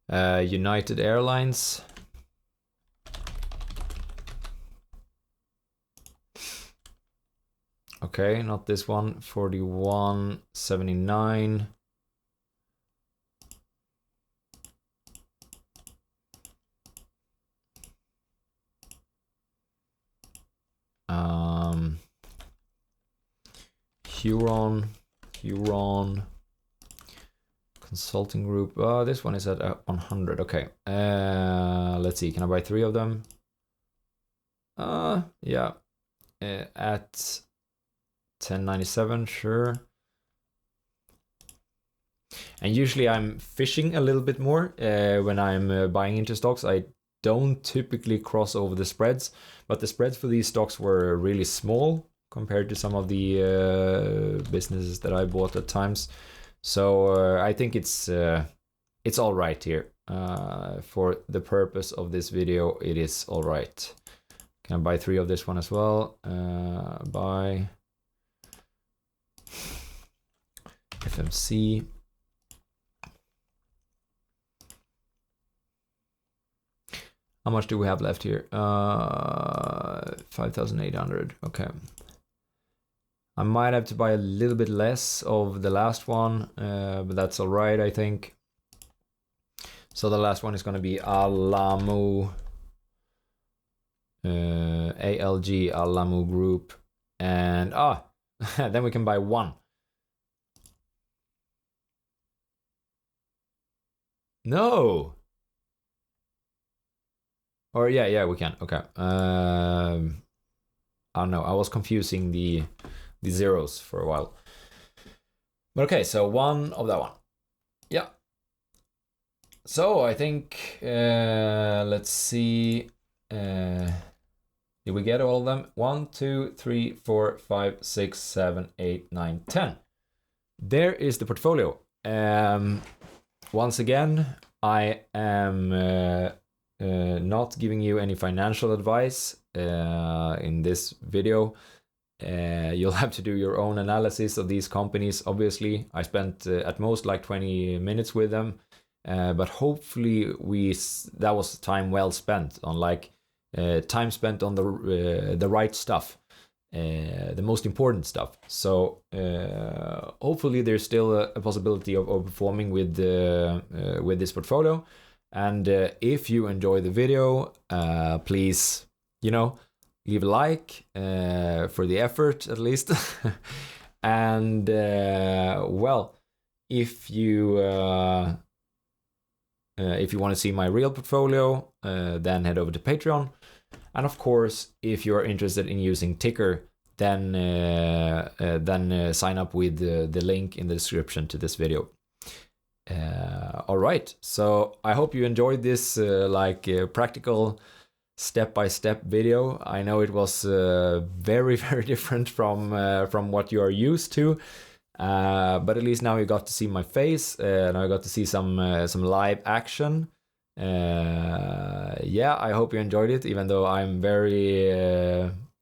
United Airlines. Okay, not this one. 41.79. Huron. Consulting Group. This one is at 100. Okay. Let's see. Can I buy 3 of them? Yeah. At 10.97. Sure. And usually I'm fishing a little bit more when I'm buying into stocks. I don't typically cross over the spreads, but the spreads for these stocks were really small compared to some of the businesses that I bought at times. So I think it's all right here. For the purpose of this video, it is all right. Can I buy 3 of this one as well? Buy FMC. How much do we have left here? 5,800. Okay. I might have to buy a little bit less of the last one, but that's all right, I think. So the last one is going to be Alamo, ALG, Alamo Group, and then we can buy 1. No. Or yeah, we can. Okay. I don't know. I was confusing the zeros for a while. But okay, so 1 of that one. Yeah. So I think let's see. Did we get all of them? 1, 2, 3, 4, 5, 6, 7, 8, 9, 10. There is the portfolio. Once again, I am not giving you any financial advice in this video. You'll have to do your own analysis of these companies. Obviously, I spent at most like 20 minutes with them, but hopefully that was time well spent on time spent on the right stuff, the most important stuff. So hopefully there's still a possibility of overperforming with this portfolio. And if you enjoy the video, please, leave a like for the effort at least. And well, if you want to see my real portfolio, then head over to Patreon. And of course, if you're interested in using TIKR then sign up with the link in the description to this video. All right, so I hope you enjoyed this practical step-by-step video. I know it was very different from what you are used to, but at least now you got to see my face. Now you got to see some live action. Yeah, I hope you enjoyed it, even though I'm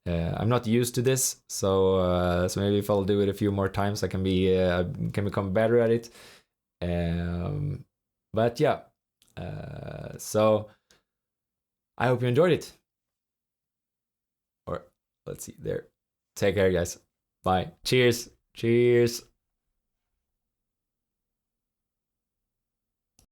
I'm not used to this, so maybe if I'll do it a few more times, I can become better at it. But yeah, so I hope you enjoyed it. Or let's see there. Take care, guys. Bye. Cheers. Cheers.